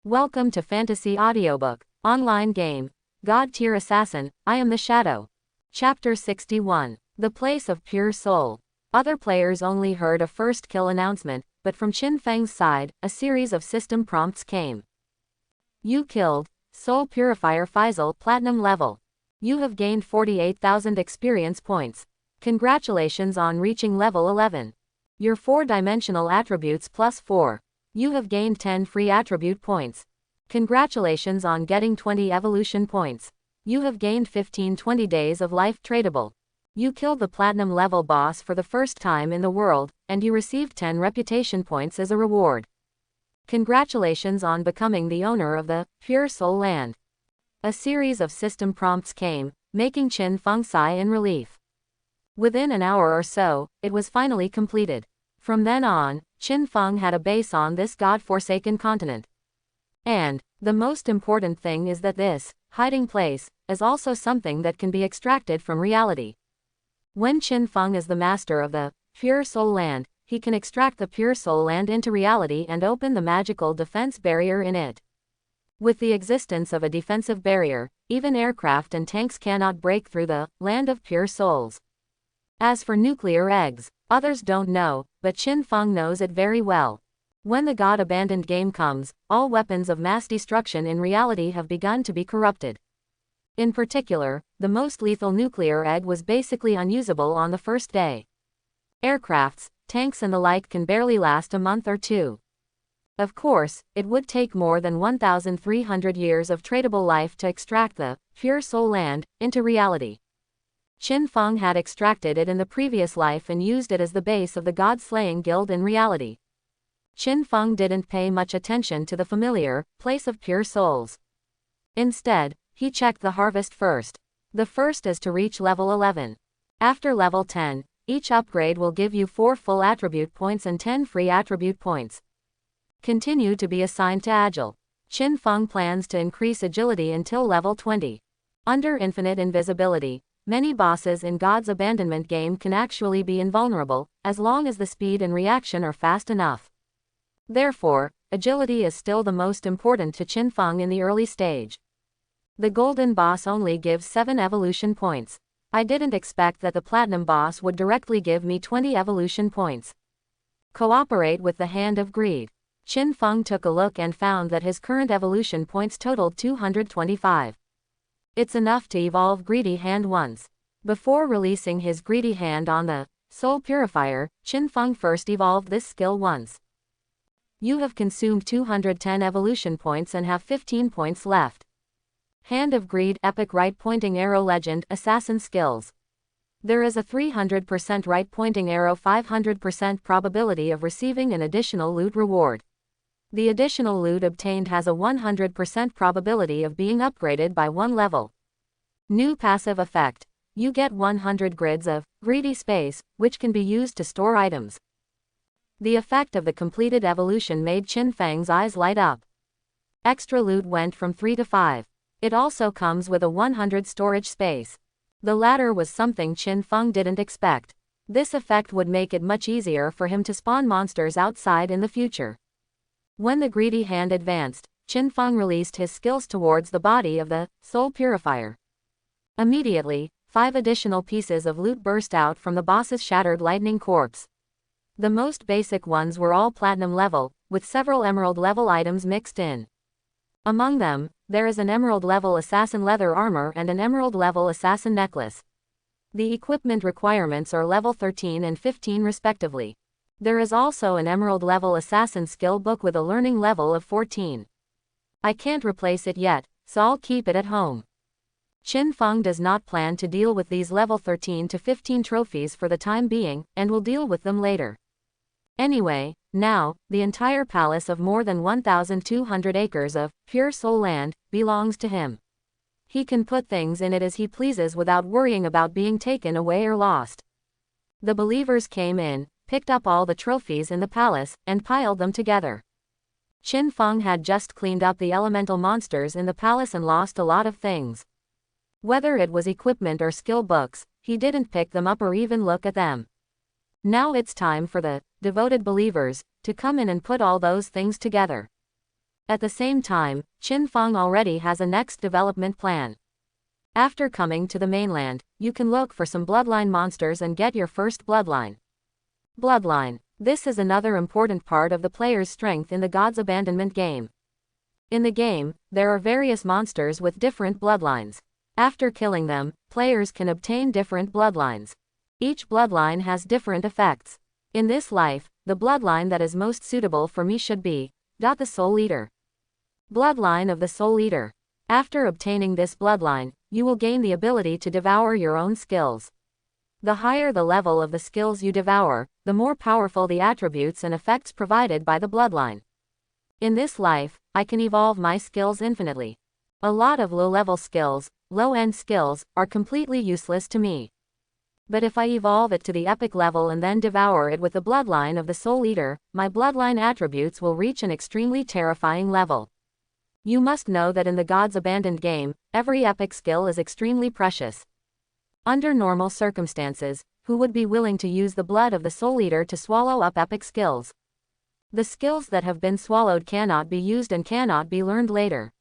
Welcome to Fantasy Audiobook, online game, God Tier Assassin, I Am the Shadow. Chapter 61. The Place of Pure Soul. Other players only heard a first kill announcement, but from Qin Feng's side, a series of system prompts came. You killed, Soul Purifier Faisal Platinum level. You have gained 48,000 experience points. Congratulations on reaching level 11. Your 4-dimensional attributes plus 4. You have gained 10 free attribute points. Congratulations on getting 20 evolution points. You have gained 20 days of life tradable. You killed the platinum level boss for the first time in the world, and you received 10 reputation points as a reward. Congratulations on becoming the owner of the Pure Soul Land. A series of system prompts came, making Qin Feng sigh in relief. Within an hour or so, it was finally completed. From then on, Qin Feng had a base on this god-forsaken continent. And, the most important thing is that this hiding place is also something that can be extracted from reality. When Qin Feng is the master of the Pure Soul Land, he can extract the Pure Soul Land into reality and open the magical defense barrier in it. With the existence of a defensive barrier, even aircraft and tanks cannot break through the Land of Pure Souls. As for nuclear eggs, others don't know, but Qin Feng knows it very well. When the God-abandoned game comes, all weapons of mass destruction in reality have begun to be corrupted. In particular, the most lethal nuclear egg was basically unusable on the first day. Aircrafts, tanks and the like can barely last a month or two. Of course, it would take more than 1,300 years of tradable life to extract the Pure Soul Land into reality. Qin Feng had extracted it in the previous life and used it as the base of the God-slaying guild in reality. Qin Feng didn't pay much attention to the familiar place of pure souls. Instead, he checked the harvest first. The first is to reach level 11. After level 10, each upgrade will give you 4 full attribute points and 10 free attribute points. Continue to be assigned to Agile. Qin Feng plans to increase agility until level 20. Under infinite invisibility, many bosses in God's abandonment game can actually be invulnerable, as long as the speed and reaction are fast enough. Therefore, agility is still the most important to Qin Feng in the early stage. The golden boss only gives 7 evolution points. I didn't expect that the platinum boss would directly give me 20 evolution points. Cooperate with the Hand of Greed. Qin Feng took a look and found that his current evolution points totaled 225. It's enough to evolve Greedy Hand once. Before releasing his Greedy Hand on the Soul Purifier, Qin Feng first evolved this skill once. You have consumed 210 evolution points and have 15 points left. Hand of Greed Epic Right Pointing Arrow Legend Assassin Skills. There is a 300% right pointing arrow 500% probability of receiving an additional loot reward. The additional loot obtained has a 100% probability of being upgraded by 1 level. New passive effect. You get 100 grids of greedy space, which can be used to store items. The effect of the completed evolution made Qin Feng's eyes light up. Extra loot went from 3 to 5. It also comes with a 100 storage space. The latter was something Qin Feng didn't expect. This effect would make it much easier for him to spawn monsters outside in the future. When the Greedy Hand advanced, Qin Feng released his skills towards the body of the Soul Purifier. Immediately, 5 additional pieces of loot burst out from the boss's shattered lightning corpse. The most basic ones were all platinum level, with several emerald level items mixed in. Among them, there is an emerald level assassin leather armor and an emerald level assassin necklace. The equipment requirements are level 13 and 15 respectively. There is also an emerald level assassin skill book with a learning level of 14. I can't replace it yet, so I'll keep it at home. Qin Feng does not plan to deal with these level 13 to 15 trophies for the time being, and will deal with them later. Anyway, now, the entire palace of more than 1,200 acres of Pure Soul Land belongs to him. He can put things in it as he pleases without worrying about being taken away or lost. The believers came in, picked up all the trophies in the palace, and piled them together. Qin Feng had just cleaned up the elemental monsters in the palace and lost a lot of things. Whether it was equipment or skill books, he didn't pick them up or even look at them. Now it's time for the devoted believers to come in and put all those things together. At the same time, Qin Feng already has a next development plan. After coming to the mainland, you can look for some bloodline monsters and get your first bloodline. Bloodline. This is another important part of the player's strength in the God's Abandonment game. In the game, there are various monsters with different bloodlines. After killing them, players can obtain different bloodlines. Each bloodline has different effects. In this life, the bloodline that is most suitable for me should be the Soul Eater. Bloodline of the Soul Eater. After obtaining this bloodline, you will gain the ability to devour your own skills. The higher the level of the skills you devour, the more powerful the attributes and effects provided by the bloodline. In this life, I can evolve my skills infinitely. A lot of low-level skills, low-end skills, are completely useless to me. But if I evolve it to the epic level and then devour it with the bloodline of the Soul Eater, my bloodline attributes will reach an extremely terrifying level. You must know that in the God's Abandoned game, every epic skill is extremely precious. Under normal circumstances, who would be willing to use the blood of the Soul Eater to swallow up epic skills? The skills that have been swallowed cannot be used and cannot be learned later.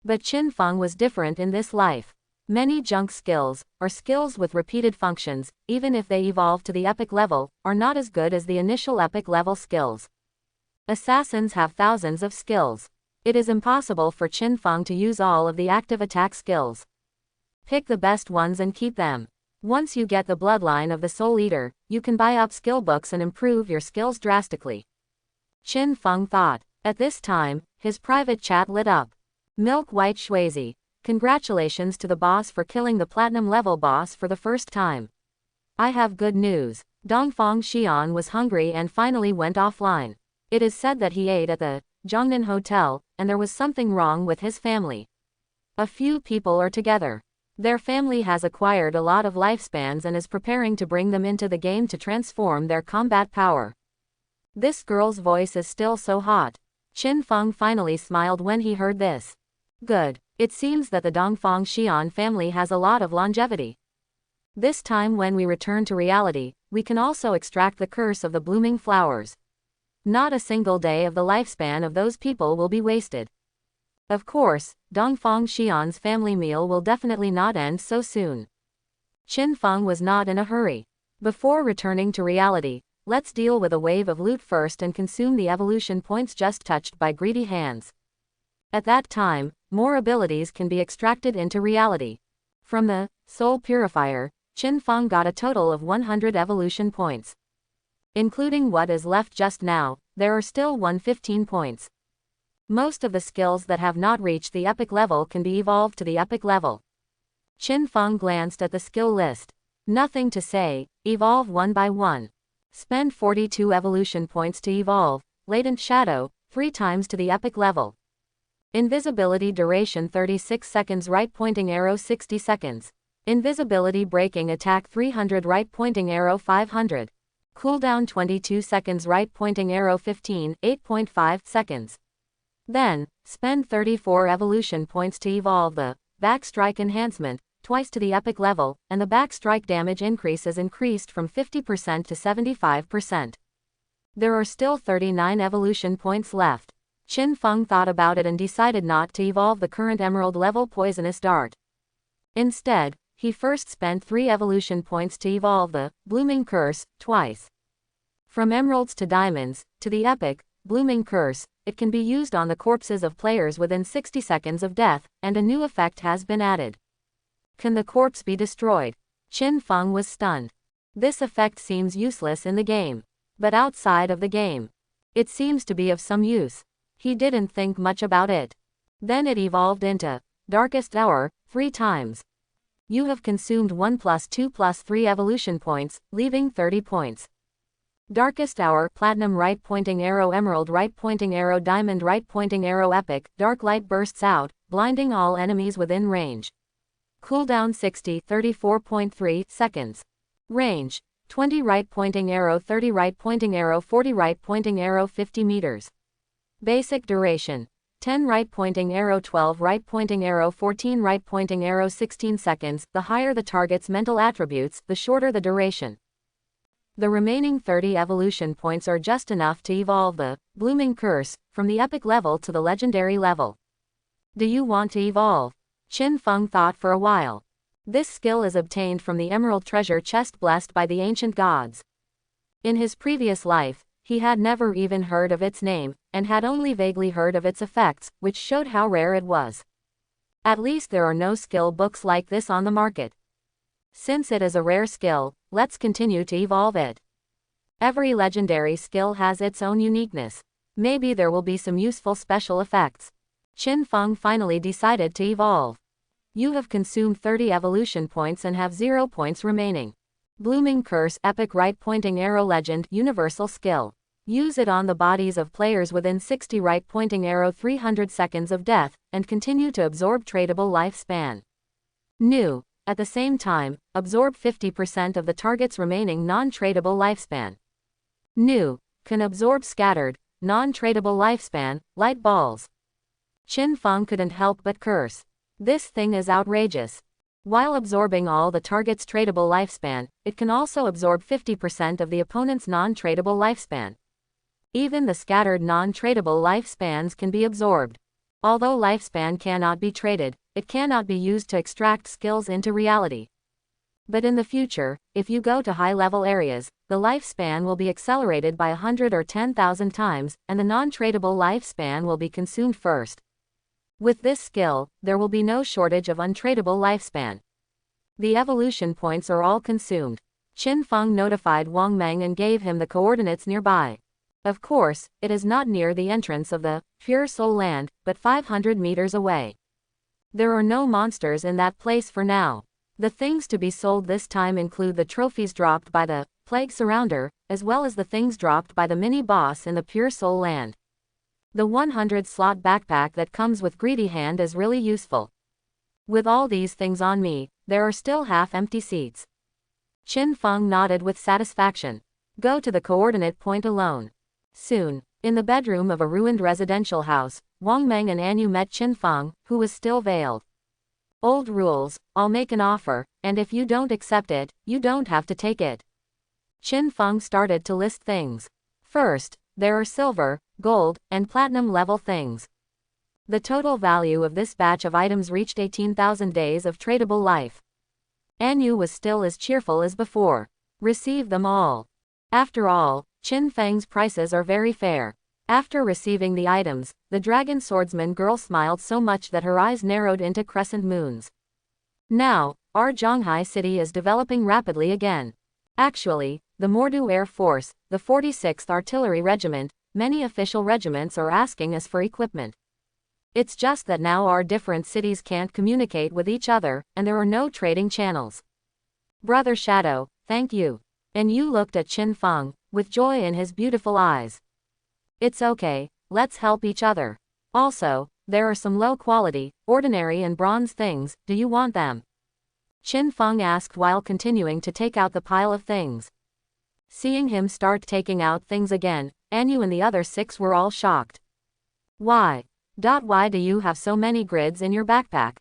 But Qin Feng was different in this life. Many junk skills, or skills with repeated functions, even if they evolve to the epic level, are not as good as the initial epic level skills. Assassins have thousands of skills. It is impossible for Qin Feng to use all of the active attack skills. Pick the best ones and keep them. Once you get the bloodline of the Soul Eater, you can buy up skill books and improve your skills drastically. Qin Feng thought. At this time, his private chat lit up. Milk White Shuizi. Congratulations to the boss for killing the platinum level boss for the first time. I have good news. Dongfang Xian was hungry and finally went offline. It is said that he ate at the Zhongnan Hotel, and there was something wrong with his family. A few people are together. Their family has acquired a lot of lifespans and is preparing to bring them into the game to transform their combat power. This girl's voice is still so hot. Qin Feng finally smiled when he heard this. Good. It seems that the Dongfang Xian family has a lot of longevity. This time when we return to reality, we can also extract the curse of the blooming flowers. Not a single day of the lifespan of those people will be wasted. Of course, Dongfang Xian's family meal will definitely not end so soon. Qin Feng was not in a hurry. Before returning to reality, let's deal with a wave of loot first and consume the evolution points just touched by greedy hands. At that time, more abilities can be extracted into reality. From the Soul Purifier, Qin Feng got a total of 100 evolution points. Including what is left just now, there are still 115 points. Most of the skills that have not reached the epic level can be evolved to the epic level. Qin Feng glanced at the skill list. Nothing to say, evolve one by one. Spend 42 evolution points to evolve Latent Shadow, 3 times to the epic level. Invisibility duration 36 seconds, right pointing arrow 60 seconds. Invisibility breaking attack 300, right pointing arrow 500. Cooldown 22 seconds, right pointing arrow 15, 8.5 seconds. Then, spend 34 evolution points to evolve the Backstrike Enhancement, twice to the epic level, and the backstrike damage increase is increased from 50% to 75%. There are still 39 evolution points left. Qin Feng thought about it and decided not to evolve the current emerald level poisonous dart. Instead, he first spent 3 evolution points to evolve the Blooming Curse, twice. From emeralds to diamonds, to the epic Blooming Curse, it can be used on the corpses of players within 60 seconds of death, and a new effect has been added. Can the corpse be destroyed? Qin Feng was stunned. This effect seems useless in the game. But outside of the game, it seems to be of some use. He didn't think much about it. Then it evolved into Darkest Hour, 3 times. You have consumed 1 + 2 + 3 evolution points, leaving 30 points. Darkest Hour, Platinum, right pointing arrow, Emerald, right pointing arrow, Diamond, right pointing arrow, Epic, Dark light bursts out, blinding all enemies within range. Cooldown 60, 34.3 seconds. Range 20, right pointing arrow, 30, right pointing arrow, 40, right pointing arrow, 50 meters. Basic duration 10, right pointing arrow, 12, right pointing arrow, 14, right pointing arrow, 16 seconds. The higher the target's mental attributes, the shorter the duration. The remaining 30 evolution points are just enough to evolve the blooming curse from the epic level to the legendary level. Do you want to evolve? Qin Feng thought for a while. This skill is obtained from the emerald treasure chest blessed by the ancient gods. In his previous life, he had never even heard of its name, and had only vaguely heard of its effects, which showed how rare it was. At least there are no skill books like this on the market. Since it is a rare skill, let's continue to evolve it. Every legendary skill has its own uniqueness. Maybe there will be some useful special effects. Qin Feng finally decided to evolve. You have consumed 30 evolution points and have 0 points remaining. Blooming Curse Epic Right Pointing Arrow Legend Universal Skill. Use it on the bodies of players within 60 right pointing arrow 300 seconds of death, and continue to absorb tradable lifespan. New. At the same time, absorb 50% of the target's remaining non-tradable lifespan. New. Can absorb scattered, non-tradable lifespan, light balls. Qin Feng couldn't help but curse. This thing is outrageous. While absorbing all the target's tradable lifespan, it can also absorb 50% of the opponent's non-tradable lifespan. Even the scattered non-tradable lifespans can be absorbed. Although lifespan cannot be traded, it cannot be used to extract skills into reality. But in the future, if you go to high-level areas, the lifespan will be accelerated by 100 or 10,000 times, and the non-tradable lifespan will be consumed first. With this skill, there will be no shortage of untradable lifespan. The evolution points are all consumed. Qin Feng notified Wang Meng and gave him the coordinates nearby. Of course, it is not near the entrance of the Pure Soul Land, but 500 meters away. There are no monsters in that place for now. The things to be sold this time include the trophies dropped by the Plague Surrounder, as well as the things dropped by the mini-boss in the Pure Soul Land. The 100-slot backpack that comes with Greedy Hand is really useful. With all these things on me, there are still half-empty seats. Qin Feng nodded with satisfaction. Go to the coordinate point alone. Soon, in the bedroom of a ruined residential house, Wang Meng and Anu met Qin Feng, who was still veiled. Old rules, I'll make an offer, and if you don't accept it, you don't have to take it. Qin Feng started to list things. First, there are silver, gold, and platinum level things. The total value of this batch of items reached 18,000 days of tradable life. Anu was still as cheerful as before. Receive them all. After all, Qin Feng's prices are very fair. After receiving the items, the dragon swordsman girl smiled so much that her eyes narrowed into crescent moons. Now, our Zhanghai city is developing rapidly again. Actually, the Mordu Air Force, the 46th Artillery Regiment, many official regiments are asking us for equipment. It's just that now our different cities can't communicate with each other, and there are no trading channels. Brother Shadow, thank you. And you looked at Qin Feng, with joy in his beautiful eyes. It's okay, let's help each other. Also, there are some low-quality, ordinary and bronze things, do you want them? Qin Feng asked while continuing to take out the pile of things. Seeing him start taking out things again, Anu and the other 6 were all shocked. Why do you have so many grids in your backpack?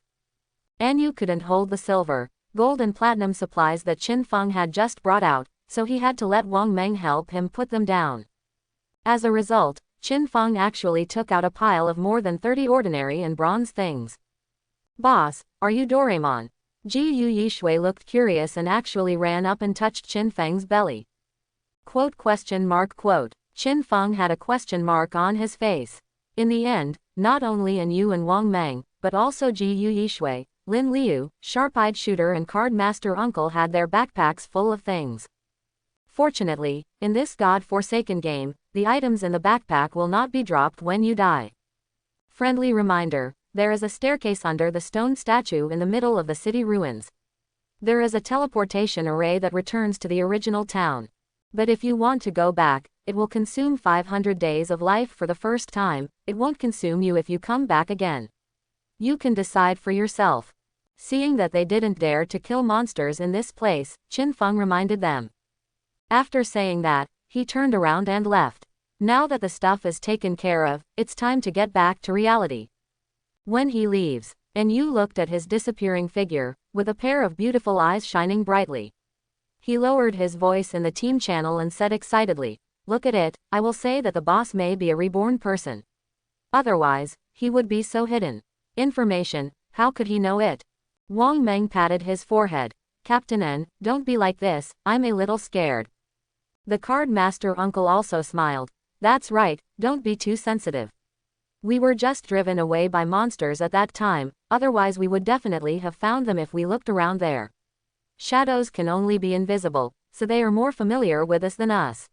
Anu couldn't hold the silver, gold and platinum supplies that Qin Feng had just brought out, so he had to let Wang Meng help him put them down. As a result, Qin Feng actually took out a pile of more than 30 ordinary and bronze things. Boss, are you Doraemon? Ji Yu Yishui looked curious and actually ran up and touched Qin Feng's belly. Quote. Qin Feng had a question mark on his face. In the end, not only Anu and Wang Meng, but also Ji Yu Yishui, Lin Liu, Sharp-Eyed Shooter and Card Master Uncle had their backpacks full of things. Fortunately, in this God-forsaken game, the items in the backpack will not be dropped when you die. Friendly reminder, there is a staircase under the stone statue in the middle of the city ruins. There is a teleportation array that returns to the original town. But if you want to go back, it will consume 500 days of life for the first time, it won't consume you if you come back again. You can decide for yourself. Seeing that they didn't dare to kill monsters in this place, Qin Feng reminded them. After saying that, he turned around and left. Now that the stuff is taken care of, it's time to get back to reality. When he leaves, Anu looked at his disappearing figure, with a pair of beautiful eyes shining brightly. He lowered his voice in the team channel and said excitedly, "Look at it, I will say that the boss may be a reborn person. Otherwise, he would be so hidden. Information, how could he know it?" Wang Meng patted his forehead. "Captain N, don't be like this, I'm a little scared." The card master uncle also smiled. "That's right, don't be too sensitive. We were just driven away by monsters at that time, otherwise we would definitely have found them if we looked around there. Shadows can only be invisible, so they are more familiar with us than us.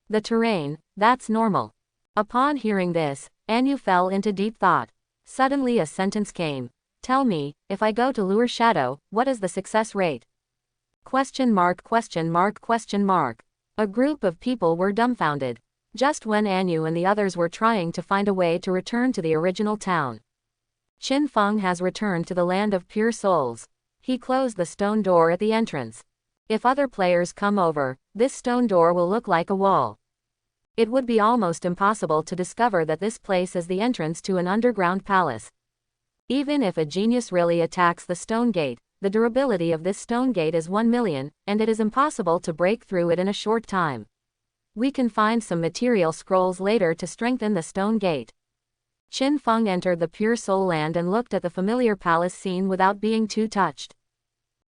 The terrain, that's normal." Upon hearing this, Anu fell into deep thought. Suddenly a sentence came. "Tell me, if I go to lure Shadow, what is the success rate?" Question mark question mark question mark. A group of people were dumbfounded. Just when Anu and the others were trying to find a way to return to the original town. Qin Feng has returned to the land of pure souls. He closed the stone door at the entrance. If other players come over, this stone door will look like a wall. It would be almost impossible to discover that this place is the entrance to an underground palace. Even if a genius really attacks the stone gate, the durability of this stone gate is 1 million, and it is impossible to break through it in a short time. We can find some material scrolls later to strengthen the stone gate. Qin Feng entered the Pure Soul Land and looked at the familiar palace scene without being too touched.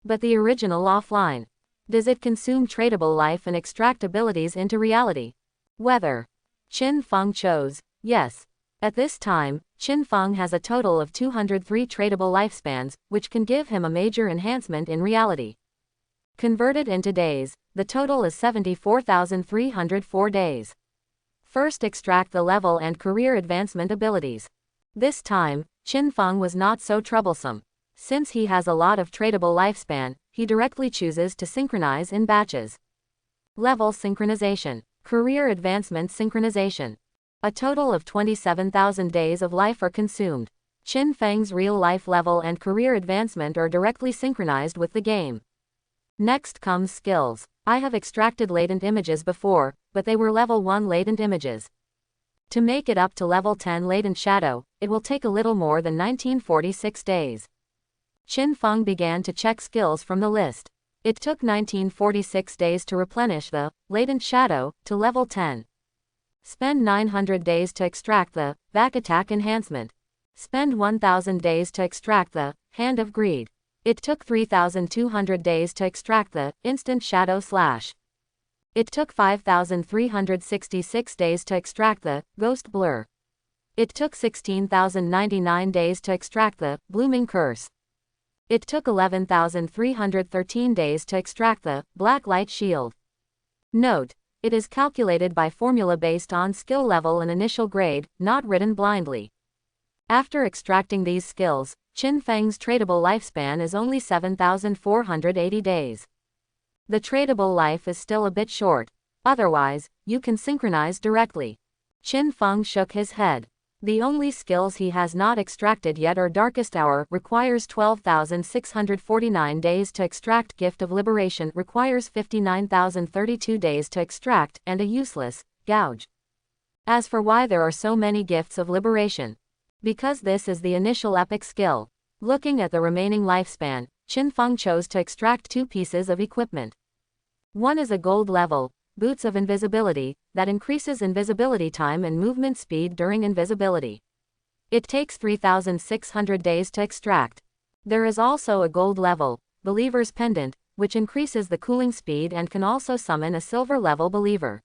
But the original offline. Does it consume tradable life and extract abilities into reality? Whether. Qin Feng chose, yes. At this time, Qin Feng has a total of 203 tradable lifespans, which can give him a major enhancement in reality. Converted into days, the total is 74,304 days. First extract the level and career advancement abilities. This time, Qin Feng was not so troublesome. Since he has a lot of tradable lifespan, he directly chooses to synchronize in batches. Level synchronization. Career advancement synchronization. A total of 27,000 days of life are consumed. Qin Feng's real life level and career advancement are directly synchronized with the game. Next comes skills. I have extracted latent images before, but they were level 1 latent images. To make it up to level 10 latent shadow, it will take a little more than 1946 days. Qin Feng began to check skills from the list. It took 1946 days to replenish the latent shadow to level 10. Spend 900 days to extract the back attack enhancement. Spend 1000 days to extract the hand of greed. It took 3,200 days to extract the instant shadow slash. It took 5,366 days to extract the ghost blur. It took 16,099 days to extract the blooming curse. It took 11,313 days to extract the black light shield. Note, it is calculated by formula based on skill level and initial grade, not written blindly. After extracting these skills, Qin Feng's tradable lifespan is only 7,480 days. The tradable life is still a bit short. Otherwise, you can synchronize directly. Qin Feng shook his head. The only skills he has not extracted yet are Darkest Hour requires 12,649 days to extract, Gift of Liberation requires 59,032 days to extract, and a useless gouge. As for why there are so many gifts of liberation. Because this is the initial epic skill. Looking at the remaining lifespan, Qin Feng chose to extract 2 pieces of equipment. One is a gold level, Boots of Invisibility, that increases invisibility time and movement speed during invisibility. It takes 3,600 days to extract. There is also a gold level, Believer's Pendant, which increases the cooling speed and can also summon a silver level believer.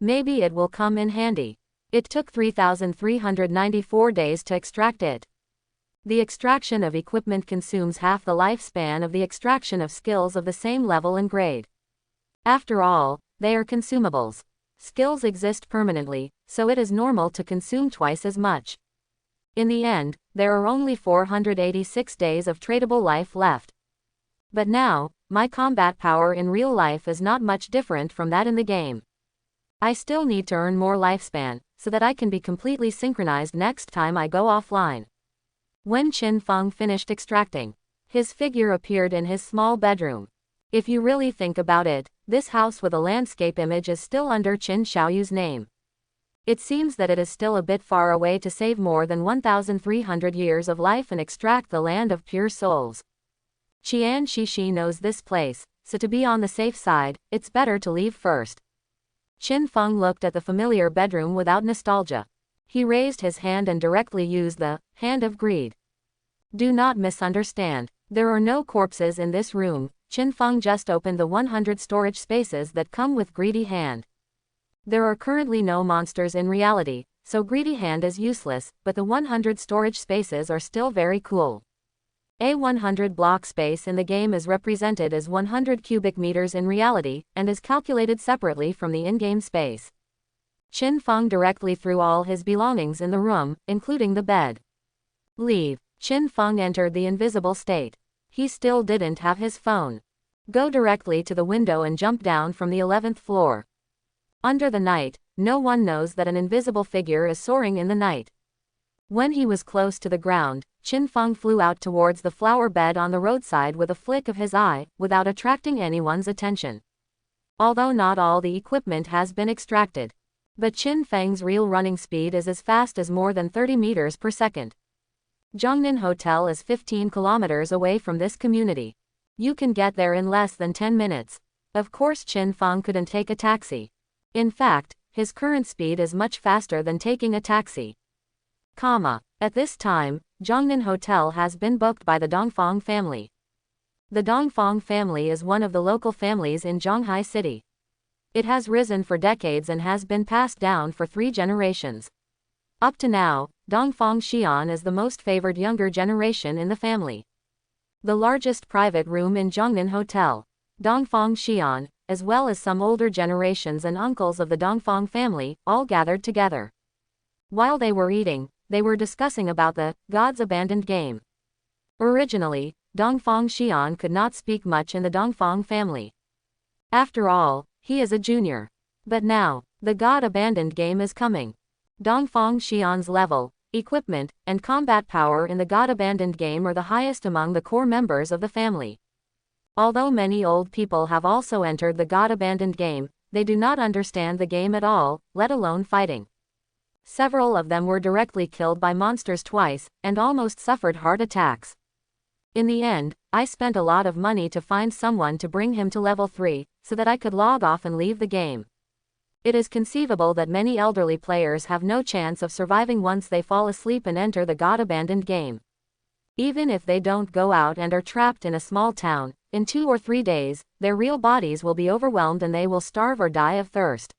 Maybe it will come in handy. It took 3,394 days to extract it. The extraction of equipment consumes half the lifespan of the extraction of skills of the same level and grade. After all, they are consumables. Skills exist permanently, so it is normal to consume twice as much. In the end, there are only 486 days of tradable life left. But now, my combat power in real life is not much different from that in the game. I still need to earn more lifespan, so that I can be completely synchronized next time I go offline. When Qin Feng finished extracting, his figure appeared in his small bedroom. If you really think about it, this house with a landscape image is still under Qin Xiaoyu's name. It seems that it is still a bit far away to save more than 1,300 years of life and extract the land of pure souls. Qian Shishi knows this place, so to be on the safe side, it's better to leave first. Qin Feng looked at the familiar bedroom without nostalgia. He raised his hand and directly used the hand of greed. Do not misunderstand. There are no corpses in this room. Qin Feng just opened the 100 storage spaces that come with greedy hand. There are currently no monsters in reality, so greedy hand is useless, but the 100 storage spaces are still very cool. A 100 block space in the game is represented as 100 cubic meters in reality, and is calculated separately from the in-game space. Qin Feng directly threw all his belongings in the room, including the bed. Leave. Qin Feng entered the invisible state. He still didn't have his phone. Go directly to the window and jump down from the 11th floor. Under the night, no one knows that an invisible figure is soaring in the night. When he was close to the ground, Qin Feng flew out towards the flower bed on the roadside with a flick of his eye, without attracting anyone's attention. Although not all the equipment has been extracted. But Qin Feng's real running speed is as fast as more than 30 meters per second. Zhongnan Hotel is 15 kilometers away from this community. You can get there in less than 10 minutes. Of course Qin Feng couldn't take a taxi. In fact, his current speed is much faster than taking a taxi. At this time, Zhongnan Hotel has been booked by the Dongfang family. The Dongfang family is one of the local families in Zhonghai City. It has risen for decades and has been passed down for 3 generations. Up to now, Dongfang Xian is the most favored younger generation in the family. The largest private room in Zhongnan Hotel. Dongfang Xian, as well as some older generations and uncles of the Dongfang family, all gathered together. While they were eating, they were discussing about the God's Abandoned game. Originally, Dongfang Xian could not speak much in the Dongfang family. After all, he is a junior. But now, the God Abandoned game is coming. Dongfang Xian's level, equipment, and combat power in the God Abandoned game are the highest among the core members of the family. Although many old people have also entered the God Abandoned game, they do not understand the game at all, let alone fighting. Several of them were directly killed by monsters twice, and almost suffered heart attacks. In the end, I spent a lot of money to find someone to bring him to level 3, so that I could log off and leave the game. It is conceivable that many elderly players have no chance of surviving once they fall asleep and enter the God Abandoned game. Even if they don't go out and are trapped in a small town, in 2 or 3 days, their real bodies will be overwhelmed and they will starve or die of thirst.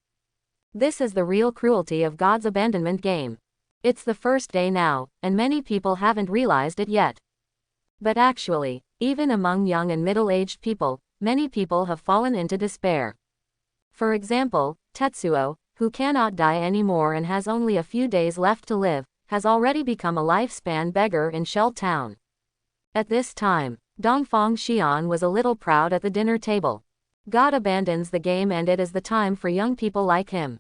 This is the real cruelty of God's Abandonment game. It's the first day now, and many people haven't realized it yet. But actually, even among young and middle-aged people, many people have fallen into despair. For example, Tetsuo, who cannot die anymore and has only a few days left to live, has already become a lifespan beggar in Shell Town. At this time, Dongfang Xian was a little proud at the dinner table. God abandons the game and it is the time for young people like him.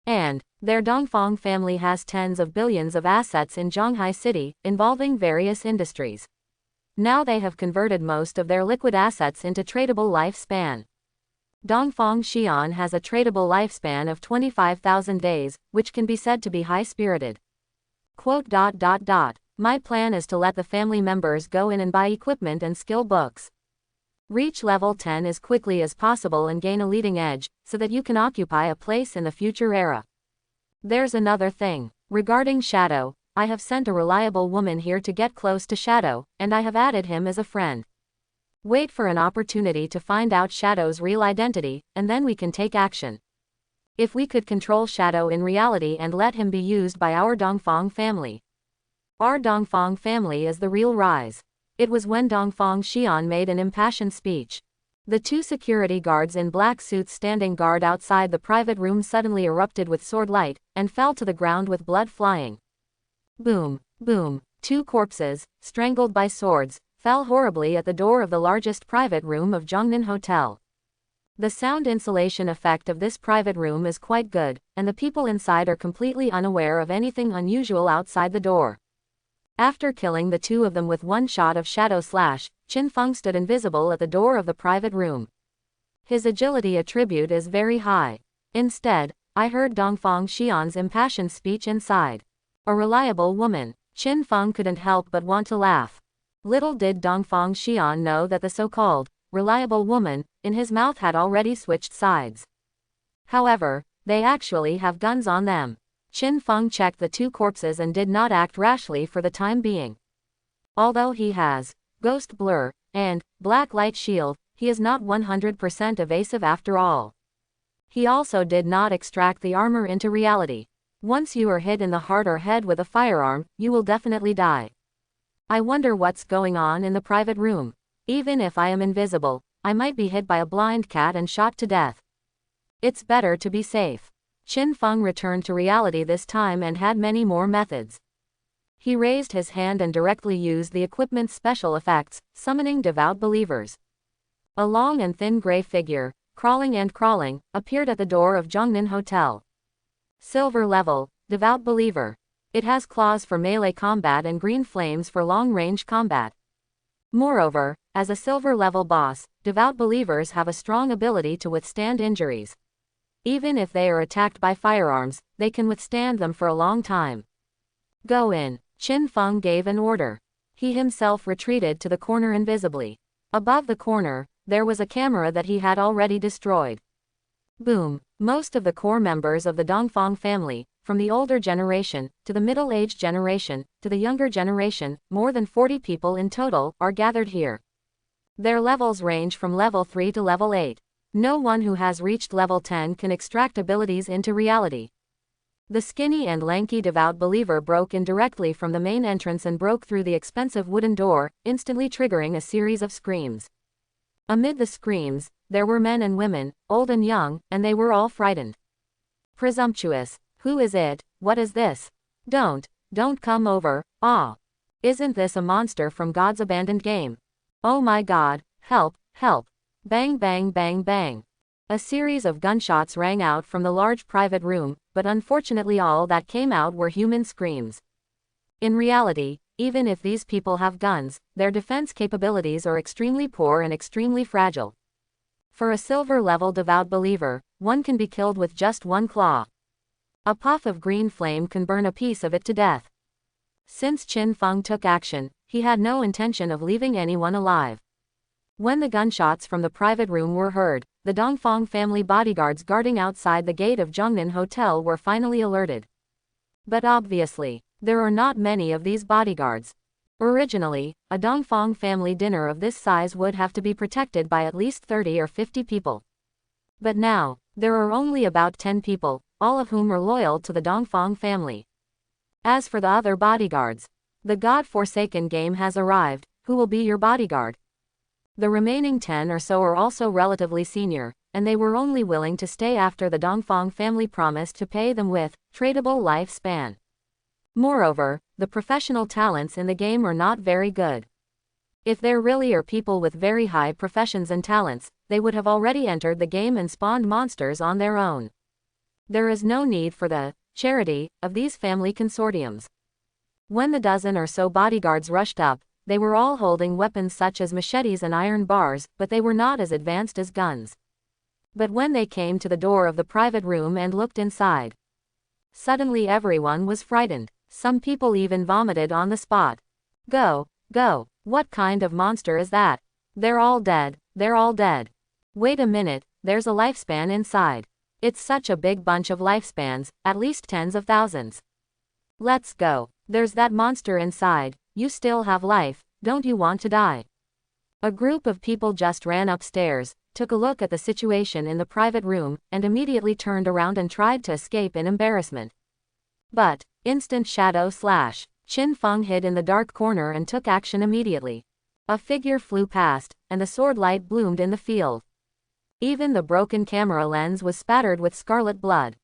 And their Dongfang family has tens of billions of assets in Zhonghai City, involving various industries. Now they have converted most of their liquid assets into tradable lifespan. Dongfang Xian has a tradable lifespan of 25,000 days, which can be said to be high-spirited. My plan is to let the family members go in and buy equipment and skill books. Reach level 10 as quickly as possible and gain a leading edge, so that you can occupy a place in the future era. There's another thing. Regarding Shadow, I have sent a reliable woman here to get close to Shadow, and I have added him as a friend. Wait for an opportunity to find out Shadow's real identity, and then we can take action. If we could control Shadow in reality and let him be used by our Dongfang family. Our Dongfang family is the real rise. It was when Dongfang Xian made an impassioned speech. The 2 security guards in black suits standing guard outside the private room suddenly erupted with sword light, and fell to the ground with blood flying. Boom, boom, 2 corpses, strangled by swords, fell horribly at the door of the largest private room of Zhongnan Hotel. The sound insulation effect of this private room is quite good, and the people inside are completely unaware of anything unusual outside the door. After killing the 2 of them with one shot of Shadow Slash, Qin Feng stood invisible at the door of the private room. His agility attribute is very high. Instead, I heard Dongfang Xian's impassioned speech inside. A reliable woman. Qin Feng couldn't help but want to laugh. Little did Dongfang Xian know that the so-called reliable woman, in his mouth had already switched sides. However, they actually have guns on them. Qin Feng checked the two corpses and did not act rashly for the time being. Although he has ghost blur and black light shield, he is not 100% evasive after all. He also did not extract the armor into reality. Once you are hit in the heart or head with a firearm, you will definitely die. I wonder what's going on in the private room. Even if I am invisible, I might be hit by a blind cat and shot to death. It's better to be safe. Qin Feng returned to reality this time and had many more methods. He raised his hand and directly used the equipment's special effects, summoning devout believers. A long and thin gray figure, crawling, appeared at the door of Zhongnan Hotel. Silver level, devout believer. It has claws for melee combat and green flames for long-range combat. Moreover, as a silver level boss, devout believers have a strong ability to withstand injuries. Even if they are attacked by firearms, they can withstand them for a long time. Go in. Qin Feng gave an order. He himself retreated to the corner invisibly. Above the corner, there was a camera that he had already destroyed. Boom. Most of the core members of the Dongfang family, from the older generation, to the middle-aged generation, to the younger generation, more than 40 people in total, are gathered here. Their levels range from level 3 to level 8. No one who has reached level 10 can extract abilities into reality. The skinny and lanky devout believer broke in directly from the main entrance and broke through the expensive wooden door, instantly triggering a series of screams. Amid the screams, there were men and women, old and young, and they were all frightened. Presumptuous. Who is it? What is this? Don't come over. Ah. Isn't this a monster from God's abandoned game? Oh my God, help, help. Bang bang bang bang. A series of gunshots rang out from the large private room, but unfortunately all that came out were human screams. In reality, even if these people have guns, their defense capabilities are extremely poor and extremely fragile. For a silver-level devout believer, one can be killed with just one claw. A puff of green flame can burn a piece of it to death. Since Qin Feng took action, he had no intention of leaving anyone alive. When the gunshots from the private room were heard, the Dongfang family bodyguards guarding outside the gate of Zhongnan Hotel were finally alerted. But obviously, there are not many of these bodyguards. Originally, a Dongfang family dinner of this size would have to be protected by at least 30 or 50 people. But now, there are only about 10 people, all of whom are loyal to the Dongfang family. As for the other bodyguards, the God-forsaken game has arrived. Who will be your bodyguard? The remaining 10 or so are also relatively senior, and they were only willing to stay after the Dongfang family promised to pay them with tradable lifespan. Moreover, the professional talents in the game are not very good. If there really are people with very high professions and talents, they would have already entered the game and spawned monsters on their own. There is no need for the charity of these family consortiums. When the dozen or so bodyguards rushed up, they were all holding weapons such as machetes and iron bars, but they were not as advanced as guns. But when they came to the door of the private room and looked inside, suddenly everyone was frightened. Some people even vomited on the spot. Go, go, what kind of monster is that? They're all dead, they're all dead. Wait a minute, there's a lifespan inside. It's such a big bunch of lifespans, at least tens of thousands. Let's go. There's that monster inside. You still have life, don't you want to die? A group of people just ran upstairs, took a look at the situation in the private room, and immediately turned around and tried to escape in embarrassment. But, instant shadow slash. Qin Feng hid in the dark corner and took action immediately. A figure flew past, and the sword light bloomed in the field. Even the broken camera lens was spattered with scarlet blood.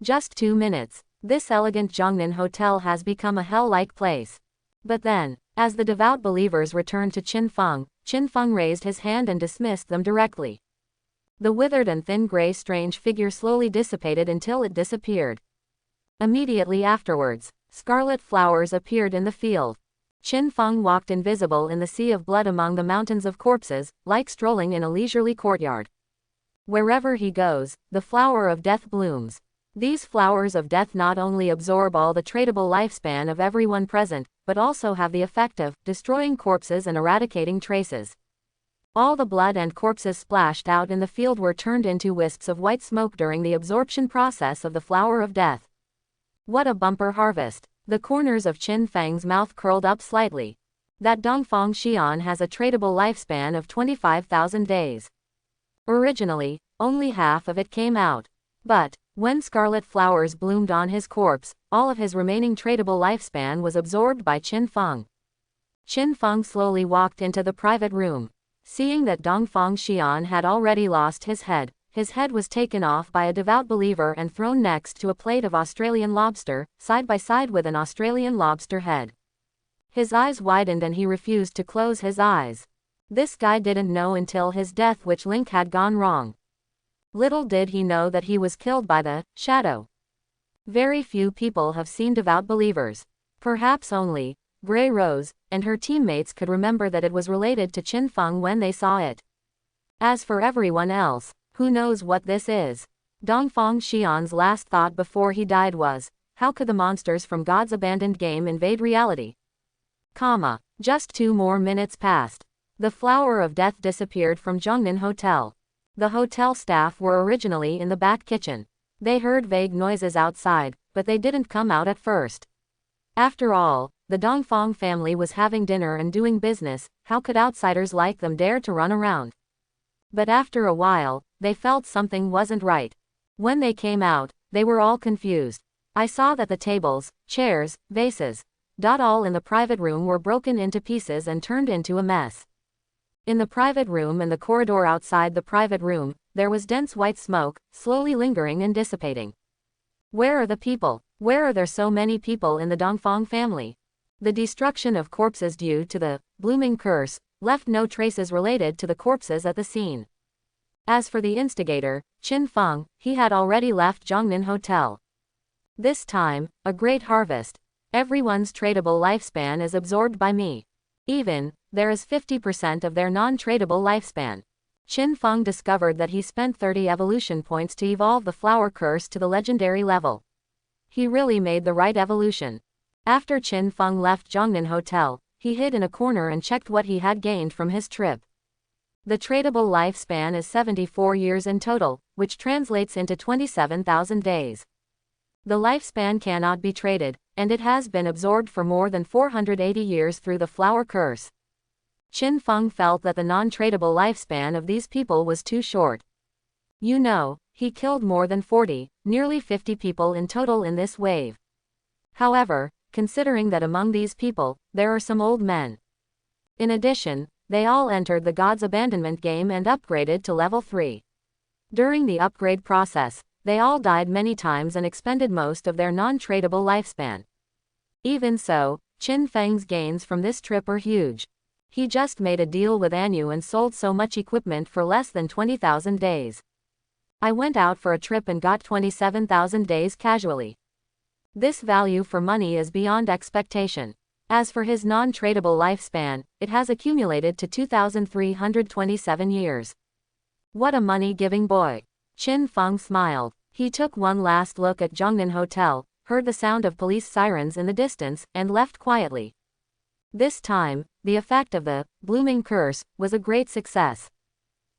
Just 2 minutes. This elegant Zhongnan hotel has become a hell-like place. But then, as the devout believers returned to Qin Feng raised his hand and dismissed them directly. The withered and thin gray strange figure slowly dissipated until it disappeared. Immediately afterwards, scarlet flowers appeared in the field. Qin Feng walked invisible in the sea of blood among the mountains of corpses, like strolling in a leisurely courtyard. Wherever he goes, the flower of death blooms. These flowers of death not only absorb all the tradable lifespan of everyone present, but also have the effect of destroying corpses and eradicating traces. All the blood and corpses splashed out in the field were turned into wisps of white smoke during the absorption process of the flower of death. What a bumper harvest! The corners of Qin Feng's mouth curled up slightly. That Dongfang Xian has a tradable lifespan of 25,000 days. Originally, only half of it came out. But, when scarlet flowers bloomed on his corpse, all of his remaining tradable lifespan was absorbed by Qin Feng. Qin Feng slowly walked into the private room. Seeing that Dongfang Xian had already lost his head was taken off by a devout believer and thrown next to a plate of Australian lobster, side by side with an Australian lobster head. His eyes widened and he refused to close his eyes. This guy didn't know until his death which link had gone wrong. Little did he know that he was killed by the shadow. Very few people have seen devout believers. Perhaps only Grey Rose and her teammates could remember that it was related to Qin Feng when they saw it. As for everyone else, who knows what this is? Dongfang Xian's last thought before he died was, how could the monsters from God's abandoned game invade reality? Just 2 more minutes passed. The flower of death disappeared from Zhongnan Hotel. The hotel staff were originally in the back kitchen. They heard vague noises outside, but they didn't come out at first. After all, the Dongfang family was having dinner and doing business, how could outsiders like them dare to run around? But after a while, they felt something wasn't right. When they came out, they were all confused. I saw that the tables, chairs, vases, all in the private room were broken into pieces and turned into a mess. In the private room and the corridor outside the private room, there was dense white smoke, slowly lingering and dissipating. Where are the people? Where are there so many people in the Dongfang family? The destruction of corpses due to the blooming curse left no traces related to the corpses at the scene. As for the instigator, Qin Feng, he had already left Zhongnan Hotel. This time, a great harvest. Everyone's tradable lifespan is absorbed by me. Even, there is 50% of their non-tradable lifespan. Qin Feng discovered that he spent 30 evolution points to evolve the flower curse to the legendary level. He really made the right evolution. After Qin Feng left Zhongnan Hotel, he hid in a corner and checked what he had gained from his trip. The tradable lifespan is 74 years in total, which translates into 27,000 days. The lifespan cannot be traded, and it has been absorbed for more than 480 years through the flower curse. Qin Feng felt that the non-tradable lifespan of these people was too short. You know, he killed more than 40, nearly 50 people in total in this wave. However, considering that among these people, there are some old men. In addition, they all entered the God's abandonment game and upgraded to level 3. During the upgrade process, they all died many times and expended most of their non-tradable lifespan. Even so, Qin Feng's gains from this trip are huge. He just made a deal with Anu and sold so much equipment for less than 20,000 days. I went out for a trip and got 27,000 days casually. This value for money is beyond expectation. As for his non-tradable lifespan, it has accumulated to 2,327 years. What a money-giving boy. Qin Feng smiled. He took one last look at Zhongnan Hotel, heard the sound of police sirens in the distance, and left quietly. This time, the effect of the blooming curse was a great success.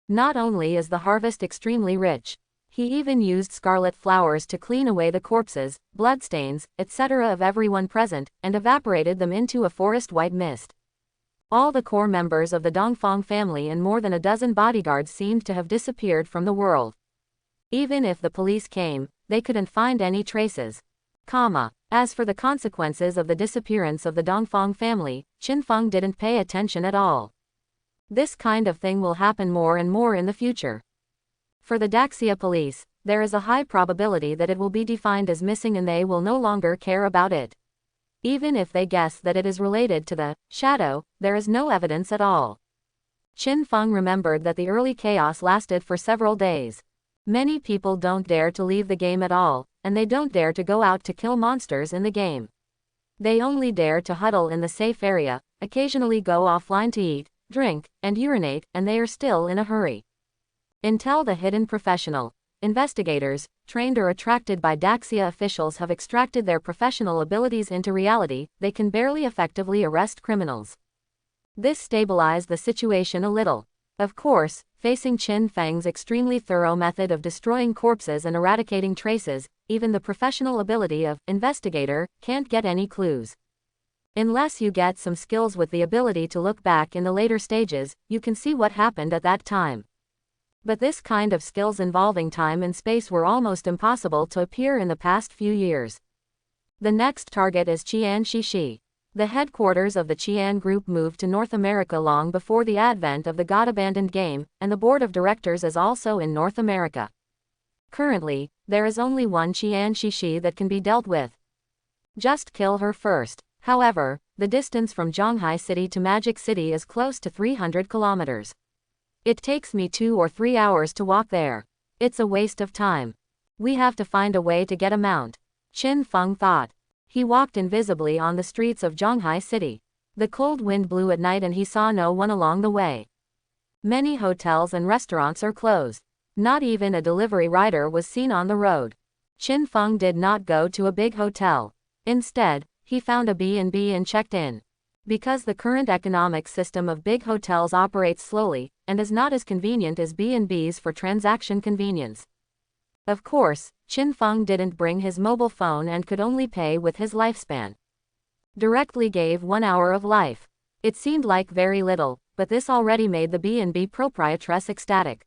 Not only is the harvest extremely rich, he even used scarlet flowers to clean away the corpses, bloodstains, etc. of everyone present, and evaporated them into a forest white mist. All the core members of the Dongfang family and more than a dozen bodyguards seemed to have disappeared from the world. Even if the police came, they couldn't find any traces. As for the consequences of the disappearance of the Dongfang family, Qin Feng didn't pay attention at all. This kind of thing will happen more and more in the future. For the Daxia police, there is a high probability that it will be defined as missing and they will no longer care about it. Even if they guess that it is related to the shadow, there is no evidence at all. Qin Feng remembered that the early chaos lasted for several days. Many people don't dare to leave the game at all, and they don't dare to go out to kill monsters in the game. They only dare to huddle in the safe area, occasionally go offline to eat, drink, and urinate, and they are still in a hurry. Until the hidden professional investigators, trained or attracted by Daxia officials have extracted their professional abilities into reality, they can barely effectively arrest criminals. This stabilized the situation a little. Of course, facing Qin Feng's extremely thorough method of destroying corpses and eradicating traces, even the professional ability of investigator can't get any clues. Unless you get some skills with the ability to look back in the later stages, you can see what happened at that time. But this kind of skills involving time and space were almost impossible to appear in the past few years. The next target is Qian Shishi. The headquarters of the Qian Group moved to North America long before the advent of the God Abandoned game, and the board of directors is also in North America. Currently, there is only one Qian Shishi that can be dealt with. Just kill her first. However, the distance from Zhonghai City to Magic City is close to 300 kilometers. It takes me 2 or 3 hours to walk there. It's a waste of time. We have to find a way to get a mount. Qin Feng thought. He walked invisibly on the streets of Zhonghai City. The cold wind blew at night and he saw no one along the way. Many hotels and restaurants are closed. Not even a delivery rider was seen on the road. Qin Feng did not go to a big hotel. Instead, he found a B&B and checked in. Because the current economic system of big hotels operates slowly, and is not as convenient as B&Bs for transaction convenience. Of course, Qin Feng didn't bring his mobile phone and could only pay with his lifespan. Directly gave 1 hour of life. It seemed like very little, but this already made the B&B proprietress ecstatic.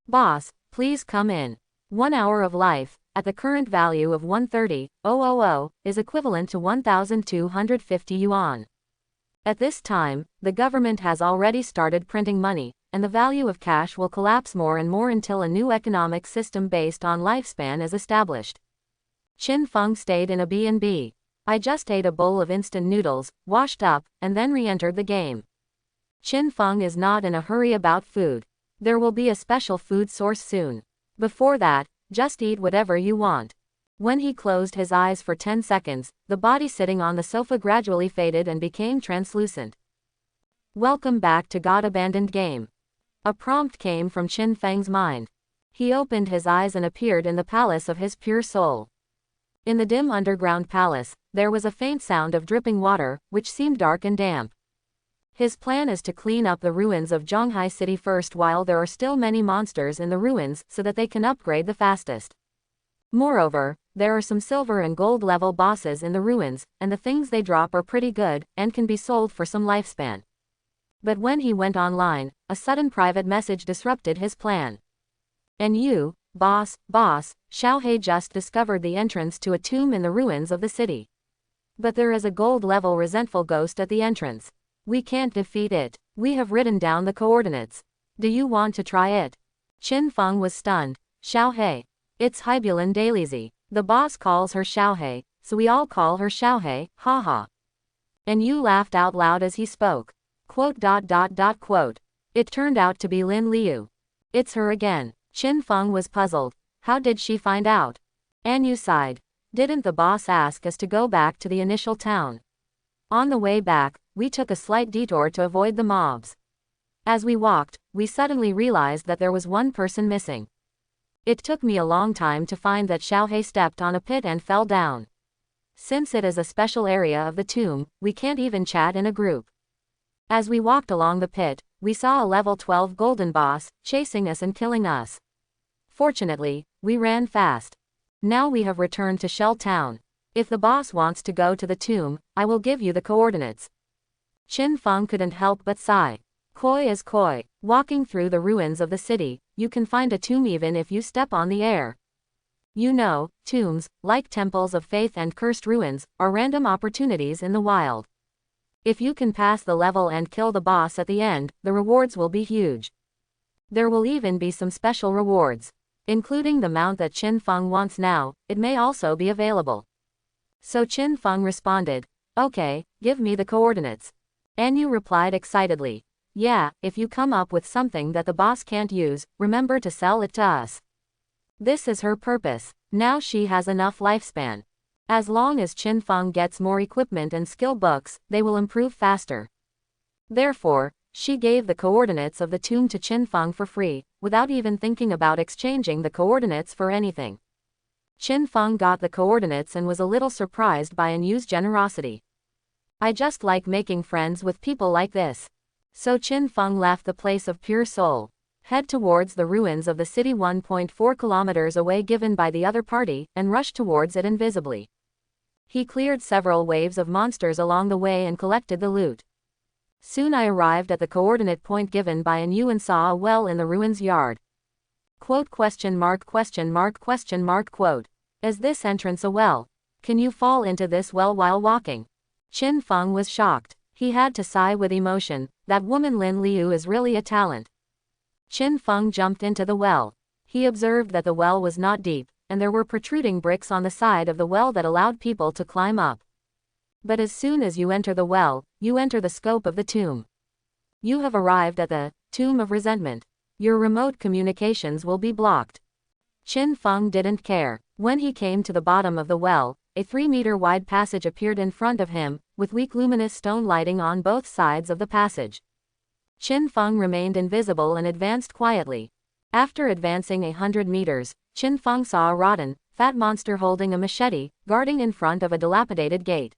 Boss, please come in. 1 hour of life, at the current value of 130,000, is equivalent to 1,250 yuan. At this time, the government has already started printing money, and the value of cash will collapse more and more until a new economic system based on lifespan is established. Qin Feng stayed in a B&B. I just ate a bowl of instant noodles, washed up, and then re-entered the game. Qin Feng is not in a hurry about food. There will be a special food source soon. Before that, just eat whatever you want. When he closed his eyes for 10 seconds, the body sitting on the sofa gradually faded and became translucent. Welcome back to God Abandoned game. A prompt came from Qin Feng's mind. He opened his eyes and appeared in the palace of his pure soul. In the dim underground palace, there was a faint sound of dripping water, which seemed dark and damp. His plan is to clean up the ruins of Zhonghai City first while there are still many monsters in the ruins so that they can upgrade the fastest. Moreover, there are some silver and gold level bosses in the ruins, and the things they drop are pretty good, and can be sold for some lifespan. But when he went online, a sudden private message disrupted his plan. And you, boss, Xiaohei just discovered the entrance to a tomb in the ruins of the city. But there is a gold level resentful ghost at the entrance. We can't defeat it. We have written down the coordinates. Do you want to try it? Qin Feng was stunned. Xiaohei. It's Hybulin Dailizy. The boss calls her Xiaohei, so we all call her Xiaohei, haha. And you laughed out loud as he spoke. Quote. It turned out to be Lin Liu. It's her again. Qin Feng was puzzled. How did she find out? Anyu sighed. Didn't the boss ask us to go back to the initial town? On the way back, we took a slight detour to avoid the mobs. As we walked, we suddenly realized that there was one person missing. It took me a long time to find that Xiaohei stepped on a pit and fell down. Since it is a special area of the tomb, we can't even chat in a group. As we walked along the pit, we saw a level 12 golden boss, chasing us and killing us. Fortunately, we ran fast. Now we have returned to Shell Town. If the boss wants to go to the tomb, I will give you the coordinates. Qin Feng couldn't help but sigh. Koi is koi. Walking through the ruins of the city, you can find a tomb even if you step on the air. You know, tombs, like temples of faith and cursed ruins, are random opportunities in the wild. If you can pass the level and kill the boss at the end, the rewards will be huge. There will even be some special rewards. Including the mount that Qin Feng wants now, it may also be available. So Qin Feng responded, okay, give me the coordinates. Anyu replied excitedly. Yeah, if you come up with something that the boss can't use, remember to sell it to us. This is her purpose. Now she has enough lifespan. As long as Qin Feng gets more equipment and skill books, they will improve faster. Therefore, she gave the coordinates of the tomb to Qin Feng for free, without even thinking about exchanging the coordinates for anything. Qin Feng got the coordinates and was a little surprised by Anyu's generosity. I just like making friends with people like this. So Qin Feng left the place of pure soul, head towards the ruins of the city 1.4 kilometers away given by the other party, and rushed towards it invisibly. He cleared several waves of monsters along the way and collected the loot. Soon I arrived at the coordinate point given by An Yu and saw a well in the ruins yard. Quote question mark question mark question mark quote. Is this entrance a well? Can you fall into this well while walking? Qin Feng was shocked. He had to sigh with emotion. That woman Lin Liu is really a talent. Qin Feng jumped into the well. He observed that the well was not deep, and there were protruding bricks on the side of the well that allowed people to climb up. But as soon as you enter the well, you enter the scope of the tomb. You have arrived at the tomb of resentment. Your remote communications will be blocked. Qin Feng didn't care. When he came to the bottom of the well, a 3-meter wide passage appeared in front of him, with weak luminous stone lighting on both sides of the passage. Qin Feng remained invisible and advanced quietly. After advancing 100 meters, Qin Feng saw a rotten, fat monster holding a machete, guarding in front of a dilapidated gate.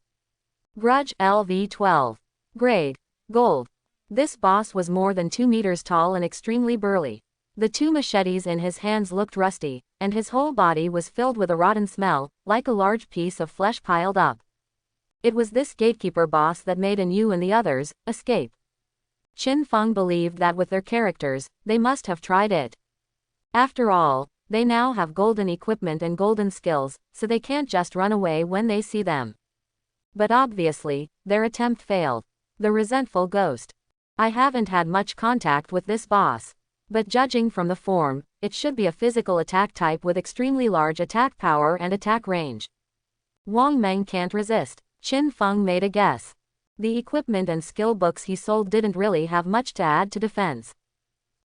Grudge LV-12. Grade: Gold. This boss was more than 2 meters tall and extremely burly. The 2 machetes in his hands looked rusty, and his whole body was filled with a rotten smell, like a large piece of flesh piled up. It was this gatekeeper boss that made An Yu and the others escape. Qin Feng believed that with their characters, they must have tried it. After all, they now have golden equipment and golden skills, so they can't just run away when they see them. But obviously, their attempt failed. The resentful ghost. I haven't had much contact with this boss. But judging from the form, it should be a physical attack type with extremely large attack power and attack range. Wang Meng can't resist. Qin Feng made a guess. The equipment and skill books he sold didn't really have much to add to defense.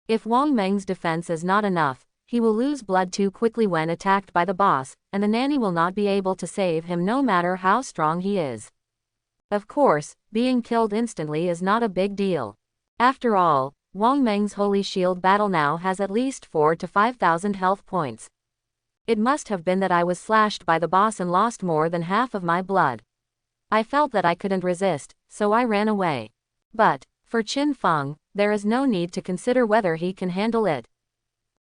If Wang Meng's defense is not enough, he will lose blood too quickly when attacked by the boss, and the nanny will not be able to save him no matter how strong he is. Of course, being killed instantly is not a big deal. After all, Wang Meng's Holy Shield battle now has at least 4,000 to 5,000 health points. It must have been that I was slashed by the boss and lost more than half of my blood. I felt that I couldn't resist, so I ran away. But, for Qin Feng, there is no need to consider whether he can handle it.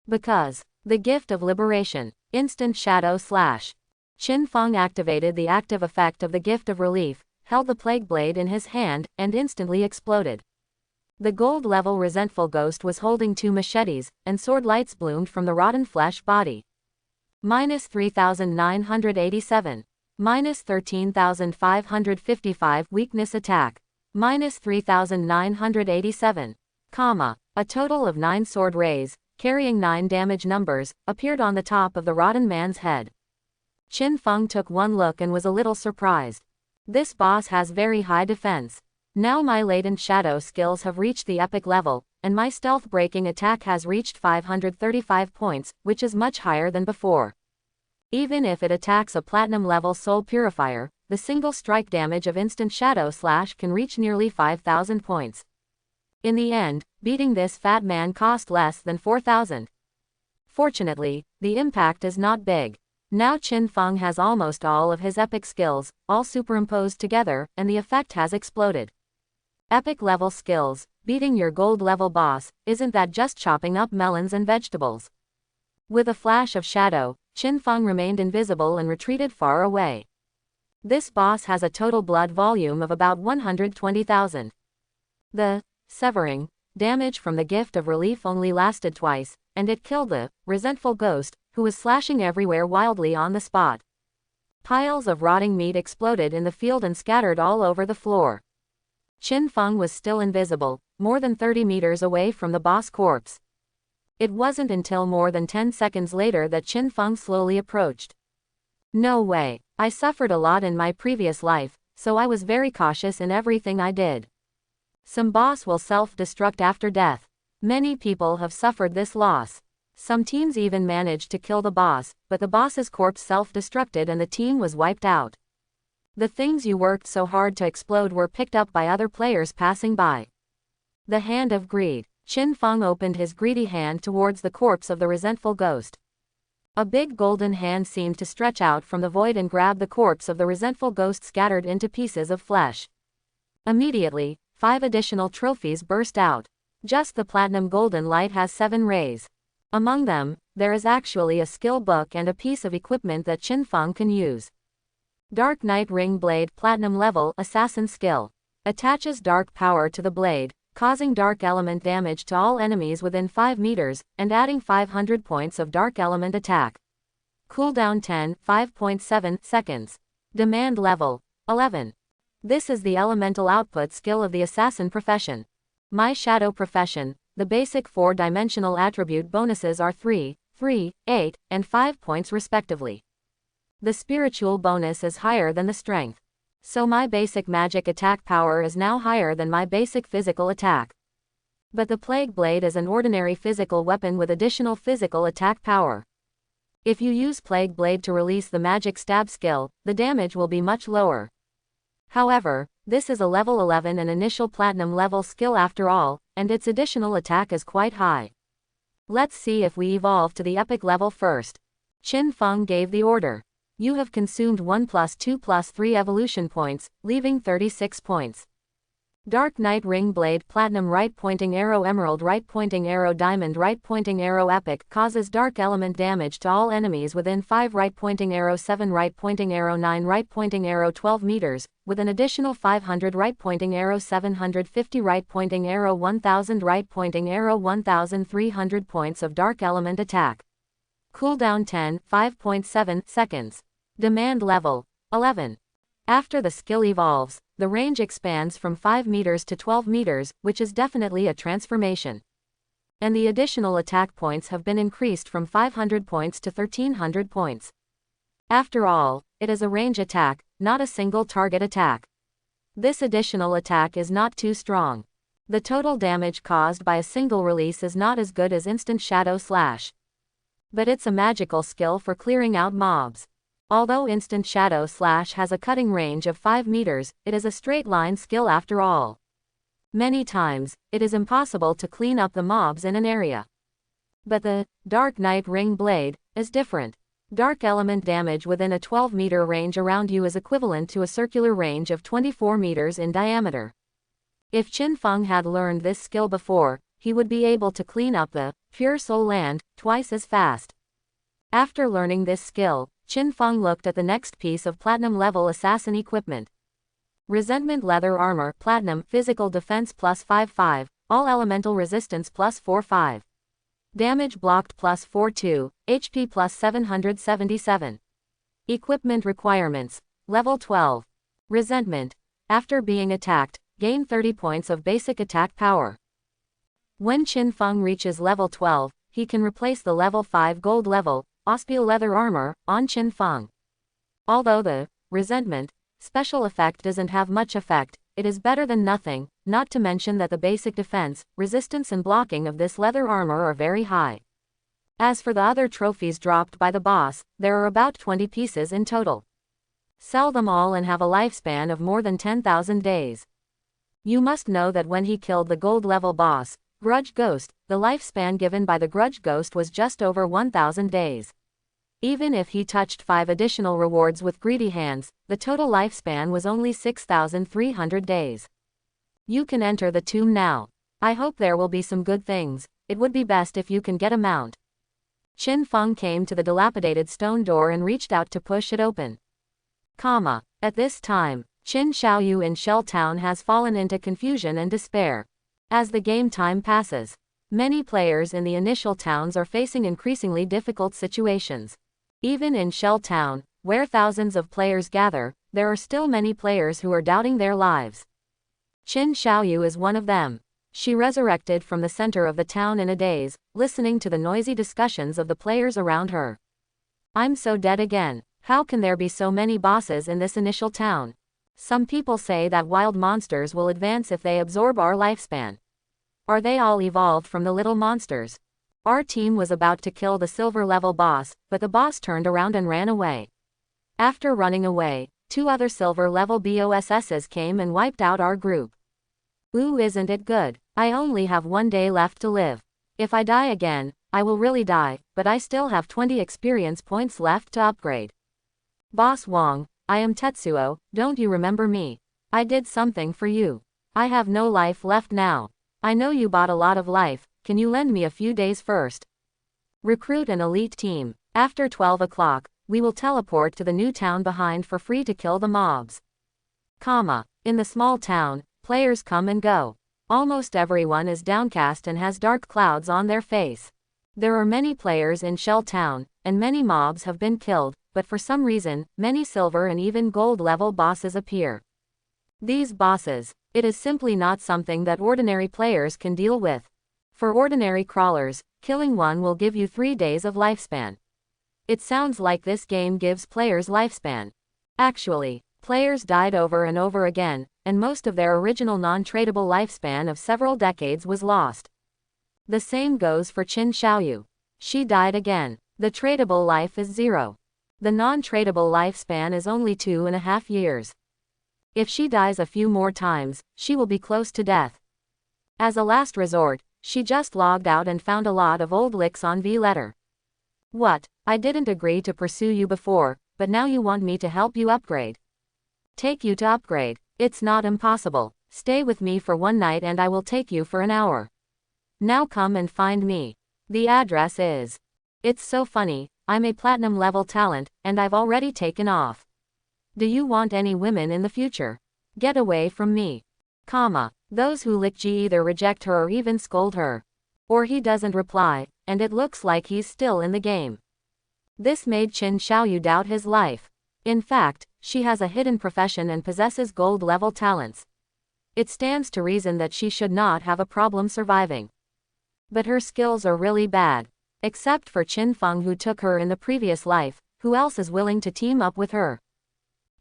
Because, the gift of liberation, instant shadow slash. Qin Feng activated the active effect of the gift of relief, held the plague blade in his hand, and instantly exploded. The gold-level resentful ghost was holding 2 machetes, and sword lights bloomed from the rotten flesh body. Minus 3,987. Minus 13,555 weakness attack. Minus 3,987. A total of 9 sword rays, carrying 9 damage numbers, appeared on the top of the rotten man's head. Qin Feng took one look and was a little surprised. This boss has very high defense. Now my latent shadow skills have reached the epic level, and my stealth breaking attack has reached 535 points, which is much higher than before. Even if it attacks a platinum level soul purifier, the single strike damage of instant shadow slash can reach nearly 5,000 points. In the end, beating this fat man cost less than 4,000. Fortunately, the impact is not big. Now Qin Feng has almost all of his epic skills, all superimposed together, and the effect has exploded. Epic level skills, beating your gold level boss, isn't that just chopping up melons and vegetables? With a flash of shadow, Qin Feng remained invisible and retreated far away. This boss has a total blood volume of about 120,000. The severing damage from the gift of relief only lasted twice, and it killed the resentful ghost, who was slashing everywhere wildly on the spot. Piles of rotting meat exploded in the field and scattered all over the floor. Qin Feng was still invisible, more than 30 meters away from the boss corpse. It wasn't until more than 10 seconds later that Qin Feng slowly approached. No way. I suffered a lot in my previous life, so I was very cautious in everything I did. Some boss will self-destruct after death. Many people have suffered this loss. Some teams even managed to kill the boss, but the boss's corpse self-destructed and the team was wiped out. The things you worked so hard to explode were picked up by other players passing by. The Hand of Greed. Qin Feng opened his greedy hand towards the corpse of the resentful ghost. A big golden hand seemed to stretch out from the void and grab the corpse of the resentful ghost scattered into pieces of flesh. Immediately, 5 additional trophies burst out. Just the platinum golden light has 7 rays. Among them, there is actually a skill book and a piece of equipment that Qinfeng can use. Dark Knight Ring Blade Platinum Level Assassin Skill. Attaches dark power to the blade, causing dark element damage to all enemies within 5 meters, and adding 500 points of dark element attack. Cooldown 5.7 seconds. Demand Level 11. This is the elemental output skill of the assassin profession. My shadow profession, the basic 4-dimensional attribute bonuses are 3, 3, 8, and 5 points respectively. The spiritual bonus is higher than the strength. So my basic magic attack power is now higher than my basic physical attack. But the Plague Blade is an ordinary physical weapon with additional physical attack power. If you use Plague Blade to release the magic stab skill, the damage will be much lower. However, this is a level 11 and initial platinum level skill after all, and its additional attack is quite high. Let's see if we evolve to the epic level first. Qinfeng gave the order. You have consumed 1 + 2 + 3 evolution points, leaving 36 points. Dark Knight Ring Blade Platinum Right Pointing Arrow Emerald Right Pointing Arrow Diamond Right Pointing Arrow Epic causes dark element damage to all enemies within 5 Right Pointing Arrow 7 Right Pointing Arrow 9 Right Pointing Arrow 12 meters, with an additional 500 Right Pointing Arrow 750 Right Pointing Arrow 1000 Right Pointing Arrow 1300 points of dark element attack. Cooldown 5.7 seconds. Demand Level 11. After the skill evolves, the range expands from 5 meters to 12 meters, which is definitely a transformation. And the additional attack points have been increased from 500 points to 1300 points. After all, it is a range attack, not a single target attack. This additional attack is not too strong. The total damage caused by a single release is not as good as Instant Shadow Slash. But it's a magical skill for clearing out mobs. Although Instant Shadow Slash has a cutting range of 5 meters, it is a straight line skill after all. Many times, it is impossible to clean up the mobs in an area. But the Dark Knight Ring Blade is different. Dark element damage within a 12-meter range around you is equivalent to a circular range of 24 meters in diameter. If Qinfeng had learned this skill before, he would be able to clean up the Pure Soul Land twice as fast. After learning this skill, Qinfeng looked at the next piece of platinum level assassin equipment. Resentment Leather Armor Platinum Physical Defense +5/5, All Elemental Resistance +4/5. Damage Blocked +4/2, HP +777. Equipment Requirements. Level 12. Resentment. After being attacked, gain 30 points of basic attack power. When Qinfeng reaches level 12, he can replace the level 5 gold level Auspial Leather Armor on Qinfeng. Although the Resentment special effect doesn't have much effect, it is better than nothing, not to mention that the basic defense, resistance and blocking of this leather armor are very high. As for the other trophies dropped by the boss, there are about 20 pieces in total. Sell them all and have a lifespan of more than 10,000 days. You must know that when he killed the gold level boss, Grudge Ghost, the lifespan given by the Grudge Ghost was just over 1,000 days. Even if he touched 5 additional rewards with greedy hands, the total lifespan was only 6,300 days. You can enter the tomb now. I hope there will be some good things. It would be best if you can get a mount. Qinfeng came to the dilapidated stone door and reached out to push it open. At this time, Qin Xiaoyu in Shell Town has fallen into confusion and despair. As the game time passes, many players in the initial towns are facing increasingly difficult situations. Even in Shell Town, where thousands of players gather, there are still many players who are doubting their lives. Qin Xiaoyu is one of them. She resurrected from the center of the town in a daze, listening to the noisy discussions of the players around her. I'm so dead again. How can there be so many bosses in this initial town? Some people say that wild monsters will advance if they absorb our lifespan. Are they all evolved from the little monsters? Our team was about to kill the silver level boss, but the boss turned around and ran away. After running away, 2 other silver level bosses came and wiped out our group. Ooh, isn't it good? I only have 1 day left to live. If I die again, I will really die, but I still have 20 experience points left to upgrade. Boss Wong, I am Tetsuo, don't you remember me? I did something for you. I have no life left now. I know you bought a lot of life, can you lend me a few days first? Recruit an elite team. After 12 o'clock, we will teleport to the new town behind for free to kill the mobs. In the small town, players come and go. Almost everyone is downcast and has dark clouds on their face. There are many players in Shell Town, and many mobs have been killed, but for some reason, many silver and even gold level bosses appear. These bosses, it is simply not something that ordinary players can deal with. For ordinary crawlers, killing one will give you 3 days of lifespan. It sounds like this game gives players lifespan. Actually, players died over and over again, and most of their original non-tradable lifespan of several decades was lost. The same goes for Qin Xiaoyu. She died again. The tradable life is 0. The non-tradable lifespan is only 2.5 years. If she dies a few more times, she will be close to death. As a last resort, she just logged out and found a lot of old licks on V letter. What? I didn't agree to pursue you before, but now you want me to help you upgrade. Take you to upgrade. It's not impossible. Stay with me for 1 night and I will take you for an hour. Now come and find me. The address is. It's so funny, I'm a platinum level talent, and I've already taken off. Do you want any women in the future? Get away from me. Those who lick G either reject her or even scold her. Or he doesn't reply, and it looks like he's still in the game. This made Qin Xiaoyu doubt his life. In fact, she has a hidden profession and possesses gold level talents. It stands to reason that she should not have a problem surviving. But her skills are really bad. Except for Qin Feng who took her in the previous life, who else is willing to team up with her?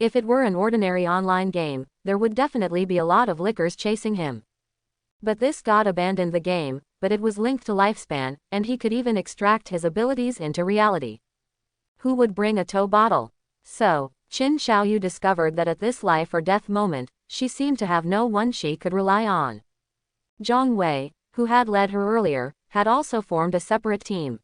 If it were an ordinary online game, there would definitely be a lot of lickers chasing him. But this god abandoned the game, but it was linked to lifespan, and he could even extract his abilities into reality. Who would bring a tow bottle? So, Qin Xiaoyu discovered that at this life or death moment, she seemed to have no one she could rely on. Zhang Wei, who had led her earlier, had also formed a separate team.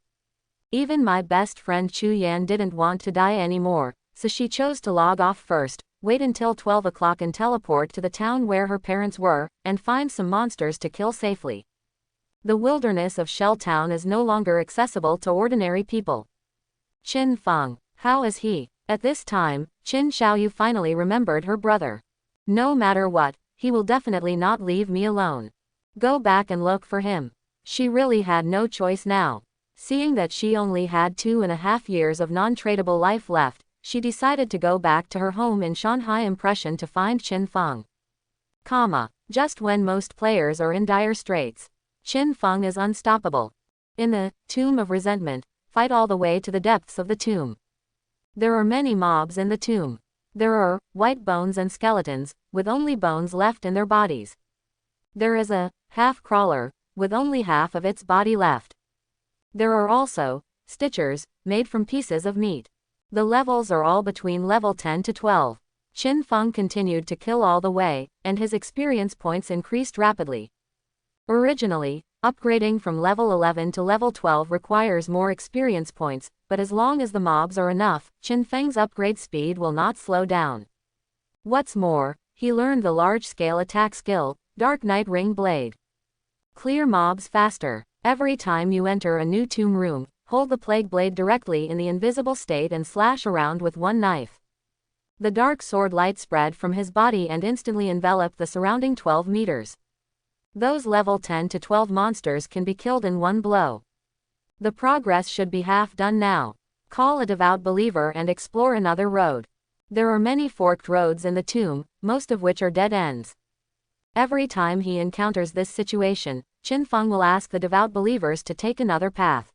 Even my best friend Chu Yan didn't want to die anymore, so she chose to log off first, wait until 12 o'clock and teleport to the town where her parents were, and find some monsters to kill safely. The wilderness of Shell Town is no longer accessible to ordinary people. Qin Feng, how is he? At this time, Qin Xiaoyu finally remembered her brother. No matter what, he will definitely not leave me alone. Go back and look for him. She really had no choice now. Seeing that she only had 2.5 years of non-tradable life left, she decided to go back to her home in Shanghai Impression to find Qin Feng. Just when most players are in dire straits, Qin Feng is unstoppable. In the Tomb of Resentment, fight all the way to the depths of the tomb. There are many mobs in the tomb. There are white bones and skeletons, with only bones left in their bodies. There is a half-crawler, with only half of its body left. There are also stitchers, made from pieces of meat. The levels are all between level 10 to 12. Qin Feng continued to kill all the way, and his experience points increased rapidly. Originally, upgrading from level 11 to level 12 requires more experience points, but as long as the mobs are enough, Qin Feng's upgrade speed will not slow down. What's more, he learned the large-scale attack skill, Dark Knight Ring Blade. Clear mobs faster. Every time you enter a new tomb room, hold the plague blade directly in the invisible state and slash around with one knife. The dark sword light spread from his body and instantly enveloped the surrounding 12 meters. Those level 10 to 12 monsters can be killed in one blow. The progress should be half done now. Call a devout believer and explore another road. There are many forked roads in the tomb, most of which are dead ends. Every time he encounters this situation, Qin Feng will ask the devout believers to take another path.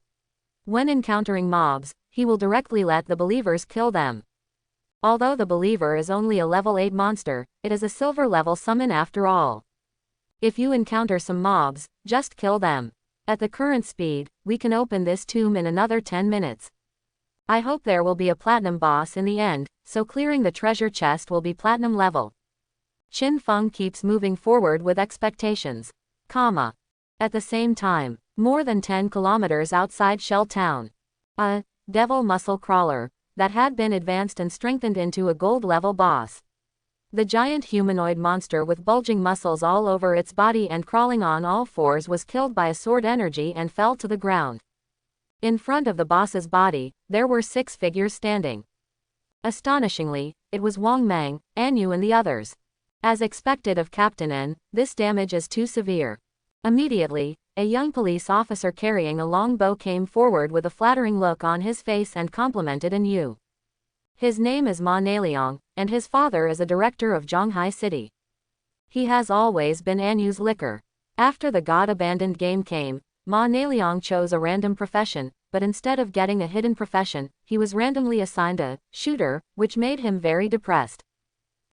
When encountering mobs, he will directly let the believers kill them. Although the believer is only a level 8 monster, it is a silver level summon after all. If you encounter some mobs, just kill them. At the current speed, we can open this tomb in another 10 minutes. I hope there will be a platinum boss in the end, so clearing the treasure chest will be platinum level. Qin Feng keeps moving forward with expectations. At the same time, more than 10 kilometers outside Shell Town, a devil muscle crawler that had been advanced and strengthened into a gold level boss. The giant humanoid monster with bulging muscles all over its body and crawling on all fours was killed by a sword energy and fell to the ground. In front of the boss's body, there were 6 figures standing. Astonishingly, it was Wang Mang, Anu and the others. As expected of Captain N, this damage is too severe. Immediately, a young police officer carrying a long bow came forward with a flattering look on his face and complimented Anu. His name is Ma Naliang, and his father is a director of Zhonghai City. He has always been Anu's licker. After the God-abandoned game came, Ma Naliang chose a random profession, but instead of getting a hidden profession, he was randomly assigned a shooter, which made him very depressed.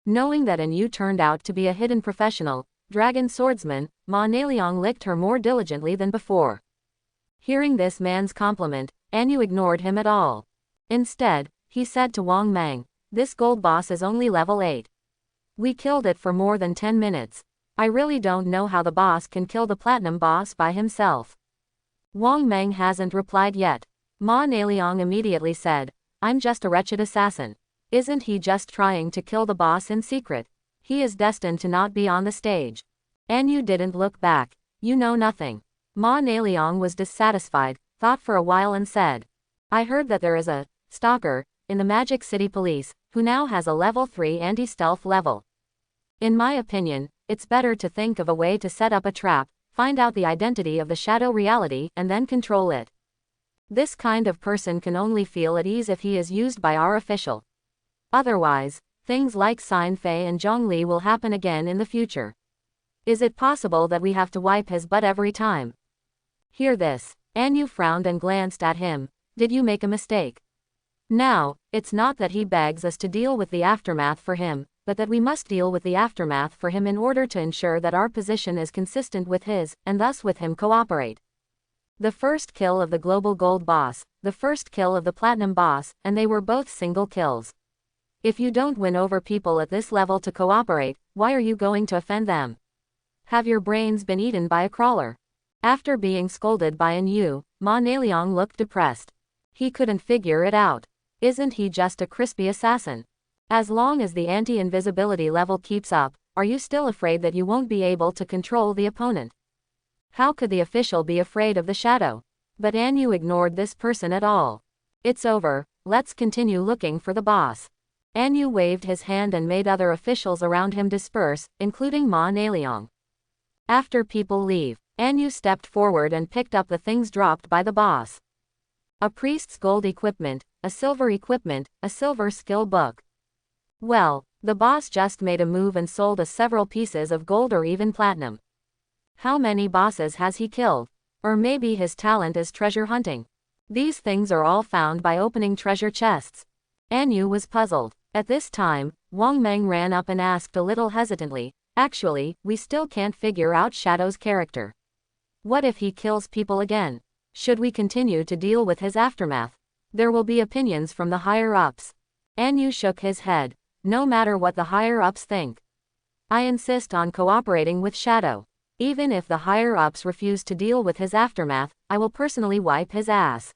Knowing that Anu turned out to be a hidden professional, dragon swordsman, Ma Naliang licked her more diligently than before. Hearing this man's compliment, Anu ignored him at all. Instead, he said to Wang Mang, "This gold boss is only level 8. We killed it for more than 10 minutes. I really don't know how the boss can kill the platinum boss by himself." Wang Mang hasn't replied yet. Ma Naliang immediately said, "I'm just a wretched assassin. Isn't he just trying to kill the boss in secret? He is destined to not be on the stage." Anu didn't look back. "You know nothing." Ma Naliang was dissatisfied, thought for a while and said, "I heard that there is a stalker in the Magic City Police, who now has a level 3 anti-stealth level. In my opinion, it's better to think of a way to set up a trap, find out the identity of the shadow reality and then control it. This kind of person can only feel at ease if he is used by our official. Otherwise, things like Xin Fei and Zhongli will happen again in the future. Is it possible that we have to wipe his butt every time?" Hear this. Anu frowned and glanced at him. "Did you make a mistake? Now, it's not that he begs us to deal with the aftermath for him, but that we must deal with the aftermath for him in order to ensure that our position is consistent with his, and thus with him cooperate. The first kill of the global gold boss, the first kill of the platinum boss, and they were both single kills. If you don't win over people at this level to cooperate, why are you going to offend them? Have your brains been eaten by a crawler?" After being scolded by Anu, Ma Naliang looked depressed. He couldn't figure it out. Isn't he just a crispy assassin? As long as the anti-invisibility level keeps up, are you still afraid that you won't be able to control the opponent? How could the official be afraid of the shadow? But Anu ignored this person at all. "It's over, let's continue looking for the boss." Anu waved his hand and made other officials around him disperse, including Ma Naliang. After people leave, Anu stepped forward and picked up the things dropped by the boss. A priest's gold equipment, a silver equipment, a silver skill book. Well, the boss just made a move and sold us several pieces of gold or even platinum. How many bosses has he killed? Or maybe his talent is treasure hunting. These things are all found by opening treasure chests. Anu was puzzled. At this time, Wang Mang ran up and asked a little hesitantly, "Actually, we still can't figure out Shadow's character. What if he kills people again? Should we continue to deal with his aftermath? There will be opinions from the higher-ups." Anu shook his head. "No matter what the higher-ups think, I insist on cooperating with Shadow. Even if the higher-ups refuse to deal with his aftermath, I will personally wipe his ass."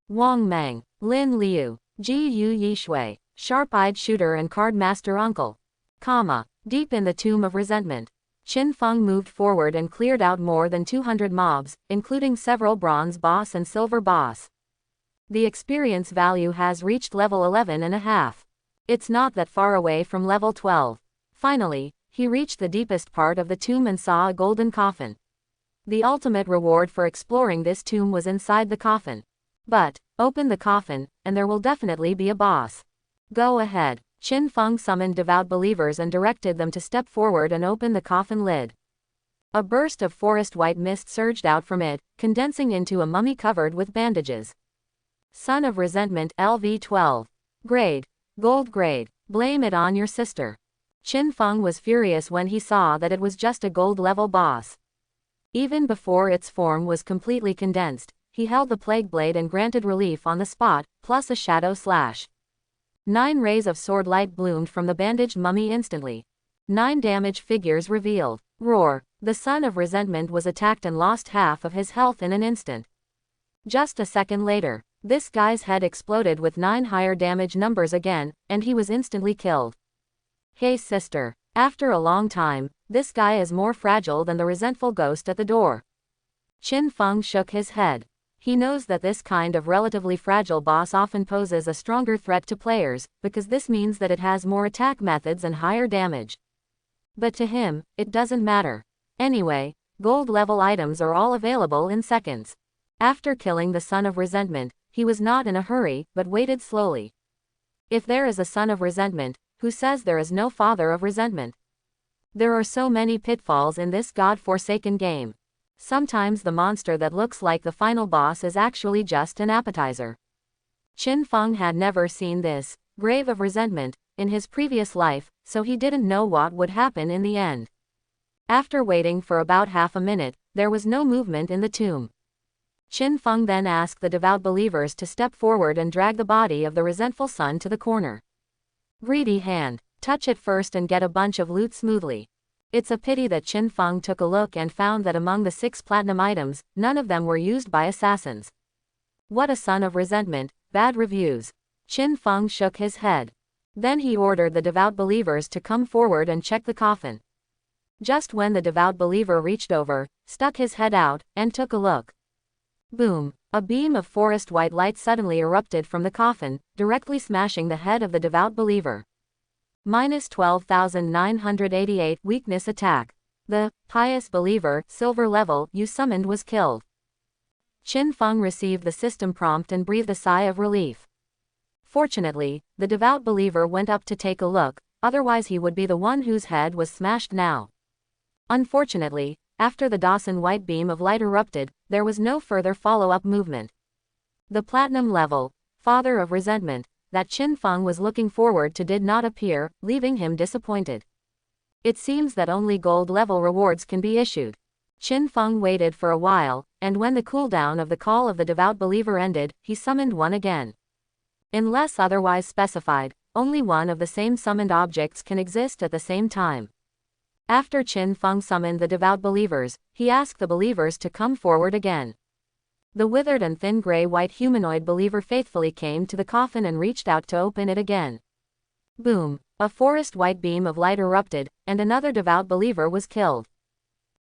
Wang Mang, Lin Liu, Ji Yu Yishui, sharp-eyed shooter and card master uncle. Deep in the tomb of resentment, Qin Feng moved forward and cleared out more than 200 mobs, including several bronze boss and silver boss. The experience value has reached level 11.5. It's not that far away from level 12. Finally, he reached the deepest part of the tomb and saw a golden coffin. The ultimate reward for exploring this tomb was inside the coffin. But, open the coffin, and there will definitely be a boss. Go ahead. Qin Feng summoned devout believers and directed them to step forward and open the coffin lid. A burst of forest white mist surged out from it, condensing into a mummy covered with bandages. Son of Resentment LV12. Grade. Gold grade. Blame it on your sister. Qin Feng was furious when he saw that it was just a gold level boss. Even before its form was completely condensed, he held the plague blade and granted relief on the spot, plus a shadow slash. 9 rays of sword light bloomed from the bandaged mummy instantly. 9 damage figures revealed. Roar. The Son of Resentment was attacked and lost half of his health in an instant. Just a second later, this guy's head exploded with 9 higher damage numbers again, and he was instantly killed. Hey sister. After a long time, this guy is more fragile than the resentful ghost at the door. Qin Feng shook his head. He knows that this kind of relatively fragile boss often poses a stronger threat to players, because this means that it has more attack methods and higher damage. But to him, it doesn't matter. Anyway, gold level items are all available in seconds. After killing the Son of Resentment, he was not in a hurry, but waited slowly. If there is a Son of Resentment, who says there is no Father of Resentment? There are so many pitfalls in this god-forsaken game. Sometimes the monster that looks like the final boss is actually just an appetizer. Qin Feng had never seen this grave of resentment in his previous life, so he didn't know what would happen in the end. After waiting for about half a minute, there was no movement in the tomb. Qin Feng then asked the devout believers to step forward and drag the body of the resentful son to the corner. Greedy hand, touch it first and get a bunch of loot smoothly. It's a pity that Qin Feng took a look and found that among the 6 platinum items, none of them were used by assassins. What a Son of Resentment, bad reviews. Qin Feng shook his head. Then he ordered the devout believers to come forward and check the coffin. Just when the devout believer reached over, stuck his head out, and took a look. Boom! A beam of forest white light suddenly erupted from the coffin, directly smashing the head of the devout believer. Minus 12,988 weakness attack. The pious believer, silver level, you summoned was killed. Qin Feng received the system prompt and breathed a sigh of relief. Fortunately, the devout believer went up to take a look, otherwise he would be the one whose head was smashed now. Unfortunately, after the Dawson white beam of light erupted, there was no further follow-up movement. The platinum level, Father of Resentment, that Qin Feng was looking forward to did not appear, leaving him disappointed. It seems that only gold level rewards can be issued. Qin Feng waited for a while, and when the cooldown of the call of the devout believer ended, he summoned one again. Unless otherwise specified, only one of the same summoned objects can exist at the same time. After Qin Feng summoned the devout believers, he asked the believers to come forward again. The withered and thin gray-white humanoid believer faithfully came to the coffin and reached out to open it again. Boom! A forest white beam of light erupted, and another devout believer was killed.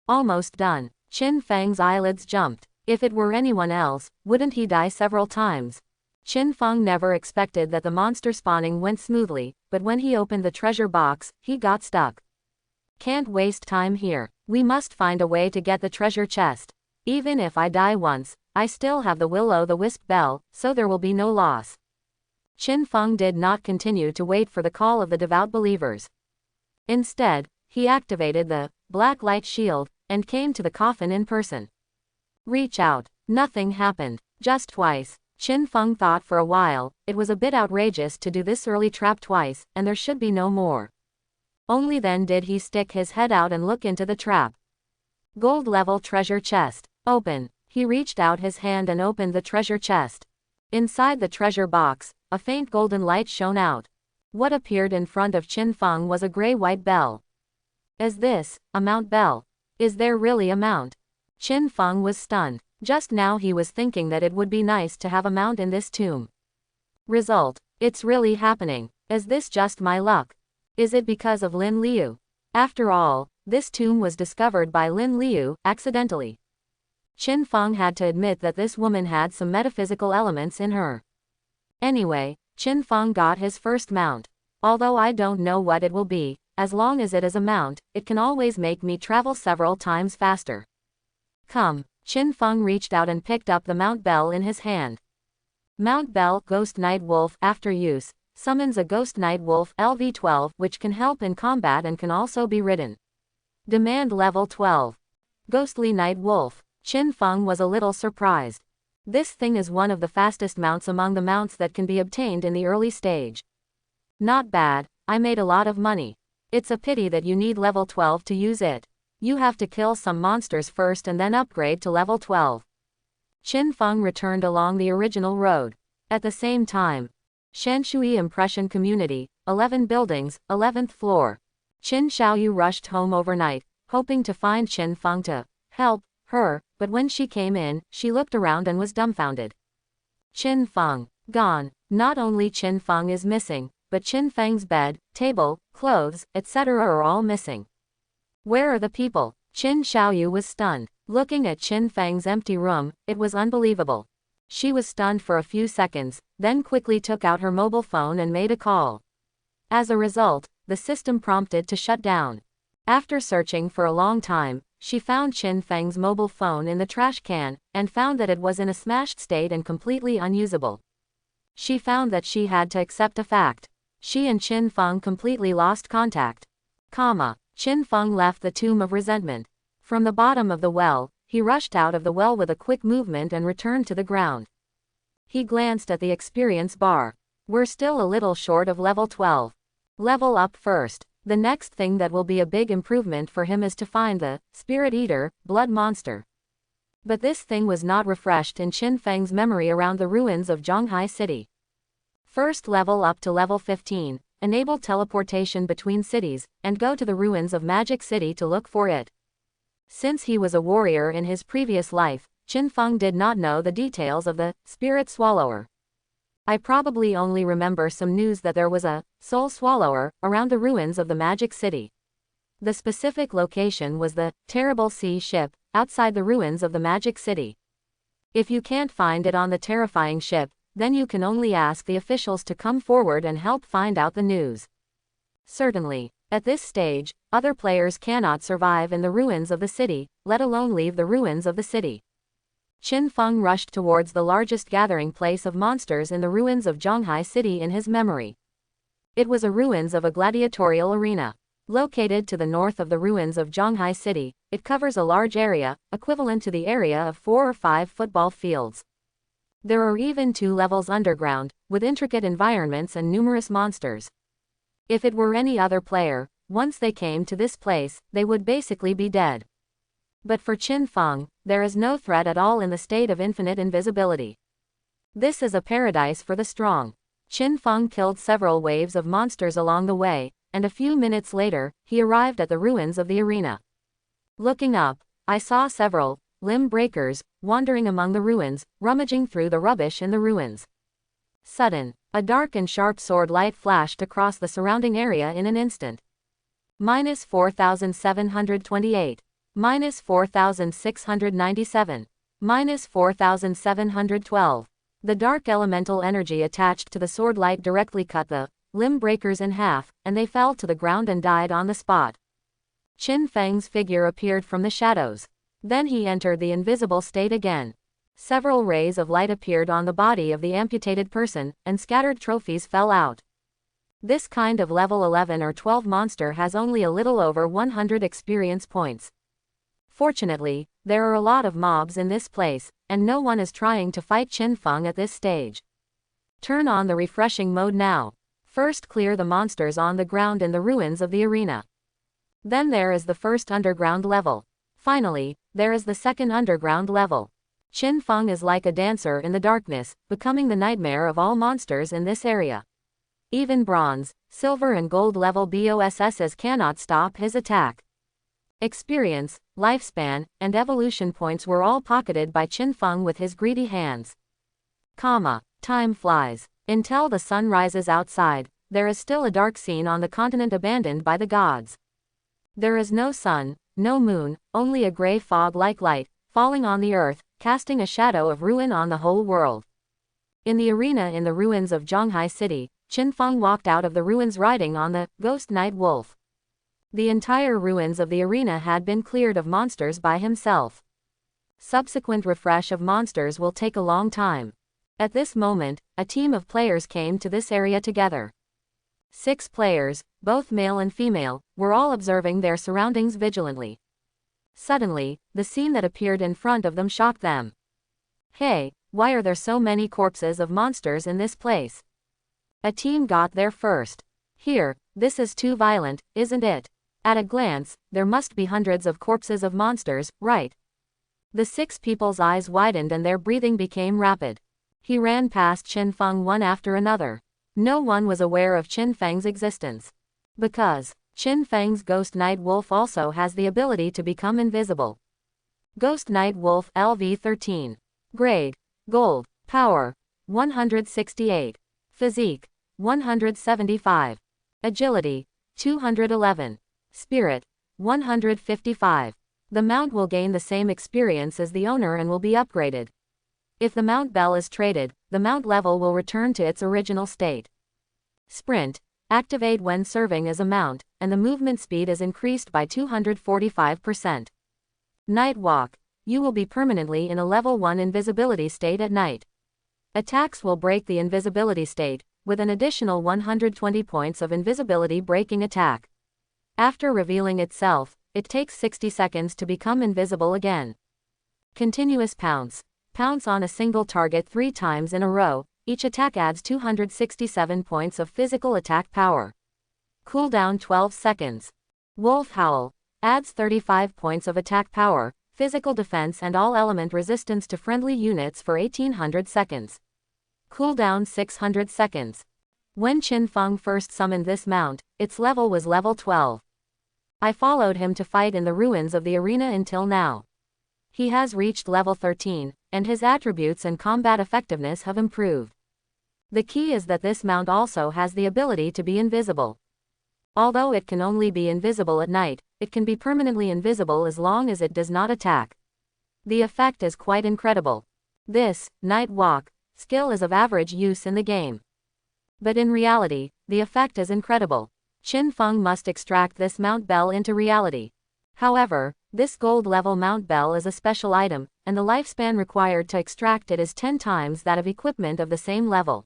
Almost done. Qin Feng's eyelids jumped. If it were anyone else, wouldn't he die several times? Qin Feng never expected that the monster spawning went smoothly, but when he opened the treasure box, he got stuck. Can't waste time here. We must find a way to get the treasure chest. Even if I die once, I still have the will-o'-the-wisp bell, so there will be no loss. Qin Feng did not continue to wait for the call of the devout believers. Instead, he activated the black light shield and came to the coffin in person. Reach out. Nothing happened. Just twice. Qin Feng thought for a while, it was a bit outrageous to do this early trap twice, and there should be no more. Only then did he stick his head out and look into the trap. Gold level treasure chest. Open. He reached out his hand and opened the treasure chest. Inside the treasure box, a faint golden light shone out. What appeared in front of Qin Feng was a gray-white bell. Is this a mount bell? Is there really a mount? Qin Feng was stunned. Just now he was thinking that it would be nice to have a mount in this tomb. Result. It's really happening. Is this just my luck? Is it because of Lin Liu? After all, this tomb was discovered by Lin Liu, accidentally. Qin Feng had to admit that this woman had some metaphysical elements in her. Anyway, Qin Feng got his first mount. Although I don't know what it will be, as long as it is a mount, it can always make me travel several times faster. Come. Qin Feng reached out and picked up the mount bell in his hand. Mount bell Ghost Night Wolf after use, summons a Ghost Night Wolf LV12 which can help in combat and can also be ridden. Demand level 12. Ghostly Night Wolf. Qin Feng was a little surprised. This thing is one of the fastest mounts among the mounts that can be obtained in the early stage. Not bad, I made a lot of money. It's a pity that you need level 12 to use it. You have to kill some monsters first and then upgrade to level 12. Qin Feng returned along the original road. At the same time, Shanshui Impression Community, 11 buildings, 11th floor. Qin Xiaoyu rushed home overnight, hoping to find Qin Feng to help her, but when she came in, she looked around and was dumbfounded. Qin Feng gone. Not only Qin Feng is missing, but Qin Feng's bed, table, clothes, etc. are all missing. Where are the people? Qin Xiaoyu was stunned. Looking at Qin Feng's empty room, it was unbelievable. She was stunned for a few seconds, then quickly took out her mobile phone and made a call. As a result, the system prompted to shut down. After searching for a long time, she found Qin Feng's mobile phone in the trash can, and found that it was in a smashed state and completely unusable. She found that she had to accept a fact. She and Qin Feng completely lost contact. Qin Feng left the tomb of resentment. From the bottom of the well, he rushed out of the well with a quick movement and returned to the ground. He glanced at the experience bar. We're still a little short of level 12. Level up first. The next thing that will be a big improvement for him is to find the Spirit Eater, blood monster. But this thing was not refreshed in Qin Feng's memory around the ruins of Zhonghai City. First level up to level 15, enable teleportation between cities, and go to the ruins of Magic City to look for it. Since he was a warrior in his previous life, Qin Feng did not know the details of the Spirit Swallower. I probably only remember some news that there was a Soul Swallower around the ruins of the Magic City. The specific location was the Terrible Sea ship, outside the ruins of the Magic City. If you can't find it on the terrifying ship, then you can only ask the officials to come forward and help find out the news. Certainly, at this stage, other players cannot survive in the ruins of the city, let alone leave the ruins of the city. Qin Feng rushed towards the largest gathering place of monsters in the ruins of Zhonghai City in his memory. It was a ruins of a gladiatorial arena. Located to the north of the ruins of Zhonghai City, it covers a large area, equivalent to the area of 4 or 5 football fields. There are even 2 levels underground, with intricate environments and numerous monsters. If it were any other player, once they came to this place, they would basically be dead. But for Qin Feng, there is no threat at all in the state of infinite invisibility. This is a paradise for the strong. Qin Feng killed several waves of monsters along the way, and a few minutes later, he arrived at the ruins of the arena. Looking up, I saw several limb breakers wandering among the ruins, rummaging through the rubbish in the ruins. A dark and sharp sword light flashed across the surrounding area in an instant. -4728. -4697. -4712. The dark elemental energy attached to the sword light directly cut the limb breakers in half, and they fell to the ground and died on the spot. Qin Feng's figure appeared from the shadows. Then he entered the invisible state again. Several rays of light appeared on the body of the amputated person, and scattered trophies fell out. This kind of level 11 or 12 monster has only a little over 100 experience points. Fortunately, there are a lot of mobs in this place, and no one is trying to fight Qin Feng at this stage. Turn on the refreshing mode now. First clear the monsters on the ground in the ruins of the arena. Then there is the first underground level. Finally, there is the second underground level. Qin Feng is like a dancer in the darkness, becoming the nightmare of all monsters in this area. Even bronze, silver and gold level bosses cannot stop his attack. Experience, lifespan, and evolution points were all pocketed by Qin Feng with his greedy hands. Time flies. Until the sun rises outside, there is still a dark scene on the continent abandoned by the gods. There is no sun, no moon, only a gray fog-like light, falling on the earth, casting a shadow of ruin on the whole world. In the arena in the ruins of Zhonghai City, Qin Feng walked out of the ruins riding on the Ghost Night Wolf. The entire ruins of the arena had been cleared of monsters by himself. Subsequent refresh of monsters will take a long time. At this moment, a team of players came to this area together. 6 players, both male and female, were all observing their surroundings vigilantly. Suddenly, the scene that appeared in front of them shocked them. Hey, why are there so many corpses of monsters in this place? A team got there first. Here, this is too violent, isn't it? At a glance, there must be hundreds of corpses of monsters, right? The 6 people's eyes widened and their breathing became rapid. He ran past Qin Feng one after another. No one was aware of Qin Feng's existence. Because Qin Feng's Ghost Night Wolf also has the ability to become invisible. Ghost Night Wolf LV13. Grade: Gold. Power: 168. Physique: 175. Agility, 211. Spirit, 155. The mount will gain the same experience as the owner and will be upgraded. If the mount bell is traded, the mount level will return to its original state. Sprint, activate when serving as a mount, and the movement speed is increased by 245%. Night walk, you will be permanently in a level 1 invisibility state at night. Attacks will break the invisibility state, with an additional 120 points of invisibility breaking attack. After revealing itself, it takes 60 seconds to become invisible again. Continuous pounce. Pounce on a single target 3 times in a row, each attack adds 267 points of physical attack power. Cooldown 12 seconds. Wolf howl. Adds 35 points of attack power, physical defense and all element resistance to friendly units for 1800 seconds. Cooldown 600 seconds. When Qin Feng first summoned this mount, its level was level 12. I followed him to fight in the ruins of the arena until now. He has reached level 13, and his attributes and combat effectiveness have improved. The key is that this mount also has the ability to be invisible. Although it can only be invisible at night, it can be permanently invisible as long as it does not attack. The effect is quite incredible. This, Night Walk, skill is of average use in the game. But in reality, the effect is incredible. Qin Feng must extract this mount bell into reality. However, this gold level mount bell is a special item, and the lifespan required to extract it is 10 times that of equipment of the same level.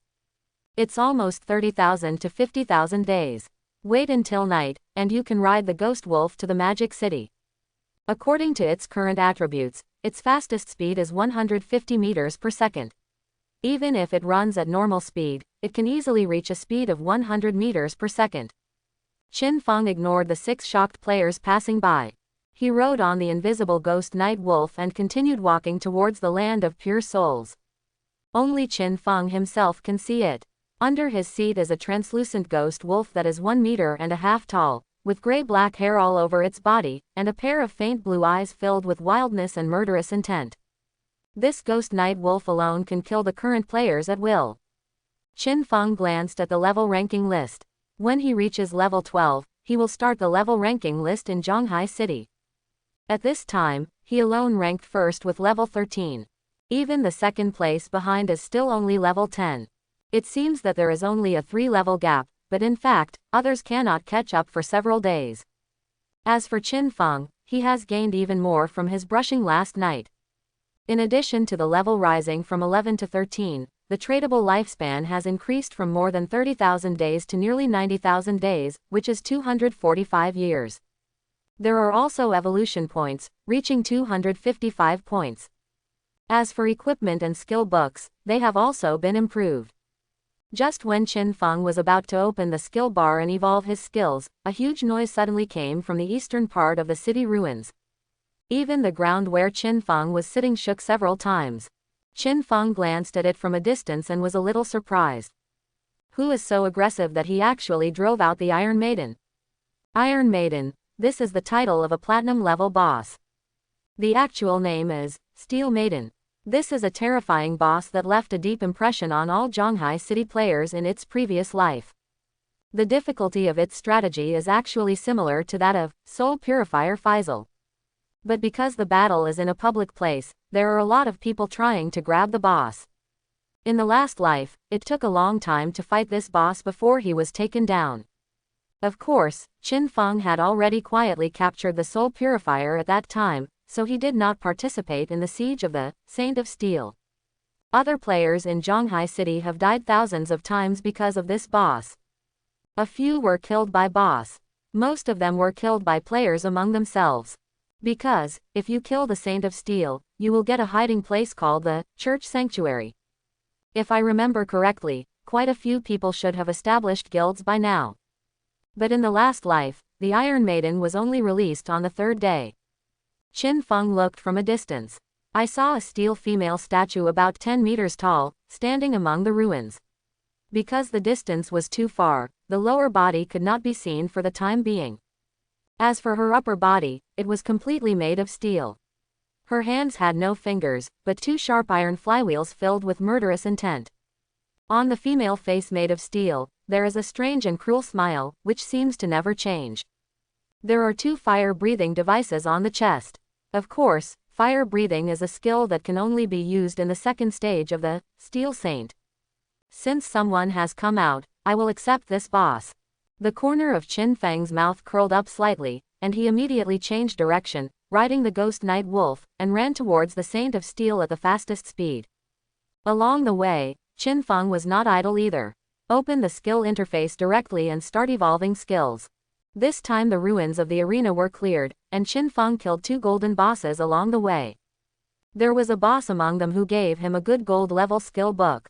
It's almost 30,000 to 50,000 days. Wait until night, and you can ride the Ghost Wolf to the Magic City. According to its current attributes, its fastest speed is 150 meters per second. Even if it runs at normal speed, it can easily reach a speed of 100 meters per second. Qin Feng ignored the 6 shocked players passing by. He rode on the invisible ghost Night Wolf and continued walking towards the land of pure souls. Only Qin Feng himself can see it. Under his seat is a translucent ghost wolf that is 1.5 meters tall, with gray-black hair all over its body, and a pair of faint blue eyes filled with wildness and murderous intent. This ghost Night Wolf alone can kill the current players at will. Qin Feng glanced at the level ranking list. When he reaches level 12, he will start the level ranking list in Zhonghai City. At this time, he alone ranked first with level 13. Even the second place behind is still only level 10. It seems that there is only a 3-level gap, but in fact, others cannot catch up for several days. As for Qin Feng, he has gained even more from his brushing last night. In addition to the level rising from 11 to 13, the tradable lifespan has increased from more than 30,000 days to nearly 90,000 days, which is 245 years. There are also evolution points, reaching 255 points. As for equipment and skill books, they have also been improved. Just when Qin Feng was about to open the skill bar and evolve his skills, a huge noise suddenly came from the eastern part of the city ruins. Even the ground where Qin Feng was sitting shook several times. Qin Feng glanced at it from a distance and was a little surprised. Who is so aggressive that he actually drove out the Iron Maiden? Iron Maiden, this is the title of a platinum level boss. The actual name is Steel Maiden. This is a terrifying boss that left a deep impression on all Zhonghai City players in its previous life. The difficulty of its strategy is actually similar to that of Soul Purifier Faisal. But because the battle is in a public place, there are a lot of people trying to grab the boss. In the last life, it took a long time to fight this boss before he was taken down. Of course, Qin Feng had already quietly captured the Soul Purifier at that time, so he did not participate in the siege of the Saint of Steel. Other players in Zhonghai City have died thousands of times because of this boss. A few were killed by boss. Most of them were killed by players among themselves. Because, if you kill the Saint of Steel, you will get a hiding place called the Church Sanctuary. If I remember correctly, quite a few people should have established guilds by now. But in the last life, the Iron Maiden was only released on the 3rd day. Qin Feng looked from a distance. I saw a steel female statue about 10 meters tall, standing among the ruins. Because the distance was too far, the lower body could not be seen for the time being. As for her upper body, it was completely made of steel. Her hands had no fingers, but 2 sharp iron flywheels filled with murderous intent. On the female face made of steel, there is a strange and cruel smile, which seems to never change. There are 2 fire-breathing devices on the chest. Of course, fire breathing is a skill that can only be used in the second stage of the Steel Saint. Since someone has come out, I will accept this boss. The corner of Qin Feng's mouth curled up slightly, and he immediately changed direction, riding the ghost night wolf, and ran towards the Saint of Steel at the fastest speed. Along the way, Qin Feng was not idle either. Open the skill interface directly and start evolving skills. This time the ruins of the arena were cleared, and Qin Feng killed 2 golden bosses along the way. There was a boss among them who gave him a good gold level skill book.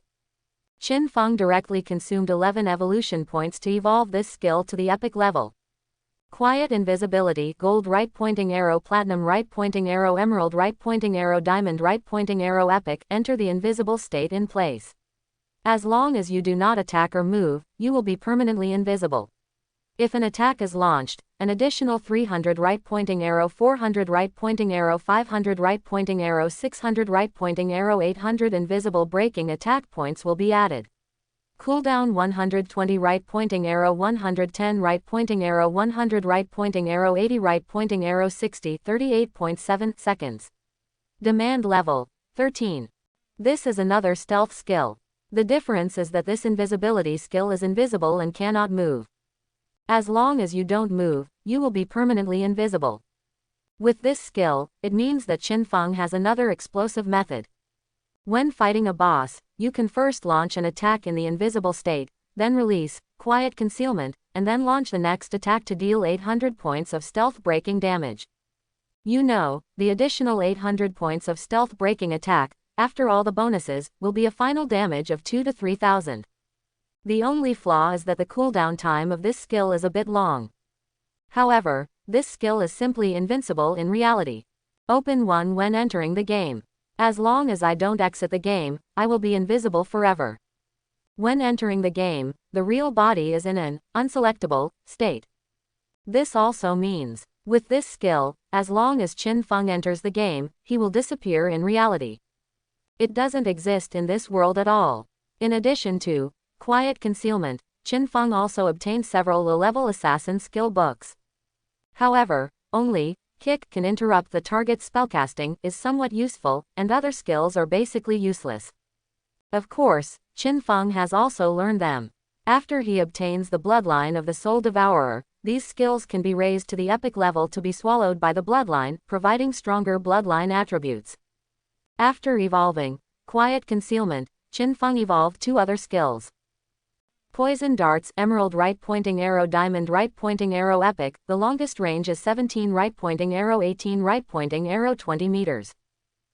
Qin Feng directly consumed 11 evolution points to evolve this skill to the epic level. Quiet invisibility, gold right pointing arrow, platinum right pointing arrow, emerald right pointing arrow, diamond right pointing arrow, epic. Enter the invisible state in place. As long as you do not attack or move, you will be permanently invisible. If an attack is launched, an additional 300 right pointing arrow, 400 right pointing arrow, 500 right pointing arrow, 600 right pointing arrow, 800 invisible breaking attack points will be added. Cooldown 120 right pointing arrow, 110 right pointing arrow, 100 right pointing arrow, 80 right pointing arrow, 60, 38.7 seconds. Demand level 13. This is another stealth skill. The difference is that this invisibility skill is invisible and cannot move. As long as you don't move, you will be permanently invisible. With this skill, it means that Qin Feng has another explosive method. When fighting a boss, you can first launch an attack in the invisible state, then release, quiet concealment, and then launch the next attack to deal 800 points of stealth breaking damage. You know, the additional 800 points of stealth breaking attack, after all the bonuses, will be a final damage of 2 to 3000. The only flaw is that the cooldown time of this skill is a bit long. However, this skill is simply invincible in reality. Open 1 when entering the game. As long as I don't exit the game, I will be invisible forever. When entering the game, the real body is in an unselectable state. This also means, with this skill, as long as Qin Feng enters the game, he will disappear in reality. It doesn't exist in this world at all. In addition to quiet concealment, Qin Feng also obtained several low-level assassin skill books. However, only kick can interrupt the target's spellcasting is somewhat useful, and other skills are basically useless. Of course, Qin Feng has also learned them. After he obtains the bloodline of the Soul Devourer, these skills can be raised to the epic level to be swallowed by the bloodline, providing stronger bloodline attributes. After evolving quiet concealment, Qin Feng evolved 2 other skills. Poison darts, emerald right pointing arrow, diamond right pointing arrow, epic. The longest range is 17 right pointing arrow, 18 right pointing arrow, 20 meters.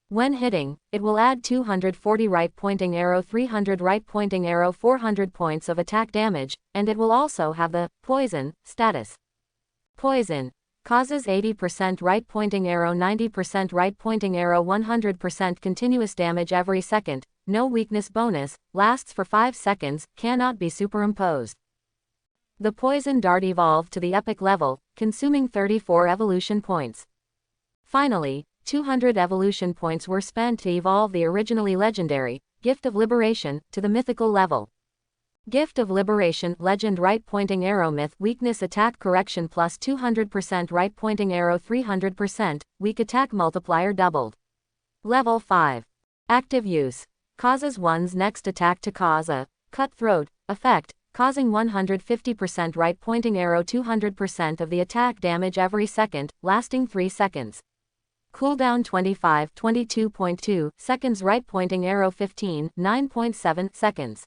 When hitting, it will add 240 right pointing arrow, 300 right pointing arrow, 400 points of attack damage, and it will also have the poison status. Poison causes 80% right pointing arrow, 90% right pointing arrow, 100% continuous damage every second. No weakness bonus, lasts for 5 seconds, cannot be superimposed. The poison dart evolved to the epic level, consuming 34 evolution points. Finally, 200 evolution points were spent to evolve the originally legendary Gift of Liberation to the mythical level. Gift of Liberation, legend right pointing arrow, myth, weakness attack correction plus 200% right pointing arrow, 300%, weak attack multiplier doubled. Level 5. Active use. Causes one's next attack to cause a cutthroat effect, causing 150% right pointing arrow, 200% of the attack damage every second, lasting 3 seconds. Cooldown 25, 22.2 seconds, right pointing arrow 15, 9.7 seconds.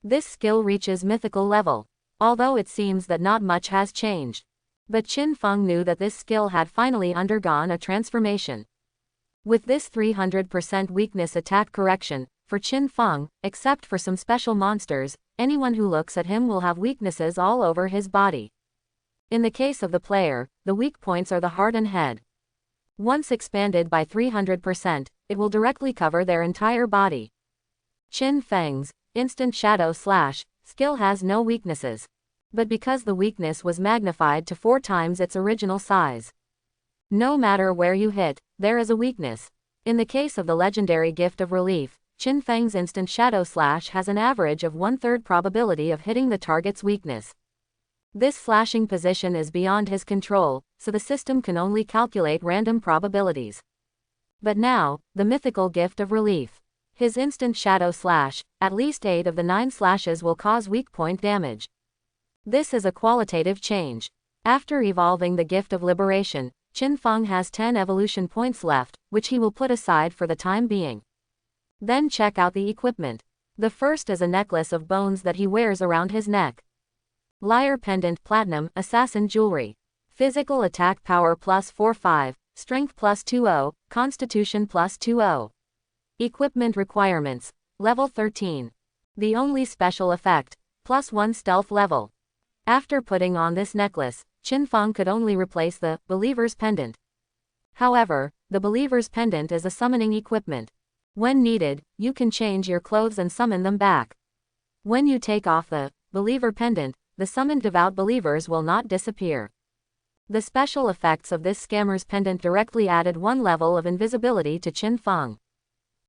This skill reaches mythical level, although it seems that not much has changed. But Qin Feng knew that this skill had finally undergone a transformation. With this 300% weakness attack correction, for Qin Feng, except for some special monsters, anyone who looks at him will have weaknesses all over his body. In the case of the player, the weak points are the heart and head. Once expanded by 300%, it will directly cover their entire body. Qin Feng's instant shadow slash skill has no weaknesses. But because the weakness was magnified to 4 times its original size. No matter where you hit, there is a weakness. In the case of the legendary Gift of Relief, Qin Feng's instant Shadow Slash has an average of 1/3 probability of hitting the target's weakness. This slashing position is beyond his control, so the system can only calculate random probabilities. But now, the mythical gift of relief. His instant Shadow Slash, at least 8 of the 9 slashes will cause weak point damage. This is a qualitative change. After evolving the gift of liberation, Qin Feng has 10 evolution points left, which he will put aside for the time being. Then check out the equipment. The first is a necklace of bones that he wears around his neck. Lyre Pendant Platinum Assassin Jewelry. Physical attack power plus 4/5, strength plus 2/0, constitution plus 2/0. Equipment requirements. Level 13. The only special effect, plus 1 stealth level. After putting on this necklace, Qin Feng could only replace the Believer's Pendant. However, the Believer's Pendant is a summoning equipment. When needed, you can change your clothes and summon them back. When you take off the Believer Pendant, the summoned devout believers will not disappear. The special effects of this scammer's pendant directly added 1 level of invisibility to Qin Feng.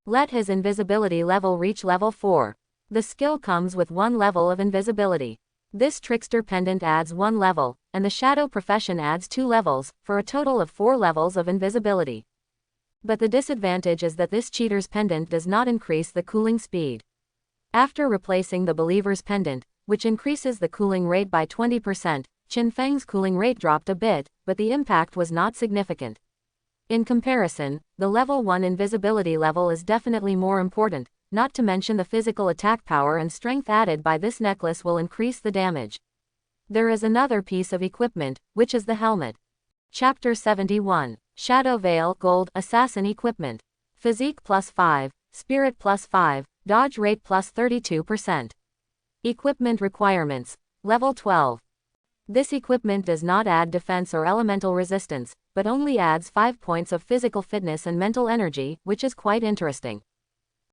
Let his invisibility level reach level 4. The skill comes with 1 level of invisibility. This trickster pendant adds 1 level, and the shadow profession adds 2 levels, for a total of 4 levels of invisibility. But the disadvantage is that this cheater's pendant does not increase the cooling speed. After replacing the Believer's Pendant, which increases the cooling rate by 20%, Qin Feng's cooling rate dropped a bit, but the impact was not significant. In comparison, the level 1 invisibility level is definitely more important, not to mention the physical attack power and strength added by this necklace will increase the damage. There is another piece of equipment, which is the helmet. Chapter 71. Shadow Veil Gold Assassin Equipment. Physique plus 5, Spirit plus 5, Dodge rate plus 32%. Equipment requirements. Level 12. This equipment does not add defense or elemental resistance, but only adds 5 points of physical fitness and mental energy, which is quite interesting.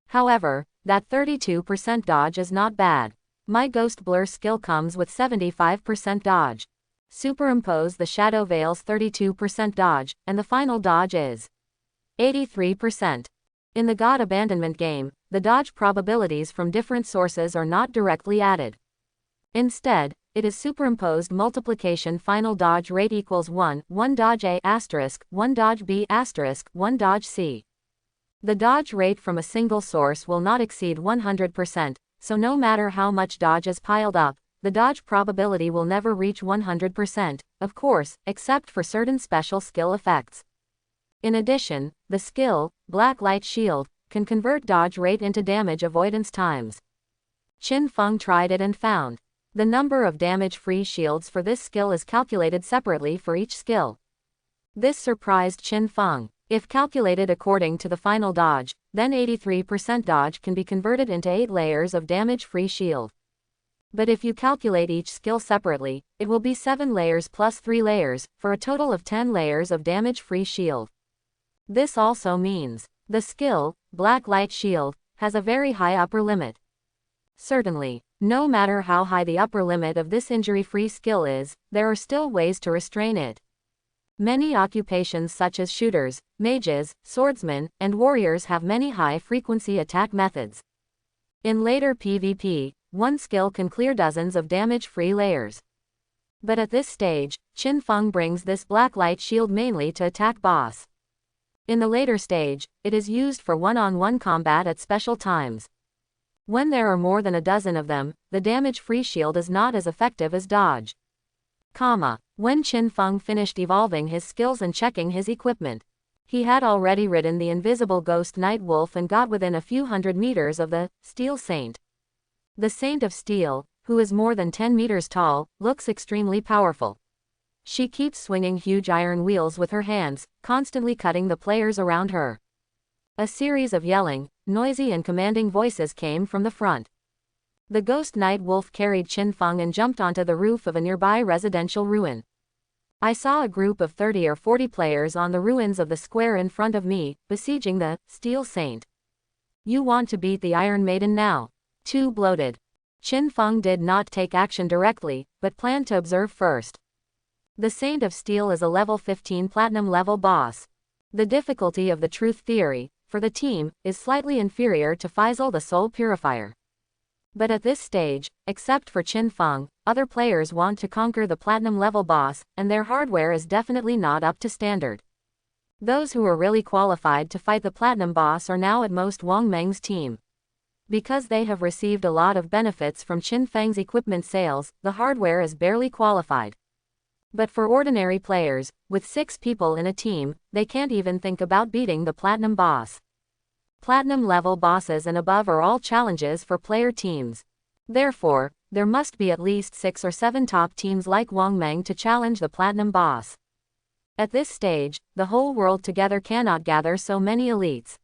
However, that 32% dodge is not bad. My Ghost Blur skill comes with 75% dodge. Superimpose the Shadow Veil's 32% dodge, and the final dodge is 83%. In the God Abandonment game, the dodge probabilities from different sources are not directly added. Instead, it is superimposed multiplication. Final dodge rate equals 1 dodge A asterisk, 1 dodge B asterisk, 1 dodge C. The dodge rate from a single source will not exceed 100%, so no matter how much dodge is piled up, the dodge probability will never reach 100%, of course, except for certain special skill effects. In addition, the skill, Black Light Shield, can convert dodge rate into damage avoidance times. Qin Feng tried it and found the number of damage-free shields for this skill is calculated separately for each skill. This surprised Qin Feng. If calculated according to the final dodge, then 83% dodge can be converted into 8 layers of damage-free shield. But if you calculate each skill separately, it will be 7 layers plus 3 layers, for a total of 10 layers of damage-free shield. This also means the skill, Black Light Shield, has a very high upper limit. Certainly, no matter how high the upper limit of this injury-free skill is, there are still ways to restrain it. Many occupations such as shooters, mages, swordsmen, and warriors have many high-frequency attack methods. In later PvP, one skill can clear dozens of damage-free layers. But at this stage, Qin Feng brings this Black Light Shield mainly to attack boss. In the later stage, it is used for one-on-one combat at special times. When there are more than a dozen of them, the damage-free shield is not as effective as dodge. When Qin Feng finished evolving his skills and checking his equipment, he had already ridden the invisible ghost Night Wolf and got within a few hundred meters of the Steel Saint. The Saint of Steel, who is more than 10 meters tall, looks extremely powerful. She keeps swinging huge iron wheels with her hands, constantly cutting the players around her. A series of yelling, noisy and commanding voices came from the front. The ghost Night Wolf carried Qin Feng and jumped onto the roof of a nearby residential ruin. I saw a group of 30 or 40 players on the ruins of the square in front of me, besieging the Steel Saint. You want to beat the Iron Maiden now? Too bloated. Qin Feng did not take action directly, but planned to observe first. The Saint of Steel is a level 15 platinum level boss. The difficulty of the truth theory, for the team, is slightly inferior to Faisal the Soul Purifier. But at this stage, except for Qin Feng, other players want to conquer the platinum level boss, and their hardware is definitely not up to standard. Those who are really qualified to fight the platinum boss are now at most Wang Meng's team. Because they have received a lot of benefits from Qin Feng's equipment sales, the hardware is barely qualified. But for ordinary players, with 6 people in a team, they can't even think about beating the platinum boss. Platinum level bosses and above are all challenges for player teams. Therefore, there must be at least 6 or 7 top teams like Wang Meng to challenge the platinum boss. At this stage, the whole world together cannot gather so many elites.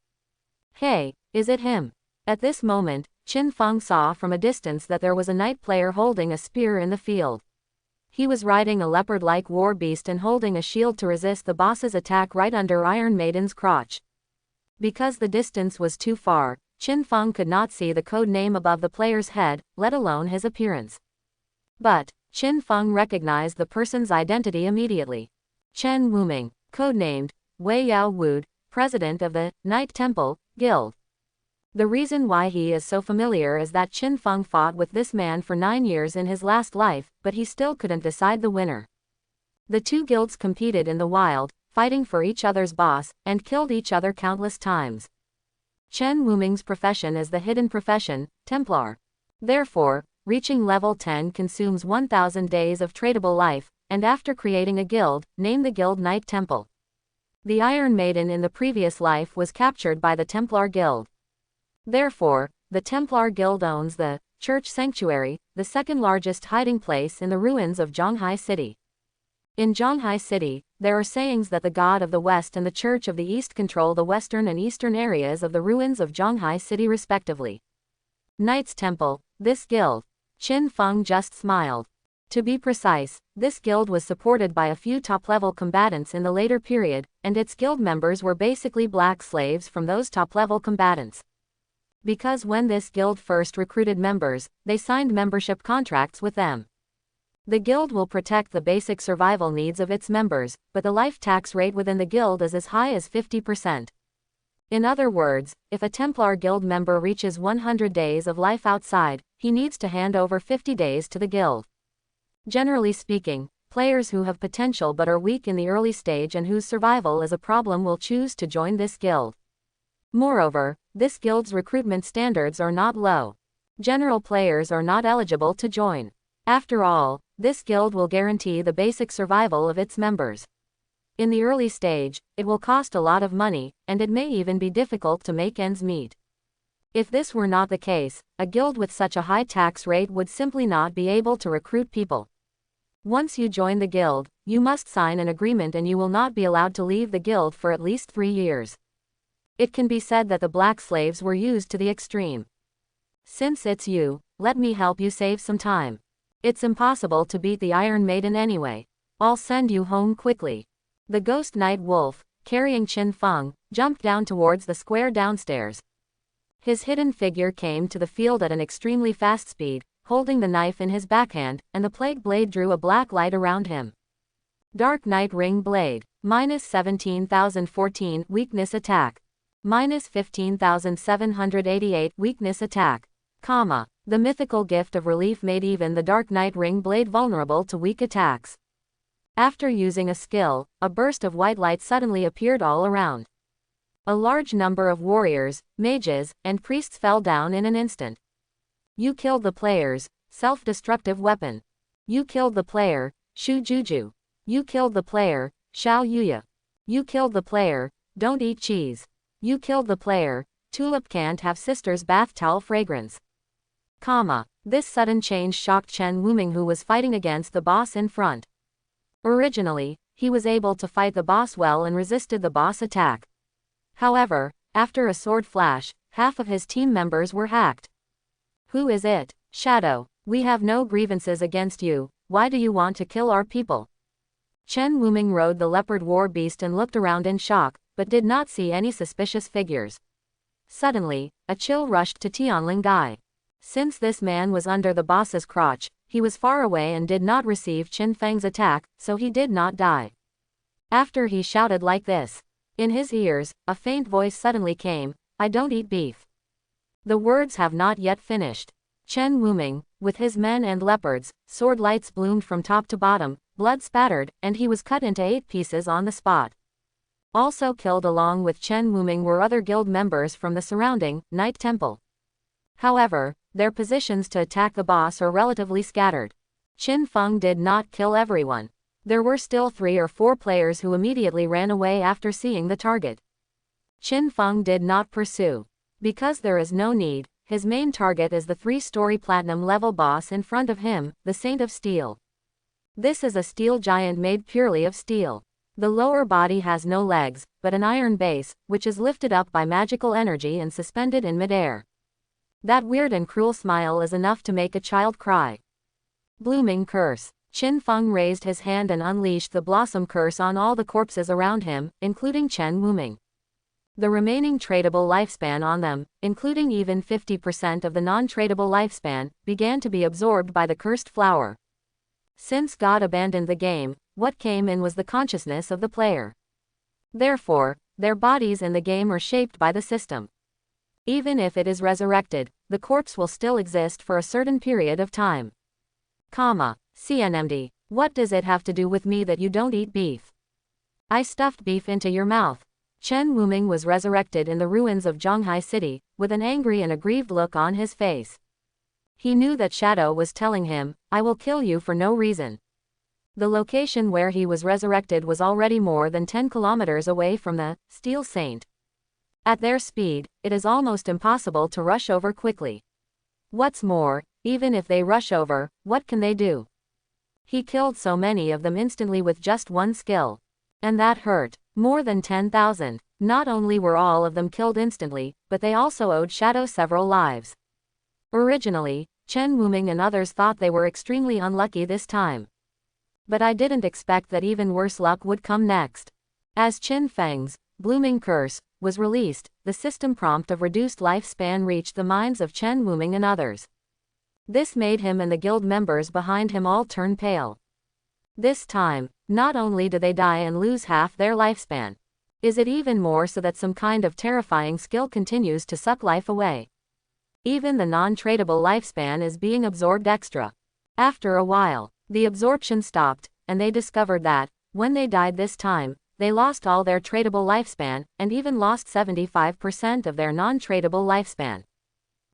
Hey, is it him? At this moment, Qin Feng saw from a distance that there was a knight player holding a spear in the field. He was riding a leopard-like war beast and holding a shield to resist the boss's attack right under Iron Maiden's crotch. Because the distance was too far, Qin Feng could not see the code name above the player's head, let alone his appearance. But Qin Feng recognized the person's identity immediately. Chen Wuming, codenamed Wei Yao Wud, president of the Knight Temple Guild. The reason why he is so familiar is that Qin Feng fought with this man for 9 years in his last life, but he still couldn't decide the winner. The two guilds competed in the wild, fighting for each other's boss, and killed each other countless times. Chen Wuming's profession is the hidden profession, Templar. Therefore, reaching level 10 consumes 1,000 days of tradable life, and after creating a guild, name the guild Knight Temple. The Iron Maiden in the previous life was captured by the Templar Guild. Therefore, the Templar Guild owns the Church Sanctuary, the second largest hiding place in the ruins of Zhonghai City. In Zhonghai City, there are sayings that the God of the West and the Church of the East control the western and eastern areas of the ruins of Zhonghai City respectively. Knight's Temple, this guild. Qin Feng just smiled. To be precise, this guild was supported by a few top-level combatants in the later period, and its guild members were basically black slaves from those top-level combatants. Because when this guild first recruited members, they signed membership contracts with them. The guild will protect the basic survival needs of its members, but the life tax rate within the guild is as high as 50%. In other words, if a Templar Guild member reaches 100 days of life outside, he needs to hand over 50 days to the guild. Generally speaking, players who have potential but are weak in the early stage and whose survival is a problem will choose to join this guild. Moreover, this guild's recruitment standards are not low. General players are not eligible to join. After all, this guild will guarantee the basic survival of its members. In the early stage, it will cost a lot of money, and it may even be difficult to make ends meet. If this were not the case, a guild with such a high tax rate would simply not be able to recruit people. Once you join the guild, you must sign an agreement and you will not be allowed to leave the guild for at least 3 years. It can be said that the black slaves were used to the extreme. Since it's you, let me help you save some time. It's impossible to beat the Iron Maiden anyway. I'll send you home quickly. The Ghost Knight Wolf, carrying Qin Feng, jumped down towards the square downstairs. His hidden figure came to the field at an extremely fast speed, holding the knife in his backhand, and the plague blade drew a black light around him. Dark Knight Ring Blade. Minus 17,014 weakness attack. Minus 15,788 weakness attack. The mythical gift of relief made even the Dark Knight Ring Blade vulnerable to weak attacks. After using a skill, a burst of white light suddenly appeared all around. A large number of warriors, mages, and priests fell down in an instant. You killed the player's self-destructive weapon. You killed the player, Shu Juju. You killed the player, Xiao Yuya. You killed the player, Don't Eat Cheese. You killed the player, Tulip Can't Have Sister's Bath Towel Fragrance. This sudden change shocked Chen Wuming, who was fighting against the boss in front. Originally, he was able to fight the boss well and resisted the boss attack. However, after a sword flash, half of his team members were hacked. Who is it? Shadow. We have no grievances against you, why do you want to kill our people? Chen Wuming rode the leopard war beast and looked around in shock, but did not see any suspicious figures. Suddenly, a chill rushed to Tianling Gai. Since this man was under the boss's crotch, he was far away and did not receive Qin Feng's attack, so he did not die. After he shouted like this, In his ears, a faint voice suddenly came, "I don't eat beef." The words have not yet finished. Chen Wuming, with his men and leopards, sword lights bloomed from top to bottom, blood spattered, and he was cut into 8 pieces on the spot. Also killed along with Chen Wuming were other guild members from the surrounding Night Temple. However, their positions to attack the boss are relatively scattered. Qin Feng did not kill everyone. There were still 3 or 4 players who immediately ran away after seeing the target. Qin Feng did not pursue. Because there is no need, his main target is the 3-story platinum level boss in front of him, the Saint of Steel. This is a steel giant made purely of steel. The lower body has no legs, but an iron base, which is lifted up by magical energy and suspended in midair. That weird and cruel smile is enough to make a child cry. Blooming Curse. Qin Feng raised his hand and unleashed the Blossom Curse on all the corpses around him, including Chen Wuming. The remaining tradable lifespan on them, including even 50% of the non-tradable lifespan, began to be absorbed by the cursed flower. Since God abandoned the game, what came in was the consciousness of the player. Therefore, their bodies in the game are shaped by the system. Even if it is resurrected, the corpse will still exist for a certain period of time. CNMD. What does it have to do with me that you don't eat beef? I stuffed beef into your mouth. Chen Wuming was resurrected in the ruins of Zhonghai City, with an angry and aggrieved look on his face. He knew that Shadow was telling him, "I will kill you for no reason." The location where he was resurrected was already more than 10 kilometers away from the Steel Saint. At their speed, it is almost impossible to rush over quickly. What's more, even if they rush over, what can they do? He killed so many of them instantly with just one skill. And that hurt. More than 10,000. Not only were all of them killed instantly, but they also owed Shadow several lives. Originally, Chen Wuming and others thought they were extremely unlucky this time. But I didn't expect that even worse luck would come next. As Qin Feng's Blooming Curse was released, the system prompt of reduced lifespan reached the minds of Chen Wuming and others. This made him and the guild members behind him all turn pale. This time, not only do they die and lose half their lifespan. Is it even more so that some kind of terrifying skill continues to suck life away? Even the non-tradable lifespan is being absorbed extra. After a while, the absorption stopped, and they discovered that, when they died this time, they lost all their tradable lifespan, and even lost 75% of their non-tradable lifespan.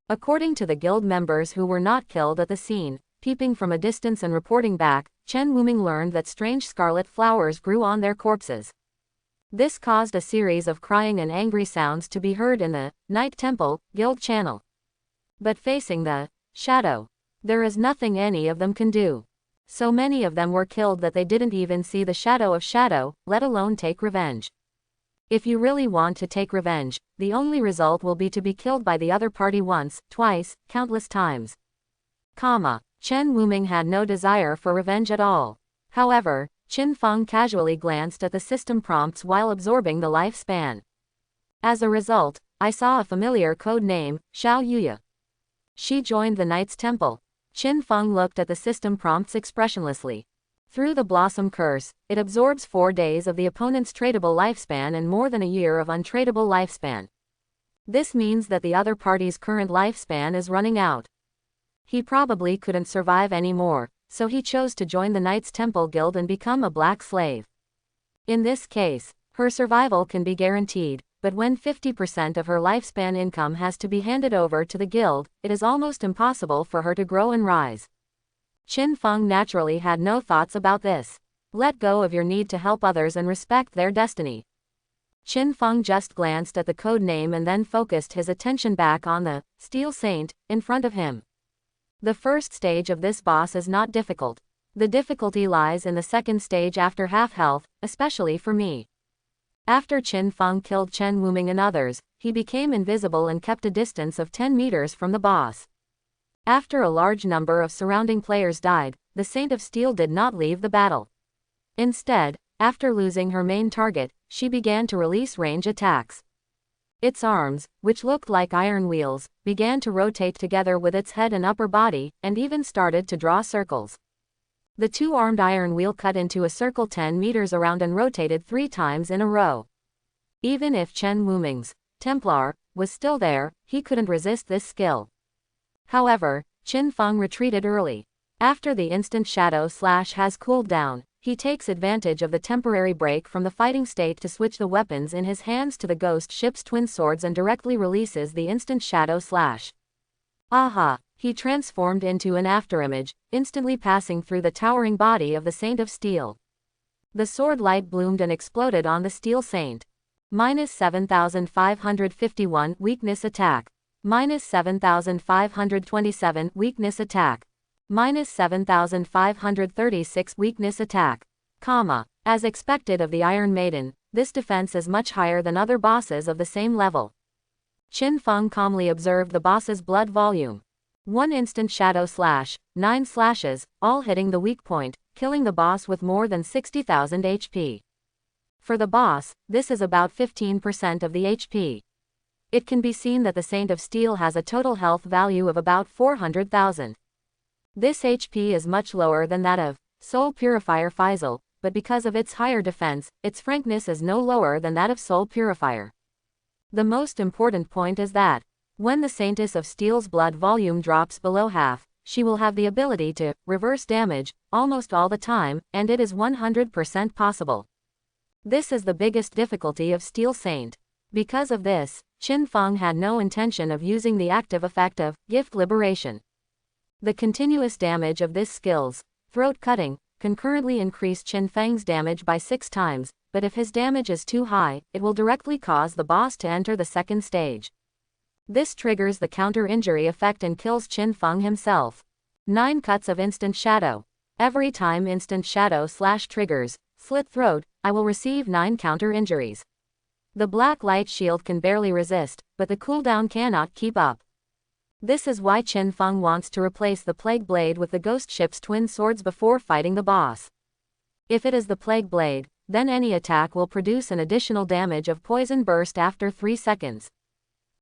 According to the guild members who were not killed at the scene, peeping from a distance and reporting back, Chen Wuming learned that strange scarlet flowers grew on their corpses. This caused a series of crying and angry sounds to be heard in the Night Temple Guild channel. But facing the Shadow, there is nothing any of them can do. So many of them were killed that they didn't even see the shadow of Shadow, let alone take revenge. If you really want to take revenge, the only result will be to be killed by the other party once, twice, countless times. Chen Wuming had no desire for revenge at all. However, Qin Feng casually glanced at the system prompts while absorbing the lifespan. As a result, I saw a familiar code name, Xiao Yuya. She joined the Knight's Temple. Qin Feng looked at the system prompts expressionlessly. Through the Blossom Curse, it absorbs 4 days of the opponent's tradable lifespan and more than a year of untradable lifespan. This means that the other party's current lifespan is running out. He probably couldn't survive anymore, so he chose to join the Knights Temple Guild and become a black slave. In this case, her survival can be guaranteed, but when 50% of her lifespan income has to be handed over to the guild, it is almost impossible for her to grow and rise. Qin Feng naturally had no thoughts about this. Let go of your need to help others and respect their destiny. Qin Feng just glanced at the code name and then focused his attention back on the Steel Saint in front of him. The first stage of this boss is not difficult. The difficulty lies in the second stage after half health, especially for me. After Qin Feng killed Chen Wuming and others, he became invisible and kept a distance of 10 meters from the boss. After a large number of surrounding players died, the Saint of Steel did not leave the battle. Instead, after losing her main target, she began to release range attacks. Its arms, which looked like iron wheels, began to rotate together with its head and upper body, and even started to draw circles. The 2-armed iron wheel cut into a circle 10 meters around and rotated 3 times in a row. Even if Chen Wuming's Templar was still there, he couldn't resist this skill. However, Qin Feng retreated early. After the instant shadow slash has cooled down, he takes advantage of the temporary break from the fighting state to switch the weapons in his hands to the ghost ship's twin swords and directly releases the instant shadow slash. Aha! He transformed into an afterimage, instantly passing through the towering body of the Saint of Steel. The sword light bloomed and exploded on the Steel Saint. Minus 7,551 weakness attack. Minus 7,527 weakness attack. Minus 7,536 weakness attack. As expected of the Iron Maiden, this defense is much higher than other bosses of the same level. Qin Feng calmly observed the boss's blood volume. 1 instant shadow slash, 9 slashes, all hitting the weak point, killing the boss with more than 60,000 HP. For the boss, this is about 15% of the HP. It can be seen that the Saint of Steel has a total health value of about 400,000. This HP is much lower than that of Soul Purifier Faisal, but because of its higher defense, its frankness is no lower than that of Soul Purifier. The most important point is that, when the Saintess of Steel's blood volume drops below half, she will have the ability to reverse damage almost all the time, and it is 100% possible. This is the biggest difficulty of Steel Saint. Because of this, Qin Feng had no intention of using the active effect of Gift Liberation. The continuous damage of this skill's throat cutting concurrently increased Qin Feng's damage by 6 times, but if his damage is too high, it will directly cause the boss to enter the second stage. This triggers the counter-injury effect and kills Qin Feng himself. 9 cuts of instant shadow. Every time instant shadow slash triggers slit throat, I will receive 9 counter-injuries. The black light shield can barely resist, but the cooldown cannot keep up. This is why Qin Feng wants to replace the Plague Blade with the Ghost Ship's twin swords before fighting the boss. If it is the Plague Blade, then any attack will produce an additional damage of Poison Burst after 3 seconds.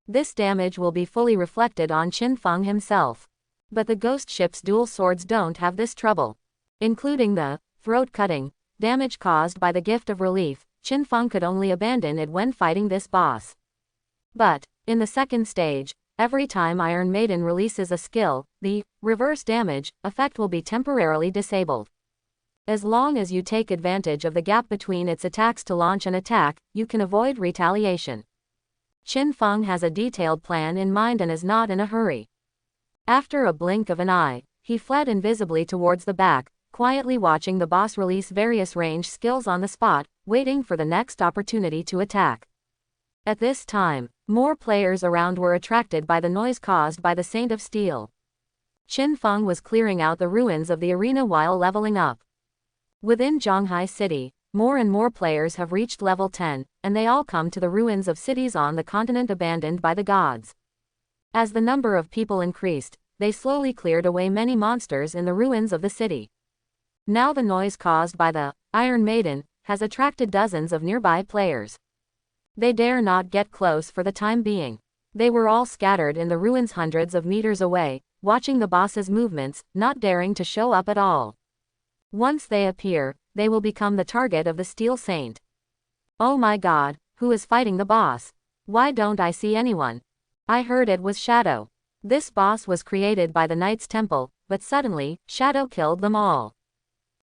This damage will be fully reflected on Qin Feng himself. But the Ghost Ship's dual swords don't have this trouble. Including the throat cutting damage caused by the Gift of Relief, Qin Feng could only abandon it when fighting this boss. But, in the second stage, every time Iron Maiden releases a skill, the reverse damage effect will be temporarily disabled. As long as you take advantage of the gap between its attacks to launch an attack, you can avoid retaliation. Qin Feng has a detailed plan in mind and is not in a hurry. After a blink of an eye, he fled invisibly towards the back, quietly watching the boss release various range skills on the spot, waiting for the next opportunity to attack. At this time, more players around were attracted by the noise caused by the Saint of Steel. Qin Feng was clearing out the ruins of the arena while leveling up. Within Zhanghai City, more and more players have reached level 10, and they all come to the ruins of cities on the continent abandoned by the gods. As the number of people increased, they slowly cleared away many monsters in the ruins of the city. Now the noise caused by the Iron Maiden has attracted dozens of nearby players. They dare not get close for the time being. They were all scattered in the ruins hundreds of meters away, watching the boss's movements, not daring to show up at all. Once they appear, they will become the target of the Steel Saint. Oh my god, who is fighting the boss? Why don't I see anyone? I heard it was Shadow. This boss was created by the Knights Temple, but suddenly, Shadow killed them all.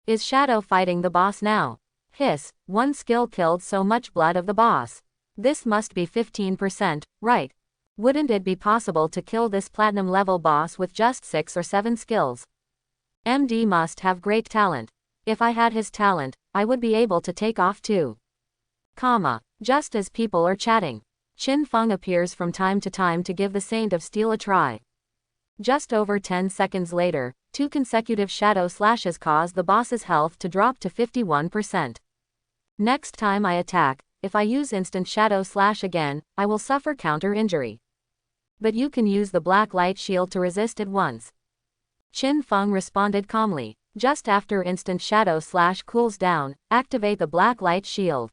Is Shadow fighting the boss now? Hiss, one skill killed so much blood of the boss. This must be 15%, right? Wouldn't it be possible to kill this platinum level boss with just 6 or 7 skills? MD must have great talent. If I had his talent, I would be able to take off too. Just as people are chatting, Qin Feng appears from time to time to give the Saint of Steel a try. Just over 10 seconds later, 2 consecutive shadow slashes cause the boss's health to drop to 51%. Next time I attack, if I use instant shadow slash again, I will suffer counter injury. But you can use the black light shield to resist it once. Qin Feng responded calmly. Just after instant shadow slash cools down, activate the black light shield.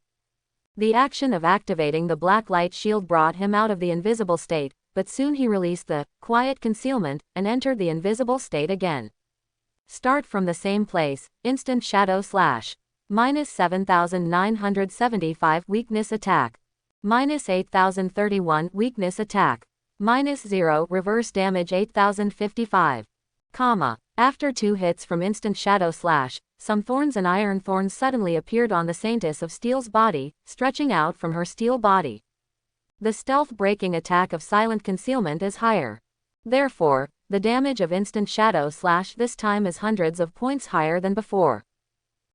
The action of activating the black light shield brought him out of the invisible state, but soon he released the quiet concealment and entered the invisible state again. Start from the same place, instant shadow slash. Minus 7,975 weakness attack. Minus 8031 weakness attack. Minus 0 reverse damage 8055. After 2 hits from instant shadow slash, some thorns and iron thorns suddenly appeared on the Saintess of Steel's body, stretching out from her steel body. The stealth breaking attack of silent concealment is higher. Therefore, the damage of instant shadow slash this time is hundreds of points higher than before.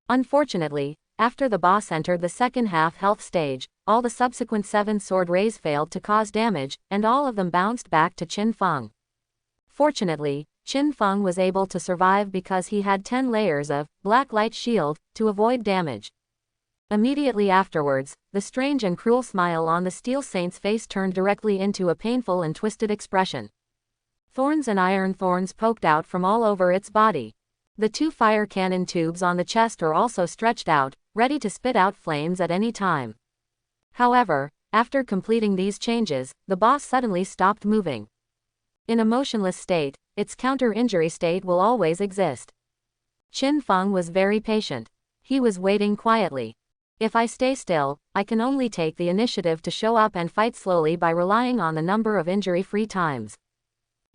Unfortunately, after the boss entered the second half health stage, all the subsequent 7 sword rays failed to cause damage, and all of them bounced back to Qin Feng. Fortunately, Qin Feng was able to survive because he had 10 layers of black light shield to avoid damage. Immediately afterwards, the strange and cruel smile on the Steel Saint's face turned directly into a painful and twisted expression. Thorns and iron thorns poked out from all over its body. The 2 fire cannon tubes on the chest are also stretched out, ready to spit out flames at any time. However, after completing these changes, the boss suddenly stopped moving. In a motionless state, its counter-injury state will always exist. Qin Feng was very patient. He was waiting quietly. If I stay still, I can only take the initiative to show up and fight slowly by relying on the number of injury-free times.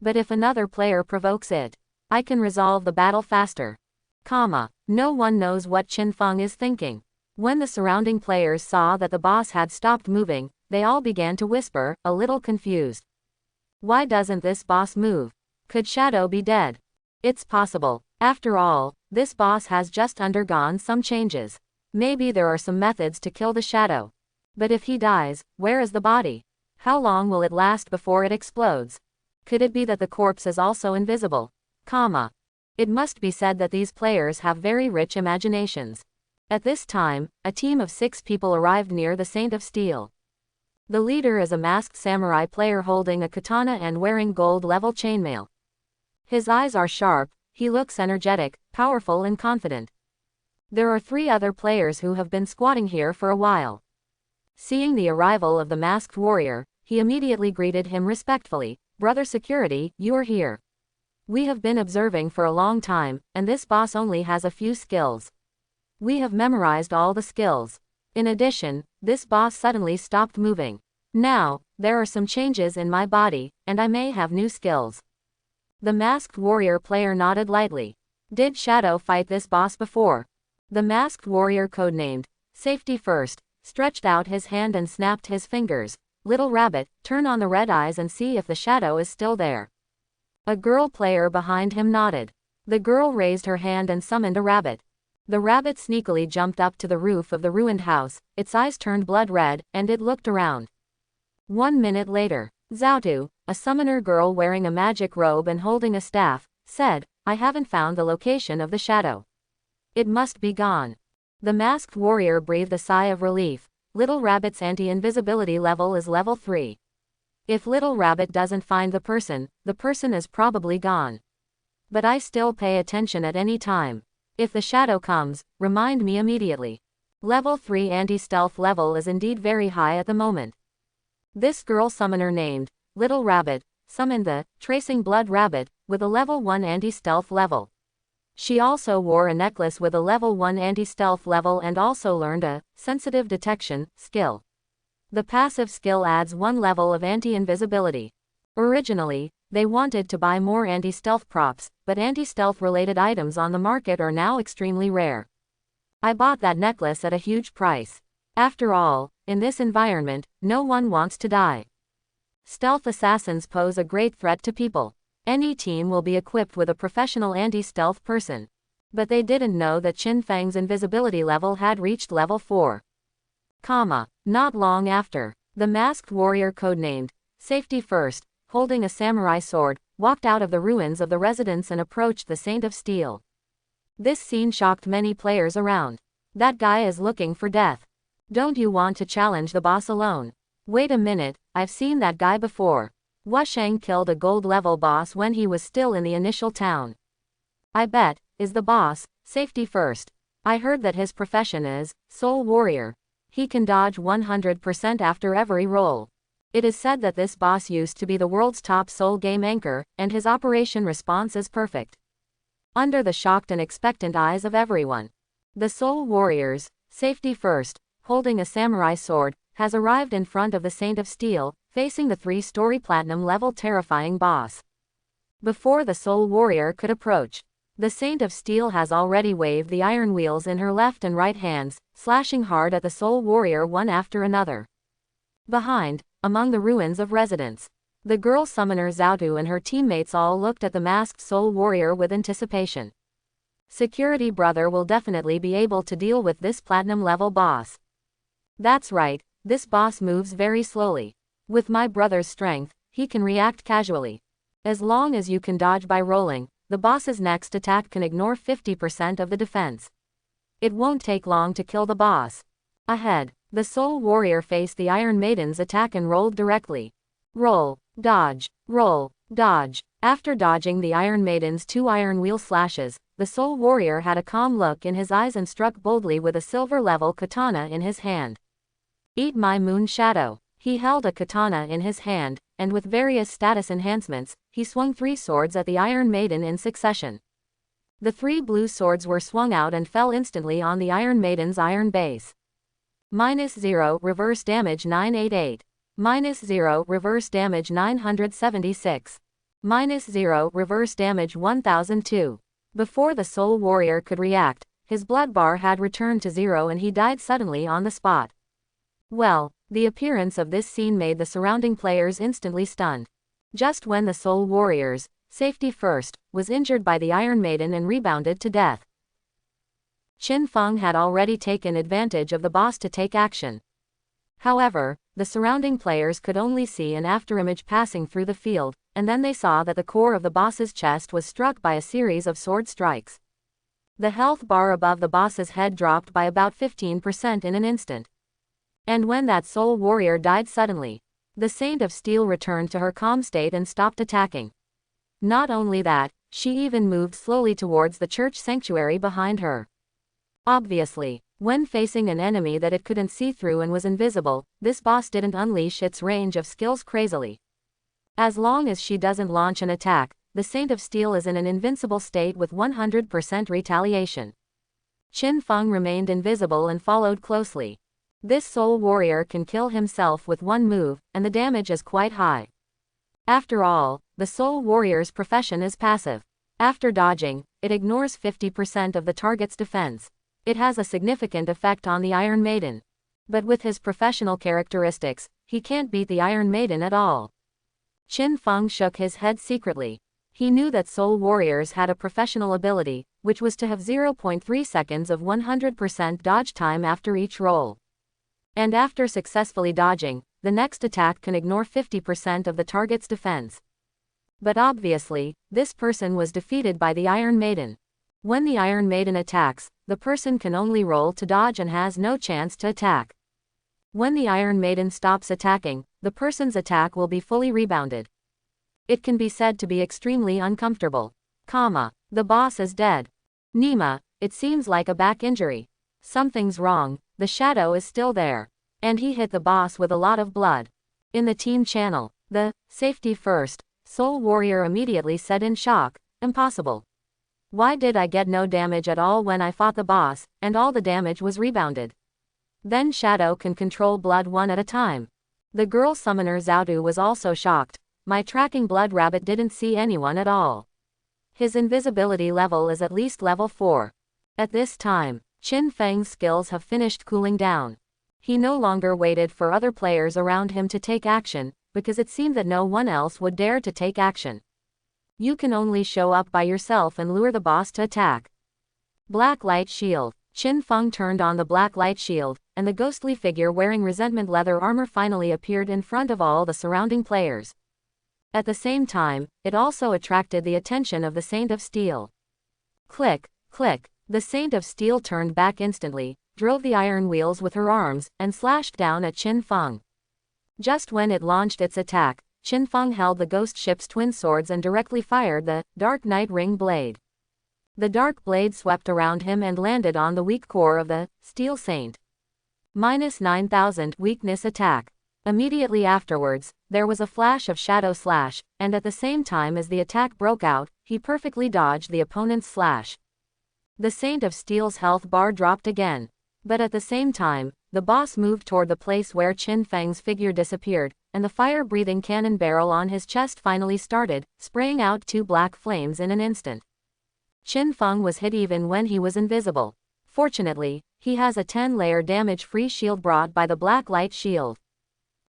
But if another player provokes it, I can resolve the battle faster. No one knows what Qin Feng is thinking. When the surrounding players saw that the boss had stopped moving, they all began to whisper, a little confused. Why doesn't this boss move? Could Shadow be dead? It's possible. After all, this boss has just undergone some changes. Maybe there are some methods to kill the Shadow. But if he dies, where is the body? How long will it last before it explodes? Could it be that the corpse is also invisible? It must be said that these players have very rich imaginations. At this time, a team of 6 people arrived near the Saint of Steel. The leader is a masked samurai player holding a katana and wearing gold-level chainmail. His eyes are sharp, he looks energetic, powerful and confident. There are 3 other players who have been squatting here for a while. Seeing the arrival of the masked warrior, he immediately greeted him respectfully. Brother Security, you are here. We have been observing for a long time, and this boss only has a few skills. We have memorized all the skills. In addition, this boss suddenly stopped moving. Now, there are some changes in my body, and I may have new skills. The masked warrior player nodded lightly. Did Shadow fight this boss before? The masked warrior, codenamed Safety First, stretched out his hand and snapped his fingers. Little rabbit, turn on the red eyes and see if the Shadow is still there. A girl player behind him nodded. The girl raised her hand and summoned a rabbit. The rabbit sneakily jumped up to the roof of the ruined house, its eyes turned blood red, and it looked around. 1 minute later, Zhaotu, a summoner girl wearing a magic robe and holding a staff, said, I haven't found the location of the Shadow. It must be gone. The masked warrior breathed a sigh of relief. Little Rabbit's anti-invisibility level is level 3. If Little Rabbit doesn't find the person is probably gone. But I still pay attention at any time. If the Shadow comes, remind me immediately. Level 3 anti-stealth level is indeed very high at the moment. This girl summoner named Little Rabbit summoned the Tracing Blood Rabbit with a level 1 anti-stealth level. She also wore a necklace with a level 1 anti-stealth level and also learned a Sensitive Detection skill. The passive skill adds 1 level of anti-invisibility. Originally, they wanted to buy more anti-stealth props, but anti-stealth related items on the market are now extremely rare. I bought that necklace at a huge price. After all, in this environment, no one wants to die. Stealth assassins pose a great threat to people. Any team will be equipped with a professional anti-stealth person. But they didn't know that Qin Feng's invisibility level had reached level 4. Not long after, the masked warrior codenamed Safety First, holding a samurai sword, walked out of the ruins of the residence and approached the Saint of Steel. This scene shocked many players around. That guy is looking for death. Don't you want to challenge the boss alone? Wait a minute, I've seen that guy before. Wusheng killed a gold-level boss when he was still in the initial town. I bet, is the boss, Safety First. I heard that his profession is Soul Warrior. He can dodge 100% after every roll. It is said that this boss used to be the world's top soul game anchor, and his operation response is perfect. Under the shocked and expectant eyes of everyone, the Soul Warriors, Safety First, holding a samurai sword, has arrived in front of the Saint of Steel, facing the 3-story platinum-level terrifying boss. Before the Soul Warrior could approach, the Saint of Steel has already waved the iron wheels in her left and right hands, slashing hard at the Soul Warrior one after another. Behind, among the ruins of residence, the girl summoner Zhaotu and her teammates all looked at the masked Soul Warrior with anticipation. Security brother will definitely be able to deal with this platinum-level boss. That's right, this boss moves very slowly. With my brother's strength, he can react casually. As long as you can dodge by rolling, the boss's next attack can ignore 50% of the defense. It won't take long to kill the boss. Ahead, the Soul Warrior faced the Iron Maiden's attack and rolled directly. Roll, dodge, roll, dodge. After dodging the Iron Maiden's 2 iron wheel slashes, the Soul Warrior had a calm look in his eyes and struck boldly with a silver-level katana in his hand. Eat my moon shadow. He held a katana in his hand, and with various status enhancements, he swung 3 swords at the Iron Maiden in succession. The 3 blue swords were swung out and fell instantly on the Iron Maiden's iron base. -0 reverse damage 988. -0 reverse damage 976. -0 reverse damage 1002. Before the Soul Warrior could react, his blood bar had returned to 0 and he died suddenly on the spot. Well, the appearance of this scene made the surrounding players instantly stunned. Just when the Soul Warrior's safety first was injured by the Iron Maiden and rebounded to death, Qin Feng had already taken advantage of the boss to take action. However, the surrounding players could only see an afterimage passing through the field, and then they saw that the core of the boss's chest was struck by a series of sword strikes. The health bar above the boss's head dropped by about 15% in an instant. And when that Soul Warrior died suddenly, the Saint of Steel returned to her calm state and stopped attacking. Not only that, she even moved slowly towards the church sanctuary behind her. Obviously, when facing an enemy that it couldn't see through and was invisible, this boss didn't unleash its range of skills crazily. As long as she doesn't launch an attack, the Saint of Steel is in an invincible state with 100% retaliation. Qin Feng remained invisible and followed closely. This Soul Warrior can kill himself with one move, and the damage is quite high. After all, the Soul Warrior's profession is passive. After dodging, it ignores 50% of the target's defense. It has a significant effect on the Iron Maiden. But with his professional characteristics, he can't beat the Iron Maiden at all. Qin Feng shook his head secretly. He knew that Soul Warriors had a professional ability, which was to have 0.3 seconds of 100% dodge time after each roll. And after successfully dodging, the next attack can ignore 50% of the target's defense. But obviously, this person was defeated by the Iron Maiden. When the Iron Maiden attacks, the person can only roll to dodge and has no chance to attack. When the Iron Maiden stops attacking, the person's attack will be fully rebounded. It can be said to be extremely uncomfortable. The boss is dead. Nima, it seems like a back injury. Something's wrong, the shadow is still there. And he hit the boss with a lot of blood. In the team channel, the safety first Soul Warrior immediately said in shock, impossible. Why did I get no damage at all when I fought the boss, and all the damage was rebounded? Then Shadow can control blood one at a time. The girl summoner Zhaotu was also shocked. My tracking blood rabbit didn't see anyone at all. His invisibility level is at least level 4. At this time, Qin Feng's skills have finished cooling down. He no longer waited for other players around him to take action, because it seemed that no one else would dare to take action. You can only show up by yourself and lure the boss to attack. Black Light Shield. Qin Feng turned on the Black Light Shield, and the ghostly figure wearing resentment leather armor finally appeared in front of all the surrounding players. At the same time, it also attracted the attention of the Saint of Steel. Click, click. The Saint of Steel turned back instantly, drove the iron wheels with her arms, and slashed down at Qin Feng. Just when it launched its attack, Qin Feng held the ghost ship's twin swords and directly fired the Dark Night Ring blade. The dark blade swept around him and landed on the weak core of the Steel Saint. -9000 weakness attack. Immediately afterwards, there was a flash of shadow slash, and at the same time as the attack broke out, he perfectly dodged the opponent's slash. The Saint of Steel's health bar dropped again. But at the same time, the boss moved toward the place where Qin Feng's figure disappeared, and the fire-breathing cannon barrel on his chest finally started, spraying out 2 black flames in an instant. Qin Feng was hit even when he was invisible. Fortunately, he has a 10-layer damage-free shield brought by the black light shield.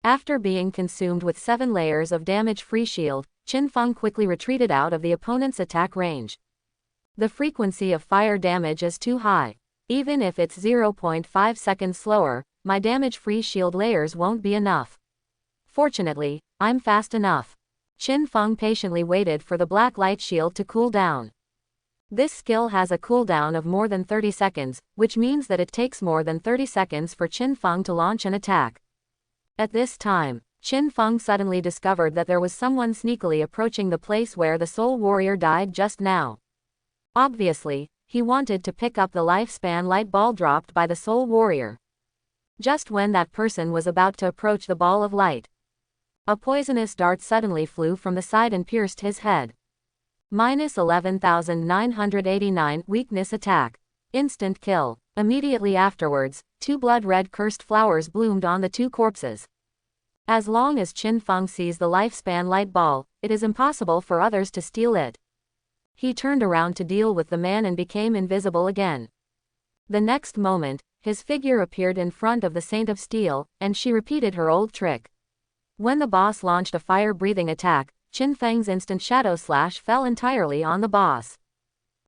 After being consumed with 7 layers of damage-free shield, Qin Feng quickly retreated out of the opponent's attack range. The frequency of fire damage is too high. Even if it's 0.5 seconds slower, my damage-free shield layers won't be enough. Fortunately, I'm fast enough. Qin Feng patiently waited for the black light shield to cool down. This skill has a cooldown of more than 30 seconds, which means that it takes more than 30 seconds for Qin Feng to launch an attack. At this time, Qin Feng suddenly discovered that there was someone sneakily approaching the place where the soul warrior died just now. Obviously, he wanted to pick up the lifespan light ball dropped by the soul warrior. Just when that person was about to approach the ball of light, a poisonous dart suddenly flew from the side and pierced his head. Minus 11,989 weakness attack. Instant kill. Immediately afterwards, 2 blood-red cursed flowers bloomed on the 2 corpses. As long as Qin Feng sees the lifespan light ball, it is impossible for others to steal it. He turned around to deal with the man and became invisible again. The next moment, his figure appeared in front of the Saint of Steel, and she repeated her old trick. When the boss launched a fire-breathing attack, Qin Feng's instant shadow slash fell entirely on the boss.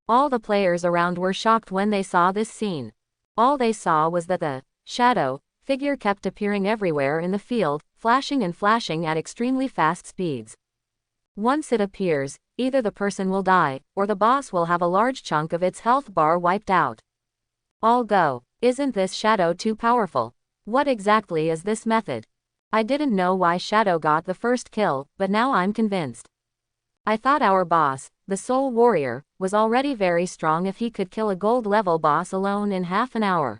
All the players around were shocked when they saw this scene. All they saw was that the shadow figure kept appearing everywhere in the field, flashing and flashing at extremely fast speeds. Once it appears, either the person will die, or the boss will have a large chunk of its health bar wiped out. All go. Isn't this shadow too powerful? What exactly is this method? I didn't know why Shadow got the first kill, but now I'm convinced. I thought our boss, the Soul Warrior, was already very strong if he could kill a gold-level boss alone in half an hour.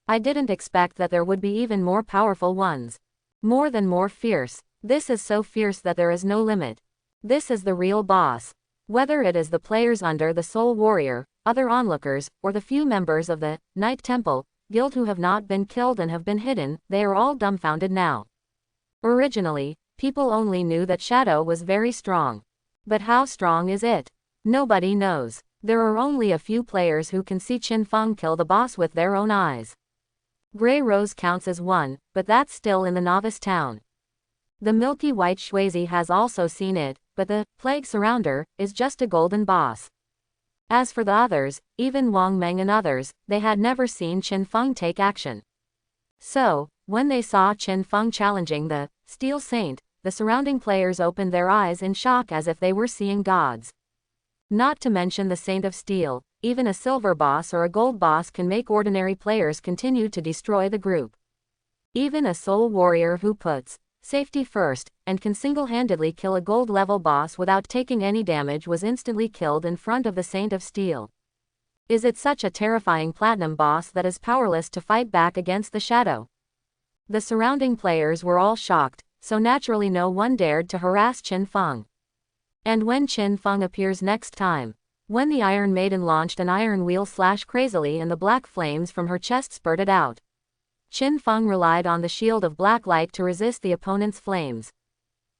I didn't expect that there would be even more powerful ones. More fierce. This is so fierce that there is no limit. This is the real boss. Whether it is the players under the Soul Warrior, other onlookers, or the few members of the Night Temple Guild who have not been killed and have been hidden, they are all dumbfounded now. Originally, people only knew that Shadow was very strong. But how strong is it? Nobody knows. There are only a few players who can see Qin Feng kill the boss with their own eyes. Grey Rose counts as one, but that's still in the novice town. The milky white Shuizi has also seen it, but the Plague Surrounder is just a golden boss. As for the others, even Wang Meng and others, they had never seen Qin Feng take action. So, when they saw Qin Feng challenging the Steel Saint, the surrounding players opened their eyes in shock as if they were seeing gods. Not to mention the Saint of Steel, even a silver boss or a gold boss can make ordinary players continue to destroy the group. Even a soul warrior who puts safety first, and can single-handedly kill a gold-level boss without taking any damage was instantly killed in front of the Saint of Steel. Is it such a terrifying platinum boss that is powerless to fight back against the Shadow? The surrounding players were all shocked, so naturally no one dared to harass Qin Feng. And when Qin Feng appears next time, when the Iron Maiden launched an iron wheel crazily and the black flames from her chest spurted out, Qin Feng relied on the shield of black light to resist the opponent's flames.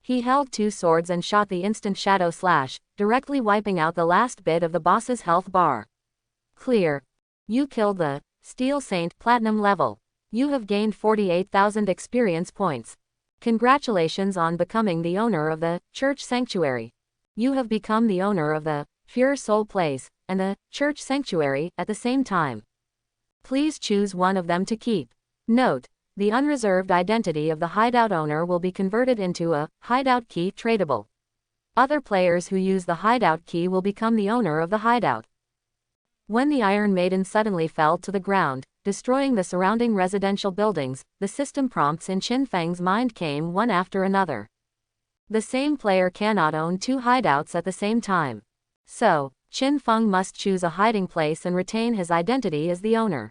He held 2 swords and shot the instant shadow slash, directly wiping out the last bit of the boss's health bar. Clear. You killed the Steel Saint Platinum level. You have gained 48,000 experience points. Congratulations on becoming the owner of the Church Sanctuary. You have become the owner of the Pure Soul Place and the Church Sanctuary at the same time. Please choose one of them to keep. Note: the unreserved identity of the hideout owner will be converted into a hideout key tradable. Other players who use the hideout key will become the owner of the hideout. When the Iron Maiden suddenly fell to the ground, destroying the surrounding residential buildings, the system prompts in Qin Feng's mind came one after another. The same player cannot own 2 hideouts at the same time. So, Qin Feng must choose a hiding place and retain his identity as the owner.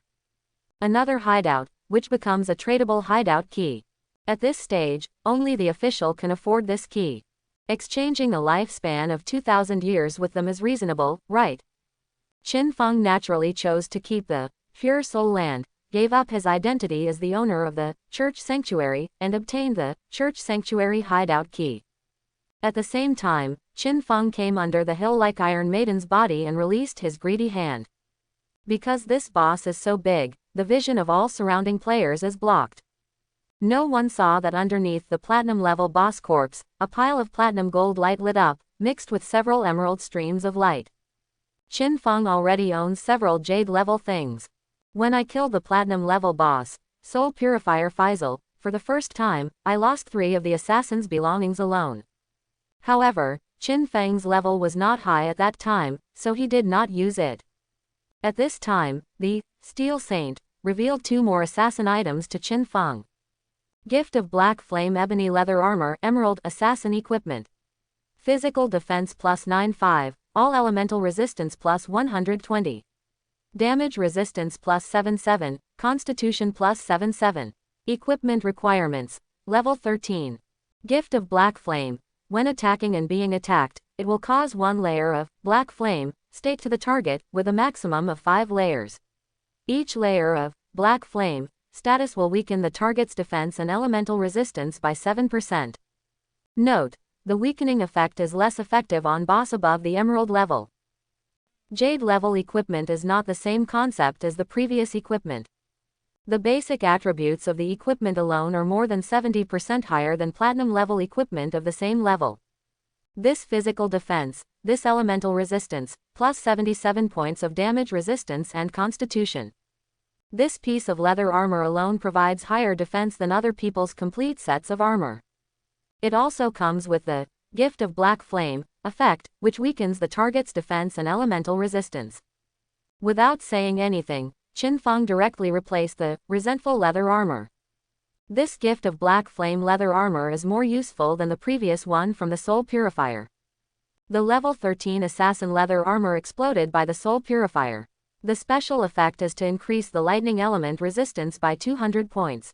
Another hideout, which becomes a tradable hideout key. At this stage, only the official can afford this key. Exchanging a lifespan of 2,000 years with them is reasonable, right? Qin Feng naturally chose to keep the Pure Soul Land, gave up his identity as the owner of the church sanctuary, and obtained the church sanctuary hideout key. At the same time, Qin Feng came under the hill-like Iron Maiden's body and released his greedy hand. Because this boss is so big, the vision of all surrounding players is blocked. No one saw that underneath the platinum-level boss corpse, a pile of platinum gold light lit up, mixed with several emerald streams of light. Qin Feng already owns several jade-level things. When I killed the platinum-level boss, Soul Purifier Faisal, for the first time, I lost 3 of the assassin's belongings alone. However, Qin Feng's level was not high at that time, so he did not use it. At this time, the Steel Saint revealed 2 more assassin items to Qin Feng. Gift of Black Flame Ebony Leather Armor Emerald Assassin Equipment. Physical Defense plus 95, All Elemental Resistance plus 120. Damage Resistance plus 77, Constitution plus 77. Equipment Requirements. Level 13. Gift of Black Flame. When attacking and being attacked, it will cause 1 layer of black flame state to the target, with a maximum of 5 layers. Each layer of black flame status will weaken the target's defense and elemental resistance by 7%. Note: the weakening effect is less effective on boss above the emerald level. Jade level equipment is not the same concept as the previous equipment. The basic attributes of the equipment alone are more than 70% higher than platinum level equipment of the same level. This physical defense, this elemental resistance, plus 77 points of damage resistance and constitution. This piece of leather armor alone provides higher defense than other people's complete sets of armor. It also comes with the Gift of Black Flame effect, which weakens the target's defense and elemental resistance. Without saying anything, Qin Feng directly replaced the resentful leather armor. This Gift of Black Flame leather armor is more useful than the previous one from the Soul Purifier. The level 13 assassin leather armor exploded by the Soul Purifier. The special effect is to increase the lightning element resistance by 200 points.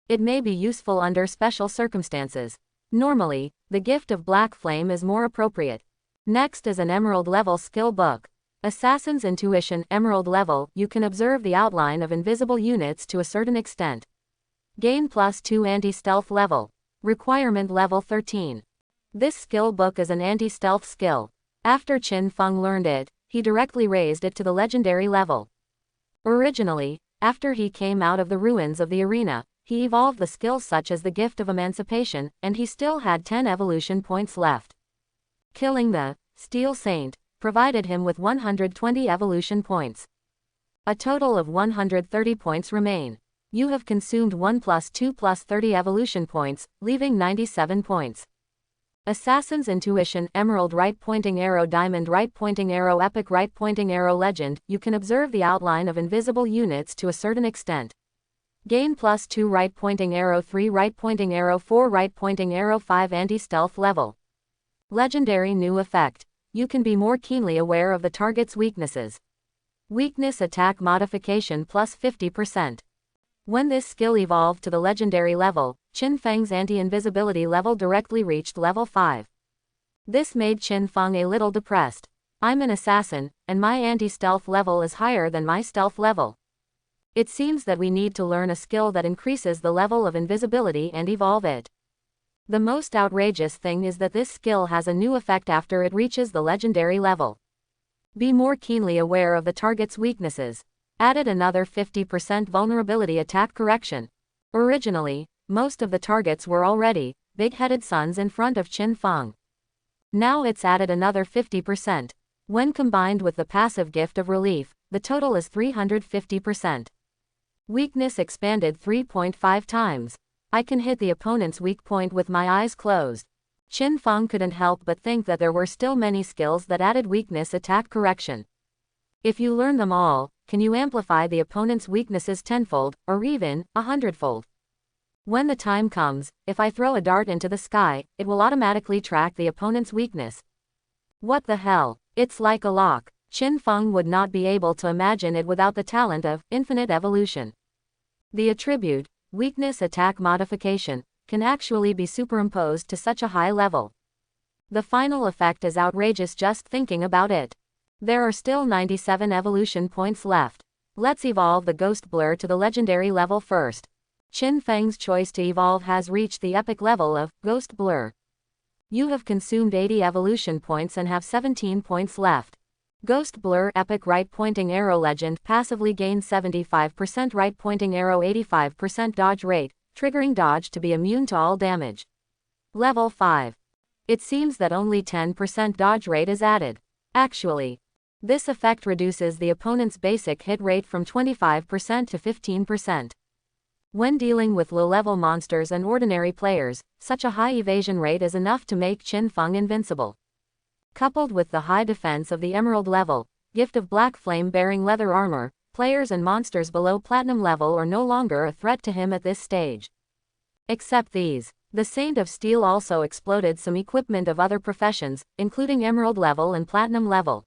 It may be useful under special circumstances. Normally, the Gift of Black Flame is more appropriate. Next is an emerald level skill book. Assassin's Intuition Emerald level. You can observe the outline of invisible units to a certain extent. Gain plus 2 anti-stealth level. Requirement level 13. This skill book is an anti-stealth skill. After Qin Feng learned it, he directly raised it to the legendary level. Originally, after he came out of the ruins of the arena, he evolved the skills such as the Gift of Emancipation, and he still had 10 evolution points left. Killing the Steel Saint provided him with 120 evolution points. A total of 130 points remain. You have consumed 1 plus 2 plus 30 evolution points, leaving 97 points. Assassin's Intuition Emerald Right Pointing Arrow Diamond Right Pointing Arrow Epic Right Pointing Arrow Legend. You can observe the outline of invisible units to a certain extent. Gain plus 2 Right Pointing Arrow 3 Right Pointing Arrow 4 Right Pointing Arrow 5 Anti-Stealth Level. Legendary New Effect. You can be more keenly aware of the target's weaknesses. Weakness Attack Modification plus 50%. When this skill evolved to the legendary level, Qin Feng's anti-invisibility level directly reached level 5. This made Qin Feng a little depressed. I'm an assassin, and my anti-stealth level is higher than my stealth level. It seems that we need to learn a skill that increases the level of invisibility and evolve it. The most outrageous thing is that this skill has a new effect after it reaches the legendary level. Be more keenly aware of the target's weaknesses. Added another 50% vulnerability attack correction. Originally, most of the targets were already big-headed sons in front of Qin Feng. Now it's added another 50%. When combined with the passive Gift of Relief, the total is 350%. Weakness expanded 3.5 times. I can hit the opponent's weak point with my eyes closed. Qin Feng couldn't help but think that there were still many skills that added weakness attack correction. If you learn them all, can you amplify the opponent's weaknesses tenfold, or even 100-fold? When the time comes, if I throw a dart into the sky, it will automatically track the opponent's weakness. What the hell? It's like a lock. Qin Feng would not be able to imagine it without the talent of infinite evolution. The attribute, Weakness Attack Modification, can actually be superimposed to such a high level. The final effect is outrageous just thinking about it. There are still 97 evolution points left. Let's evolve the Ghost Blur to the legendary level first. Qin Feng's choice to evolve has reached the epic level of Ghost Blur. You have consumed 80 evolution points and have 17 points left. Ghost Blur Epic Right Pointing Arrow Legend passively gains 75% right pointing arrow 85% dodge rate, triggering dodge to be immune to all damage. Level 5. It seems that only 10% dodge rate is added. Actually, this effect reduces the opponent's basic hit rate from 25% to 15%. When dealing with low-level monsters and ordinary players, such a high evasion rate is enough to make Qin Feng invincible. Coupled with the high defense of the Emerald level, gift of black flame-bearing leather armor, players and monsters below Platinum level are no longer a threat to him at this stage. Except these. The Saint of Steel also exploded some equipment of other professions, including Emerald level and Platinum level.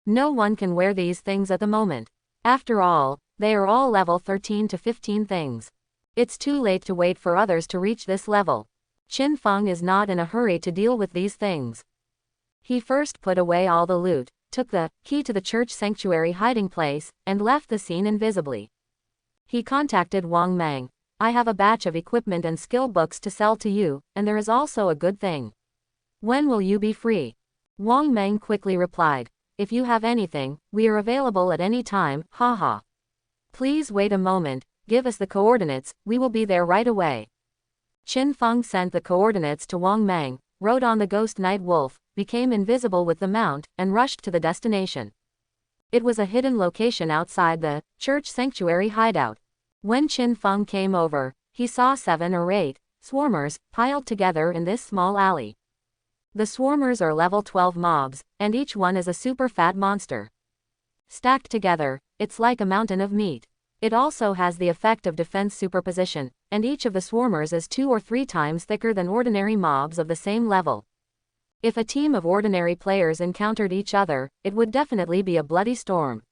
No one can wear these things at the moment. After all, they are all level 13 to 15 things. It's too late to wait for others to reach this level. Qin Feng is not in a hurry to deal with these things. He first put away all the loot, took the key to the church sanctuary hiding place, and left the scene invisibly. He contacted Wang Mang. I have a batch of equipment and skill books to sell to you, and there is also a good thing. When will you be free? Wang Mang quickly replied. If you have anything, we are available at any time, haha. Please wait a moment, give us the coordinates, we will be there right away. Qin Feng sent the coordinates to Wang Mang, rode on the Ghost Night Wolf, became invisible with the mount, and rushed to the destination. It was a hidden location outside the church sanctuary hideout. When Qin Feng came over, he saw 7 or 8 swarmers piled together in this small alley. The swarmers are level 12 mobs, and each one is a super fat monster. Stacked together, it's like a mountain of meat. It also has the effect of defense superposition, and each of the swarmers is 2 or 3 times thicker than ordinary mobs of the same level. If a team of ordinary players encountered each other, it would definitely be a bloody storm.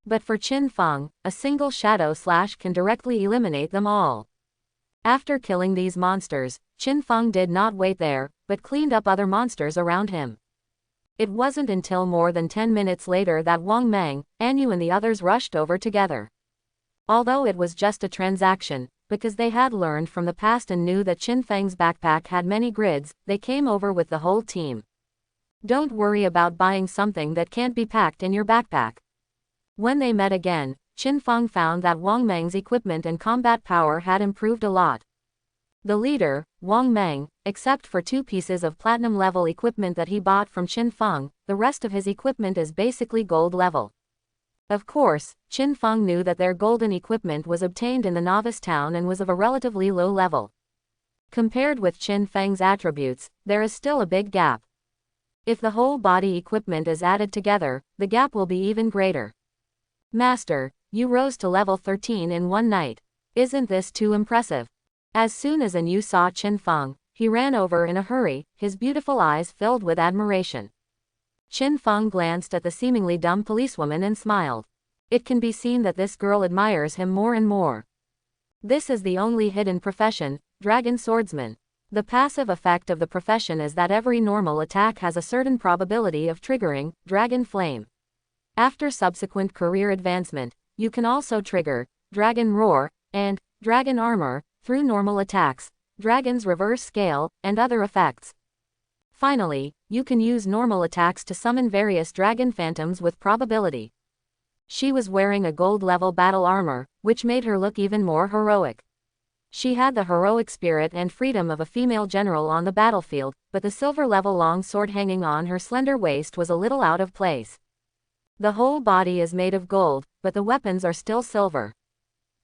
But for Qin Feng, a single shadow slash can directly eliminate them all. After killing these monsters, Qin Feng did not wait there, but cleaned up other monsters around him. It wasn't until more than 10 minutes later that Wang Mang, Anyu and the others rushed over together. Although it was just a transaction, because they had learned from the past and knew that Qin Feng's backpack had many grids, they came over with the whole team. Don't worry about buying something that can't be packed in your backpack. When they met again, Qin Feng found that Wang Mang's equipment and combat power had improved a lot. The leader, Wang Mang, except for 2 pieces of platinum level equipment that he bought from Qin Feng, the rest of his equipment is basically gold level. Of course, Qin Feng knew that their golden equipment was obtained in the novice town and was of a relatively low level. Compared with Qin Feng's attributes, there is still a big gap. If the whole body equipment is added together, the gap will be even greater. Master, you rose to level 13 in one night. Isn't this too impressive? As soon as Anyu saw Qin Feng, he ran over in a hurry, his beautiful eyes filled with admiration. Qin Feng glanced at the seemingly dumb policewoman and smiled. It can be seen that this girl admires him more and more. This is the only hidden profession, Dragon Swordsman. The passive effect of the profession is that every normal attack has a certain probability of triggering Dragon Flame. After subsequent career advancement, you can also trigger Dragon Roar and Dragon Armor through normal attacks, Dragon's Reverse Scale, and other effects. Finally, you can use normal attacks to summon various dragon phantoms with probability. She was wearing a gold-level battle armor, which made her look even more heroic. She had the heroic spirit and freedom of a female general on the battlefield, but the silver-level long sword hanging on her slender waist was a little out of place. The whole body is made of gold, but the weapons are still silver.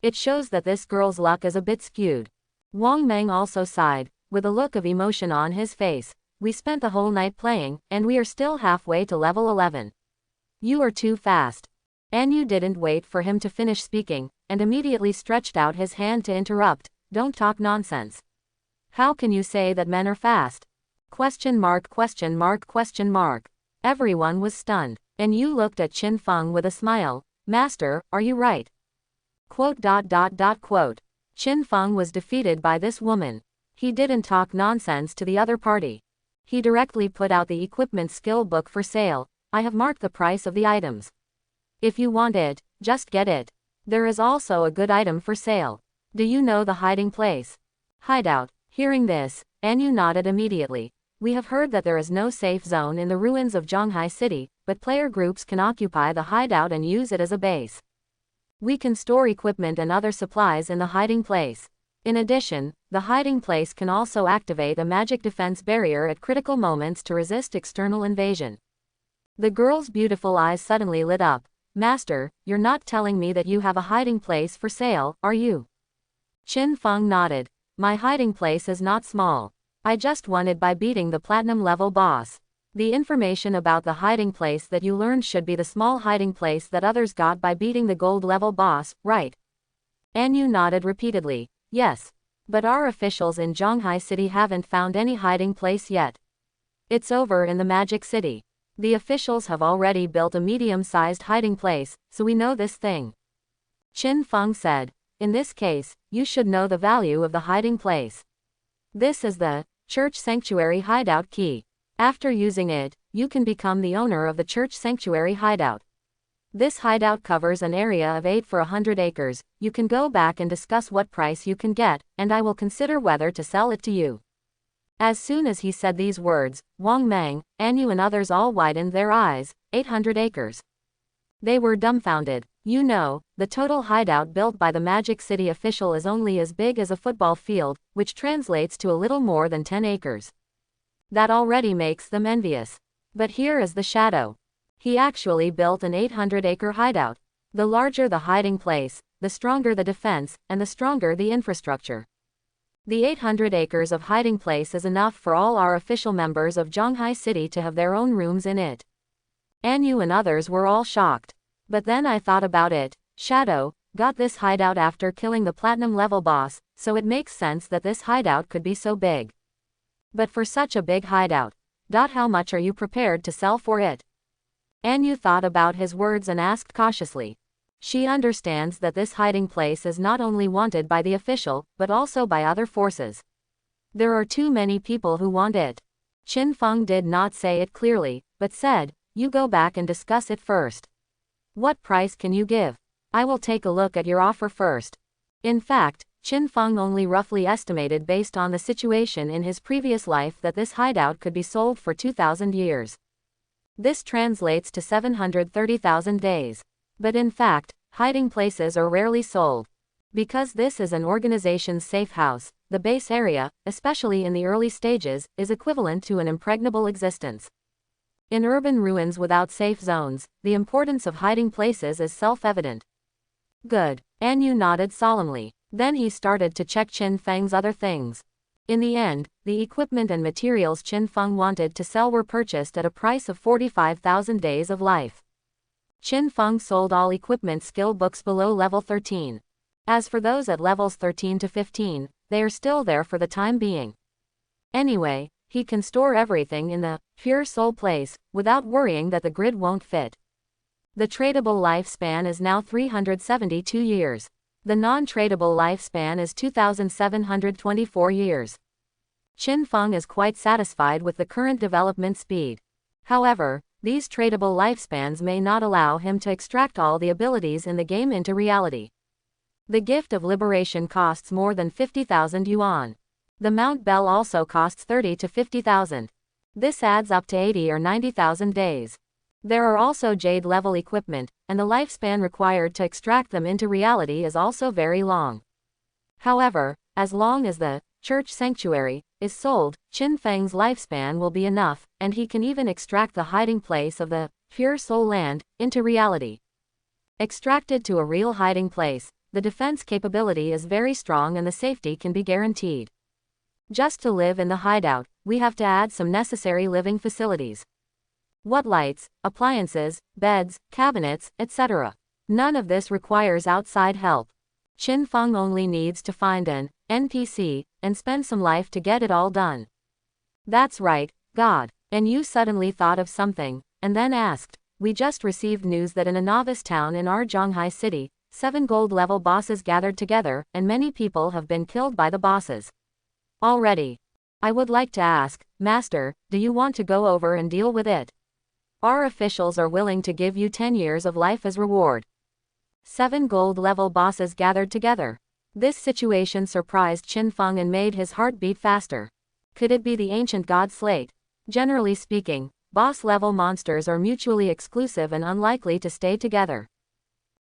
It shows that this girl's luck is a bit skewed. Wang Mang also sighed, with a look of emotion on his face. We spent the whole night playing, and we are still halfway to level 11. You are too fast. Anyu didn't wait for him to finish speaking, and immediately stretched out his hand to interrupt. Don't talk nonsense. How can you say that men are fast? Question mark, question mark, question mark. Everyone was stunned. Anyu looked at Qin Feng with a smile. Master, are you right? Quote. Qin Feng was defeated by this woman. He didn't talk nonsense to the other party. He directly put out the equipment skill book for sale. I have marked the price of the items. If you want it, just get it. There is also a good item for sale. Do you know the hiding place? Hideout. Hearing this, Anu nodded immediately. We have heard that there is no safe zone in the ruins of Zhonghai City, but player groups can occupy the hideout and use it as a base. We can store equipment and other supplies in the hiding place. In addition, the hiding place can also activate a magic defense barrier at critical moments to resist external invasion. The girl's beautiful eyes suddenly lit up. Master, you're not telling me that you have a hiding place for sale, are you? Qin Feng nodded. My hiding place is not small. I just won it by beating the platinum level boss. The information about the hiding place that you learned should be the small hiding place that others got by beating the gold level boss, right? Anu nodded repeatedly. Yes. But our officials in Zhonghai City haven't found any hiding place yet. It's over in the Magic City. The officials have already built a medium-sized hiding place, so we know this thing. Qin Feng said. In this case, you should know the value of the hiding place. This is the Church Sanctuary Hideout Key. After using it, you can become the owner of the Church Sanctuary Hideout. This hideout covers an area of 8 for 100 acres. You can go back and discuss what price you can get, and I will consider whether to sell it to you. As soon as he said these words, Wang Meng, Anu and others all widened their eyes. 800 acres. They were dumbfounded. You know, the total hideout built by the Magic City official is only as big as a football field, which translates to a little more than 10 acres. That already makes them envious. But here is the shadow. He actually built an 800-acre hideout. The larger the hiding place, the stronger the defense, and the stronger the infrastructure. The 800 acres of hiding place is enough for all our official members of Zhonghai City to have their own rooms in it. Anu and others were all shocked. But then I thought about it. Shadow got this hideout after killing the platinum level boss, so it makes sense that this hideout could be so big. But for such a big hideout, how much are you prepared to sell for it? Anu thought about his words and asked cautiously. She understands that this hiding place is not only wanted by the official, but also by other forces. There are too many people who want it. Qin Feng did not say it clearly, but said, you go back and discuss it first. What price can you give? I will take a look at your offer first. In fact, Qin Feng only roughly estimated based on the situation in his previous life that this hideout could be sold for 2,000 years. This translates to 730,000 days. But in fact, hiding places are rarely sold. Because this is an organization's safe house, the base area, especially in the early stages, is equivalent to an impregnable existence. In urban ruins without safe zones, the importance of hiding places is self-evident. Good. Anu nodded solemnly. Then he started to check Qin Feng's other things. In the end, the equipment and materials Qin Feng wanted to sell were purchased at a price of 45,000 days of life. Qin Feng sold all equipment skill books below level 13. As for those at levels 13 to 15, they are still there for the time being. Anyway, he can store everything in the pure soul place, without worrying that the grid won't fit. The tradable lifespan is now 372 years. The non-tradable lifespan is 2,724 years. Qin Feng is quite satisfied with the current development speed. However, these tradable lifespans may not allow him to extract all the abilities in the game into reality. The gift of liberation costs more than 50,000 yuan. The Mount Bell also costs 30 to 50,000. This adds up to 80 or 90,000 days. There are also Jade-level equipment, and the lifespan required to extract them into reality is also very long. However, as long as the Church Sanctuary is sold, Qin Feng's lifespan will be enough, and he can even extract the hiding place of the Pure Soul Land into reality. Extracted to a real hiding place, the defense capability is very strong and the safety can be guaranteed. Just to live in the hideout, we have to add some necessary living facilities. What lights, appliances, beds, cabinets, etc. None of this requires outside help. Qin Feng only needs to find an NPC and spend some life to get it all done. That's right, God. And you suddenly thought of something, and then asked, we just received news that in a novice town in our Zhonghai City, 7 gold level bosses gathered together, and many people have been killed by the bosses. Already. I would like to ask, Master, do you want to go over and deal with it? Our officials are willing to give you 10 years of life as reward. 7 gold-level bosses gathered together. This situation surprised Qin Feng and made his heart beat faster. Could it be the ancient god Slate? Generally speaking, boss-level monsters are mutually exclusive and unlikely to stay together.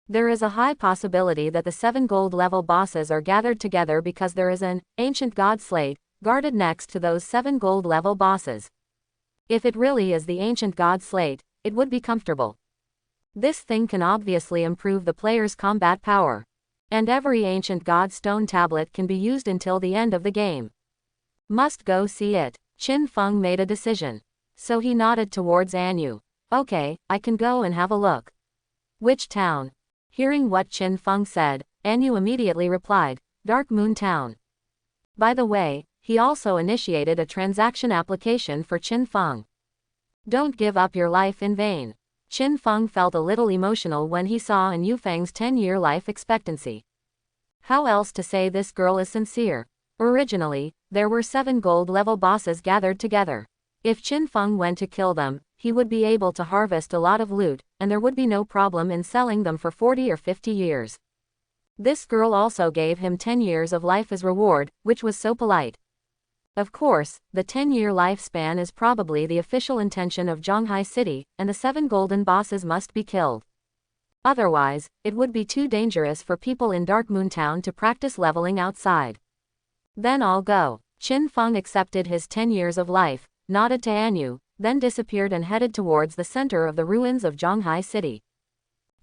There is a high possibility that the 7 gold-level bosses are gathered together because there is an ancient god Slate guarded next to those 7 gold-level bosses. If it really is the ancient god Slate, it would be comfortable. This thing can obviously improve the player's combat power. And every ancient god stone tablet can be used until the end of the game. Must go see it. Qin Feng made a decision. So he nodded towards Anu. Okay, I can go and have a look. Which town? Hearing what Qin Feng said, Anu immediately replied, Dark Moon Town. By the way, he also initiated a transaction application for Qin Feng. Don't give up your life in vain. Qin Feng felt a little emotional when he saw An Yufeng's 10-year life expectancy. How else to say this girl is sincere? Originally, there were 7 gold-level bosses gathered together. If Qin Feng went to kill them, he would be able to harvest a lot of loot, and there would be no problem in selling them for 40 or 50 years. This girl also gave him 10 years of life as reward, which was so polite. Of course, the 10-year lifespan is probably the official intention of Zhonghai City, and the 7 golden bosses must be killed. Otherwise, it would be too dangerous for people in Dark Moon Town to practice leveling outside. Then I'll go. Qin Feng accepted his 10 years of life, nodded to Anu, then disappeared and headed towards the center of the ruins of Zhonghai City.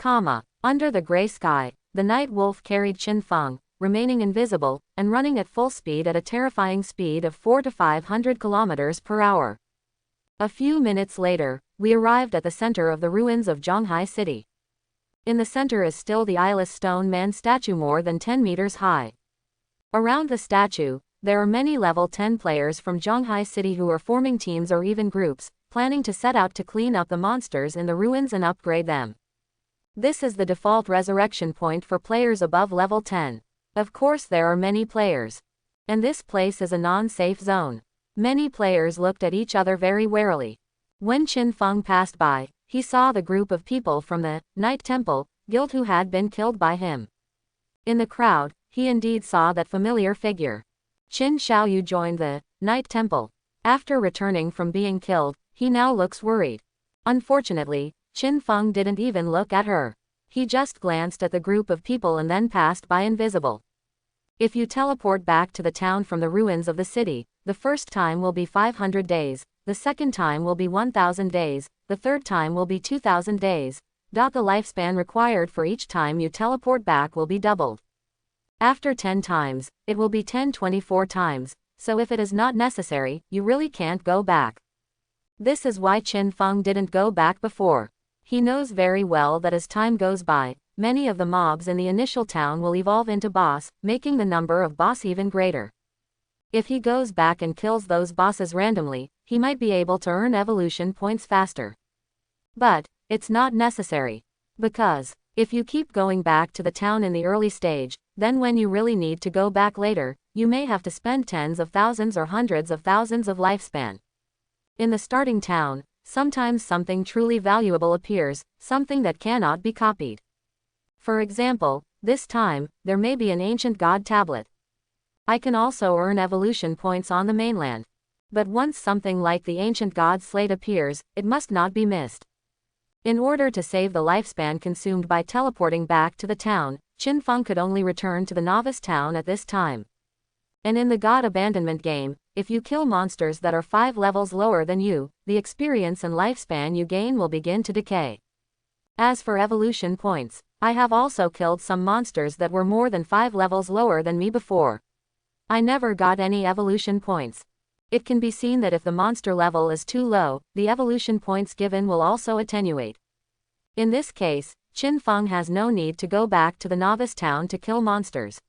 Under the gray sky, the night wolf carried Qin Feng, remaining invisible, and running at full speed at a terrifying speed of 400 to 500 kilometers per hour. A few minutes later, we arrived at the center of the ruins of Zhonghai City. In the center is still the eyeless stone man statue more than 10 meters high. Around the statue, there are many level 10 players from Zhonghai City who are forming teams or even groups, planning to set out to clean up the monsters in the ruins and upgrade them. This is the default resurrection point for players above level 10. Of course there are many players. And this place is a non-safe zone. Many players looked at each other very warily. When Qin Feng passed by, he saw the group of people from the Night Temple Guild who had been killed by him. In the crowd, he indeed saw that familiar figure. Qin Xiaoyu joined the Night Temple. After returning from being killed, he now looks worried. Unfortunately, Qin Feng didn't even look at her. He just glanced at the group of people and then passed by invisible. If you teleport back to the town from the ruins of the city, the first time will be 500 days, the second time will be 1000 days, the third time will be 2000 days. The lifespan required for each time you teleport back will be doubled. After 10 times, it will be 1024 times, so if it is not necessary, you really can't go back. This is why Qin Feng didn't go back before. He knows very well that as time goes by, many of the mobs in the initial town will evolve into boss, making the number of boss even greater. If he goes back and kills those bosses randomly, he might be able to earn evolution points faster. But it's not necessary. Because if you keep going back to the town in the early stage, then when you really need to go back later, you may have to spend tens of thousands or hundreds of thousands of lifespan. In the starting town, sometimes something truly valuable appears, something that cannot be copied. For example, this time, there may be an ancient god tablet. I can also earn evolution points on the mainland. But once something like the ancient god slate appears, it must not be missed. In order to save the lifespan consumed by teleporting back to the town, Qin Feng could only return to the novice town at this time. And in the God Abandonment game, if you kill monsters that are 5 levels lower than you, the experience and lifespan you gain will begin to decay. As for evolution points, I have also killed some monsters that were more than 5 levels lower than me before. I never got any evolution points. It can be seen that if the monster level is too low, the evolution points given will also attenuate. In this case, Qin Feng has no need to go back to the novice town to kill monsters.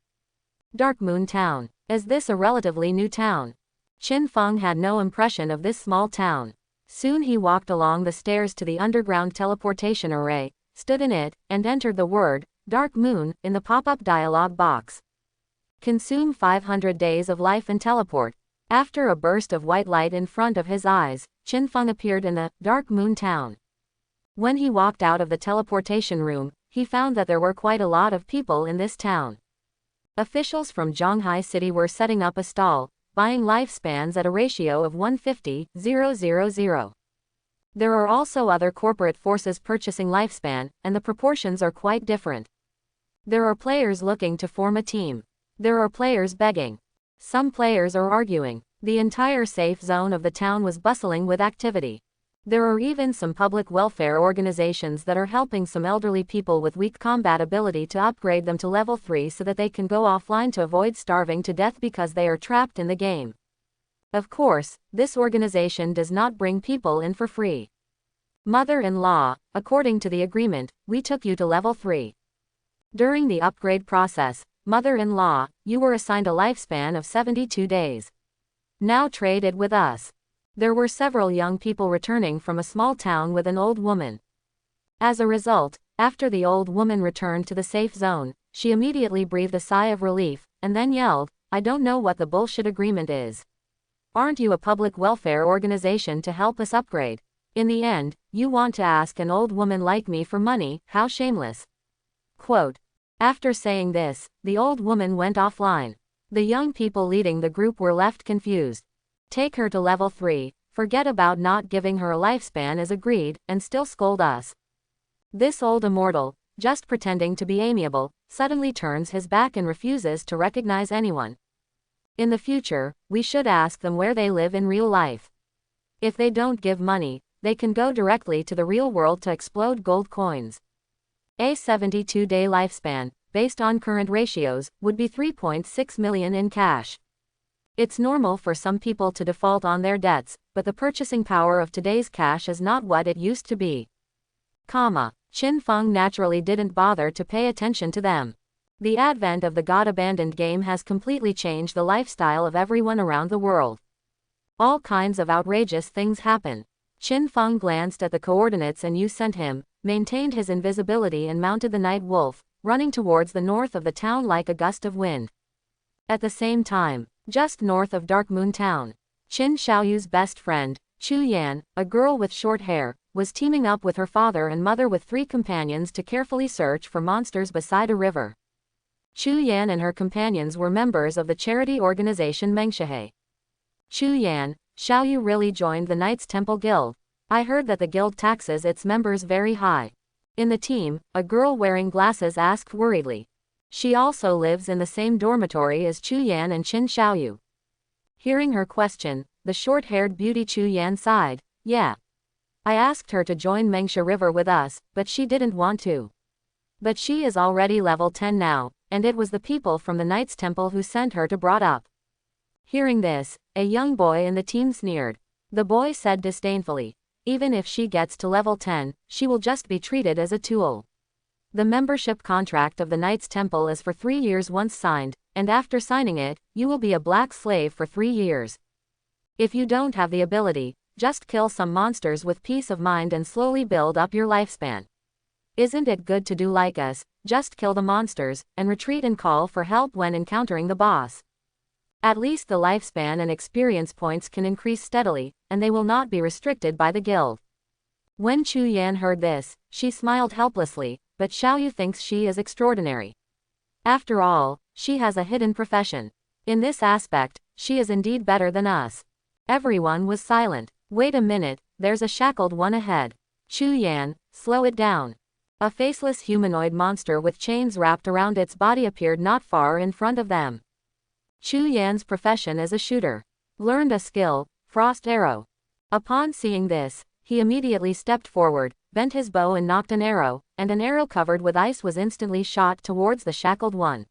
Dark Moon Town. Is this a relatively new town? Qin Feng had no impression of this small town. Soon he walked along the stairs to the underground teleportation array, stood in it, and entered the word, Dark Moon, in the pop-up dialog box. Consume 500 days of life and teleport. After a burst of white light in front of his eyes, Qin Feng appeared in the Dark Moon Town. When he walked out of the teleportation room, he found that there were quite a lot of people in this town. Officials from Zhonghai City were setting up a stall, buying lifespans at a ratio of 150:000. There are also other corporate forces purchasing lifespan, and the proportions are quite different. There are players looking to form a team. There are players begging. Some players are arguing. The entire safe zone of the town was bustling with activity. There are even some public welfare organizations that are helping some elderly people with weak combat ability to upgrade them to level 3 so that they can go offline to avoid starving to death because they are trapped in the game. Of course, this organization does not bring people in for free. Mother-in-law, according to the agreement, we took you to level 3. During the upgrade process, mother-in-law, you were assigned a lifespan of 72 days. Now trade it with us. There were several young people returning from a small town with an old woman. As a result, after the old woman returned to the safe zone, she immediately breathed a sigh of relief, and then yelled, "I don't know what the bullshit agreement is. Aren't you a public welfare organization to help us upgrade? In the end, you want to ask an old woman like me for money, how shameless." Quote. After saying this, the old woman went offline. The young people leading the group were left confused. Take her to level 3, forget about not giving her a lifespan as agreed, and still scold us. This old immortal, just pretending to be amiable, suddenly turns his back and refuses to recognize anyone. In the future, we should ask them where they live in real life. If they don't give money, they can go directly to the real world to explode gold coins. A 72-day lifespan, based on current ratios, would be 3.6 million in cash. It's normal for some people to default on their debts, but the purchasing power of today's cash is not what it used to be. Qin Feng naturally didn't bother to pay attention to them. The advent of the God-abandoned game has completely changed the lifestyle of everyone around the world. All kinds of outrageous things happen. Qin Feng glanced at the coordinates and you sent him, maintained his invisibility and mounted the night wolf, running towards the north of the town like a gust of wind. At the same time, just north of Dark Moon Town, Qin Xiaoyu's best friend, Chu Yan, a girl with short hair, was teaming up with her father and mother with 3 companions to carefully search for monsters beside a river. Chu Yan and her companions were members of the charity organization Mengshihei. Chu Yan, Xiaoyu really joined the Knights Temple Guild. I heard that the guild taxes its members very high. In the team, a girl wearing glasses asked worriedly. She also lives in the same dormitory as Chu Yan and Qin Xiaoyu. Hearing her question, the short-haired beauty Chu Yan sighed. Yeah. I asked her to join Mengsha River with us, but she didn't want to. But she is already level 10 now, and it was the people from the Knights Temple who sent her to brought up. Hearing this, a young boy in the team sneered. The boy said disdainfully, even if she gets to level 10, she will just be treated as a tool. The membership contract of the Knights Temple is for 3 years once signed, and after signing it, you will be a black slave for 3 years. If you don't have the ability, just kill some monsters with peace of mind and slowly build up your lifespan. Isn't it good to do like us, just kill the monsters, and retreat and call for help when encountering the boss? At least the lifespan and experience points can increase steadily, and they will not be restricted by the guild. When Chu Yan heard this, she smiled helplessly, but Xiaoyu thinks she is extraordinary. After all, she has a hidden profession. In this aspect, she is indeed better than us. Everyone was silent. Wait a minute, there's a shackled one ahead. Chu Yan, slow it down. A faceless humanoid monster with chains wrapped around its body appeared not far in front of them. Chu Yan's profession is a shooter. Learned a skill, Frost Arrow. Upon seeing this, he immediately stepped forward, bent his bow and knocked an arrow, and an arrow covered with ice was instantly shot towards the shackled one.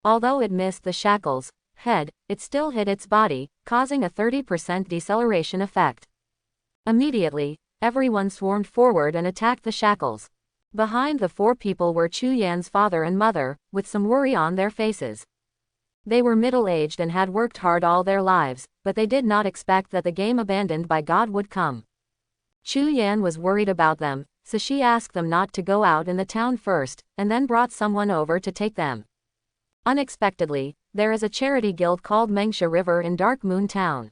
Although it missed the shackles' head, it still hit its body, causing a 30% deceleration effect. Immediately, everyone swarmed forward and attacked the shackles. Behind the 4 people were Chu Yan's father and mother, with some worry on their faces. They were middle-aged and had worked hard all their lives, but they did not expect that the game abandoned by God would come. Chu Yan was worried about them, so she asked them not to go out in the town first, and then brought someone over to take them. Unexpectedly, there is a charity guild called Mengsha River in Dark Moon Town.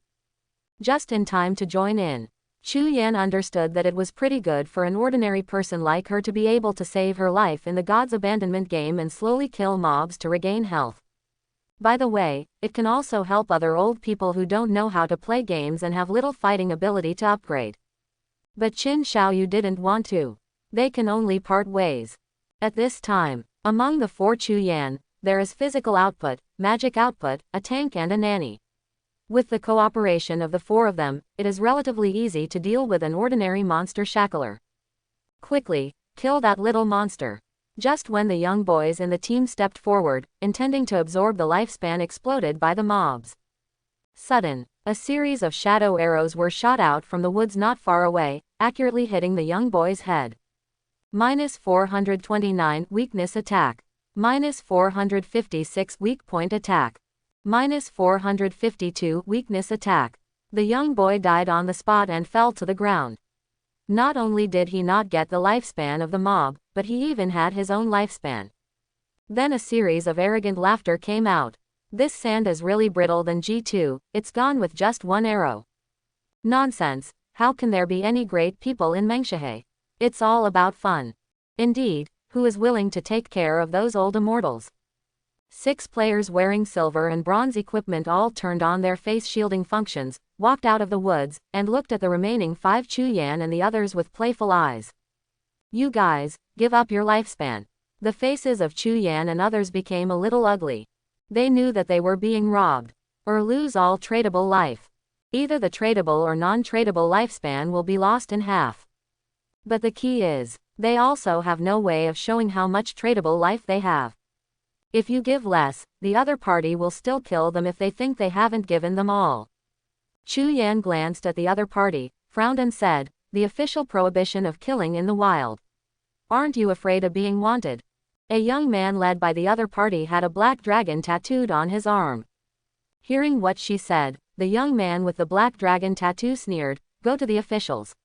Just in time to join in. Chu Yan understood that it was pretty good for an ordinary person like her to be able to save her life in the God's Abandonment game and slowly kill mobs to regain health. By the way, it can also help other old people who don't know how to play games and have little fighting ability to upgrade. But Qin Xiaoyu didn't want to. They can only part ways. At this time, among the 4 Chu Yan, there is physical output, magic output, a tank and a nanny. With the cooperation of the 4 of them, it is relatively easy to deal with an ordinary monster shackler. Quickly, kill that little monster. Just when the young boys in the team stepped forward, intending to absorb the lifespan exploded by the mobs. Sudden, a series of shadow arrows were shot out from the woods not far away, accurately hitting the young boy's head. -429 weakness attack. -456 weak point attack. -452 weakness attack. The young boy died on the spot and fell to the ground. Not only did he not get the lifespan of the mob, but he even had his own lifespan. Then a series of arrogant laughter came out. This sand is really brittle than G2, it's gone with just 1 arrow. Nonsense, how can there be any great people in Mengshahe? It's all about fun. Indeed, who is willing to take care of those old immortals? 6 players wearing silver and bronze equipment all turned on their face shielding functions, walked out of the woods, and looked at the remaining 5 Chu Yan and the others with playful eyes. You guys, give up your lifespan. The faces of Chu Yan and others became a little ugly. They knew that they were being robbed. Or lose all tradable life. Either the tradable or non-tradable lifespan will be lost in half. But the key is, they also have no way of showing how much tradable life they have. If you give less, the other party will still kill them if they think they haven't given them all. Chu Yan glanced at the other party, frowned and said, the official prohibition of killing in the wild. Aren't you afraid of being wanted? A young man led by the other party had a black dragon tattooed on his arm. Hearing what she said, the young man with the black dragon tattoo sneered, go to the officials.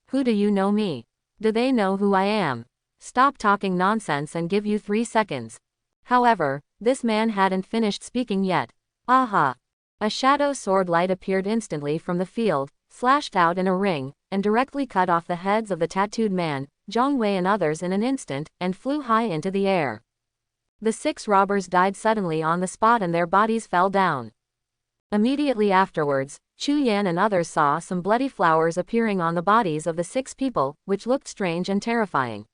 Who do you know me? Do they know who I am? Stop talking nonsense and give you 3 seconds. However, this man hadn't finished speaking yet. Aha! A shadow sword light appeared instantly from the field, slashed out in a ring, and directly cut off the heads of the tattooed man, Zhang Wei and others in an instant, and flew high into the air. The 6 robbers died suddenly on the spot and their bodies fell down. Immediately afterwards, Chu Yan and others saw some bloody flowers appearing on the bodies of the 6 people, which looked strange and terrifying.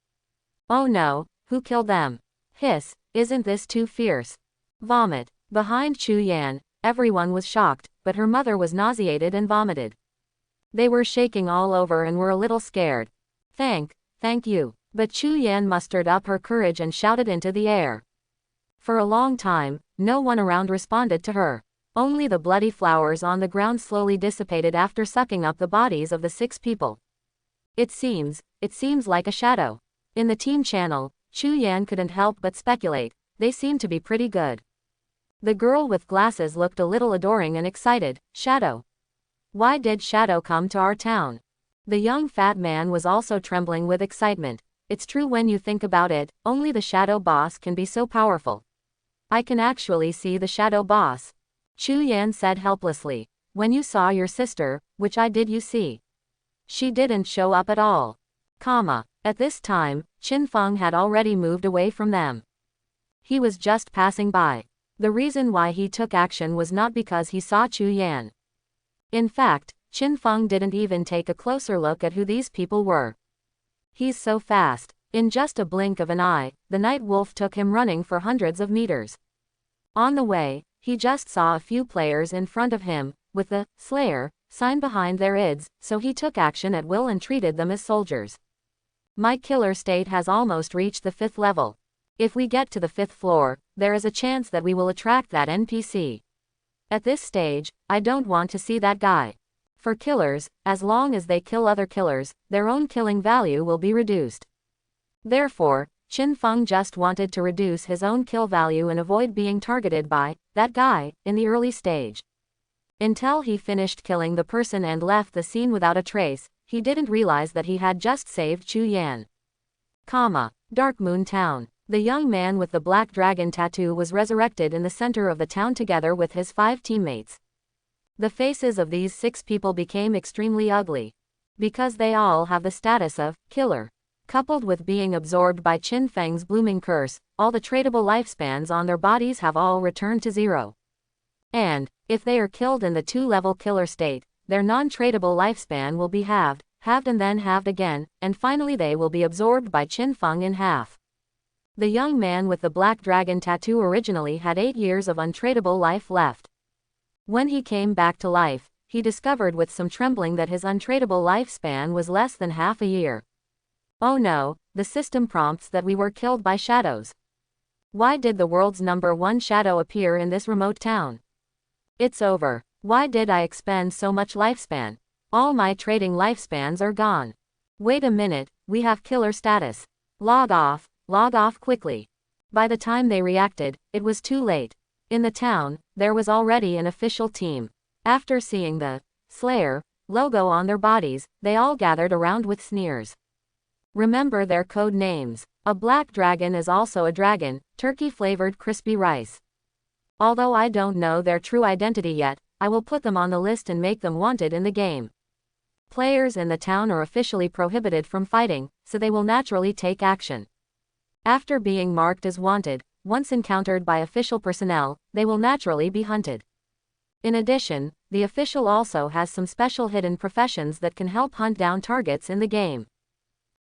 Oh no, who killed them? Hiss, isn't this too fierce? Vomit. Behind Chu Yan, everyone was shocked, but her mother was nauseated and vomited. They were shaking all over and were a little scared. Thank you. But Chu Yan mustered up her courage and shouted into the air. For a long time, no one around responded to her. Only the bloody flowers on the ground slowly dissipated after sucking up the bodies of the 6 people. It seems like a shadow. In the team channel, Chu Yan couldn't help but speculate, they seem to be pretty good. The girl with glasses looked a little adoring and excited. Shadow. Why did Shadow come to our town? The young fat man was also trembling with excitement. It's true when you think about it, only the Shadow boss can be so powerful. I can actually see the Shadow boss. Chu Yan said helplessly. When you saw your sister, which eye did you see? She didn't show up at all. At this time, Qin Feng had already moved away from them. He was just passing by. The reason why he took action was not because he saw Chu Yan. In fact, Qin Feng didn't even take a closer look at who these people were. He's so fast. In just a blink of an eye, the night wolf took him running for hundreds of meters. On the way, he just saw a few players in front of him, with the Slayer sign behind their ids, so he took action at will and treated them as soldiers. My killer state has almost reached the 5th level. If we get to the 5th floor, there is a chance that we will attract that NPC. At this stage, I don't want to see that guy. For killers, as long as they kill other killers, their own killing value will be reduced. Therefore, Qin Feng just wanted to reduce his own kill value and avoid being targeted by that guy in the early stage. Until he finished killing the person and left the scene without a trace, he didn't realize that he had just saved Chu Yan. Dark Moon Town. The young man with the black dragon tattoo was resurrected in the center of the town together with his 5 teammates. The faces of these 6 people became extremely ugly. because they all have the status of killer. Coupled with being absorbed by Qin Feng's blooming curse, all the tradable lifespans on their bodies have all returned to 0. And, if they are killed in the 2-level killer state, their non-tradable lifespan will be halved and then halved again, and finally they will be absorbed by Qin Feng in half. The young man with the black dragon tattoo originally had 8 years of untradable life left. When he came back to life, he discovered with some trembling that his untradable lifespan was less than half a year. Oh no, the system prompts that we were killed by shadows. Why did the world's #1 shadow appear in this remote town? It's over. Why did I expend so much lifespan? All my trading lifespans are gone. Wait a minute, we have killer status. Log off quickly. By the time they reacted, it was too late. In the town, there was already an official team. After seeing the Slayer logo on their bodies, they all gathered around with sneers. Remember their code names. A black dragon is also a dragon, turkey-flavored crispy rice. Although I don't know their true identity yet, I will put them on the list and make them wanted in the game. Players in the town are officially prohibited from fighting, so they will naturally take action. After being marked as wanted, once encountered by official personnel, they will naturally be hunted. In addition, the official also has some special hidden professions that can help hunt down targets in the game.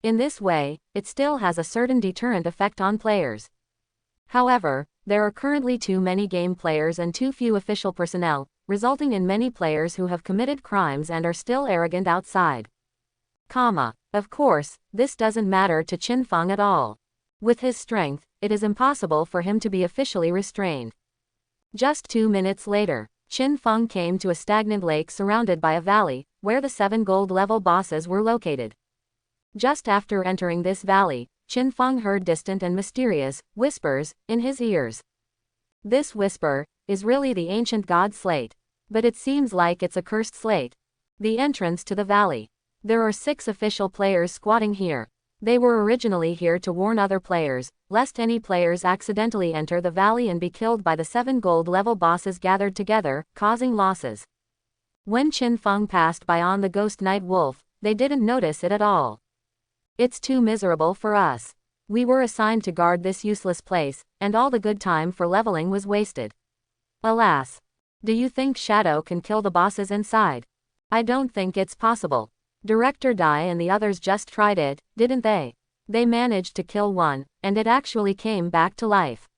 In this way, it still has a certain deterrent effect on players. However, there are currently too many game players and too few official personnel, resulting in many players who have committed crimes and are still arrogant outside. Of course, this doesn't matter to Qin Feng at all. With his strength, it is impossible for him to be officially restrained. Just 2 minutes later, Qin Feng came to a stagnant lake surrounded by a valley, where the 7 gold level bosses were located. Just after entering this valley, Qin Feng heard distant and mysterious whispers in his ears. This whisper is really the ancient god slate. But it seems like it's a cursed slate. The entrance to the valley. There are 6 official players squatting here. They were originally here to warn other players, lest any players accidentally enter the valley and be killed by the 7 gold level bosses gathered together, causing losses. When Qin Feng passed by on the ghost night wolf, they didn't notice it at all. It's too miserable for us. We were assigned to guard this useless place, and all the good time for leveling was wasted. Alas. Do you think Shadow can kill the bosses inside? I don't think it's possible. Director Dai and the others just tried it, didn't they? They managed to kill one, and it actually came back to life.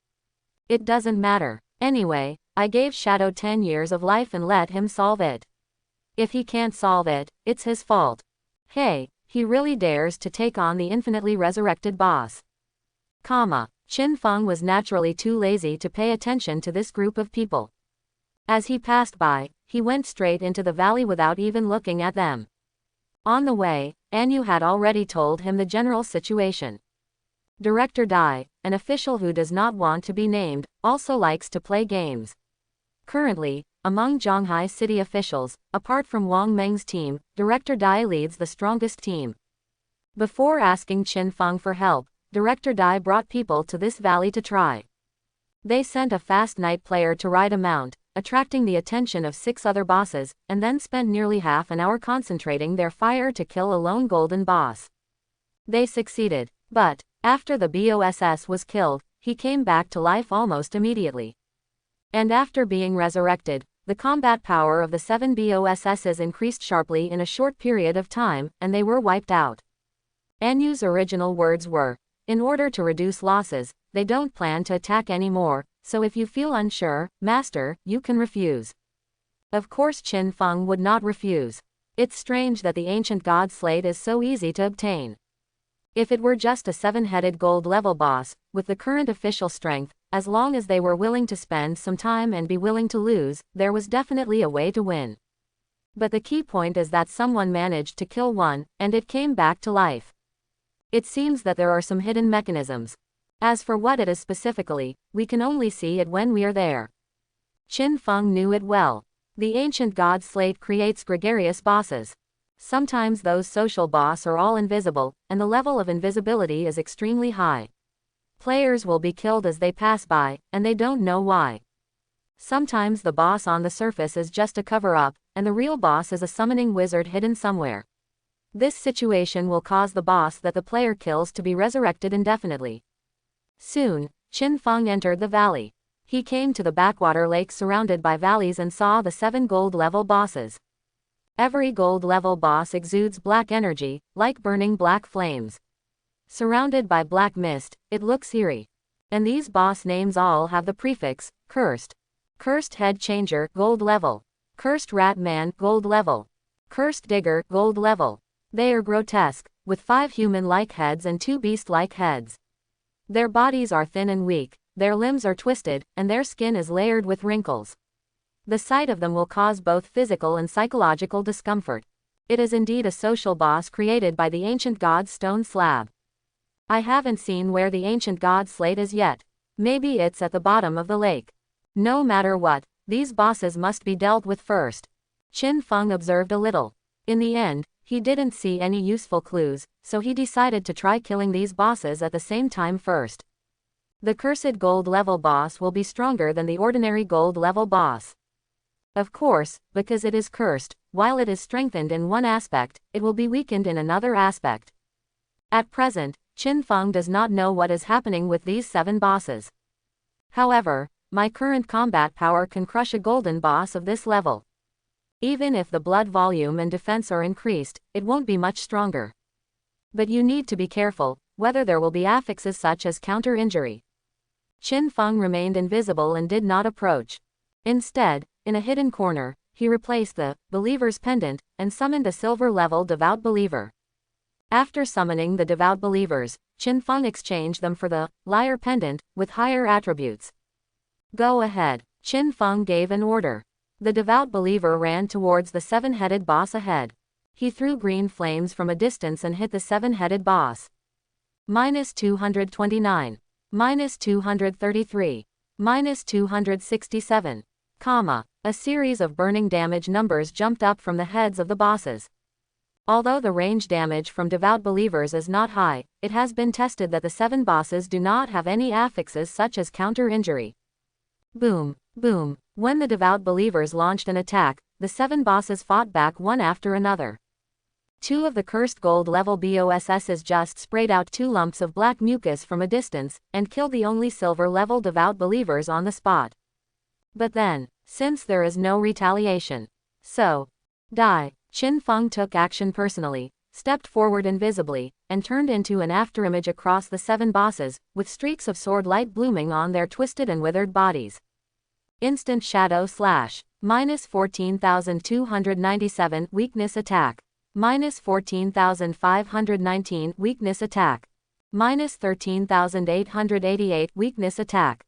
It doesn't matter. Anyway, I gave Shadow 10 years of life and let him solve it. If he can't solve it, it's his fault. Hey, he really dares to take on the infinitely resurrected boss. Qin Feng was naturally too lazy to pay attention to this group of people. As he passed by, he went straight into the valley without even looking at them. On the way, Anu had already told him the general situation. Director Dai, an official who does not want to be named, also likes to play games. Currently, among Zhanghai city officials, apart from Wang Meng's team, Director Dai leads the strongest team. Before asking Qin Feng for help, Director Dai brought people to this valley to try. They sent a fast night player to ride a mount, attracting the attention of 6 other bosses, and then spent nearly half an hour concentrating their fire to kill a lone golden boss. They succeeded, but, after the boss was killed, he came back to life almost immediately. And after being resurrected, the combat power of the 7 bosses increased sharply in a short period of time, and they were wiped out. Anu's original words were, in order to reduce losses, they don't plan to attack anymore, so if you feel unsure, Master, you can refuse. Of course Qin Feng would not refuse. It's strange that the ancient god slate is so easy to obtain. If it were just a 7-headed gold level boss, with the current official strength, as long as they were willing to spend some time and be willing to lose, there was definitely a way to win. But the key point is that someone managed to kill one, and it came back to life. It seems that there are some hidden mechanisms. As for what it is specifically, we can only see it when we are there. Qin Feng knew it well. The ancient god slate creates gregarious bosses. Sometimes those social boss are all invisible, and the level of invisibility is extremely high. Players will be killed as they pass by, and they don't know why. Sometimes the boss on the surface is just a cover-up, and the real boss is a summoning wizard hidden somewhere. This situation will cause the boss that the player kills to be resurrected indefinitely. Soon, Qin Feng entered the valley. He came to the backwater lake surrounded by valleys and saw the 7 gold level bosses. Every gold level boss exudes black energy, like burning black flames. Surrounded by black mist, it looks eerie. And these boss names all have the prefix, cursed. Cursed Head Changer, gold level. Cursed Rat Man, gold level. Cursed Digger, gold level. They are grotesque, with 5 human-like heads and 2 beast-like heads. Their bodies are thin and weak, their limbs are twisted, and their skin is layered with wrinkles. The sight of them will cause both physical and psychological discomfort. It is indeed a social boss created by the ancient god's stone slab. I haven't seen where the ancient god slate is yet. Maybe it's at the bottom of the lake. No matter what, these bosses must be dealt with first. Qin Feng observed a little. In the end, he didn't see any useful clues, so he decided to try killing these bosses at the same time first. The cursed gold level boss will be stronger than the ordinary gold level boss. Of course, because it is cursed, while it is strengthened in one aspect, it will be weakened in another aspect. At present, Qin Feng does not know what is happening with these 7 bosses. However, my current combat power can crush a golden boss of this level. Even if the blood volume and defense are increased, it won't be much stronger. But you need to be careful, whether there will be affixes such as counter-injury. Qin Feng remained invisible and did not approach. Instead, in a hidden corner, he replaced the believer's pendant and summoned a silver-level devout believer. After summoning the devout believers, Qin Feng exchanged them for the liar pendant with higher attributes. Go ahead, Qin Feng gave an order. The devout believer ran towards the 7-headed boss ahead. He threw green flames from a distance and hit the 7-headed boss. -229. -233. -267. A series of burning damage numbers jumped up from the heads of the bosses. Although the range damage from devout believers is not high, it has been tested that the 7 bosses do not have any affixes such as counter-injury. Boom, boom. When the devout believers launched an attack, the 7 bosses fought back one after another. 2 of the cursed gold level bosses just sprayed out 2 lumps of black mucus from a distance, and killed the only silver level devout believers on the spot. But then, since there is no retaliation, so, die. Qin Feng took action personally, stepped forward invisibly, and turned into an afterimage across the 7 bosses, with streaks of sword light blooming on their twisted and withered bodies. Instant Shadow Slash. -14,297 Weakness Attack. -14,519 Weakness Attack. -13,888 Weakness Attack.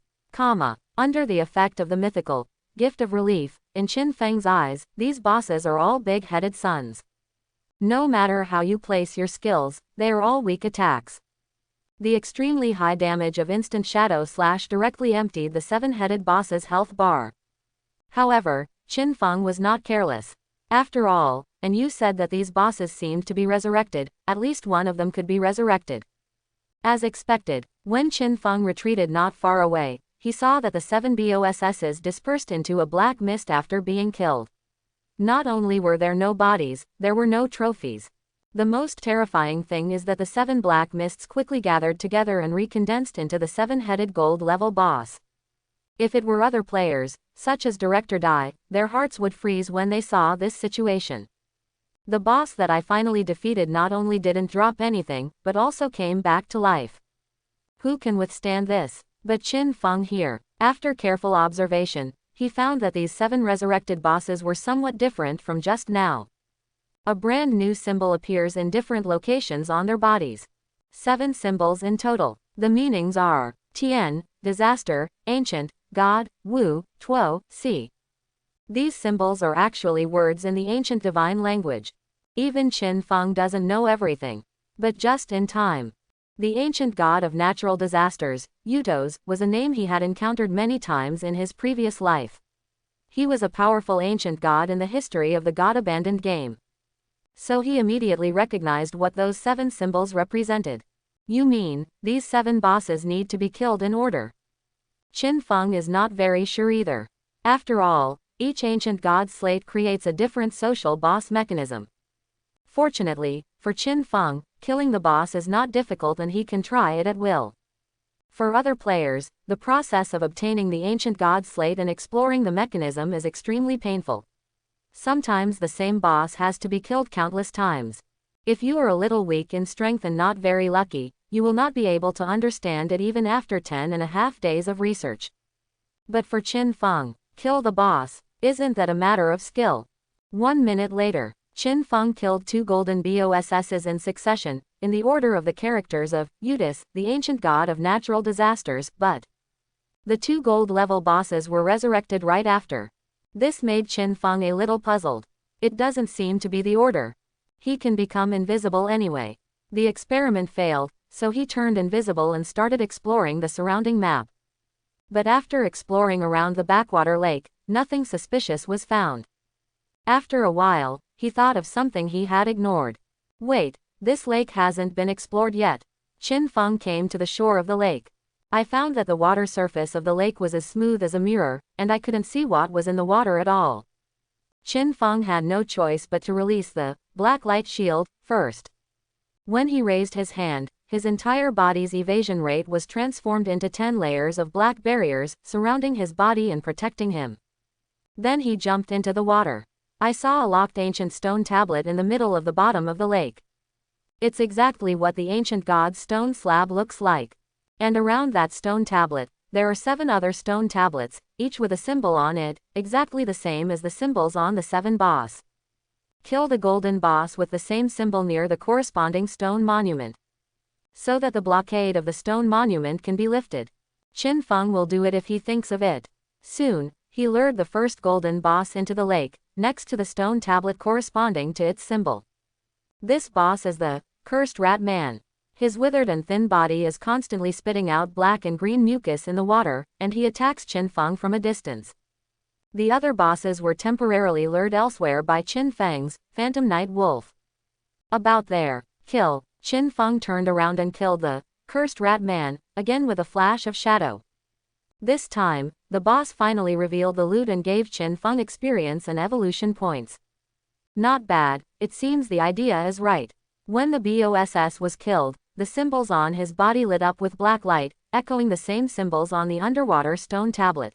Under the effect of the mythical gift of relief, in Qin Feng's eyes, these bosses are all big-headed sons. No matter how you place your skills, they are all weak attacks. The extremely high damage of Instant Shadow Slash directly emptied the 7-headed boss's health bar. However, Qin Feng was not careless. After all, and you said that these bosses seemed to be resurrected, at least one of them could be resurrected. As expected, when Qin Feng retreated not far away, he saw that the 7 bosses dispersed into a black mist after being killed. Not only were there no bodies, there were no trophies. The most terrifying thing is that the 7 black mists quickly gathered together and recondensed into the 7-headed gold level boss. If it were other players, such as Director Dai, their hearts would freeze when they saw this situation. The boss that I finally defeated not only didn't drop anything, but also came back to life. Who can withstand this? But Qin Feng here. After careful observation, he found that these 7 resurrected bosses were somewhat different from just now. A brand new symbol appears in different locations on their bodies. 7 symbols in total. The meanings are Tian, disaster, ancient, god, Wu, Tuo, Si. These symbols are actually words in the ancient divine language. Even Qin Feng doesn't know everything. But just in time. The ancient god of natural disasters, Utos, was a name he had encountered many times in his previous life. He was a powerful ancient god in the history of the god-abandoned game. So he immediately recognized what those 7 symbols represented. You mean, these 7 bosses need to be killed in order? Qin Feng is not very sure either. After all, each ancient god slate creates a different social boss mechanism. Fortunately, For Qin Feng, killing the boss is not difficult and he can try it at will. For other players, the process of obtaining the ancient god slate and exploring the mechanism is extremely painful. Sometimes the same boss has to be killed countless times. If you are a little weak in strength and not very lucky, you will not be able to understand it even after 10.5 days of research. But for Qin Feng, kill the boss, isn't that a matter of skill? 1 minute later, Qin Feng killed 2 golden bosses in succession, in the order of the characters of Utis, the ancient god of natural disasters, but the 2 gold level bosses were resurrected right after. This made Qin Feng a little puzzled. It doesn't seem to be the order. He can become invisible anyway. The experiment failed, so he turned invisible and started exploring the surrounding map. But after exploring around the backwater lake, nothing suspicious was found. After a while, he thought of something he had ignored. Wait, this lake hasn't been explored yet. Qin Feng came to the shore of the lake. I found that the water surface of the lake was as smooth as a mirror, and I couldn't see what was in the water at all. Qin Feng had no choice but to release the black light shield first. When he raised his hand, his entire body's evasion rate was transformed into 10 layers of black barriers, surrounding his body and protecting him. Then he jumped into the water. I saw a locked ancient stone tablet in the middle of the bottom of the lake. It's exactly what the ancient god's stone slab looks like. And around that stone tablet, there are 7 other stone tablets, each with a symbol on it, exactly the same as the symbols on the 7 boss. Kill the golden boss with the same symbol near the corresponding stone monument, so that the blockade of the stone monument can be lifted. Qin Feng will do it if he thinks of it. Soon, he lured the first golden boss into the lake, next to the stone tablet corresponding to its symbol. This boss is the cursed rat man. His withered and thin body is constantly spitting out black and green mucus in the water, and he attacks Qin Feng from a distance. The other bosses were temporarily lured elsewhere by Qin Feng's Phantom Night Wolf. About there, kill, Qin Feng turned around and killed the cursed rat man, again with a flash of shadow. This time, the boss finally revealed the loot and gave Qin Feng experience and evolution points. Not bad, it seems the idea is right. When the boss was killed, the symbols on his body lit up with black light, echoing the same symbols on the underwater stone tablet.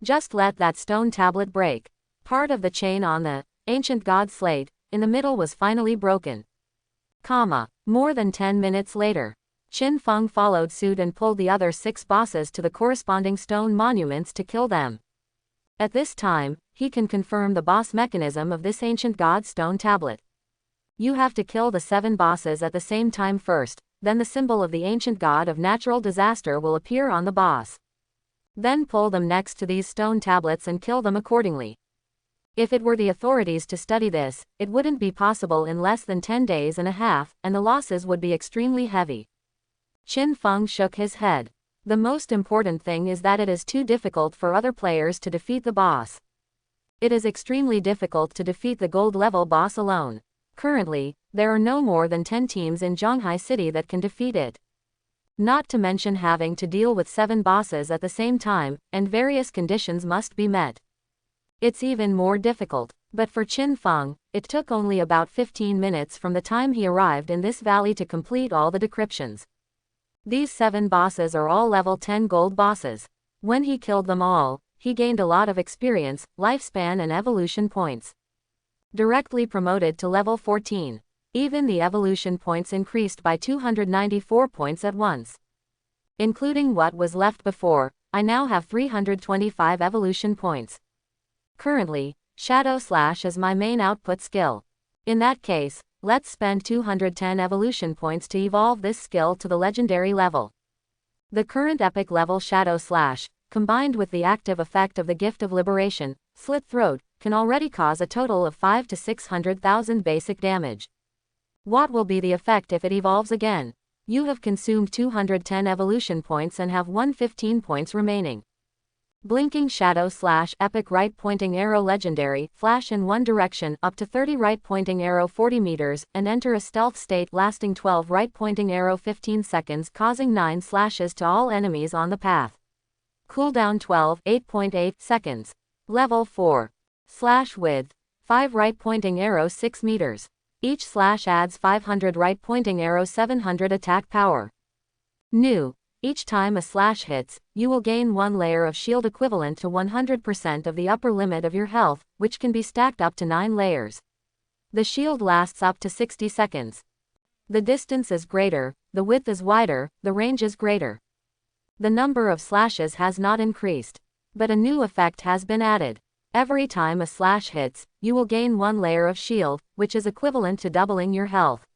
Just let that stone tablet break. Part of the chain on the ancient god slate, in the middle was finally broken. More than 10 minutes later, Qin Feng followed suit and pulled the other 6 bosses to the corresponding stone monuments to kill them. At this time, he can confirm the boss mechanism of this ancient god stone tablet. You have to kill the 7 bosses at the same time first, then the symbol of the ancient god of natural disaster will appear on the boss. Then pull them next to these stone tablets and kill them accordingly. If it were the authorities to study this, it wouldn't be possible in less than 10 days and a half, and the losses would be extremely heavy. Qin Feng shook his head. The most important thing is that it is too difficult for other players to defeat the boss. It is extremely difficult to defeat the gold level boss alone. Currently, there are no more than 10 teams in Zhonghai City that can defeat it. Not to mention having to deal with 7 bosses at the same time, and various conditions must be met. It's even more difficult, but for Qin Feng, it took only about 15 minutes from the time he arrived in this valley to complete all the decryptions. These 7 bosses are all level 10 gold bosses. When he killed them all, he gained a lot of experience, lifespan and evolution points. Directly promoted to level 14. Even the evolution points increased by 294 points at once. Including what was left before, I now have 325 evolution points. Currently, Shadow Slash is my main output skill. In that case, let's spend 210 evolution points to evolve this skill to the legendary level. The current epic level Shadow Slash, combined with the active effect of the Gift of Liberation, Slit Throat, can already cause a total of 5 to 600,000 basic damage. What will be the effect if it evolves again? You have consumed 210 evolution points and have 115 points remaining. Blinking Shadow Slash Epic Right Pointing Arrow Legendary, flash in one direction, up to 30 right pointing arrow 40 meters, and enter a stealth state lasting 12 right pointing arrow 15 seconds, causing 9 slashes to all enemies on the path. Cooldown 12, 8.8 seconds. Level 4. Slash width, 5 right pointing arrow 6 meters. Each slash adds 500 right pointing arrow 700 attack power. New. Each time a slash hits, you will gain 1 layer of shield equivalent to 100% of the upper limit of your health, which can be stacked up to 9 layers. The shield lasts up to 60 seconds. The distance is greater, the width is wider, the range is greater. The number of slashes has not increased, but a new effect has been added. Every time a slash hits, you will gain 1 layer of shield, which is equivalent to doubling your health.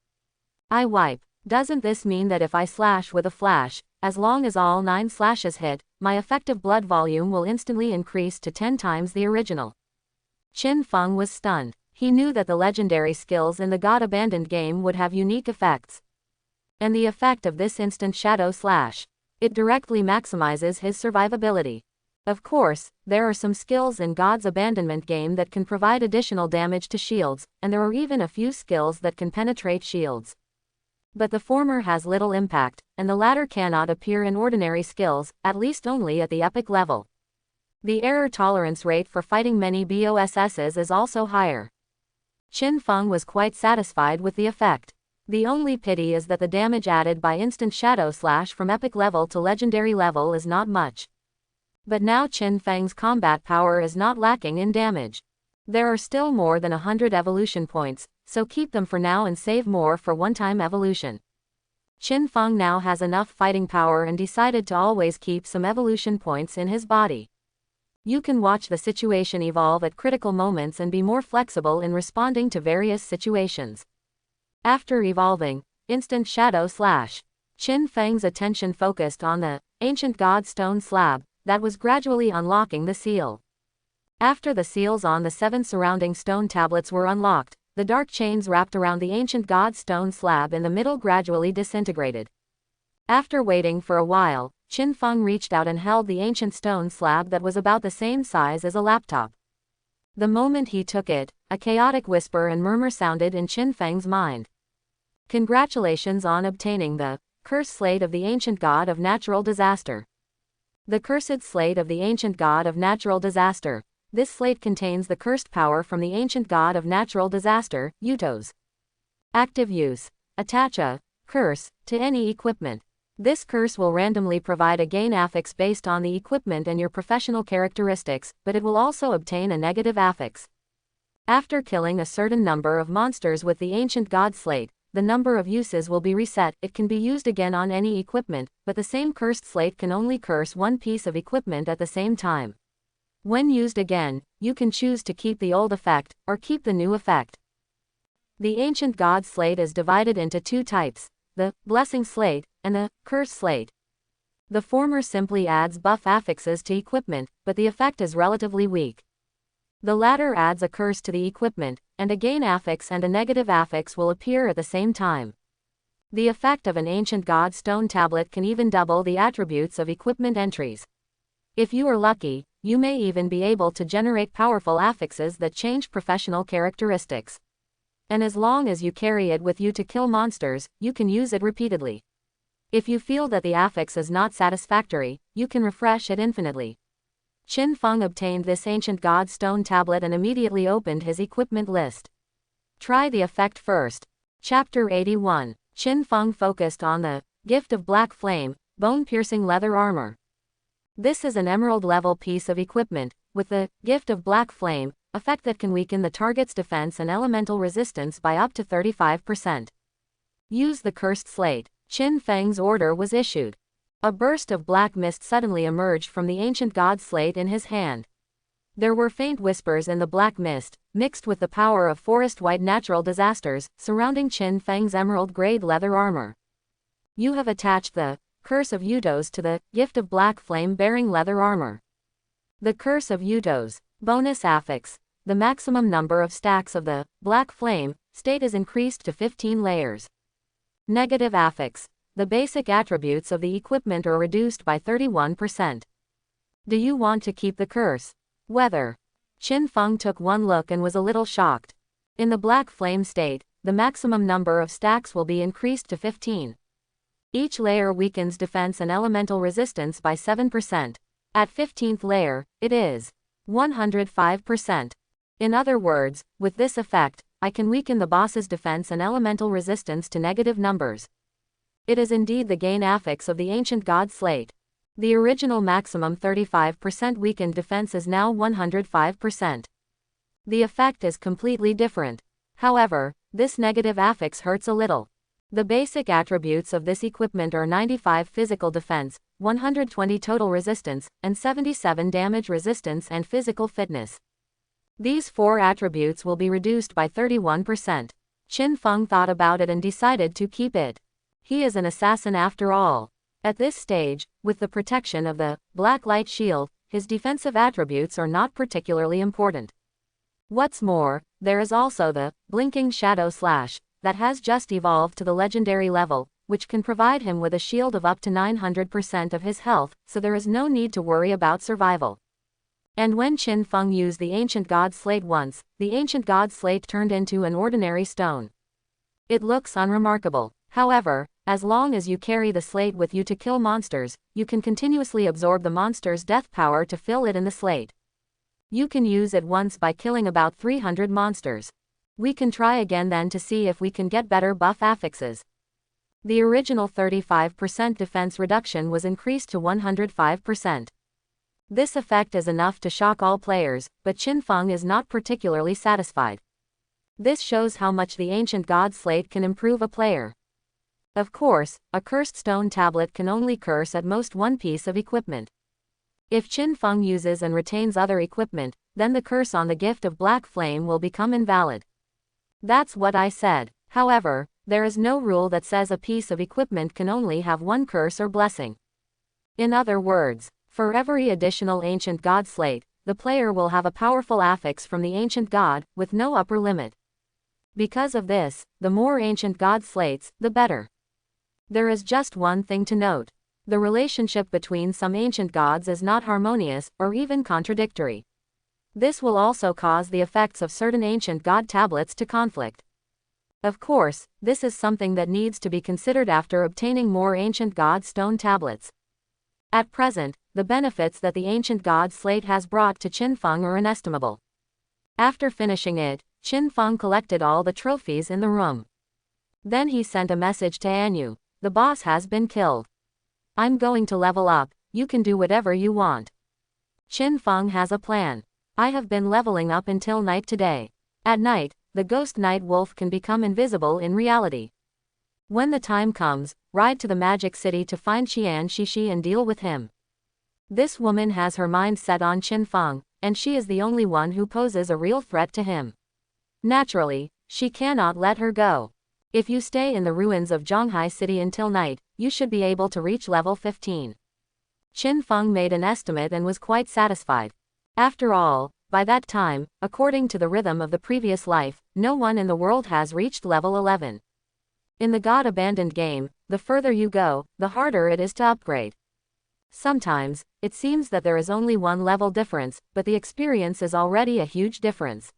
I wipe. Doesn't this mean that if I slash with a flash, as long as all 9 slashes hit, my effective blood volume will instantly increase to 10 times the original? Qin Feng was stunned. He knew that the legendary skills in the God Abandoned game would have unique effects. And the effect of this instant shadow slash. It directly maximizes his survivability. Of course, there are some skills in God's Abandonment game that can provide additional damage to shields, and there are even a few skills that can penetrate shields. But the former has little impact, and the latter cannot appear in ordinary skills, at least only at the epic level. The error tolerance rate for fighting many BOSSs is also higher. Qin Feng was quite satisfied with the effect. The only pity is that the damage added by instant shadow slash from epic level to legendary level is not much. But now Qin Feng's combat power is not lacking in damage. There are still more than 100 evolution points, so keep them for now and save more for one-time evolution. Qin Feng now has enough fighting power and decided to always keep some evolution points in his body. You can watch the situation evolve at critical moments and be more flexible in responding to various situations. After evolving, instant shadow slash. Qin Feng's attention focused on the ancient god stone slab that was gradually unlocking the seal. After the seals on the 7 surrounding stone tablets were unlocked, the dark chains wrapped around the ancient god stone slab in the middle gradually disintegrated. After waiting for a while, Qin Feng reached out and held the ancient stone slab that was about the same size as a laptop. The moment he took it, a chaotic whisper and murmur sounded in Qin Feng's mind. Congratulations on obtaining the cursed slate of the ancient god of natural disaster. The cursed slate of the ancient god of natural disaster. This slate contains the cursed power from the ancient god of natural disaster, Utos. Active use. Attach a curse to any equipment. This curse will randomly provide a gain affix based on the equipment and your professional characteristics, but it will also obtain a negative affix. After killing a certain number of monsters with the ancient god slate, the number of uses will be reset. It can be used again on any equipment, but the same cursed slate can only curse one piece of equipment at the same time. When used again, you can choose to keep the old effect, or keep the new effect. The ancient god slate is divided into 2 types, the blessing slate, and the curse slate. The former simply adds buff affixes to equipment, but the effect is relatively weak. The latter adds a curse to the equipment, and a gain affix and a negative affix will appear at the same time. The effect of an ancient god stone tablet can even double the attributes of equipment entries. If you are lucky, you may even be able to generate powerful affixes that change professional characteristics. And as long as you carry it with you to kill monsters, you can use it repeatedly. If you feel that the affix is not satisfactory, you can refresh it infinitely. Qin Feng obtained this ancient god stone tablet and immediately opened his equipment list. Try the effect first. Chapter 81. Qin Feng focused on the gift of black flame, bone-piercing leather armor. This is an emerald-level piece of equipment, with the gift of black flame, effect that can weaken the target's defense and elemental resistance by up to 35%. Use the cursed slate. Qin Feng's order was issued. A burst of black mist suddenly emerged from the ancient god slate in his hand. There were faint whispers in the black mist, mixed with the power of forest-white natural disasters, surrounding Qin Feng's emerald-grade leather armor. You have attached the Curse of Utos to the gift of black flame-bearing leather armor. The Curse of Utos. Bonus affix. The maximum number of stacks of the black flame state is increased to 15 layers. Negative affix. The basic attributes of the equipment are reduced by 31%. Do you want to keep the curse? Whether. Qin Feng took one look and was a little shocked. In the black flame state, the maximum number of stacks will be increased to 15. Each layer weakens defense and elemental resistance by 7%. At 15th layer, it is 105%. In other words, with this effect, I can weaken the boss's defense and elemental resistance to negative numbers. It is indeed the gain affix of the ancient god slate. The original maximum 35% weakened defense is now 105%. The effect is completely different. However, this negative affix hurts a little. The basic attributes of this equipment are 95 physical defense, 120 total resistance, and 77 damage resistance and physical fitness. These 4 attributes will be reduced by 31%. Qin Feng thought about it and decided to keep it. He is an assassin after all. At this stage, with the protection of the black light shield, his defensive attributes are not particularly important. What's more, there is also the blinking shadow slash that has just evolved to the legendary level, which can provide him with a shield of up to 900% of his health, so there is no need to worry about survival. And when Qin Feng used the ancient god slate once, the ancient god slate turned into an ordinary stone. It looks unremarkable. However, as long as you carry the slate with you to kill monsters, you can continuously absorb the monster's death power to fill it in the slate. You can use it once by killing about 300 monsters. We can try again then to see if we can get better buff affixes. The original 35% defense reduction was increased to 105%. This effect is enough to shock all players, but Qin Feng is not particularly satisfied. This shows how much the ancient god slate can improve a player. Of course, a cursed stone tablet can only curse at most one piece of equipment. If Qin Feng uses and retains other equipment, then the curse on the gift of black flame will become invalid. That's what I said. However, there is no rule that says a piece of equipment can only have one curse or blessing. In other words, for every additional ancient god slate, the player will have a powerful affix from the ancient god, with no upper limit. Because of this, the more ancient god slates, the better. There is just one thing to note. The relationship between some ancient gods is not harmonious, or even contradictory. This will also cause the effects of certain ancient god tablets to conflict. Of course, this is something that needs to be considered after obtaining more ancient god stone tablets. At present, the benefits that the ancient god slate has brought to Qin Feng are inestimable. After finishing it, Qin Feng collected all the trophies in the room. Then he sent a message to Anyu. The boss has been killed. I'm going to level up, you can do whatever you want. Qin Feng has a plan. I have been leveling up until night today. At night, the ghost night wolf can become invisible in reality. When the time comes, ride to the magic city to find Qian Shishi and deal with him. This woman has her mind set on Qin Feng, and she is the only one who poses a real threat to him. Naturally, she cannot let her go. If you stay in the ruins of Zhonghai City until night, you should be able to reach level 15. Qin Feng made an estimate and was quite satisfied. After all, by that time, according to the rhythm of the previous life, no one in the world has reached level 11. In the God-abandoned game, the further you go, the harder it is to upgrade. Sometimes, it seems that there is only one level difference, but the experience is already a huge difference.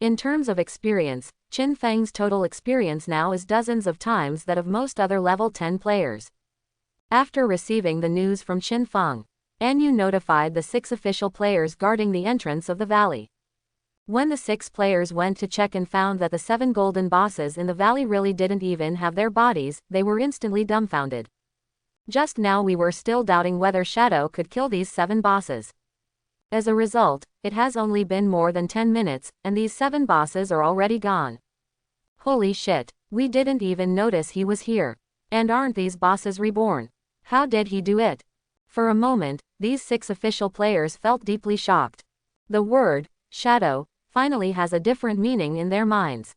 In terms of experience, Qin Feng's total experience now is dozens of times that of most other level 10 players. After receiving the news from Qin Feng, Anyu notified the 6 official players guarding the entrance of the valley. When the 6 players went to check and found that the 7 golden bosses in the valley really didn't even have their bodies, they were instantly dumbfounded. Just now we were still doubting whether Shadow could kill these 7 bosses. As a result, it has only been more than 10 minutes, and these 7 bosses are already gone. Holy shit, we didn't even notice he was here. And aren't these bosses reborn? How did he do it? For a moment, these 6 official players felt deeply shocked. The word, shadow, finally has a different meaning in their minds.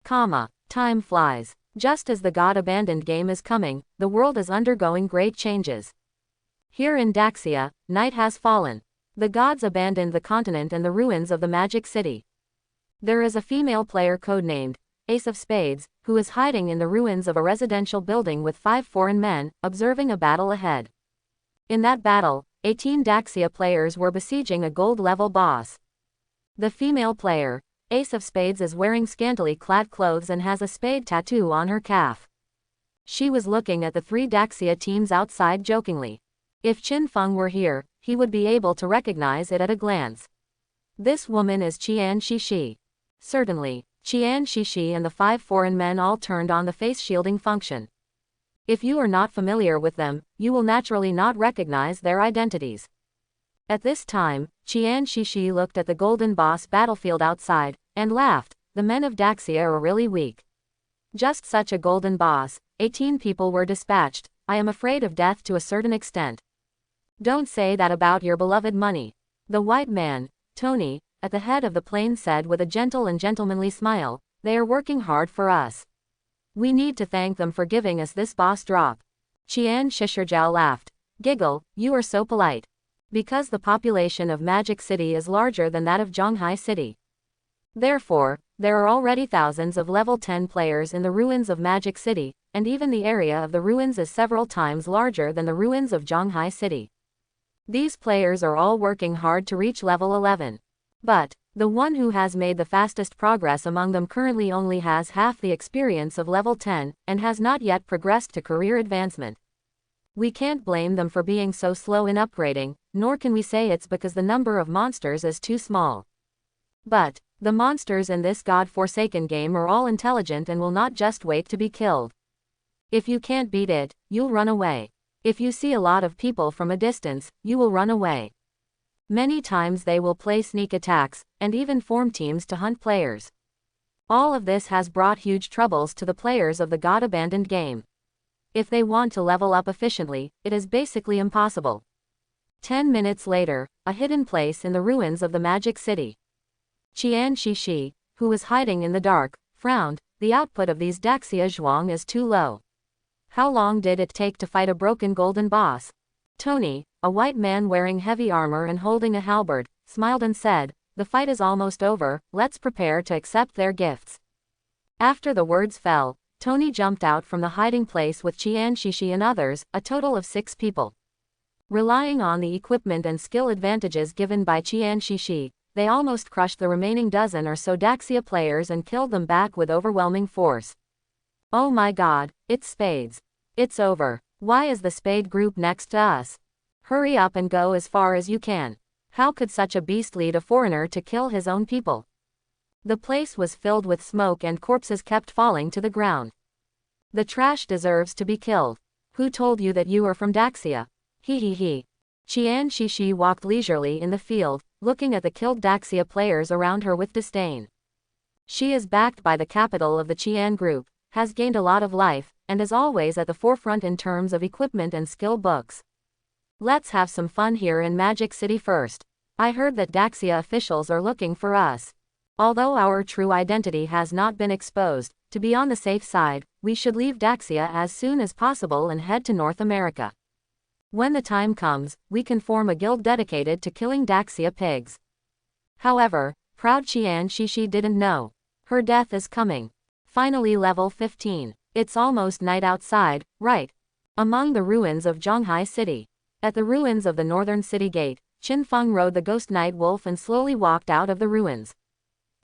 Time flies. Just as the God-abandoned game is coming, the world is undergoing great changes. Here in Daxia, night has fallen. The gods abandoned the continent and the ruins of the magic city. There is a female player codenamed Ace of Spades, who is hiding in the ruins of a residential building with 5 foreign men, observing a battle ahead. In that battle, 18 Daxia players were besieging a gold-level boss. The female player, Ace of Spades, is wearing scantily clad clothes and has a spade tattoo on her calf. She was looking at the 3 Daxia teams outside jokingly. If Qin Feng were here, he would be able to recognize it at a glance. This woman is Qian Shishi. Certainly, Qian Shishi and the 5 foreign men all turned on the face shielding function. If you are not familiar with them, you will naturally not recognize their identities. At this time, Qian Shishi looked at the Golden Boss battlefield outside, and laughed. The men of Daxia are really weak. Just such a Golden Boss, 18 people were dispatched. I am afraid of death to a certain extent. Don't say that about your beloved money. The white man, Tony, at the head of the plane said with a gentle and gentlemanly smile, they are working hard for us. We need to thank them for giving us this boss drop. Qian Shishirjiao laughed. Giggle, you are so polite. Because the population of Magic City is larger than that of Zhonghai City. Therefore, there are already thousands of level 10 players in the ruins of Magic City, and even the area of the ruins is several times larger than the ruins of Zhonghai City. These players are all working hard to reach level 11. But, the one who has made the fastest progress among them currently only has half the experience of level 10, and has not yet progressed to career advancement. We can't blame them for being so slow in upgrading, nor can we say it's because the number of monsters is too small. But, the monsters in this god-forsaken game are all intelligent and will not just wait to be killed. If you can't beat it, you'll run away. If you see a lot of people from a distance, you will run away. Many times they will play sneak attacks, and even form teams to hunt players. All of this has brought huge troubles to the players of the god-abandoned game. If they want to level up efficiently, it is basically impossible. 10 minutes later, a hidden place in the ruins of the Magic City. Qian Shishi, who was hiding in the dark, frowned. The output of these Daxia Zhuang is too low. How long did it take to fight a broken Golden Boss? Tony, a white man wearing heavy armor and holding a halberd, smiled and said, the fight is almost over, let's prepare to accept their gifts. After the words fell, Tony jumped out from the hiding place with Qian Shishi and others, a total of 6 people. Relying on the equipment and skill advantages given by Qian Shishi, they almost crushed the remaining dozen or so Daxia players and killed them back with overwhelming force. Oh my god, it's Spades. It's over. Why is the Spade group next to us? Hurry up and go as far as you can. How could such a beast lead a foreigner to kill his own people? The place was filled with smoke and corpses kept falling to the ground. The trash deserves to be killed. Who told you that you are from Daxia? He he he. Qian Shishi walked leisurely in the field, looking at the killed Daxia players around her with disdain. She is backed by the capital of the Qian group, has gained a lot of life, and is always at the forefront in terms of equipment and skill books. Let's have some fun here in Magic City first. I heard that Daxia officials are looking for us. Although our true identity has not been exposed, to be on the safe side, we should leave Daxia as soon as possible and head to North America. When the time comes, we can form a guild dedicated to killing Daxia pigs. However, proud Qian Shishi didn't know. Her death is coming. Finally level 15. It's almost night outside, right? Among the ruins of Zhonghai City. At the ruins of the northern city gate, Qin Feng rode the ghost night wolf and slowly walked out of the ruins.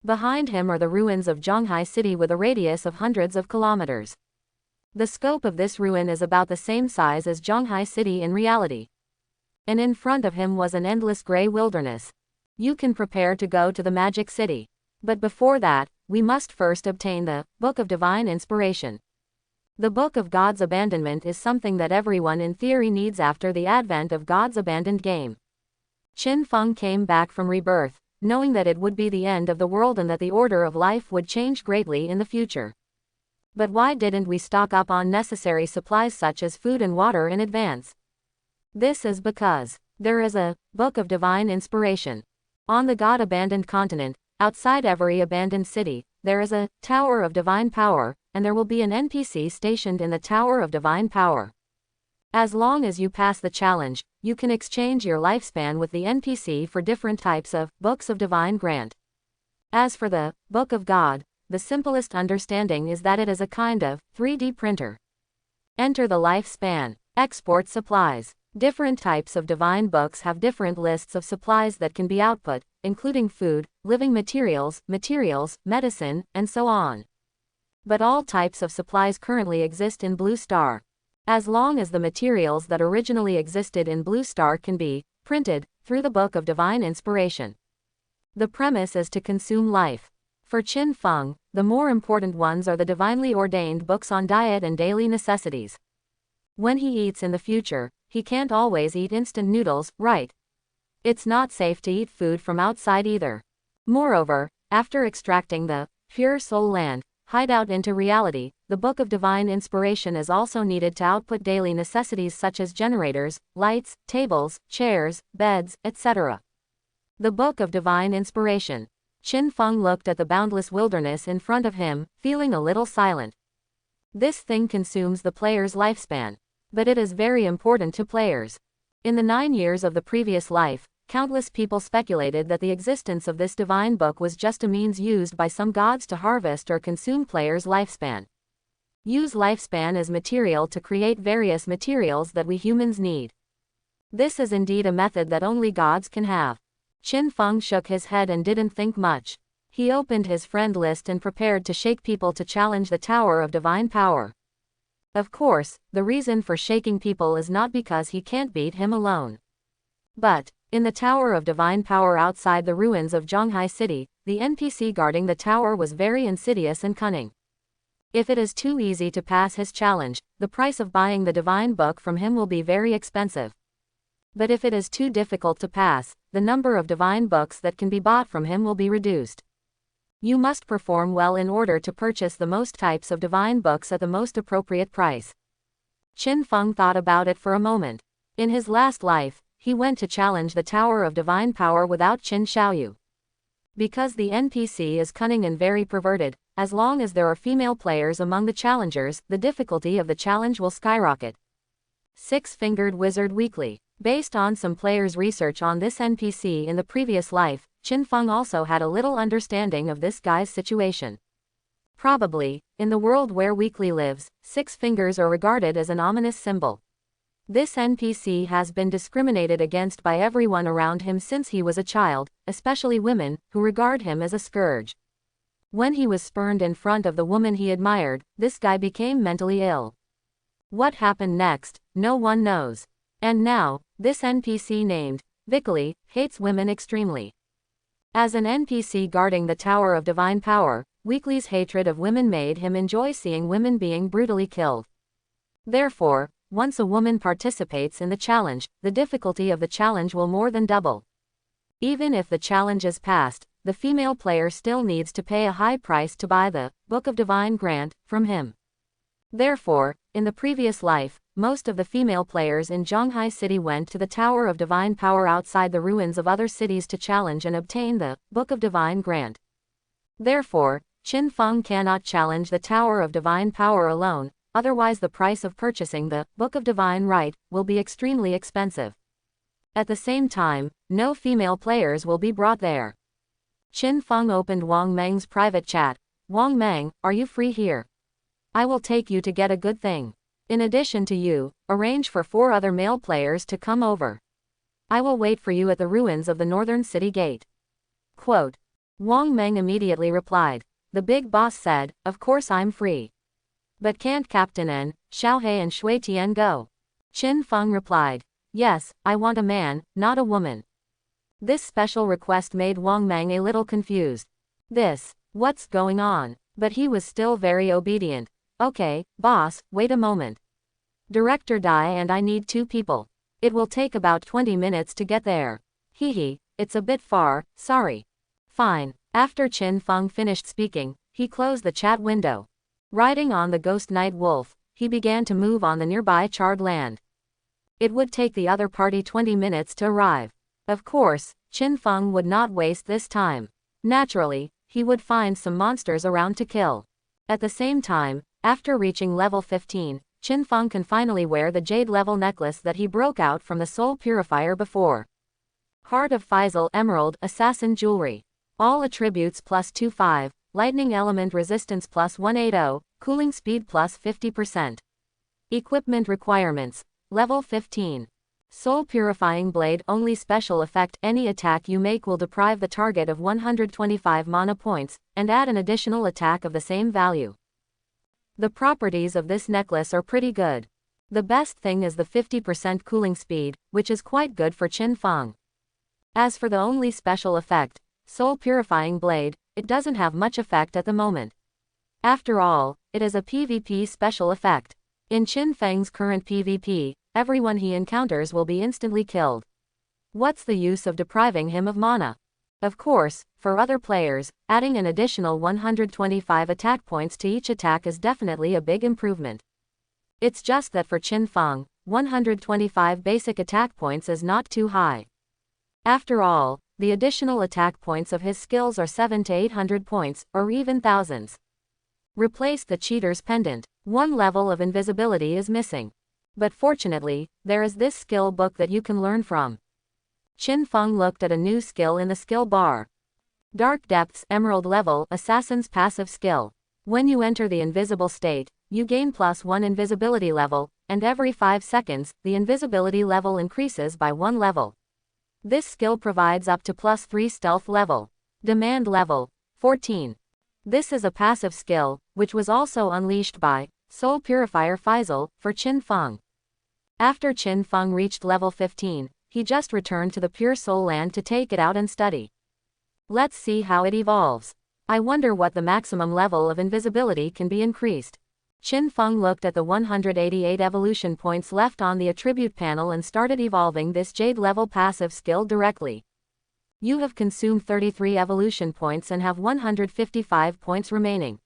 Behind him are the ruins of Zhonghai City with a radius of hundreds of kilometers. The scope of this ruin is about the same size as Zhonghai City in reality. And in front of him was an endless gray wilderness. You can prepare to go to the Magic City. But before that, we must first obtain the Book of Divine Inspiration. The Book of God's Abandonment is something that everyone in theory needs after the advent of God's abandoned game. Qin Feng came back from rebirth, knowing that it would be the end of the world and that the order of life would change greatly in the future. But why didn't we stock up on necessary supplies such as food and water in advance? This is because there is a Book of Divine Inspiration. On the God-abandoned continent, outside every abandoned city, there is a Tower of Divine Power, and there will be an NPC stationed in the Tower of Divine Power. As long as you pass the challenge, you can exchange your lifespan with the NPC for different types of Books of Divine Grant. As for the Book of God, the simplest understanding is that it is a kind of 3D printer. Enter the lifespan. Export supplies. Different types of divine books have different lists of supplies that can be output, including food, living materials, medicine, and so on. But all types of supplies currently exist in Blue Star. As long as the materials that originally existed in Blue Star can be printed through the Book of Divine Inspiration. The premise is to consume life. For Qin Feng, the more important ones are the divinely ordained books on diet and daily necessities. When he eats in the future, he can't always eat instant noodles, right? It's not safe to eat food from outside either. Moreover, after extracting the pure soul land hideout into reality, the Book of Divine Inspiration is also needed to output daily necessities such as generators, lights, tables, chairs, beds, etc. The Book of Divine Inspiration. Qin Feng looked at the boundless wilderness in front of him, feeling a little silent. This thing consumes the player's lifespan. But it is very important to players. In the 9 years of the previous life, countless people speculated that the existence of this divine book was just a means used by some gods to harvest or consume players' lifespan. Use lifespan as material to create various materials that we humans need. This is indeed a method that only gods can have. Qin Feng shook his head and didn't think much. He opened his friend list and prepared to shake people to challenge the Tower of Divine Power. Of course, the reason for shaking people is not because he can't beat him alone. But, in the Tower of Divine Power outside the ruins of Zhonghai City, the NPC guarding the tower was very insidious and cunning. If it is too easy to pass his challenge, the price of buying the divine book from him will be very expensive. But if it is too difficult to pass, the number of divine books that can be bought from him will be reduced. You must perform well in order to purchase the most types of divine books at the most appropriate price. Qin Feng thought about it for a moment. In his last life, he went to challenge the Tower of Divine Power without Qin Xiaoyu. Because the NPC is cunning and very perverted, as long as there are female players among the challengers, the difficulty of the challenge will skyrocket. Six-Fingered Wizard Weekly. Based on some players' research on this NPC in the previous life, Qin Feng also had a little understanding of this guy's situation. Probably, in the world where Weekly lives, 6 fingers are regarded as an ominous symbol. This NPC has been discriminated against by everyone around him since he was a child, especially women, who regard him as a scourge. When he was spurned in front of the woman he admired, this guy became mentally ill. What happened next, no one knows. And now, this NPC named Vickley hates women extremely. As an NPC guarding the Tower of Divine Power, Weekly's hatred of women made him enjoy seeing women being brutally killed. Therefore, once a woman participates in the challenge, the difficulty of the challenge will more than double. Even if the challenge is passed, the female player still needs to pay a high price to buy the Book of Divine Grant from him. Therefore, in the previous life, most of the female players in Zhonghai City went to the Tower of Divine Power outside the ruins of other cities to challenge and obtain the Book of Divine Grant. Therefore, Qin Feng cannot challenge the Tower of Divine Power alone, otherwise the price of purchasing the Book of Divine Right will be extremely expensive. At the same time, no female players will be brought there. Qin Feng opened Wang Meng's private chat. Wang Meng, are you free here? I will take you to get a good thing. In addition to you, arrange for 4 other male players to come over. I will wait for you at the ruins of the northern city gate. Quote. Wang Meng immediately replied. The big boss said, of course I'm free. But can't Captain N, Xiaohe and Shui Tian go? Qin Feng replied. Yes, I want a man, not a woman. This special request made Wang Meng a little confused. What's going on? But he was still very obedient. Okay, boss, wait a moment. Director Dai and I need 2 people. It will take about 20 minutes to get there. Hehe, it's a bit far, sorry. Fine. After Qin Feng finished speaking, he closed the chat window. Riding on the ghost night wolf, he began to move on the nearby charred land. It would take the other party 20 minutes to arrive. Of course, Qin Feng would not waste this time. Naturally, he would find some monsters around to kill. At the same time, after reaching level 15, Qin Feng can finally wear the jade level necklace that he broke out from the soul purifier before. Heart of Faisal Emerald Assassin Jewelry. All attributes plus 25, lightning element resistance plus 180, cooling speed plus 50%. Equipment requirements. Level 15. Soul Purifying Blade only special effect. Any attack you make will deprive the target of 125 mana points, and add an additional attack of the same value. The properties of this necklace are pretty good. The best thing is the 50% cooling speed, which is quite good for Qin Feng. As for the only special effect, Soul Purifying Blade, it doesn't have much effect at the moment. After all, it is a PvP special effect. In Qin Feng's current PvP, everyone he encounters will be instantly killed. What's the use of depriving him of mana? Of course, for other players, adding an additional 125 attack points to each attack is definitely a big improvement. It's just that for Qin Feng, 125 basic attack points is not too high. After all, the additional attack points of his skills are 700 to 800 points, or even thousands. Replace the cheater's pendant. One level of invisibility is missing. But fortunately, there is this skill book that you can learn from. Qin Feng looked at a new skill in the skill bar. Dark Depths Emerald Level Assassin's Passive Skill. When you enter the invisible state, you gain +1 invisibility level, and every 5 seconds, the invisibility level increases by 1 level. This skill provides up to +3 stealth level. Demand level 14. This is a passive skill, which was also unleashed by Soul Purifier Faisal for Qin Feng. After Qin Feng reached level 15, he just returned to the Pure Soul Land to take it out and study. Let's see how it evolves. I wonder what the maximum level of invisibility can be increased. Qin Feng looked at the 188 evolution points left on the attribute panel and started evolving this Jade level passive skill directly. You have consumed 33 evolution points and have 155 points remaining.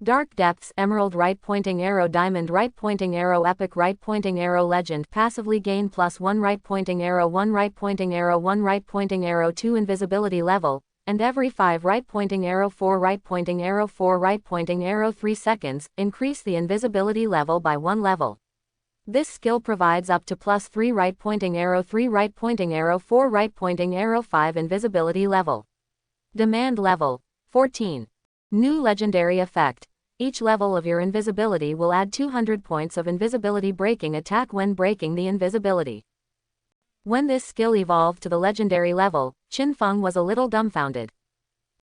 Dark Depths Emerald Right Pointing Arrow Diamond Right Pointing Arrow Epic Right Pointing Arrow Legend Passively gain +1 Right Pointing Arrow 1 Right Pointing Arrow 1 Right Pointing Arrow 2 Invisibility Level, and every 5 Right Pointing Arrow 4 Right Pointing Arrow 4 Right Pointing Arrow 3 seconds, increase the invisibility level by 1 level. This skill provides up to +3 Right Pointing Arrow 3 Right Pointing Arrow 4 Right Pointing Arrow 5 Invisibility Level. Demand level 14. New Legendary Effect. Each level of your invisibility will add 200 points of invisibility breaking attack when breaking the invisibility. When this skill evolved to the legendary level, Qin Feng was a little dumbfounded.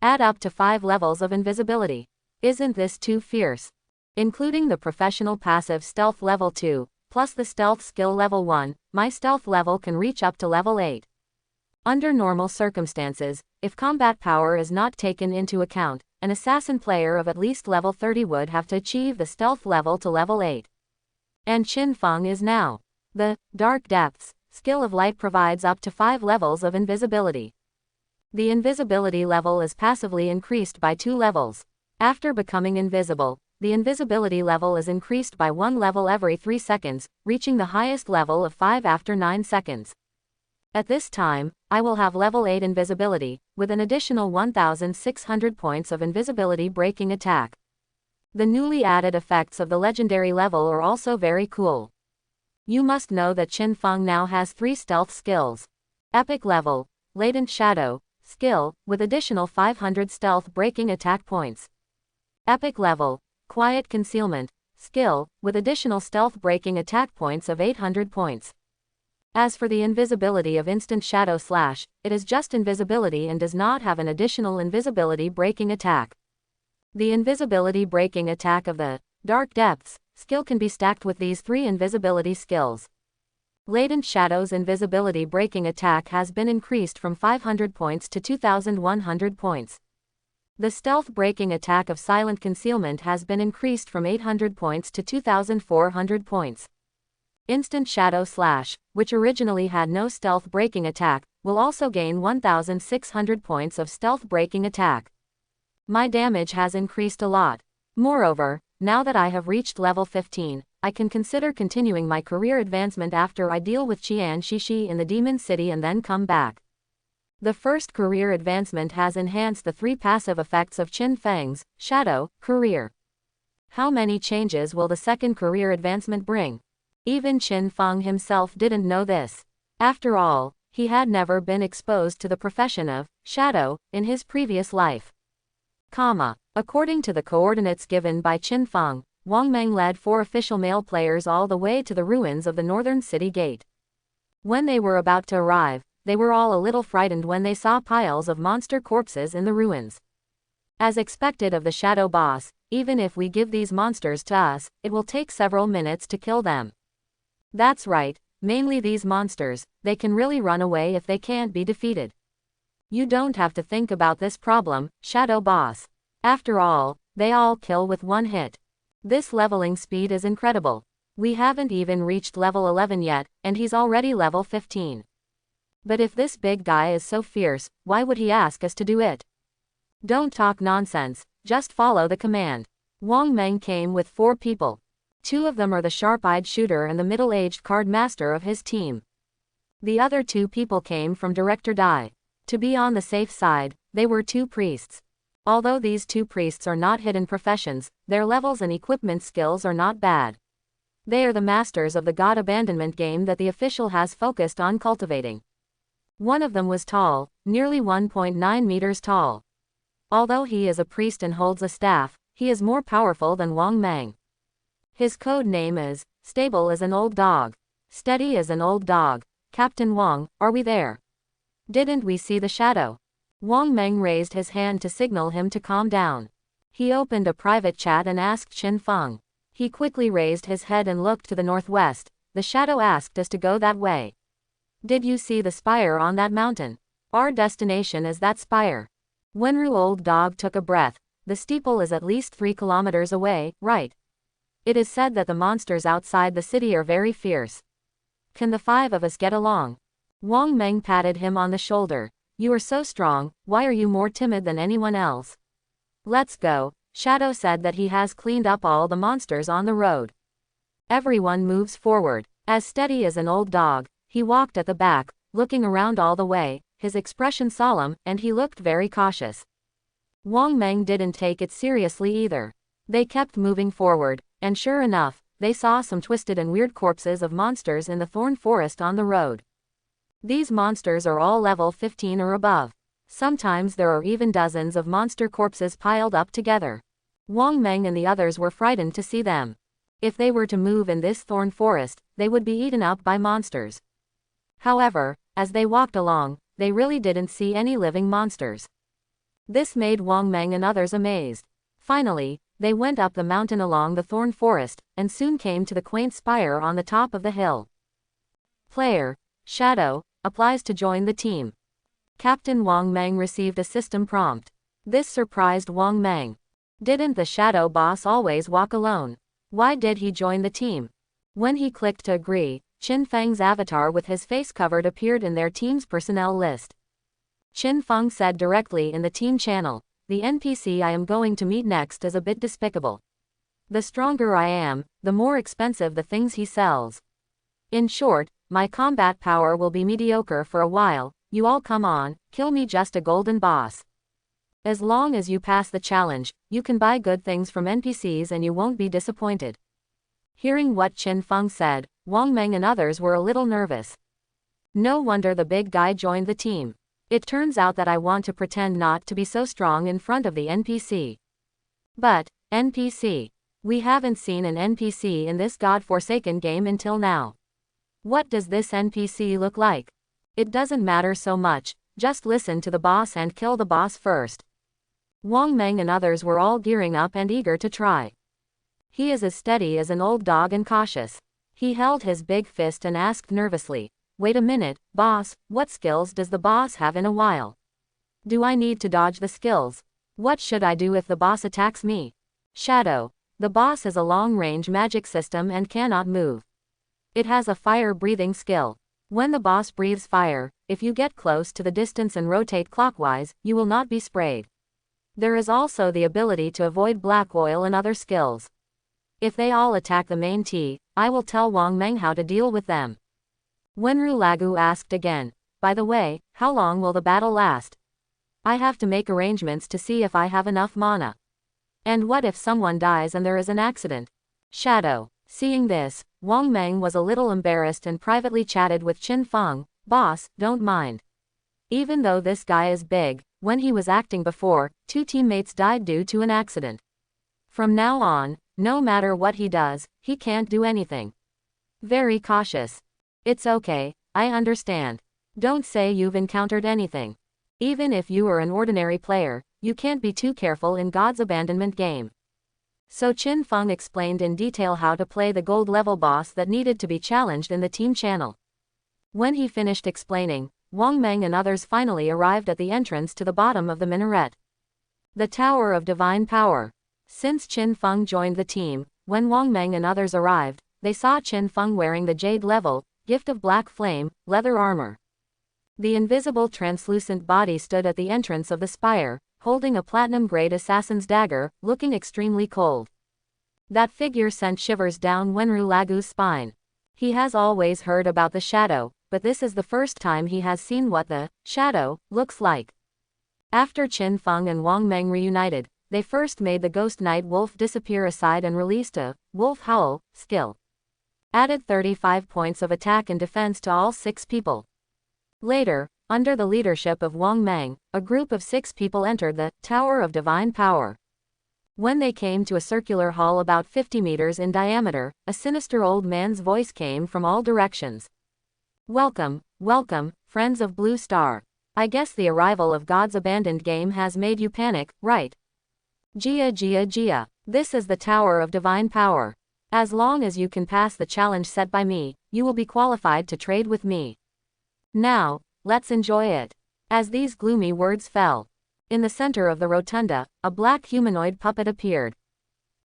Add up to 5 levels of invisibility. Isn't this too fierce? Including the professional passive stealth level 2, plus the stealth skill level 1, my stealth level can reach up to level 8. Under normal circumstances, if combat power is not taken into account, an assassin player of at least level 30 would have to achieve the stealth level to level 8. And Qin Feng is now. The Dark Depths skill of light provides up to 5 levels of invisibility. The invisibility level is passively increased by 2 levels. After becoming invisible, the invisibility level is increased by 1 level every 3 seconds, reaching the highest level of 5 after 9 seconds. At this time, I will have level 8 invisibility, with an additional 1,600 points of invisibility breaking attack. The newly added effects of the legendary level are also very cool. You must know that Qin Feng now has 3 stealth skills. Epic level, Latent Shadow, skill, with additional 500 stealth breaking attack points. Epic level, Quiet Concealment, skill, with additional stealth breaking attack points of 800 points. As for the invisibility of Instant Shadow Slash, it is just invisibility and does not have an additional invisibility breaking attack. The invisibility breaking attack of the Dark Depths skill can be stacked with these 3 invisibility skills. Latent Shadow's invisibility breaking attack has been increased from 500 points to 2,100 points. The stealth breaking attack of Silent Concealment has been increased from 800 points to 2,400 points. Instant Shadow Slash, which originally had no stealth breaking attack, will also gain 1,600 points of stealth breaking attack. My damage has increased a lot. Moreover, now that I have reached level 15, I can consider continuing my career advancement after I deal with Qian Shishi in the Demon City and then come back. The first career advancement has enhanced the 3 passive effects of Qin Feng's Shadow career. How many changes will the second career advancement bring? Even Qin Feng himself didn't know this. After all, he had never been exposed to the profession of Shadow in his previous life. According to the coordinates given by Qin Feng, Wang Meng led 4 official male players all the way to the ruins of the northern city gate. When they were about to arrive, they were all a little frightened when they saw piles of monster corpses in the ruins. As expected of the Shadow Boss, even if we give these monsters to us, it will take several minutes to kill them. That's right, mainly these monsters, they can really run away if they can't be defeated. You don't have to think about this problem, Shadow Boss. After all, they all kill with one hit. This leveling speed is incredible. We haven't even reached level 11 yet, and he's already level 15. But if this big guy is so fierce, why would he ask us to do it? Don't talk nonsense, just follow the command. Wang Meng came with 4 people. 2 of them are the sharp-eyed shooter and the middle-aged card master of his team. The other 2 people came from Director Dai. To be on the safe side, they were 2 priests. Although these 2 priests are not hidden professions, their levels and equipment skills are not bad. They are the masters of the god abandonment game that the official has focused on cultivating. One of them was tall, nearly 1.9 meters tall. Although he is a priest and holds a staff, he is more powerful than Wang Meng. His code name is, stable as an old dog. Steady as an old dog. Captain Wang, are we there? Didn't we see the shadow? Wang Meng raised his hand to signal him to calm down. He opened a private chat and asked Qin Feng. He quickly raised his head and looked to the northwest. The shadow asked us to go that way. Did you see the spire on that mountain? Our destination is that spire. Wenru old dog took a breath. The steeple is at least 3 kilometers away, right? It is said that the monsters outside the city are very fierce. Can the 5 of us get along? Wang Meng patted him on the shoulder. You are so strong, why are you more timid than anyone else? Let's go. Shadow said that he has cleaned up all the monsters on the road. Everyone moves forward. As steady as an old dog, he walked at the back, looking around all the way, his expression solemn, and he looked very cautious. Wang Meng didn't take it seriously either. They kept moving forward, and sure enough, they saw some twisted and weird corpses of monsters in the thorn forest on the road. These monsters are all level 15 or above. Sometimes there are even dozens of monster corpses piled up together. Wang Meng and the others were frightened to see them. If they were to move in this thorn forest, they would be eaten up by monsters. However, as they walked along, they really didn't see any living monsters. This made Wang Meng and others amazed. Finally, they went up the mountain along the thorn forest, and soon came to the quaint spire on the top of the hill. Player, Shadow, applies to join the team. Captain Wang Meng received a system prompt. This surprised Wang Meng. Didn't the Shadow Boss always walk alone? Why did he join the team? When he clicked to agree, Qin Feng's avatar with his face covered appeared in their team's personnel list. Qin Feng said directly in the team channel, the NPC I am going to meet next is a bit despicable. The stronger I am, the more expensive the things he sells. In short, my combat power will be mediocre for a while. You all come on, kill me just a golden boss. As long as you pass the challenge, you can buy good things from NPCs and you won't be disappointed. Hearing what Qin Feng said, Wang Meng and others were a little nervous. No wonder the big guy joined the team. It turns out that I want to pretend not to be so strong in front of the NPC. But, NPC. We haven't seen an NPC in this god-forsaken game until now. What does this NPC look like? It doesn't matter so much, just listen to the boss and kill the boss first. Wang Meng and others were all gearing up and eager to try. He is as steady as an old dog and cautious. He held his big fist and asked nervously, wait a minute, boss, what skills does the boss have in a while? Do I need to dodge the skills? What should I do if the boss attacks me? Shadow, the boss has a long-range magic system and cannot move. It has a fire-breathing skill. When the boss breathes fire, if you get close to the distance and rotate clockwise, you will not be sprayed. There is also the ability to avoid black oil and other skills. If they all attack the main T, I will tell Wang Meng how to deal with them. Wenru Lagu asked again, by the way, how long will the battle last? I have to make arrangements to see if I have enough mana. And what if someone dies and there is an accident? Shadow. Seeing this, Wang Meng was a little embarrassed and privately chatted with Qin Feng, boss, don't mind. Even though this guy is big, when he was acting before, 2 teammates died due to an accident. From now on, no matter what he does, he can't do anything. Very cautious. It's okay, I understand. Don't say you've encountered anything. Even if you are an ordinary player, you can't be too careful in God's abandonment game. So Qin Feng explained in detail how to play the gold level boss that needed to be challenged in the team channel. When he finished explaining, Wang Meng and others finally arrived at the entrance to the bottom of the minaret. The Tower of Divine Power. Since Qin Feng joined the team, when Wang Meng and others arrived, they saw Qin Feng wearing the Jade Level, Gift of Black Flame, leather armor. The invisible translucent body stood at the entrance of the spire, holding a platinum-grade assassin's dagger, looking extremely cold. That figure sent shivers down Wenru Lagu's spine. He has always heard about the shadow, but this is the first time he has seen what the shadow looks like. After Qin Feng and Wang Meng reunited, they first made the Ghost Knight Wolf disappear aside and released a Wolf Howl skill. Added 35 points of attack and defense to all 6 people. Later, under the leadership of Wang Meng, a group of 6 people entered the Tower of Divine Power. When they came to a circular hall about 50 meters in diameter, a sinister old man's voice came from all directions. Welcome, welcome, friends of Blue Star. I guess the arrival of God's abandoned game has made you panic, right? Jia Jia Jia. This is the Tower of Divine Power. As long as you can pass the challenge set by me, you will be qualified to trade with me. Now, let's enjoy it. As these gloomy words fell, in the center of the rotunda, a black humanoid puppet appeared.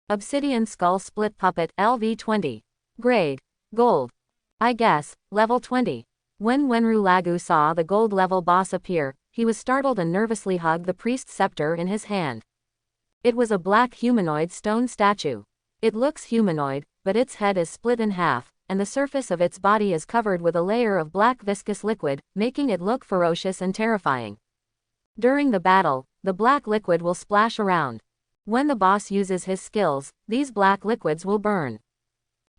Obsidian Skull Split Puppet LV20. Grade: Gold. I guess, level 20. When Wenru Lagu saw the gold level boss appear, he was startled and nervously hugged the priest's scepter in his hand. It was a black humanoid stone statue. It looks humanoid, but its head is split in half, and the surface of its body is covered with a layer of black viscous liquid, making it look ferocious and terrifying. During the battle, the black liquid will splash around. When the boss uses his skills, these black liquids will burn.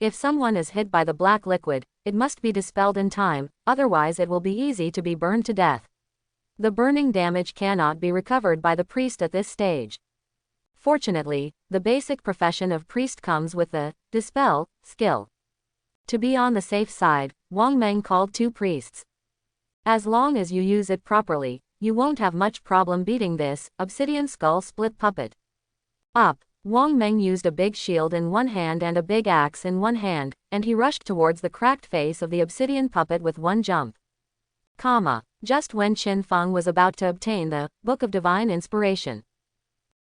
If someone is hit by the black liquid, it must be dispelled in time, otherwise it will be easy to be burned to death. The burning damage cannot be recovered by the priest at this stage. Fortunately, the basic profession of priest comes with the Dispel skill. To be on the safe side, Wang Meng called 2 priests. As long as you use it properly, you won't have much problem beating this Obsidian Skull Split Puppet. Up. Wang Meng used a big shield in one hand and a big axe in one hand, and he rushed towards the cracked face of the obsidian puppet with one jump. Just when Qin Feng was about to obtain the Book of Divine Inspiration.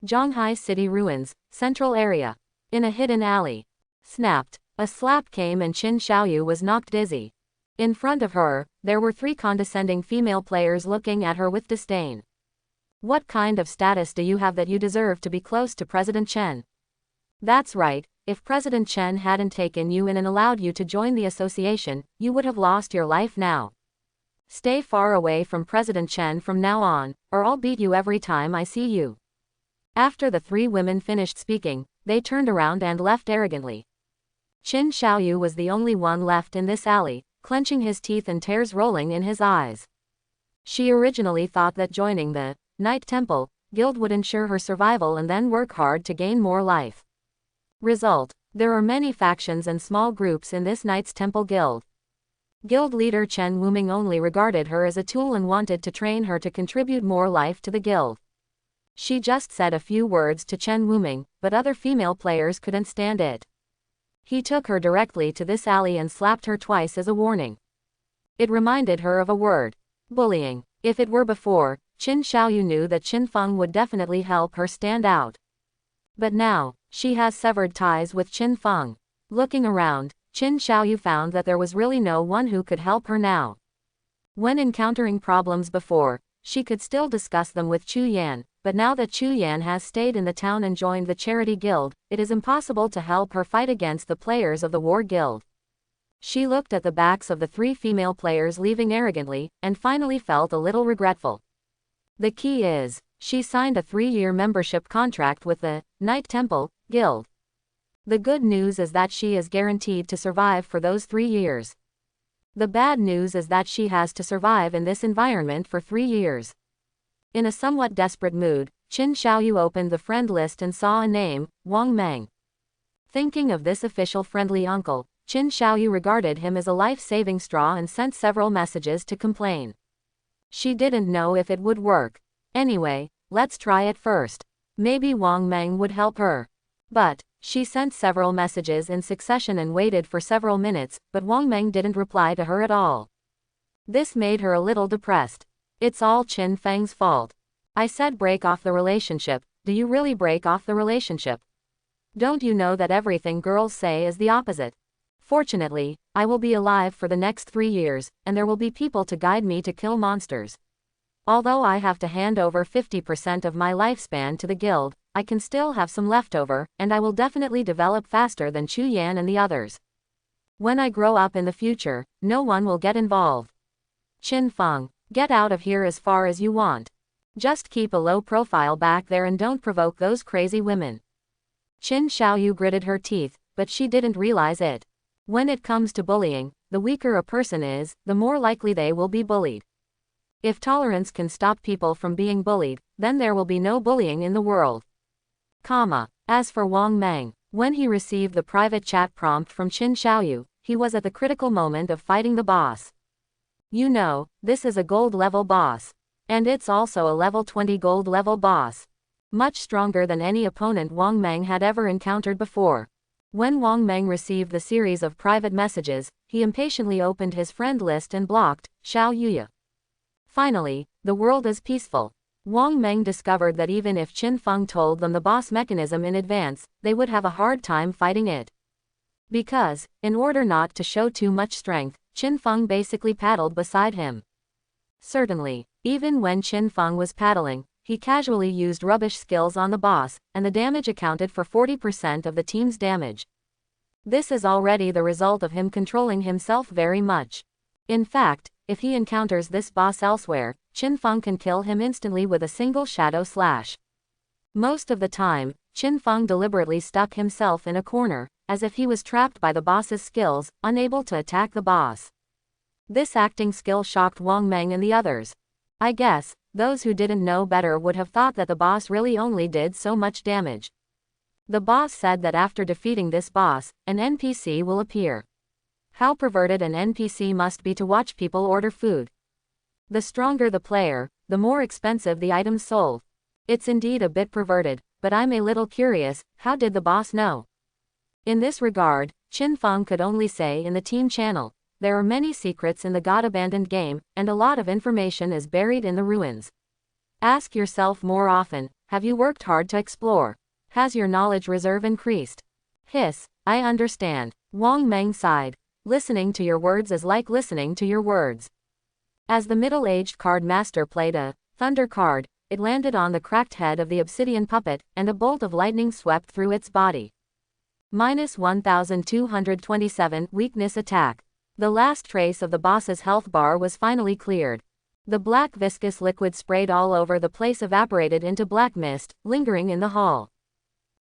Zhanghai City Ruins, Central Area. In a hidden alley. Snapped. A slap came and Qin Xiaoyu was knocked dizzy. In front of her, there were 3 condescending female players looking at her with disdain. What kind of status do you have that you deserve to be close to President Chen? That's right, if President Chen hadn't taken you in and allowed you to join the association, you would have lost your life now. Stay far away from President Chen from now on, or I'll beat you every time I see you. After the 3 women finished speaking, they turned around and left arrogantly. Qin Xiaoyu was the only one left in this alley, clenching his teeth and tears rolling in his eyes. She originally thought that joining the Knight Temple Guild would ensure her survival and then work hard to gain more life. Result: there are many factions and small groups in this Knights Temple Guild. Guild leader Chen Wuming only regarded her as a tool and wanted to train her to contribute more life to the guild. She just said a few words to Chen Wuming, but other female players couldn't stand it. He took her directly to this alley and slapped her twice as a warning. It reminded her of a word: bullying. If it were before, Qin Xiaoyu knew that Qin Feng would definitely help her stand out. But now, she has severed ties with Qin Feng. Looking around, Qin Xiaoyu found that there was really no one who could help her now. When encountering problems before, she could still discuss them with Chu Yan, but now that Chu Yan has stayed in the town and joined the Charity Guild, it is impossible to help her fight against the players of the War Guild. She looked at the backs of the 3 female players leaving arrogantly, and finally felt a little regretful. The key is, she signed a 3-year membership contract with the Knight Temple Guild. The good news is that she is guaranteed to survive for those 3 years. The bad news is that she has to survive in this environment for 3 years. In a somewhat desperate mood, Qin Xiaoyu opened the friend list and saw a name, Wang Meng. Thinking of this official friendly uncle, Qin Xiaoyu regarded him as a life-saving straw and sent several messages to complain. She didn't know if it would work. Anyway, let's try it first. Maybe Wang Meng would help her. But she sent several messages in succession and waited for several minutes, but Wang Meng didn't reply to her at all. This made her a little depressed. It's all Qin Feng's fault. I said break off the relationship. Do you really break off the relationship? Don't you know that everything girls say is the opposite? Fortunately, I will be alive for the next 3 years, and there will be people to guide me to kill monsters. Although I have to hand over 50% of my lifespan to the guild, I can still have some leftover, and I will definitely develop faster than Chu Yan and the others. When I grow up in the future, no one will get involved. Qin Feng, get out of here as far as you want. Just keep a low profile back there and don't provoke those crazy women. Qin Xiaoyu gritted her teeth, but she didn't realize it. When it comes to bullying, the weaker a person is, the more likely they will be bullied. If tolerance can stop people from being bullied, then there will be no bullying in the world. As for Wang Meng, when he received the private chat prompt from Qin Xiaoyu, he was at the critical moment of fighting the boss. You know, this is a gold level boss. And it's also a level 20 gold level boss. Much stronger than any opponent Wang Meng had ever encountered before. When Wang Meng received the series of private messages, he impatiently opened his friend list and blocked Xiao Yuya. Finally, the world is peaceful. Wang Meng discovered that even if Qin Feng told them the boss mechanism in advance, they would have a hard time fighting it. Because, in order not to show too much strength, Qin Feng basically paddled beside him. Certainly, even when Qin Feng was paddling, he casually used rubbish skills on the boss, and the damage accounted for 40% of the team's damage. This is already the result of him controlling himself very much. In fact, if he encounters this boss elsewhere, Qin Feng can kill him instantly with a single shadow slash. Most of the time, Qin Feng deliberately stuck himself in a corner, as if he was trapped by the boss's skills, unable to attack the boss. This acting skill shocked Wang Meng and the others. I guess, those who didn't know better would have thought that the boss really only did so much damage. The boss said that after defeating this boss, an NPC will appear. How perverted an NPC must be to watch people order food. The stronger the player, the more expensive the items sold. It's indeed a bit perverted, but I'm a little curious, how did the boss know? In this regard, Qin Feng could only say in the team channel, there are many secrets in the God-abandoned game, and a lot of information is buried in the ruins. Ask yourself more often, have you worked hard to explore? Has your knowledge reserve increased? Hiss, I understand. Wang Meng sighed. Listening to your words is like listening to your words. As the middle-aged card master played a thunder card, it landed on the cracked head of the obsidian puppet, and a bolt of lightning swept through its body. -1227 weakness attack. The last trace of the boss's health bar was finally cleared. The black viscous liquid sprayed all over the place evaporated into black mist, lingering in the hall.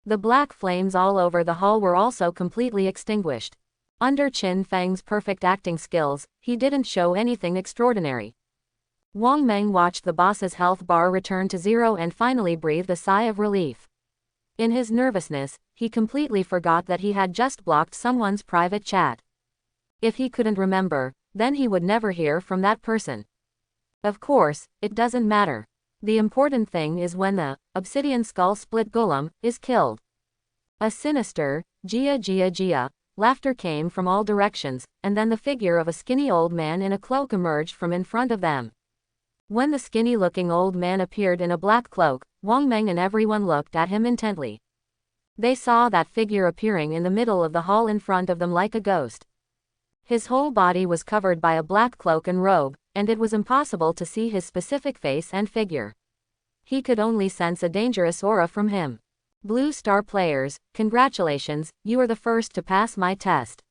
The black flames all over the hall were also completely extinguished. Under Qin Feng's perfect acting skills, he didn't show anything extraordinary. Wang Meng watched the boss's health bar return to 0 and finally breathed a sigh of relief. In his nervousness, he completely forgot that he had just blocked someone's private chat. If he couldn't remember, then he would never hear from that person. Of course, it doesn't matter. The important thing is when the obsidian skull split golem is killed. A sinister, Gia, laughter came from all directions, and then the figure of a skinny old man in a cloak emerged from in front of them. When the skinny-looking old man appeared in a black cloak, Wang Meng and everyone looked at him intently. They saw that figure appearing in the middle of the hall in front of them like a ghost. His whole body was covered by a black cloak and robe, and it was impossible to see his specific face and figure. He could only sense a dangerous aura from him. Blue Star players, congratulations, you are the first to pass my test.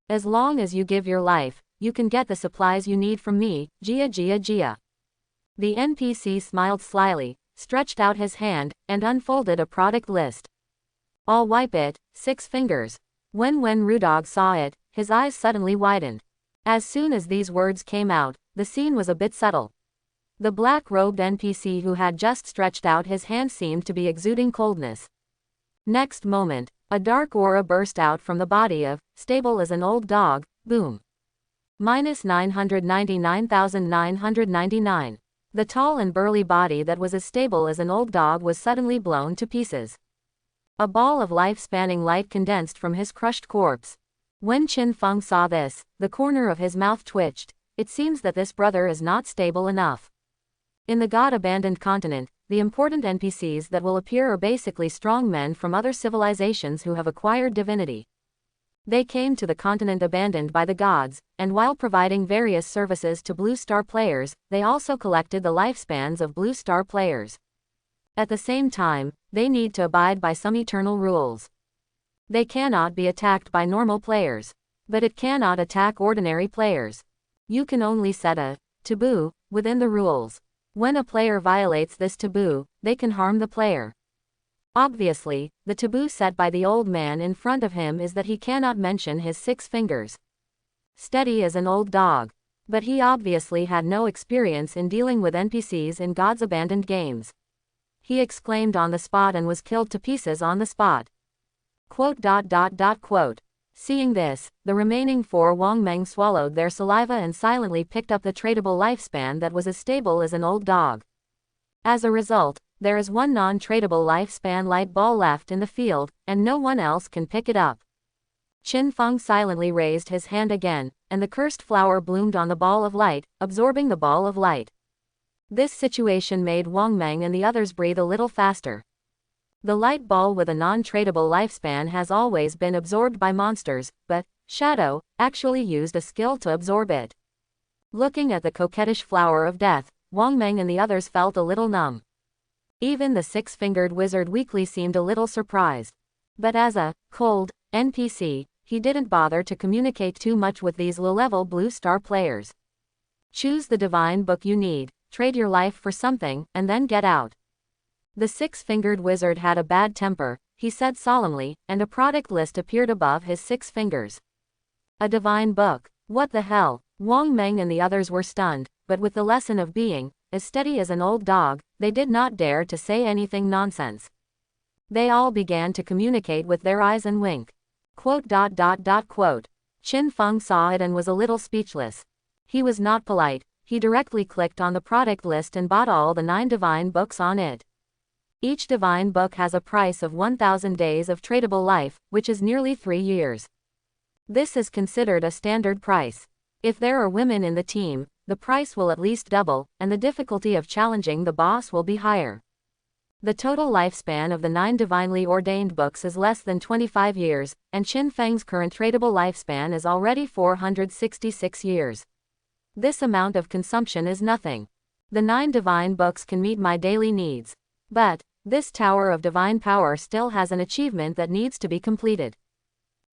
As long as you give your life, you can get the supplies you need from me, Gia. The NPC smiled slyly, stretched out his hand, and unfolded a product list. I'll wipe it, 6 fingers. When Rudog saw it, his eyes suddenly widened. As soon as these words came out, the scene was a bit subtle. The black-robed NPC who had just stretched out his hand seemed to be exuding coldness. Next moment, a dark aura burst out from the body of, stable as an old dog, boom. -999,999. The tall and burly body that was as stable as an old dog was suddenly blown to pieces. A ball of life-spanning light condensed from his crushed corpse. When Qin Feng saw this, the corner of his mouth twitched. It seems that this brother is not stable enough. In the God-abandoned continent, the important NPCs that will appear are basically strong men from other civilizations who have acquired divinity. They came to the continent abandoned by the gods, and while providing various services to Blue Star players, they also collected the lifespans of Blue Star players. At the same time, they need to abide by some eternal rules. They cannot be attacked by normal players. But it cannot attack ordinary players. You can only set a taboo within the rules. When a player violates this taboo, they can harm the player. Obviously, the taboo set by the old man in front of him is that he cannot mention his 6 fingers. Steady as an old dog. But he obviously had no experience in dealing with NPCs in God's abandoned games. He exclaimed on the spot and was killed to pieces on the spot. Quote. Seeing this, the remaining 4 Wongmeng swallowed their saliva and silently picked up the tradable lifespan that was as stable as an old dog. As a result, there is 1 non-tradable lifespan light ball left in the field, and no one else can pick it up. Qin Feng silently raised his hand again, and the cursed flower bloomed on the ball of light, absorbing the ball of light. This situation made Wongmeng and the others breathe a little faster. The light ball with a non-tradable lifespan has always been absorbed by monsters, but Shadow actually used a skill to absorb it. Looking at the coquettish flower of death, Wongmeng and the others felt a little numb. Even the 6-fingered wizard weakly seemed a little surprised. But as a cold NPC, he didn't bother to communicate too much with these low-level Blue Star players. Choose the divine book you need, trade your life for something, and then get out. The 6-fingered wizard had a bad temper, he said solemnly, and a product list appeared above his 6 fingers. A divine book. What the hell? Wongmeng and the others were stunned, but with the lesson of being as steady as an old dog, they did not dare to say anything nonsense. They all began to communicate with their eyes and wink. Quote. Qin Feng saw it and was a little speechless. He was not polite, he directly clicked on the product list and bought all the 9 divine books on it. Each divine book has a price of 1,000 days of tradable life, which is nearly 3 years. This is considered a standard price. If there are women in the team, the price will at least double, and the difficulty of challenging the boss will be higher. The total lifespan of the 9 divinely ordained books is less than 25 years, and Qin Feng's current tradable lifespan is already 466 years. This amount of consumption is nothing. The 9 divine books can meet my daily needs. But this Tower of Divine Power still has an achievement that needs to be completed.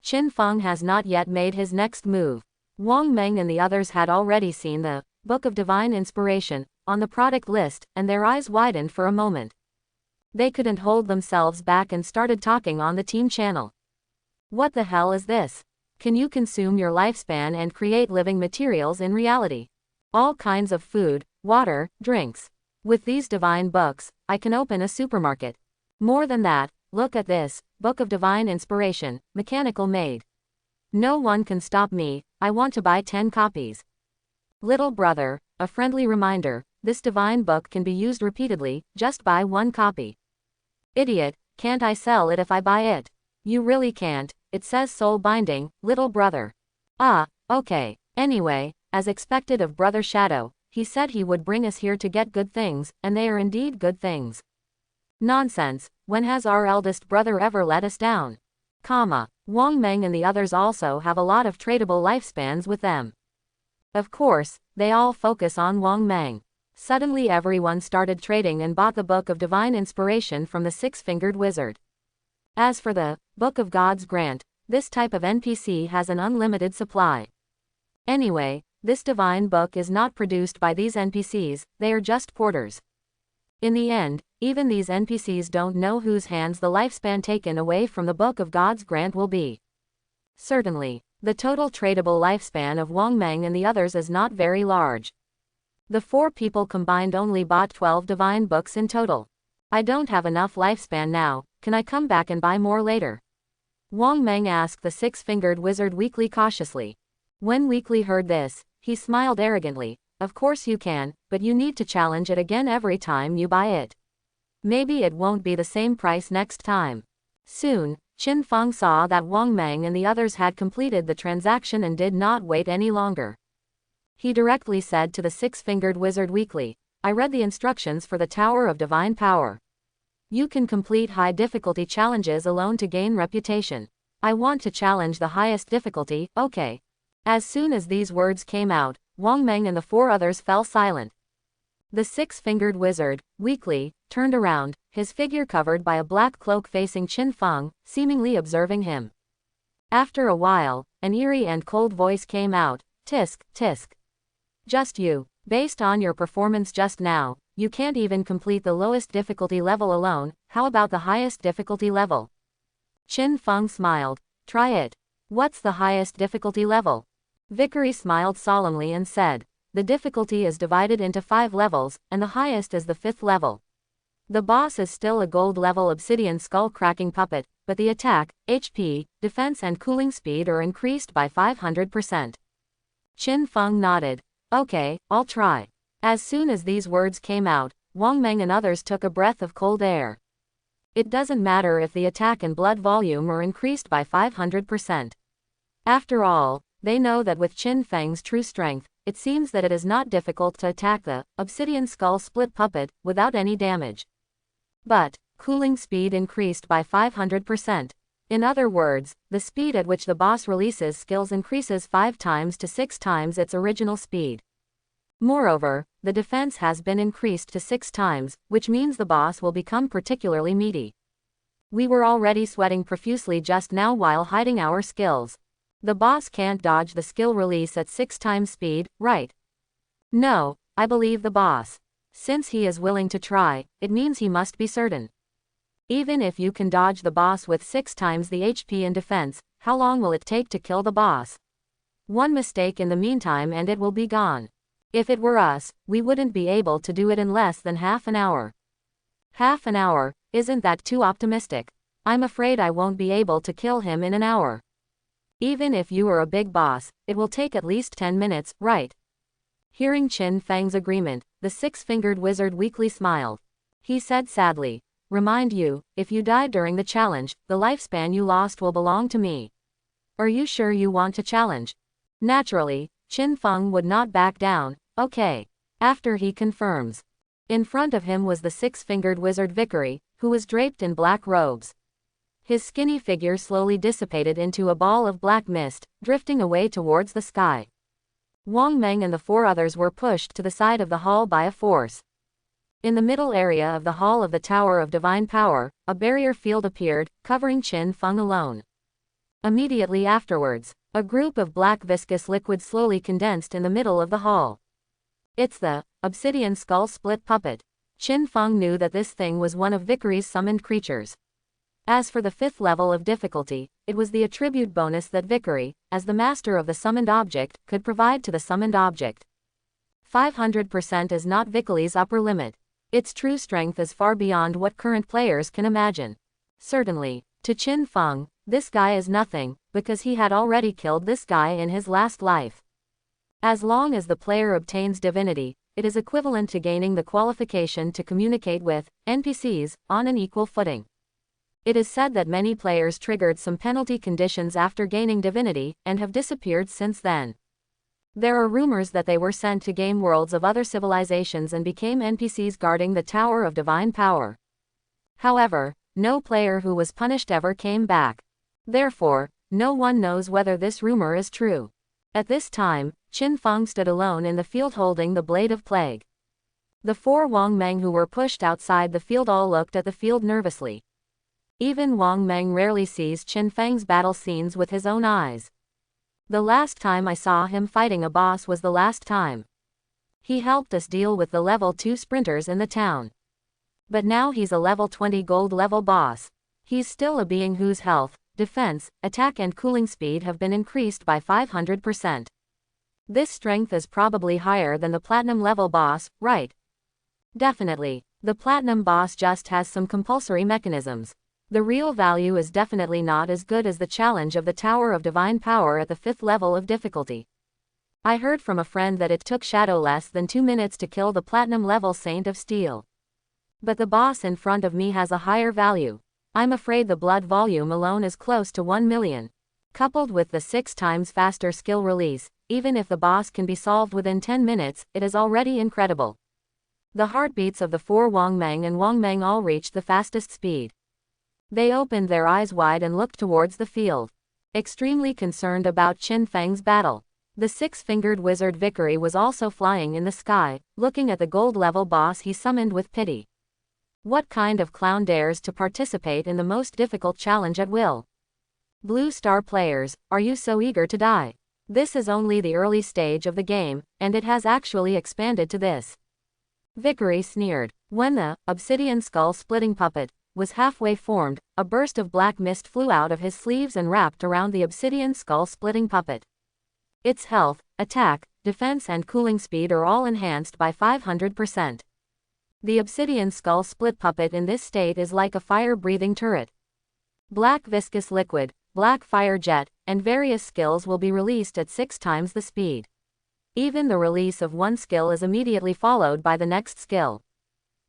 Qin Feng has not yet made his next move. Wongmeng and the others had already seen the Book of Divine Inspiration on the product list, and their eyes widened for a moment. They couldn't hold themselves back and started talking on the team channel. What the hell is this? Can you consume your lifespan and create living materials in reality? All kinds of food, water, drinks. With these divine books, I can open a supermarket. More than that, look at this, Book of Divine Inspiration, mechanical made. No one can stop me, I want to buy 10 copies. Little brother, a friendly reminder, this divine book can be used repeatedly, just buy 1 copy. Idiot, can't I sell it if I buy it? You really can't, it says soul binding, little brother. Ah, okay, anyway, as expected of Brother Shadow, he said he would bring us here to get good things, and they are indeed good things. Nonsense, when has our eldest brother ever let us down? Wongmeng and the others also have a lot of tradable lifespans with them. Of course, they all focus on Wongmeng. Suddenly everyone started trading and bought the Book of Divine Inspiration from the 6-fingered wizard. As for the Book of God's Grant, this type of NPC has an unlimited supply. Anyway, this divine book is not produced by these NPCs, they are just porters. In the end, even these NPCs don't know whose hands the lifespan taken away from the Book of God's Grant will be. Certainly, the total tradable lifespan of Wongmeng and the others is not very large. The 4 people combined only bought 12 divine books in total. I don't have enough lifespan now, can I come back and buy more later? Wongmeng asked the 6-fingered wizard weakly cautiously. When Weekly heard this, he smiled arrogantly. Of course you can, but you need to challenge it again every time you buy it. Maybe it won't be the same price next time. Soon, Qin Feng saw that Wongmeng and the others had completed the transaction and did not wait any longer. He directly said to the six-fingered wizard weakly. I read the instructions for the Tower of Divine Power. You can complete high difficulty challenges alone to gain reputation. I want to challenge the highest difficulty, okay. As soon as these words came out, Wang Meng and the four others fell silent. The six-fingered wizard, weakly, turned around, his figure covered by a black cloak facing Qin Feng, seemingly observing him. After a while, an eerie and cold voice came out, tisk, tisk. Just you. Based on your performance just now, you can't even complete the lowest difficulty level alone, how about the highest difficulty level? Qin Feng smiled. Try it. What's the highest difficulty level? Vickery smiled solemnly and said, the difficulty is divided into 5 levels, and the highest is the 5th level. The boss is still a gold-level obsidian skull-cracking puppet, but the attack, HP, defense and cooling speed are increased by 500%. Qin Feng nodded. Okay, I'll try. As soon as these words came out, Wang Meng and others took a breath of cold air. It doesn't matter if the attack and blood volume are increased by 500%. After all, they know that with Qin Feng's true strength, it seems that it is not difficult to attack the obsidian skull split puppet without any damage. But cooling speed increased by 500%. In other words, the speed at which the boss releases skills increases 5 times to 6 times its original speed. Moreover, the defense has been increased to 6 times, which means the boss will become particularly meaty. We were already sweating profusely just now while hiding our skills. The boss can't dodge the skill release at 6 times speed, right? No, I believe the boss. Since he is willing to try, it means he must be certain. Even if you can dodge the boss with 6 times the HP in defense, how long will it take to kill the boss? One mistake in the meantime and it will be gone. If it were us, we wouldn't be able to do it in less than half an hour. Half an hour, isn't that too optimistic? I'm afraid I won't be able to kill him in an hour. Even if you are a big boss, it will take at least 10 minutes, right? Hearing Qin Feng's agreement, the six-fingered wizard weakly smiled. He said sadly, remind you, if you die during the challenge, the lifespan you lost will belong to me. Are you sure you want to challenge? Naturally, Qin Feng would not back down. Okay. After he confirms. In front of him was the six-fingered wizard Vickery, who was draped in black robes. His skinny figure slowly dissipated into a ball of black mist, drifting away towards the sky. Wang Meng and the 4 others were pushed to the side of the hall by a force. In the middle area of the hall of the Tower of Divine Power, a barrier field appeared, covering Qin Feng alone. Immediately afterwards, a group of black viscous liquid slowly condensed in the middle of the hall. It's the obsidian skull split puppet. Qin Feng knew that this thing was one of Vickery's summoned creatures. As for the 5th level of difficulty, it was the attribute bonus that Vickery, as the master of the summoned object, could provide to the summoned object. 500% is not Vickery's upper limit. Its true strength is far beyond what current players can imagine. Certainly, to Qin Feng, this guy is nothing, because he had already killed this guy in his last life. As long as the player obtains divinity, it is equivalent to gaining the qualification to communicate with NPCs on an equal footing. It is said that many players triggered some penalty conditions after gaining divinity, and have disappeared since then. There are rumors that they were sent to game worlds of other civilizations and became NPCs guarding the Tower of Divine Power. However, no player who was punished ever came back. Therefore, no one knows whether this rumor is true. At this time, Qin Feng stood alone in the field holding the Blade of Plague. The 4 Wang Meng who were pushed outside the field all looked at the field nervously. Even Wang Meng rarely sees Qin Feng's battle scenes with his own eyes. The last time I saw him fighting a boss was the last time. He helped us deal with the level 2 sprinters in the town. But now he's a level 20 gold level boss. He's still a being whose health, defense, attack and cooling speed have been increased by 500%. This strength is probably higher than the platinum level boss, right? Definitely. The platinum boss just has some compulsory mechanisms. The real value is definitely not as good as the challenge of the Tower of Divine Power at the 5th level of difficulty. I heard from a friend that it took Shadow less than 2 minutes to kill the platinum level Saint of Steel. But the boss in front of me has a higher value. I'm afraid the blood volume alone is close to 1 million. Coupled with the 6 times faster skill release, even if the boss can be solved within 10 minutes, it is already incredible. The heartbeats of the 4 Wang Meng and Wang Meng all reached the fastest speed. They opened their eyes wide and looked towards the field, extremely concerned about Qin Feng's battle. The 6-fingered wizard Vickery was also flying in the sky, looking at the gold-level boss he summoned with pity. What kind of clown dares to participate in the most difficult challenge at will? Blue Star players, are you so eager to die? This is only the early stage of the game, and it has actually expanded to this. Vickery sneered. When the obsidian skull-splitting puppet was halfway formed, a burst of black mist flew out of his sleeves and wrapped around the obsidian skull-splitting puppet. Its health, attack, defense and cooling speed are all enhanced by 500%. The obsidian skull-split puppet in this state is like a fire-breathing turret. Black viscous liquid, black fire jet, and various skills will be released at 6 times the speed. Even the release of one skill is immediately followed by the next skill.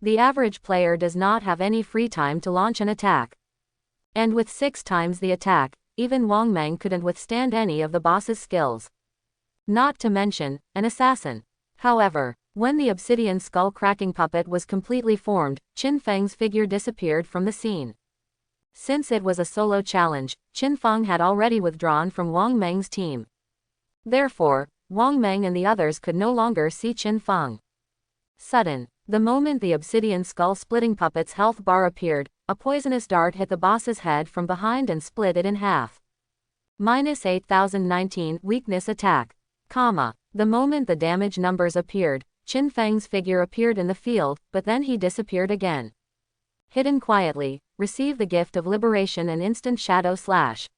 The average player does not have any free time to launch an attack. And with 6 times the attack, even Wang Meng couldn't withstand any of the boss's skills. Not to mention, an assassin. However, when the obsidian skull-cracking puppet was completely formed, Qin Feng's figure disappeared from the scene. Since it was a solo challenge, Qin Feng had already withdrawn from Wang Meng's team. Therefore, Wang Meng and the others could no longer see Qin Feng. The moment the obsidian skull-splitting puppet's health bar appeared, a poisonous dart hit the boss's head from behind and split it in half. -8019 weakness attack. The moment the damage numbers appeared, Qin Feng's figure appeared in the field, but then he disappeared again. Hidden quietly, receive the gift of liberation and instant shadow slash.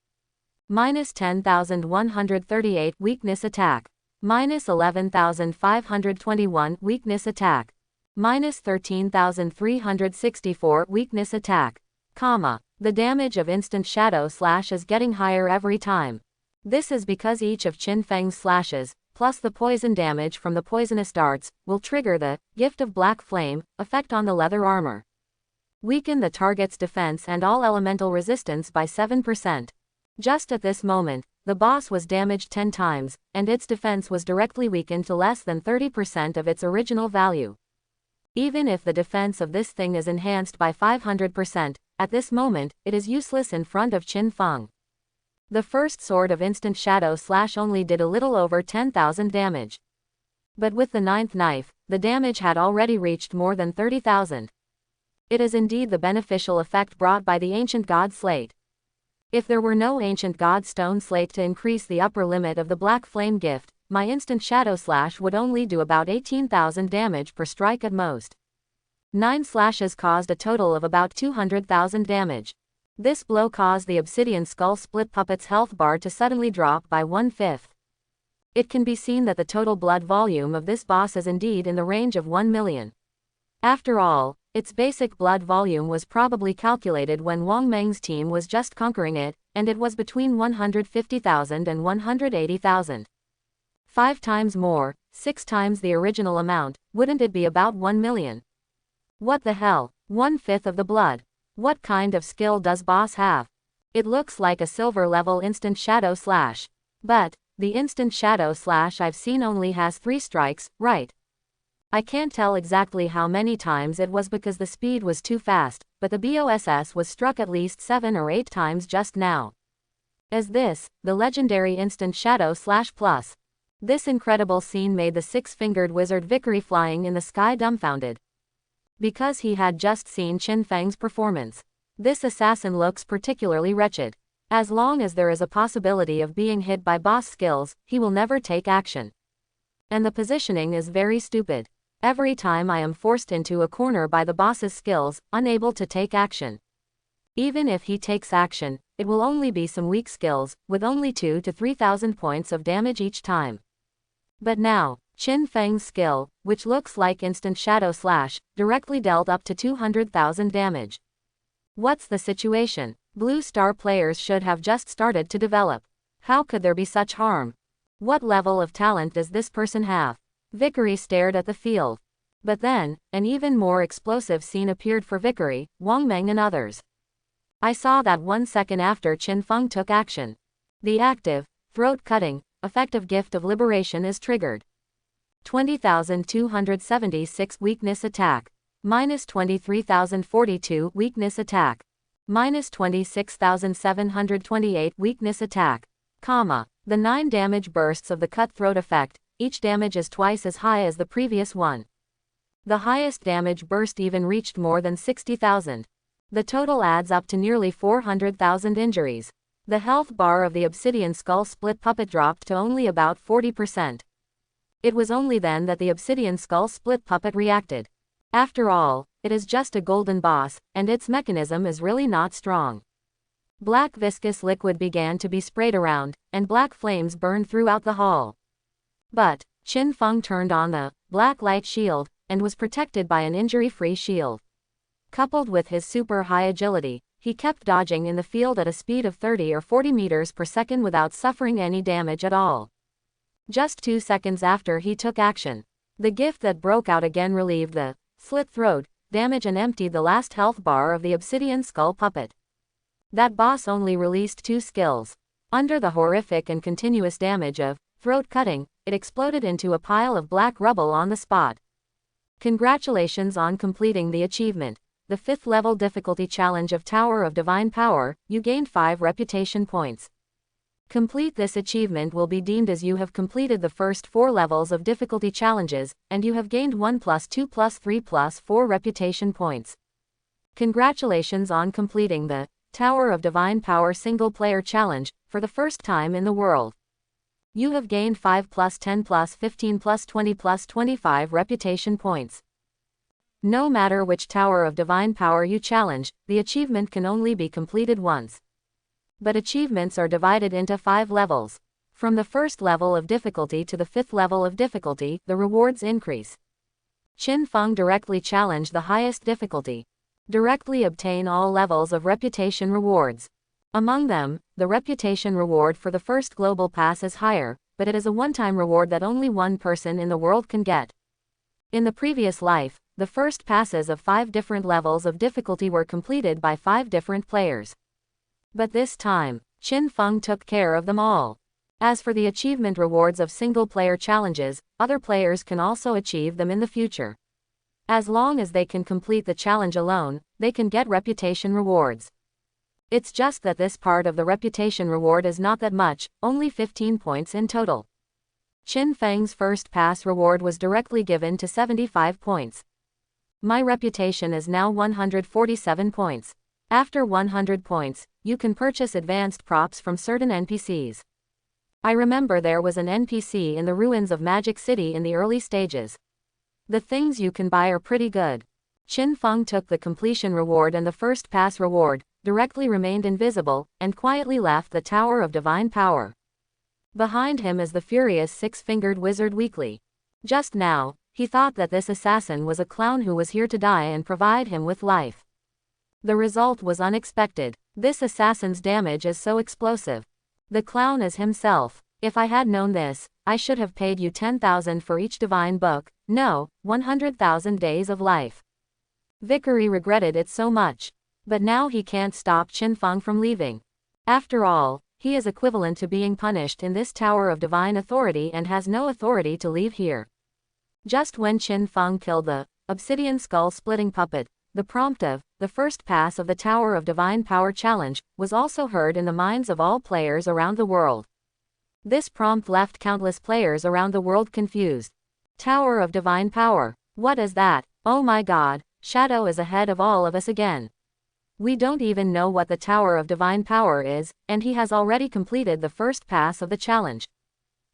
-10,138 weakness attack. -11,521 weakness attack. -13,364 weakness attack. The damage of instant shadow slash is getting higher every time. This is because each of Qin Feng's slashes, plus the poison damage from the poisonous darts, will trigger the Gift of Black Flame effect on the leather armor. Weaken the target's defense and all elemental resistance by 7%. Just at this moment, the boss was damaged 10 times, and its defense was directly weakened to less than 30% of its original value. Even if the defense of this thing is enhanced by 500%, at this moment, it is useless in front of Qin Feng. The first sword of instant shadow slash only did a little over 10,000 damage. But with the 9th knife, the damage had already reached more than 30,000. It is indeed the beneficial effect brought by the ancient god slate. If there were no ancient god stone slate to increase the upper limit of the black flame gift, my instant shadow slash would only do about 18,000 damage per strike at most. 9 slashes caused a total of about 200,000 damage. This blow caused the obsidian skull split puppet's health bar to suddenly drop by 1/5. It can be seen that the total blood volume of this boss is indeed in the range of 1 million. After all, its basic blood volume was probably calculated when Wang Meng's team was just conquering it, and it was between 150,000 and 180,000. 5 times more, 6 times the original amount, wouldn't it be about 1 million? What the hell, 1/5 of the blood? What kind of skill does boss have? It looks like a silver level instant shadow slash. But, the instant shadow slash I've seen only has 3 strikes, right? I can't tell exactly how many times it was because the speed was too fast, but the BOSS was struck at least 7 or 8 times just now. As this, the legendary instant shadow slash plus. This incredible scene made the 6-fingered wizard Vickery flying in the sky dumbfounded. Because he had just seen Qin Feng's performance. This assassin looks particularly wretched. As long as there is a possibility of being hit by boss skills, he will never take action. And the positioning is very stupid. Every time I am forced into a corner by the boss's skills, unable to take action. Even if he takes action, it will only be some weak skills, with only 2,000 to 3,000 points of damage each time. But now, Qin Feng's skill, which looks like instant shadow slash, directly dealt up to 200,000 damage. What's the situation? Blue Star players should have just started to develop. How could there be such harm? What level of talent does this person have? Vickery stared at the field. But then, an even more explosive scene appeared for Vickery, Wang Meng and others. I saw that 1 second after Qin Feng took action. The active, throat-cutting, effective gift of liberation is triggered. 20,276 weakness attack. Minus 23,042 weakness attack. Minus 26,728 weakness attack. Comma. The 9 damage bursts of the cutthroat effect, each damage is twice as high as the previous one. The highest damage burst even reached more than 60,000. The total adds up to nearly 400,000 injuries. The health bar of the obsidian skull split puppet dropped to only about 40%. It was only then that the obsidian skull split puppet reacted. After all, it is just a golden boss, and its mechanism is really not strong. Black viscous liquid began to be sprayed around, and black flames burned throughout the hall. But Qin Feng turned on the black light shield, and was protected by an injury-free shield. Coupled with his super high agility, he kept dodging in the field at a speed of 30 or 40 meters per second without suffering any damage at all. Just 2 seconds after he took action, the gift that broke out again relieved the slit throat damage and emptied the last health bar of the obsidian skull puppet. That boss only released 2 skills. Under the horrific and continuous damage of throat cutting, it exploded into a pile of black rubble on the spot. Congratulations on completing the achievement. The 5th level difficulty challenge of Tower of Divine Power, you gained 5 reputation points. Complete this achievement will be deemed as you have completed the first 4 levels of difficulty challenges, and you have gained 1 + 2 + 3 + 4 reputation points. Congratulations on completing the Tower of Divine Power single player challenge, for the first time in the world. You have gained 5 + 10 + 15 + 20 + 25 reputation points. No matter which Tower of Divine Power you challenge, the achievement can only be completed once. But achievements are divided into 5 levels. From the first level of difficulty to the 5th level of difficulty, the rewards increase. Qin Feng directly challenged the highest difficulty. Directly obtain all levels of reputation rewards. Among them, the reputation reward for the first global pass is higher, but it is a one-time reward that only one person in the world can get. In the previous life, the first passes of 5 different levels of difficulty were completed by 5 different players. But this time, Qin Feng took care of them all. As for the achievement rewards of single-player challenges, other players can also achieve them in the future. As long as they can complete the challenge alone, they can get reputation rewards. It's just that this part of the reputation reward is not that much, only 15 points in total. Qin Feng's first pass reward was directly given to 75 points. My reputation is now 147 points. After 100 points, you can purchase advanced props from certain NPCs. I remember there was an NPC in the ruins of Magic City in the early stages. The things you can buy are pretty good. Qin Feng took the completion reward and the first pass reward, directly remained invisible, and quietly left the Tower of Divine Power. Behind him is the furious 6-fingered wizard Weekly. Just now, he thought that this assassin was a clown who was here to die and provide him with life. The result was unexpected. This assassin's damage is so explosive. The clown is himself. If I had known this, I should have paid you 10,000 for each divine book, no, 100,000 days of life. Vickery regretted it so much. But now he can't stop Qin Feng from leaving. After all, he is equivalent to being punished in this Tower of Divine Authority and has no authority to leave here. Just when Qin Feng killed the obsidian skull-splitting puppet, the prompt of the first pass of the Tower of Divine Power challenge was also heard in the minds of all players around the world. This prompt left countless players around the world confused. Tower of Divine Power. What is that? Oh my God, Shadow is ahead of all of us again. We don't even know what the Tower of Divine Power is, and he has already completed the first pass of the challenge.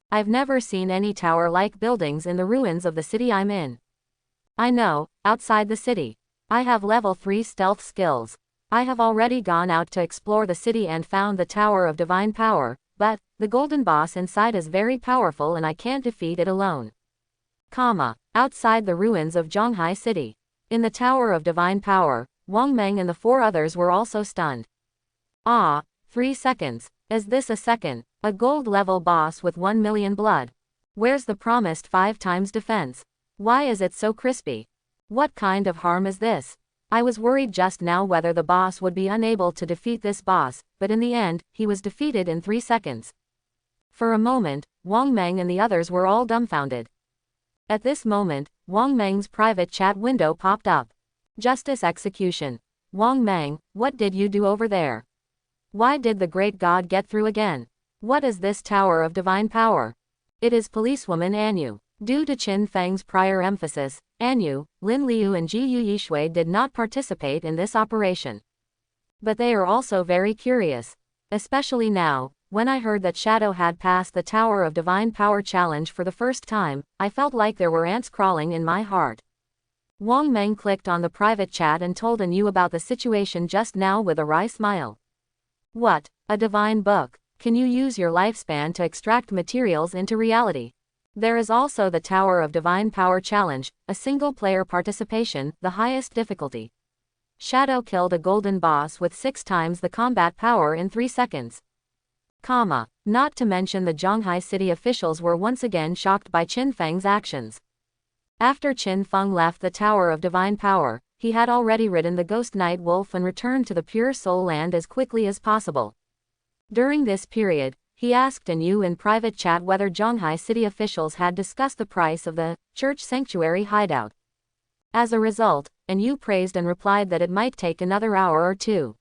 I've never seen any tower-like buildings in the ruins of the city I'm in. I know, outside the city. I have level 3 stealth skills. I have already gone out to explore the city and found the Tower of Divine Power, but the golden boss inside is very powerful and I can't defeat it alone. Outside the ruins of Zhonghai City. In the Tower of Divine Power, Wang Meng and the 4 others were also stunned. 3 seconds. Is this a second? A gold-level boss with 1 million blood. Where's the promised 5 times defense? Why is it so crispy? What kind of harm is this? I was worried just now whether the boss would be unable to defeat this boss, but in the end, he was defeated in 3 seconds. For a moment, Wang Meng and the others were all dumbfounded. At this moment, Wang Meng's private chat window popped up. Justice execution. Wang Meng, what did you do over there? Why did the great god get through again? What is this tower of divine power? It is policewoman Anyu. Due to Qin Feng's prior emphasis, Anyu, Lin Liu and Ji Yu Yishui did not participate in this operation. But they are also very curious. Especially now, when I heard that Shadow had passed the Tower of Divine Power challenge for the first time, I felt like there were ants crawling in my heart. Wang Meng clicked on the private chat and told Anyu about the situation just now with a wry smile. What? A divine book? Can you use your lifespan to extract materials into reality? There is also the Tower of Divine Power challenge, a single-player participation, the highest difficulty. Shadow killed a golden boss with 6 times the combat power in 3 seconds. Not to mention the Zhanghai city officials were once again shocked by Qin Feng's actions. After Qin Feng left the Tower of Divine Power, he had already ridden the Ghost Night Wolf and returned to the Pure Soul Land as quickly as possible. During this period, he asked Anyu in private chat whether Zhanghai city officials had discussed the price of the church sanctuary hideout. As a result, Anyu praised and replied that it might take another hour or 2.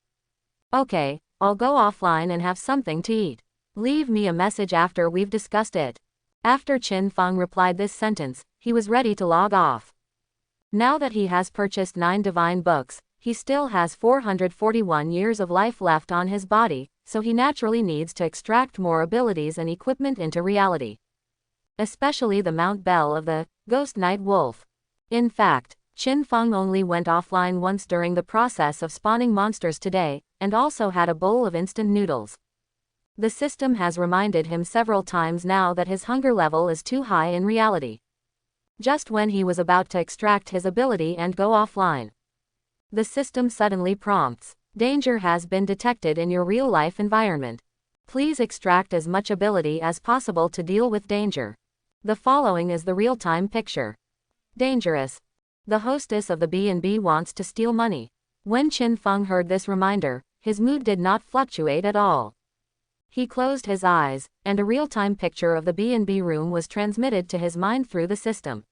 Okay, I'll go offline and have something to eat. Leave me a message after we've discussed it. After Qin Feng replied this sentence, he was ready to log off. Now that he has purchased 9 divine books, he still has 441 years of life left on his body, so he naturally needs to extract more abilities and equipment into reality. Especially the Mount Bell of the Ghost Night Wolf. In fact, Qin Feng only went offline once during the process of spawning monsters today, and also had a bowl of instant noodles. The system has reminded him several times now that his hunger level is too high in reality. Just when he was about to extract his ability and go offline, the system suddenly prompts, "Danger has been detected in your real-life environment. Please extract as much ability as possible to deal with danger." The following is the real-time picture. Dangerous. The hostess of the B&B wants to steal money. When Qin Feng heard this reminder, his mood did not fluctuate at all. He closed his eyes, and a real-time picture of the B&B room was transmitted to his mind through the system.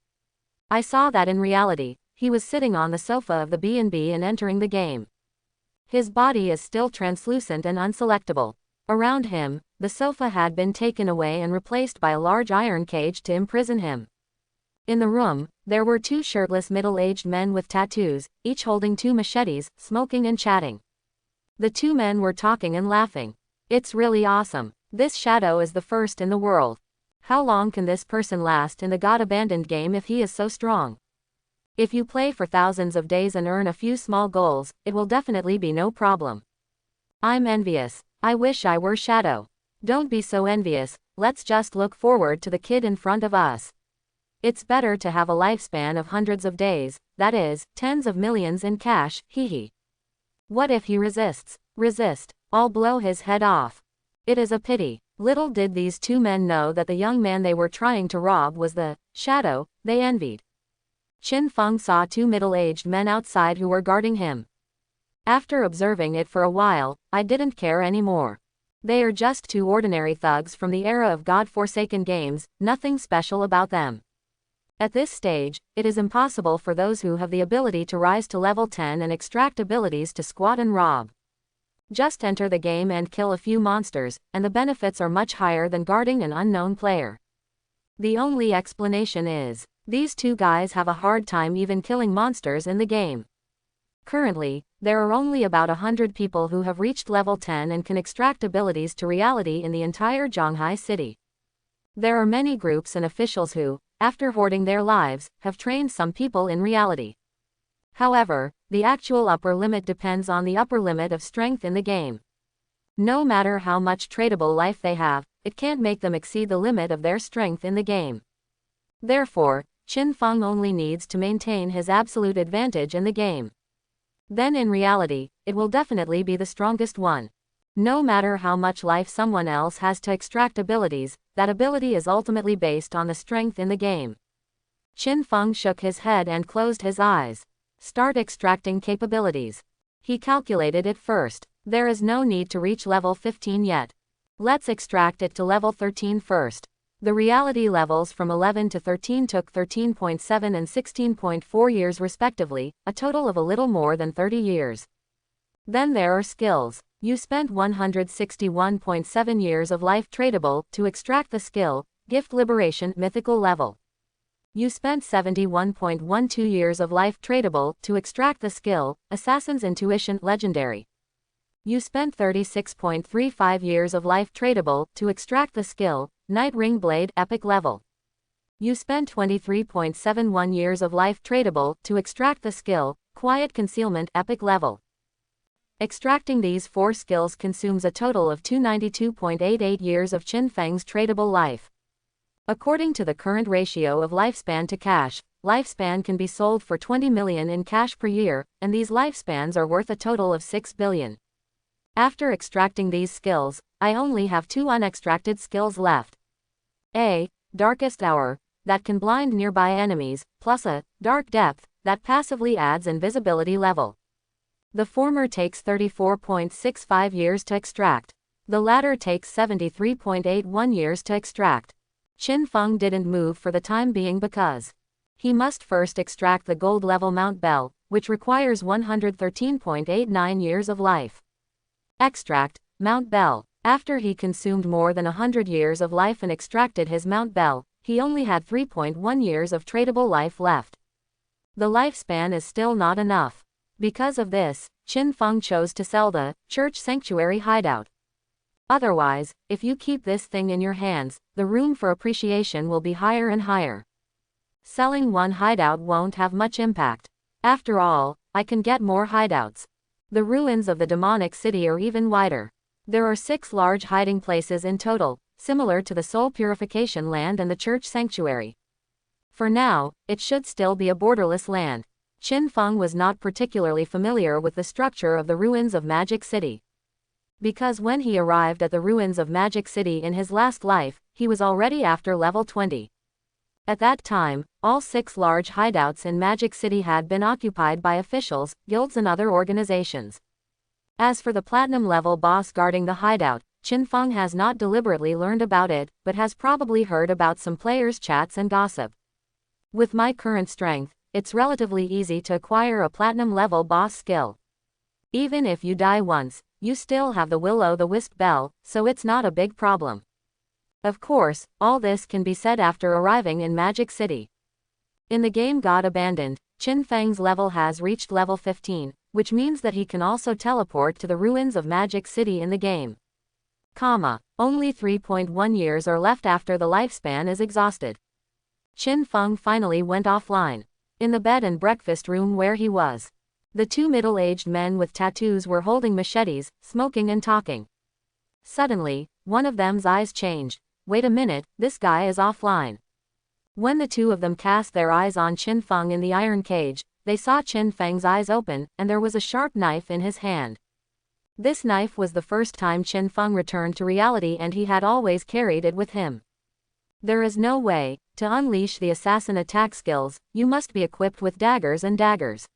I saw that in reality, he was sitting on the sofa of the B&B and entering the game. His body is still translucent and unselectable. Around him, the sofa had been taken away and replaced by a large iron cage to imprison him. In the room, there were 2 shirtless middle-aged men with tattoos, each holding 2 machetes, smoking and chatting. The 2 men were talking and laughing. It's really awesome. This Shadow is the first in the world. How long can this person last in the God-abandoned game if he is so strong? If you play for thousands of days and earn a few small goals, it will definitely be no problem. I'm envious. I wish I were Shadow. Don't be so envious, let's just look forward to the kid in front of us. It's better to have a lifespan of hundreds of days, that is, tens of millions in cash, hehe. What if he resists? Resist. I'll blow his head off. It is a pity. Little did these 2 men know that the young man they were trying to rob was the Shadow they envied. Qin Feng saw 2 middle-aged men outside who were guarding him. After observing it for a while, I didn't care anymore. They are just 2 ordinary thugs from the era of God-forsaken games, nothing special about them. At this stage, it is impossible for those who have the ability to rise to level 10 and extract abilities to squat and rob. Just enter the game and kill a few monsters, and the benefits are much higher than guarding an unknown player. The only explanation is, these 2 guys have a hard time even killing monsters in the game. Currently, there are only about 100 people who have reached level 10 and can extract abilities to reality in the entire Zhanghai city. There are many groups and officials who, after hoarding their lives, have trained some people in reality. However, the actual upper limit depends on the upper limit of strength in the game. No matter how much tradable life they have, it can't make them exceed the limit of their strength in the game. Therefore, Qin Feng only needs to maintain his absolute advantage in the game. Then in reality, it will definitely be the strongest one. No matter how much life someone else has to extract abilities, that ability is ultimately based on the strength in the game. Qin Feng shook his head and closed his eyes. Start extracting capabilities. He calculated it first. There is no need to reach level 15 yet. Let's extract it to level 13 first. The reality levels from 11 to 13 took 13.7 and 16.4 years respectively, a total of a little more than 30 years. Then there are skills. You spent 161.7 years of life tradable to extract the skill, Gift Liberation Mythical level. You spent 71.12 years of life tradable to extract the skill, Assassin's Intuition Legendary. You spent 36.35 years of life tradable to extract the skill, Night Ring Blade Epic level. You spent 23.71 years of life tradable to extract the skill, Quiet Concealment Epic level. Extracting these 4 skills consumes a total of 292.88 years of Qin Feng's tradable life. According to the current ratio of lifespan to cash, lifespan can be sold for 20 million in cash per year, and these lifespans are worth a total of 6 billion. After extracting these skills, I only have 2 unextracted skills left. A. Darkest Hour, that can blind nearby enemies, plus a Dark Depth, that passively adds invisibility level. The former takes 34.65 years to extract. The latter takes 73.81 years to extract. Qin Feng didn't move for the time being because he must first extract the gold level Mount Bell, which requires 113.89 years of life. Extract, Mount Bell. After he consumed more than 100 years of life and extracted his Mount Bell, he only had 3.1 years of tradable life left. The lifespan is still not enough. Because of this, Qin Feng chose to sell the Church Sanctuary hideout. Otherwise, if you keep this thing in your hands, the room for appreciation will be higher and higher. Selling one hideout won't have much impact. After all, I can get more hideouts. The ruins of the demonic city are even wider. There are 6 large hiding places in total, similar to the Soul Purification Land and the Church Sanctuary. For now, it should still be a borderless land. Qin Feng was not particularly familiar with the structure of the ruins of Magic City. Because when he arrived at the ruins of Magic City in his last life, he was already after level 20. At that time, all 6 large hideouts in Magic City had been occupied by officials, guilds and other organizations. As for the platinum level boss guarding the hideout, Qin Feng has not deliberately learned about it, but has probably heard about some players' chats and gossip. With my current strength, it's relatively easy to acquire a platinum level boss skill. Even if you die once, you still have the Will-O-the-Wisp bell, so it's not a big problem. Of course, all this can be said after arriving in Magic City. In the game God Abandoned, Qin Feng's level has reached level 15, which means that he can also teleport to the ruins of Magic City in the game. Only 3.1 years are left after the lifespan is exhausted. Qin Feng finally went offline. In the bed and breakfast room where he was, the 2 middle-aged men with tattoos were holding machetes, smoking and talking. Suddenly, one of them's eyes changed. Wait a minute, this guy is offline. When the 2 of them cast their eyes on Qin Feng in the iron cage, they saw Qin Feng's eyes open, and there was a sharp knife in his hand. This knife was the first time Qin Feng returned to reality, and he had always carried it with him. There is no way. To unleash the assassin attack skills, you must be equipped with daggers and daggers.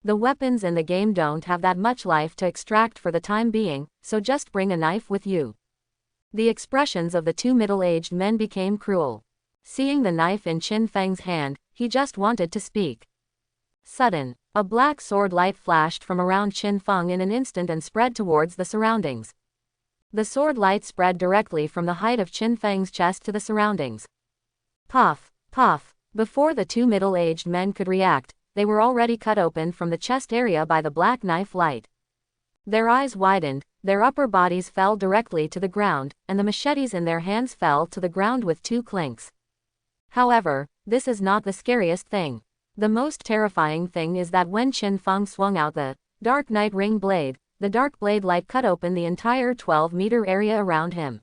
The weapons in the game don't have that much life to extract for the time being, so just bring a knife with you. The expressions of the 2 middle-aged men became cruel. Seeing the knife in Qin Feng's hand, he just wanted to speak. Sudden, a black sword light flashed from around Qin Feng in an instant and spread towards the surroundings. The sword light spread directly from the height of Qin Feng's chest to the surroundings. Puff, puff. Before the 2 middle-aged men could react, they were already cut open from the chest area by the black knife light. Their eyes widened, their upper bodies fell directly to the ground, and the machetes in their hands fell to the ground with 2 clinks. However, this is not the scariest thing. The most terrifying thing is that when Qin Feng swung out the Dark Night Ring blade, the dark blade light cut open the entire 12-meter area around him.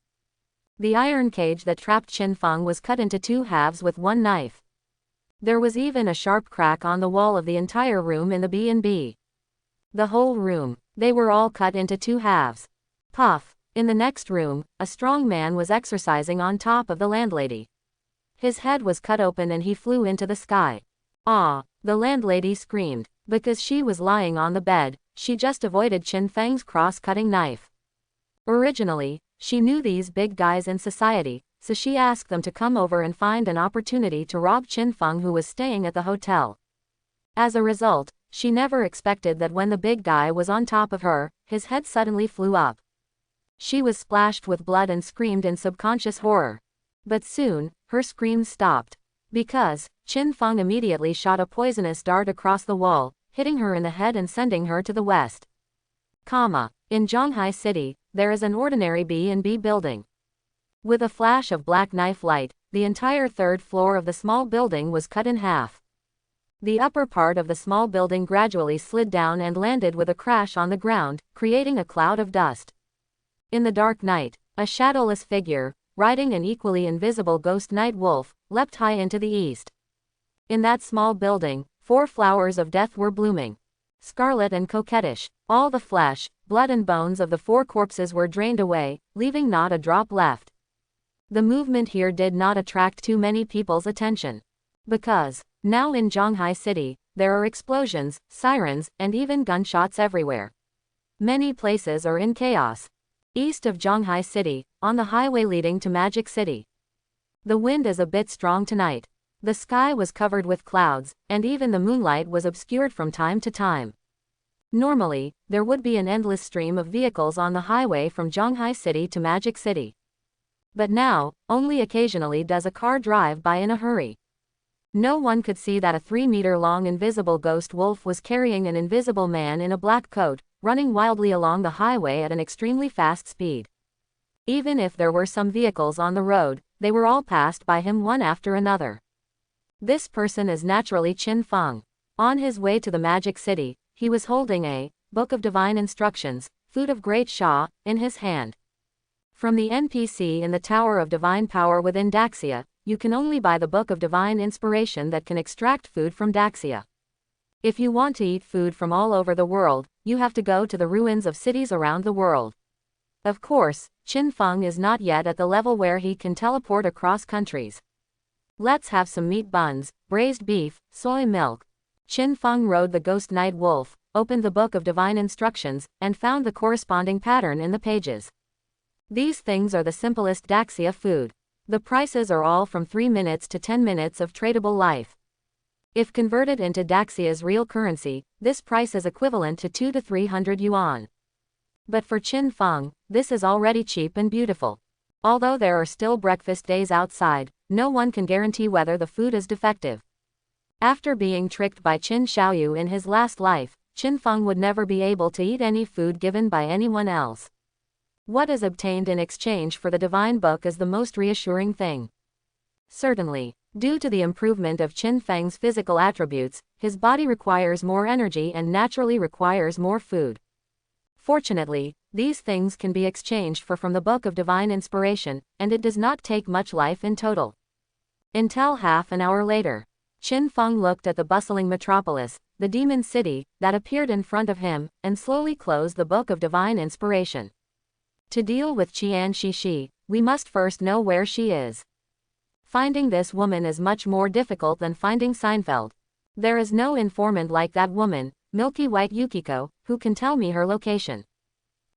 The iron cage that trapped Qin Feng was cut into 2 halves with 1 knife. There was even a sharp crack on the wall of the entire room in the B&B. The whole room. They were all cut into 2 halves. Puff. In the next room, a strong man was exercising on top of the landlady. His head was cut open and he flew into the sky. Ah! The landlady screamed. Because she was lying on the bed, she just avoided Qin Feng's cross-cutting knife. Originally, she knew these big guys in society, so she asked them to come over and find an opportunity to rob Qin Feng, who was staying at the hotel. As a result, she never expected that when the big guy was on top of her, his head suddenly flew up. She was splashed with blood and screamed in subconscious horror. But soon, her screams stopped. Because, Qin Feng immediately shot a poisonous dart across the wall, hitting her in the head and sending her to the west. In Zhanghai City, there is an ordinary B&B building. With a flash of black knife light, the entire third floor of the small building was cut in half. The upper part of the small building gradually slid down and landed with a crash on the ground, creating a cloud of dust. In the dark night, a shadowless figure, riding an equally invisible ghost night wolf, leapt high into the east. In that small building, 4 flowers of death were blooming. Scarlet and coquettish, all the flesh, blood and bones of the 4 corpses were drained away, leaving not a drop left. The movement here did not attract too many people's attention. Because, now in Zhanghai City, there are explosions, sirens, and even gunshots everywhere. Many places are in chaos. East of Zhanghai City, on the highway leading to Magic City. The wind is a bit strong tonight. The sky was covered with clouds, and even the moonlight was obscured from time to time. Normally, there would be an endless stream of vehicles on the highway from Zhanghai City to Magic City. But now, only occasionally does a car drive by in a hurry. No one could see that a 3-meter-long invisible ghost wolf was carrying an invisible man in a black coat, running wildly along the highway at an extremely fast speed. Even if there were some vehicles on the road, they were all passed by him one after another. This person is naturally Qin Feng. On his way to the Magic City, he was holding a Book of Divine Instructions, Food of Great Sha, in his hand. From the NPC in the Tower of Divine Power within Daxia, you can only buy the Book of Divine Inspiration that can extract food from Daxia. If you want to eat food from all over the world, you have to go to the ruins of cities around the world. Of course, Qin Feng is not yet at the level where he can teleport across countries. Let's have some meat buns, braised beef, soy milk. Qin Feng rode the ghost night wolf, opened the Book of Divine Instructions, and found the corresponding pattern in the pages. These things are the simplest Daxia food. The prices are all from 3 minutes to 10 minutes of tradable life. If converted into Daxia's real currency, this price is equivalent to 200 to 300 yuan. But for Qin Feng, this is already cheap and beautiful. Although there are still breakfast days outside, no one can guarantee whether the food is defective. After being tricked by Qin Xiaoyu in his last life, Qin Feng would never be able to eat any food given by anyone else. What is obtained in exchange for the divine book is the most reassuring thing. Certainly, due to the improvement of Qin Feng's physical attributes, his body requires more energy and naturally requires more food. Fortunately, these things can be exchanged from the Book of Divine Inspiration, and it does not take much life in total. Until half an hour later, Qin Feng looked at the bustling metropolis, the demon city, that appeared in front of him, and slowly closed the Book of Divine Inspiration. To deal with Qian Shishi, we must first know where she is. Finding this woman is much more difficult than finding Seinfeld. There is no informant like that woman, Milky White Yukiko, who can tell me her location.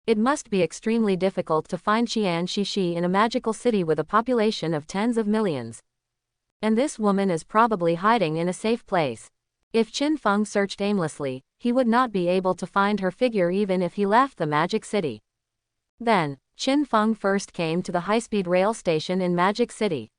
It must be extremely difficult to find Qian Shishi in a magical city with a population of tens of millions. And this woman is probably hiding in a safe place. If Qin Feng searched aimlessly, he would not be able to find her figure even if he left the Magic City. Then, Qin Feng first came to the high-speed rail station in Magic City.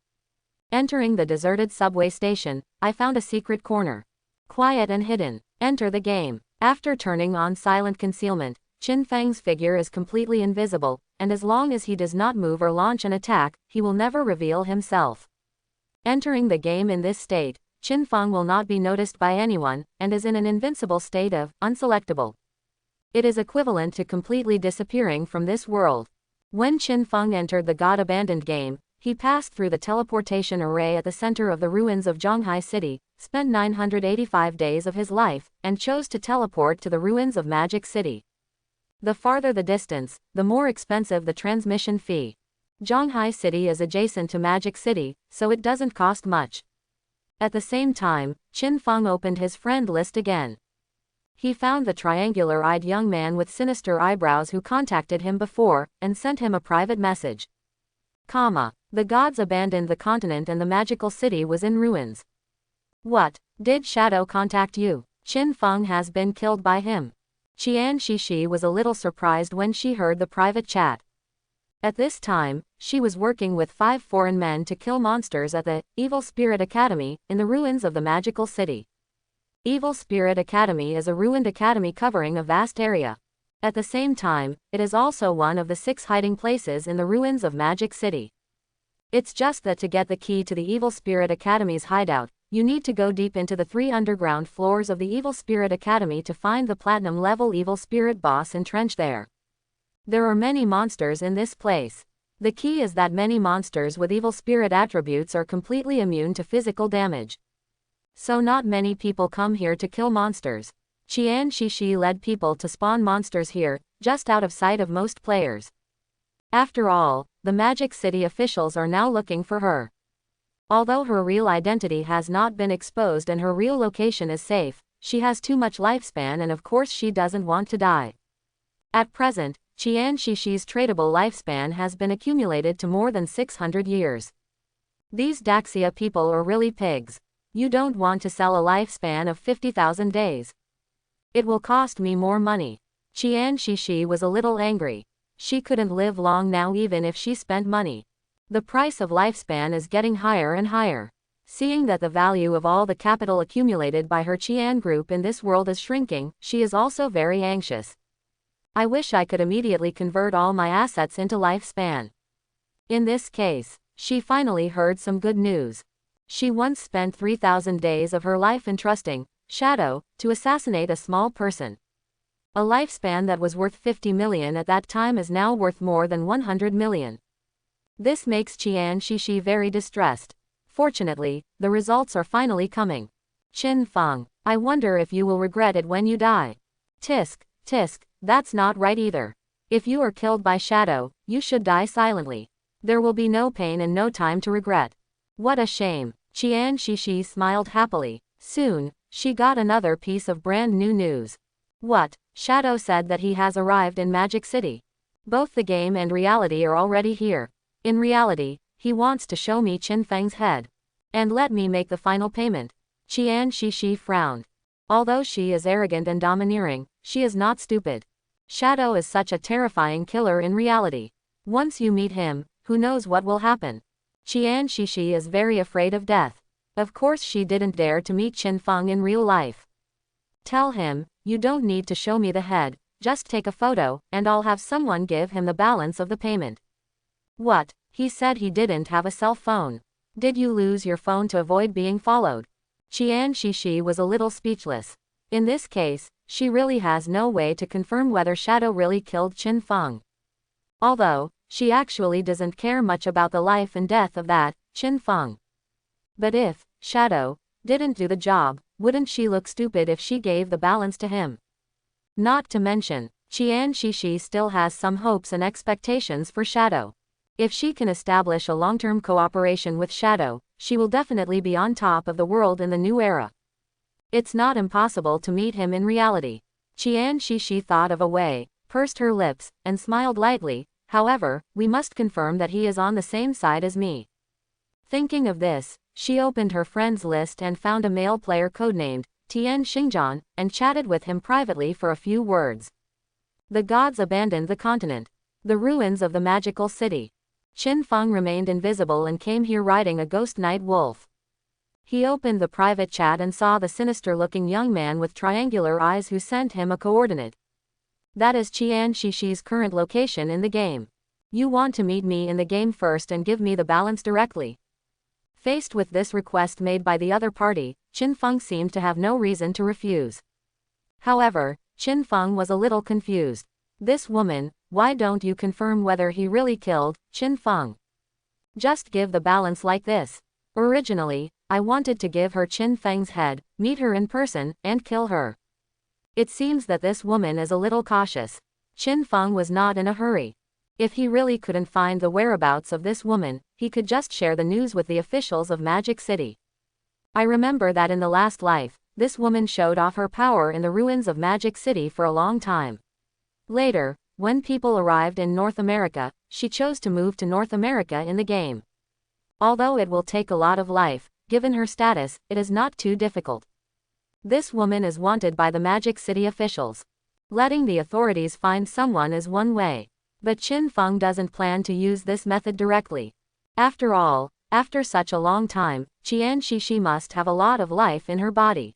Entering the deserted subway station, I found a secret corner. Quiet and hidden. Enter the game. After turning on silent concealment, Qin Feng's figure is completely invisible, and as long as he does not move or launch an attack, he will never reveal himself. Entering the game in this state, Qin Feng will not be noticed by anyone, and is in an invincible state of unselectable. It is equivalent to completely disappearing from this world. When Qin Feng entered the God-abandoned game, he passed through the teleportation array at the center of the ruins of Zhanghai City, spent 985 days of his life, and chose to teleport to the ruins of Magic City. The farther the distance, the more expensive the transmission fee. Zhanghai City is adjacent to Magic City, so it doesn't cost much. At the same time, Qin Feng opened his friend list again. He found the triangular-eyed young man with sinister eyebrows who contacted him before, and sent him a private message. The gods abandoned the continent and the magical city was in ruins. What? Did Shadow contact you? Qin Feng has been killed by him. Qian Shishi was a little surprised when she heard the private chat. At this time, she was working with 5 foreign men to kill monsters at the Evil Spirit Academy, in the ruins of the magical city. Evil Spirit Academy is a ruined academy covering a vast area. At the same time, it is also one of the 6 hiding places in the ruins of Magic City. It's just that to get the key to the Evil Spirit Academy's hideout, you need to go deep into the 3 underground floors of the Evil Spirit Academy to find the platinum-level Evil Spirit boss entrenched there. There are many monsters in this place. The key is that many monsters with Evil Spirit attributes are completely immune to physical damage. So not many people come here to kill monsters. Qian Shishi led people to spawn monsters here, just out of sight of most players. After all, the Magic City officials are now looking for her. Although her real identity has not been exposed and her real location is safe, she has too much lifespan and of course she doesn't want to die. At present, Qian Shishi's tradable lifespan has been accumulated to more than 600 years. These Daxia people are really pigs. You don't want to sell a lifespan of 50,000 days. It will cost me more money. Qian Shishi was a little angry. She couldn't live long now even if she spent money. The price of lifespan is getting higher and higher. Seeing that the value of all the capital accumulated by her Qian group in this world is shrinking, she is also very anxious. I wish I could immediately convert all my assets into lifespan. In this case, she finally heard some good news. She once spent 3,000 days of her life entrusting Shadow to assassinate a small person. A lifespan that was worth 50 million at that time is now worth more than 100 million. This makes Qian Shishi very distressed. Fortunately, the results are finally coming. Qin Feng, I wonder if you will regret it when you die. Tisk, tisk, that's not right either. If you are killed by Shadow, you should die silently. There will be no pain and no time to regret. What a shame. Qian Shishi smiled happily. Soon, she got another piece of brand new news. What? Shadow said that he has arrived in Magic City. Both the game and reality are already here. In reality, he wants to show me Qin Feng's head. And let me make the final payment. Qian Shishi frowned. Although she is arrogant and domineering, she is not stupid. Shadow is such a terrifying killer in reality. Once you meet him, who knows what will happen. Qian Shishi is very afraid of death. Of course she didn't dare to meet Qin Feng in real life. Tell him, you don't need to show me the head, just take a photo, and I'll have someone give him the balance of the payment. What? He said he didn't have a cell phone. Did you lose your phone to avoid being followed? Qian Shishi was a little speechless. In this case, she really has no way to confirm whether Shadow really killed Qin Feng. Although, she actually doesn't care much about the life and death of that Qin Feng. But if Shadow didn't do the job, wouldn't she look stupid if she gave the balance to him? Not to mention, Qian Shishi still has some hopes and expectations for Shadow. If she can establish a long-term cooperation with Shadow, she will definitely be on top of the world in the new era. It's not impossible to meet him in reality. Qian Shishi thought of a way, pursed her lips, and smiled lightly. However, we must confirm that he is on the same side as me. Thinking of this, she opened her friends list and found a male player codenamed Tian Xingjian, and chatted with him privately for a few words. The gods abandoned the continent. The ruins of the magical city. Qin Feng remained invisible and came here riding a ghost night wolf. He opened the private chat and saw the sinister-looking young man with triangular eyes who sent him a coordinate. That is Qian Shishi's current location in the game. You want to meet me in the game first and give me the balance directly. Faced with this request made by the other party, Qin Feng seemed to have no reason to refuse. However, Qin Feng was a little confused. This woman, why don't you confirm whether he really killed Qin Feng? Just give the balance like this. Originally, I wanted to give her Qin Feng's head, meet her in person, and kill her. It seems that this woman is a little cautious. Qin Feng was not in a hurry. If he really couldn't find the whereabouts of this woman, he could just share the news with the officials of Magic City. I remember that in the last life, this woman showed off her power in the ruins of Magic City for a long time. Later, when people arrived in North America, she chose to move to North America in the game. Although it will take a lot of life, given her status, it is not too difficult. This woman is wanted by the Magic City officials. Letting the authorities find someone is one way. But Qin Feng doesn't plan to use this method directly. After all, after such a long time, Qian Shishi must have a lot of life in her body.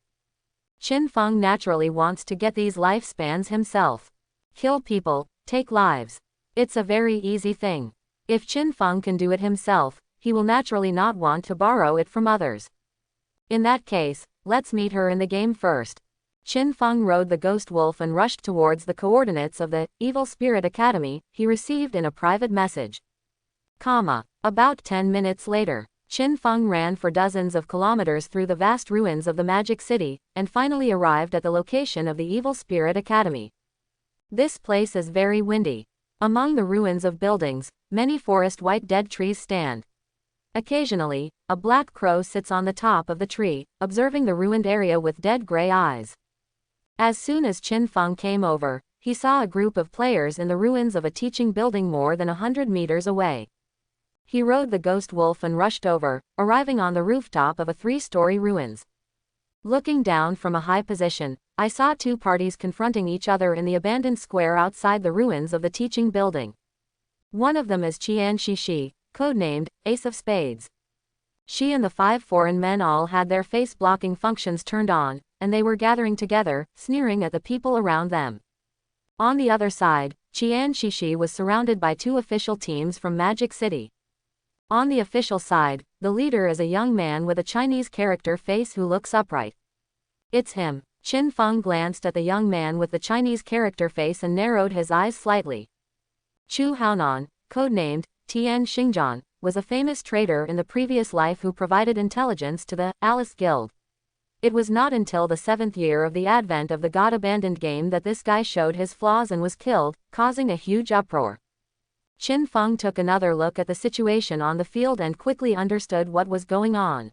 Qin Feng naturally wants to get these lifespans himself. Kill people, take lives. It's a very easy thing. If Qin Feng can do it himself, he will naturally not want to borrow it from others. In that case, let's meet her in the game first. Qin Feng rode the ghost wolf and rushed towards the coordinates of the Evil Spirit Academy he received in a private message. About 10 minutes later, Qin Feng ran for dozens of kilometers through the vast ruins of the Magic City, and finally arrived at the location of the Evil Spirit Academy. This place is very windy. Among the ruins of buildings, many forest white dead trees stand. Occasionally, a black crow sits on the top of the tree, observing the ruined area with dead gray eyes. As soon as Qin Feng came over, he saw a group of players in the ruins of a teaching building more than 100 meters away. He rode the ghost wolf and rushed over, arriving on the rooftop of a 3-story ruins. Looking down from a high position, I saw two parties confronting each other in the abandoned square outside the ruins of the teaching building. One of them is Qian Shishi, codenamed Ace of Spades. She and the 5 foreign men all had their face-blocking functions turned on, and they were gathering together, sneering at the people around them. On the other side, Qian Shishi was surrounded by 2 official teams from Magic City. On the official side, the leader is a young man with a Chinese character face who looks upright. It's him. Qin Feng glanced at the young man with the Chinese character face and narrowed his eyes slightly. Chu Haonan, codenamed Tian Xingjian, was a famous trader in the previous life who provided intelligence to the Alice Guild. It was not until the 7th year of the advent of the God-abandoned game that this guy showed his flaws and was killed, causing a huge uproar. Qin Feng took another look at the situation on the field and quickly understood what was going on.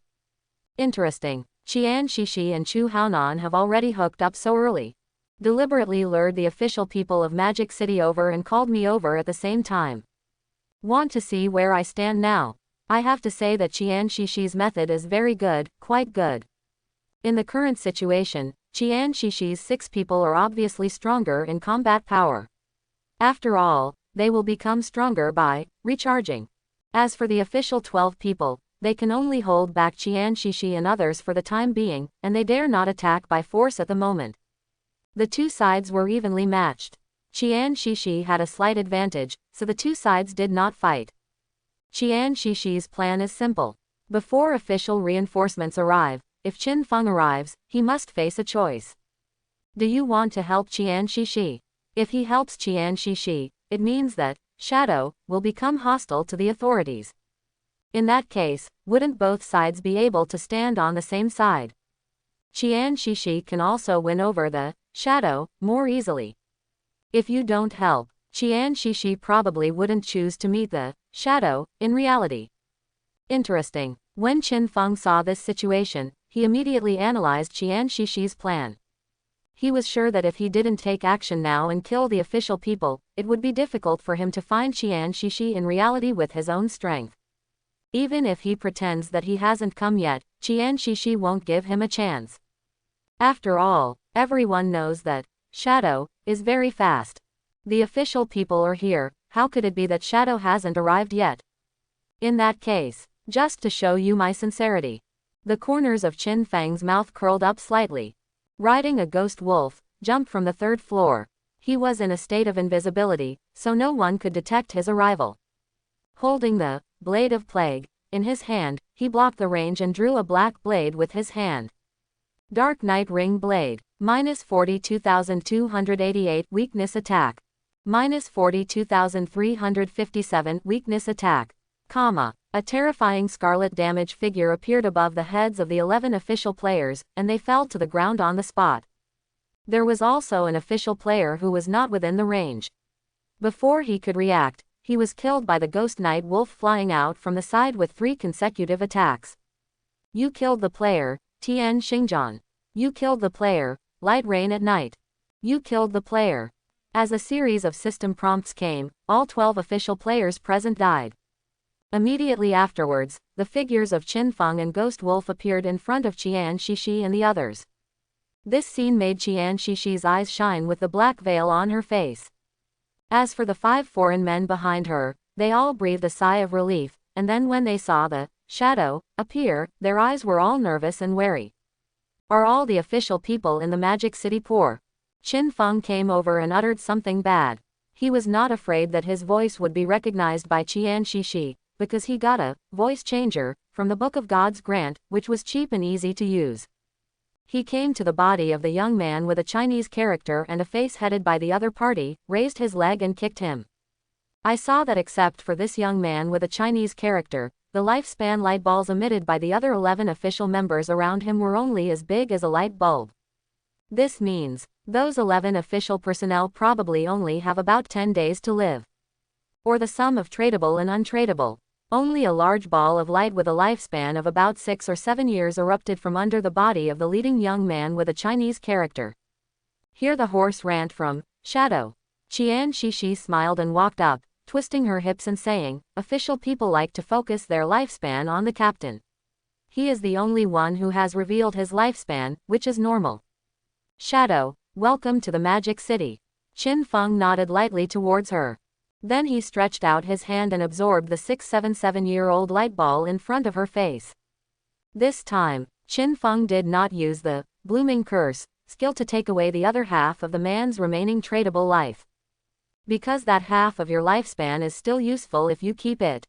Interesting. Qian Shishi and Chu Haonan have already hooked up so early. Deliberately lured the official people of Magic City over and called me over at the same time. Want to see where I stand now? I have to say that Qian Shishi's method is very good, quite good. In the current situation, Qian Shishi's 6 people are obviously stronger in combat power. After all, they will become stronger by recharging. As for the official 12 people, they can only hold back Qian Shishi and others for the time being, and they dare not attack by force at the moment. The 2 sides were evenly matched. Qian Shishi had a slight advantage, so the 2 sides did not fight. Qian Shishi's plan is simple. Before official reinforcements arrive, if Qin Feng arrives, he must face a choice. Do you want to help Qian Shishi? If he helps Qian Shishi, it means that Shadow will become hostile to the authorities. In that case, wouldn't both sides be able to stand on the same side? Qian Shishi can also win over the Shadow more easily. If you don't help, Qian Shishi probably wouldn't choose to meet the Shadow in reality. Interesting. When Qin Feng saw this situation, he immediately analyzed Qian Shishi's plan. He was sure that if he didn't take action now and kill the official people, it would be difficult for him to find Qian Shishi in reality with his own strength. Even if he pretends that he hasn't come yet, Qian Shishi won't give him a chance. After all, everyone knows that Shadow is very fast. The official people are here, how could it be that Shadow hasn't arrived yet? In that case, just to show you my sincerity. The corners of Qin Feng's mouth curled up slightly. Riding a ghost wolf, jumped from the 3rd floor. He was in a state of invisibility, so no one could detect his arrival. Holding the Blade of Plague in his hand, he blocked the range and drew a black blade with his hand. Dark Night Ring Blade. -42,288 Weakness Attack. -42,357 Weakness Attack. A terrifying scarlet damage figure appeared above the heads of the 11 official players, and they fell to the ground on the spot. There was also an official player who was not within the range. Before he could react, he was killed by the Ghost Knight Wolf flying out from the side with 3 consecutive attacks. You killed the player, Tian Xingjian. You killed the player, Light Rain at Night. You killed the player. As a series of system prompts came, all 12 official players present died. Immediately afterwards, the figures of Qin Feng and Ghost Wolf appeared in front of Qian Shishi and the others. This scene made Qian Shishi's eyes shine with the black veil on her face. As for the 5 foreign men behind her, they all breathed a sigh of relief, and then when they saw the shadow appear, their eyes were all nervous and wary. Are all the official people in the Magic City poor? Qin Feng came over and uttered something bad. He was not afraid that his voice would be recognized by Qian Shishi, because he got a voice changer from the Book of God's Grant, which was cheap and easy to use. He came to the body of the young man with a Chinese character and a face headed by the other party, raised his leg and kicked him. I saw that except for this young man with a Chinese character, the lifespan light balls emitted by the other 11 official members around him were only as big as a light bulb. This means, those 11 official personnel probably only have about 10 days to live. Or the sum of tradable and untradable. Only a large ball of light with a lifespan of about 6 or 7 years erupted from under the body of the leading young man with a Chinese character. Hear the horse rant from Shadow. Qian Shishi smiled and walked up, twisting her hips and saying, official people like to focus their lifespan on the captain. He is the only one who has revealed his lifespan, which is normal. Shadow, welcome to the Magic City. Qin Feng nodded lightly towards her. Then he stretched out his hand and absorbed the 677-year-old light ball in front of her face. This time, Qin Feng did not use the blooming curse skill to take away the other half of the man's remaining tradable life. Because that half of your lifespan is still useful if you keep it.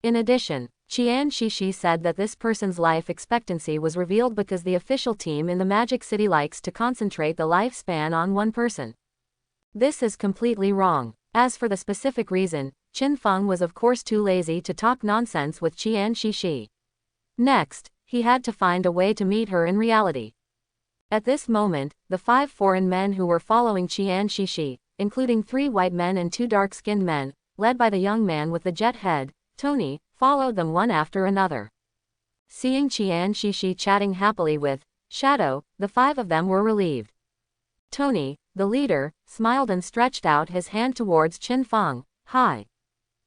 In addition, Qian Shishi said that this person's life expectancy was revealed because the official team in the Magic City likes to concentrate the lifespan on one person. This is completely wrong. As for the specific reason, Qin Feng was of course too lazy to talk nonsense with Qian Shishi. Next, he had to find a way to meet her in reality. At this moment, the 5 foreign men who were following Qian Shishi, including 3 white men and 2 dark-skinned men, led by the young man with the jet head, Tony, followed them one after another. Seeing Qian Shishi chatting happily with Shadow, the 5 of them were relieved. Tony, the leader, smiled and stretched out his hand towards Qin Feng. Hi.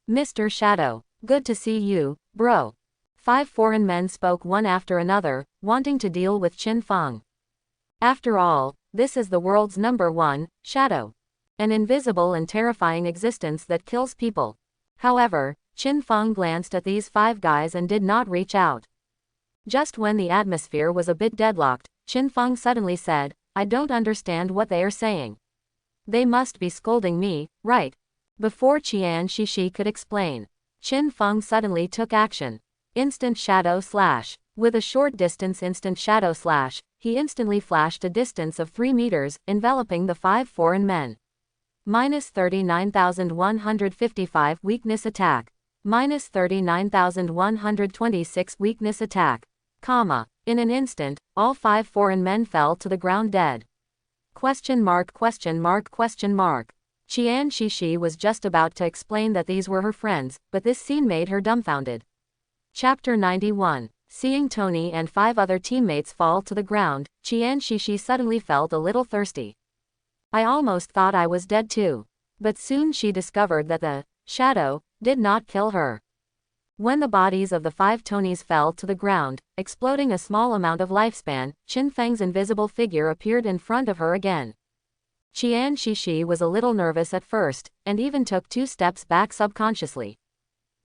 Mr. Shadow. Good to see you, bro. 5 foreign men spoke one after another, wanting to deal with Qin Feng. After all, this is the world's #1 shadow. An invisible and terrifying existence that kills people. However, Qin Feng glanced at these 5 guys and did not reach out. Just when the atmosphere was a bit deadlocked, Qin Feng suddenly said, I don't understand what they are saying. They must be scolding me, right? Before Qian Shishi could explain, Qin Feng suddenly took action. Instant shadow slash. With a short distance instant shadow slash, he instantly flashed a distance of 3 meters, enveloping the 5 foreign men. Minus 39,155 weakness attack. Minus 39,126 weakness attack. Comma. In an instant, all 5 foreign men fell to the ground dead. Question mark question mark question mark. Qian Shishi was just about to explain that these were her friends, but this scene made her dumbfounded. Chapter 91. Seeing Tony and 5 other teammates fall to the ground, Qian Shishi suddenly felt a little thirsty. I almost thought I was dead too. But soon she discovered that the shadow did not kill her. When the bodies of the 5 Tonys fell to the ground, exploding a small amount of lifespan, Qin Feng's invisible figure appeared in front of her again. Qian Shishi was a little nervous at first, and even took 2 steps back subconsciously.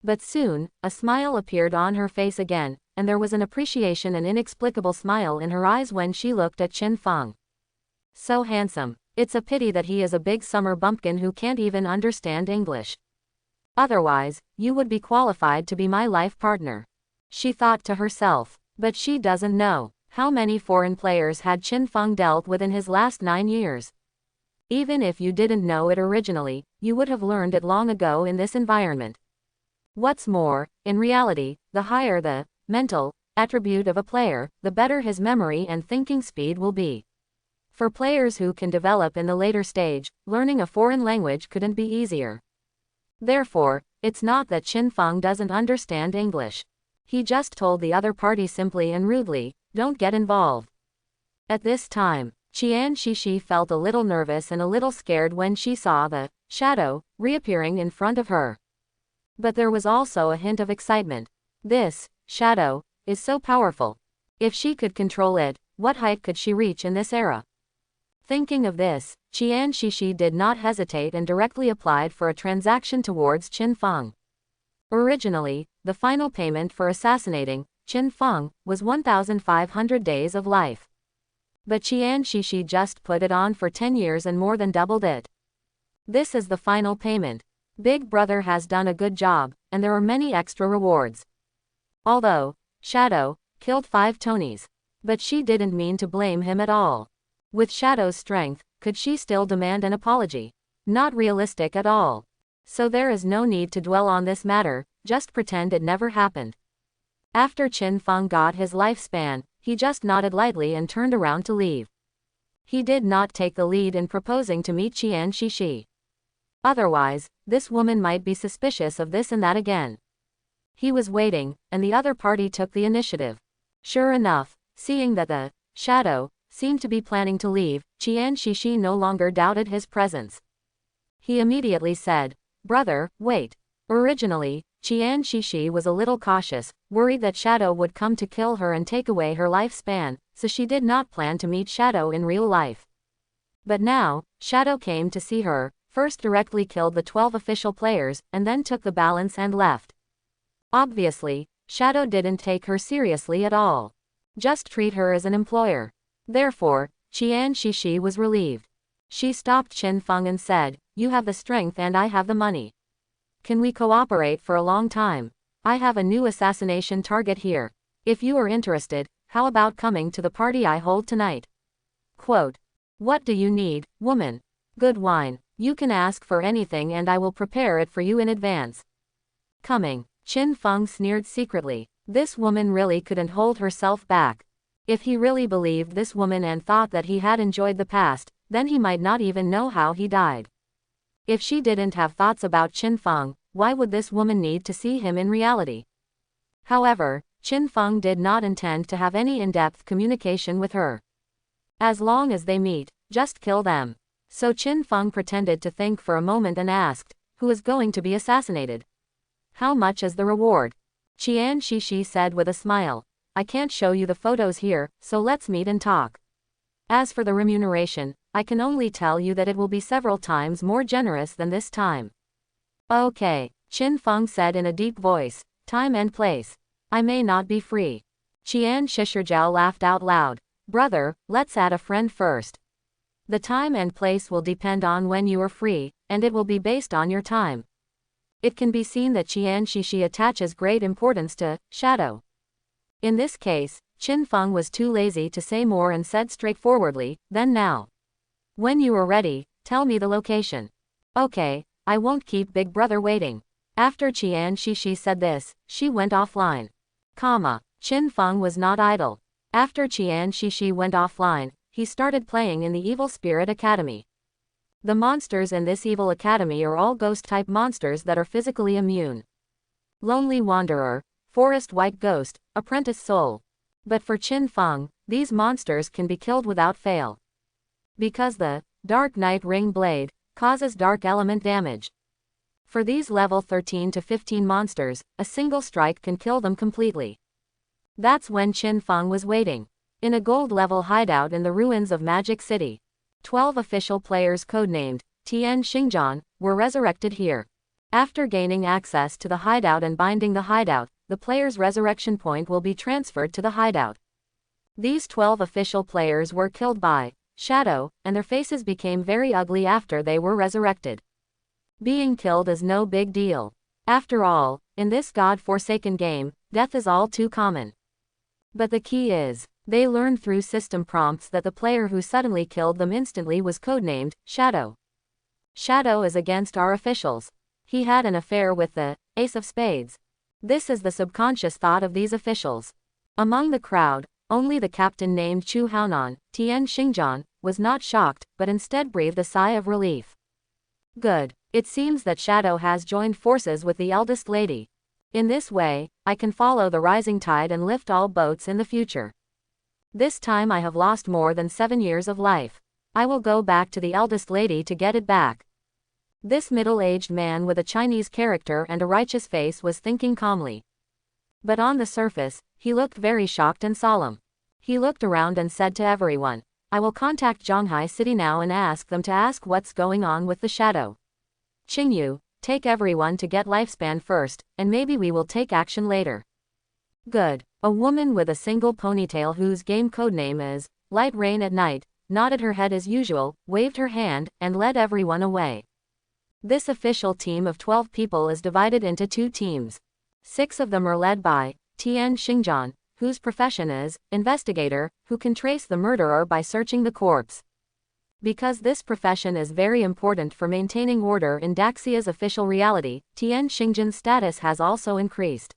But soon, a smile appeared on her face again, and there was an appreciation and inexplicable smile in her eyes when she looked at Qin Feng. So handsome. It's a pity that he is a big summer bumpkin who can't even understand English. Otherwise, you would be qualified to be my life partner. She thought to herself. But she doesn't know how many foreign players had Qin Feng dealt with in his last 9 years. Even if you didn't know it originally, you would have learned it long ago in this environment. What's more, in reality, the higher the mental attribute of a player, the better his memory and thinking speed will be. For players who can develop in the later stage, learning a foreign language couldn't be easier. Therefore, it's not that Qin Feng doesn't understand English. He just told the other party simply and rudely, "Don't get involved." At this time, Qian Shishi felt a little nervous and a little scared when she saw the shadow reappearing in front of her. But there was also a hint of excitement. This shadow is so powerful. If she could control it, what height could she reach in this era? Thinking of this, Qian Shishi did not hesitate and directly applied for a transaction towards Qin Feng. Originally, the final payment for assassinating Qin Feng was 1,500 days of life. But Qian Shishi just put it on for 10 years and more than doubled it. This is the final payment. Big Brother has done a good job, and there are many extra rewards. Although Shadow killed 5 Tonys, but she didn't mean to blame him at all. With Shadow's strength, could she still demand an apology? Not realistic at all. So there is no need to dwell on this matter, just pretend it never happened. After Qin Feng got his lifespan, he just nodded lightly and turned around to leave. He did not take the lead in proposing to meet Qian Shishi. Otherwise, this woman might be suspicious of this and that again. He was waiting, and the other party took the initiative. Sure enough, seeing that the shadow seemed to be planning to leave, Qian Shishi no longer doubted his presence. He immediately said, "Brother, wait." Originally, Qian Shishi was a little cautious, worried that Shadow would come to kill her and take away her lifespan, so she did not plan to meet Shadow in real life. But now, Shadow came to see her, first directly killed the 12 official players, and then took the balance and left. Obviously, Shadow didn't take her seriously at all. Just treat her as an employer. Therefore, Qian Shishi was relieved. She stopped Qin Feng and said, "You have the strength and I have the money. Can we cooperate for a long time? I have a new assassination target here. If you are interested, how about coming to the party I hold tonight?" Quote, "What do you need, woman? Good wine. You can ask for anything and I will prepare it for you in advance." Coming, Qin Feng sneered secretly. This woman really couldn't hold herself back. If he really believed this woman and thought that he had enjoyed the past, then he might not even know how he died. If she didn't have thoughts about Qin Feng, why would this woman need to see him in reality? However, Qin Feng did not intend to have any in-depth communication with her. As long as they meet, just kill them. So Qin Feng pretended to think for a moment and asked, "Who is going to be assassinated? How much is the reward?" Qian Shishi said with a smile, "I can't show you the photos here, so let's meet and talk. As for the remuneration, I can only tell you that it will be several times more generous than this time." "Okay," Qin Feng said in a deep voice, "time and place. I may not be free." Qian Shishijiao laughed out loud. "Brother, let's add a friend first. The time and place will depend on when you are free, and it will be based on your time." It can be seen that Qian Shishi attaches great importance to Shadow. In this case, Qin Feng was too lazy to say more and said straightforwardly, "Then now. When you are ready, tell me the location." "Okay, I won't keep Big Brother waiting." After Qian Shishi said this, she went offline. Qin Feng was not idle. After Qian Shishi went offline, he started playing in the Evil Spirit Academy. The monsters in this evil academy are all ghost-type monsters that are physically immune. Lonely Wanderer, Forest White Ghost, Apprentice Soul. But for Qin Feng, these monsters can be killed without fail. Because the Dark Night Ring Blade causes dark element damage. For these level 13 to 15 monsters, a single strike can kill them completely. That's when Qin Feng was waiting. In a gold-level hideout in the ruins of Magic City. 12 official players codenamed Tian Xingjian were resurrected here. After gaining access to the hideout and binding the hideout, the player's resurrection point will be transferred to the hideout. These 12 official players were killed by Shadow, and their faces became very ugly after they were resurrected. Being killed is no big deal. After all, in this god-forsaken game, death is all too common. But the key is, they learned through system prompts that the player who suddenly killed them instantly was codenamed Shadow. Shadow is against our officials. He had an affair with the Ace of Spades. This is the subconscious thought of these officials. Among the crowd, only the captain named Chu Haonan, Tian Xingjian, was not shocked, but instead breathed a sigh of relief. Good. It seems that Shadow has joined forces with the eldest lady. In this way, I can follow the rising tide and lift all boats in the future. This time I have lost more than 7 years of life. I will go back to the eldest lady to get it back." This middle-aged man with a Chinese character and a righteous face was thinking calmly. But on the surface, he looked very shocked and solemn. He looked around and said to everyone, "I will contact Zhanghai City now and ask them to ask what's going on with the shadow. Qingyu, take everyone to get lifespan first, and maybe we will take action later." Good. A woman with a single ponytail whose game codename is Light Rain at Night, nodded her head as usual, waved her hand, and led everyone away. This official team of 12 people is divided into 2 teams. 6 of them are led by Tian Xingjian, whose profession is investigator, who can trace the murderer by searching the corpse. Because this profession is very important for maintaining order in Daxia's official reality, Tian Xingjian's status has also increased.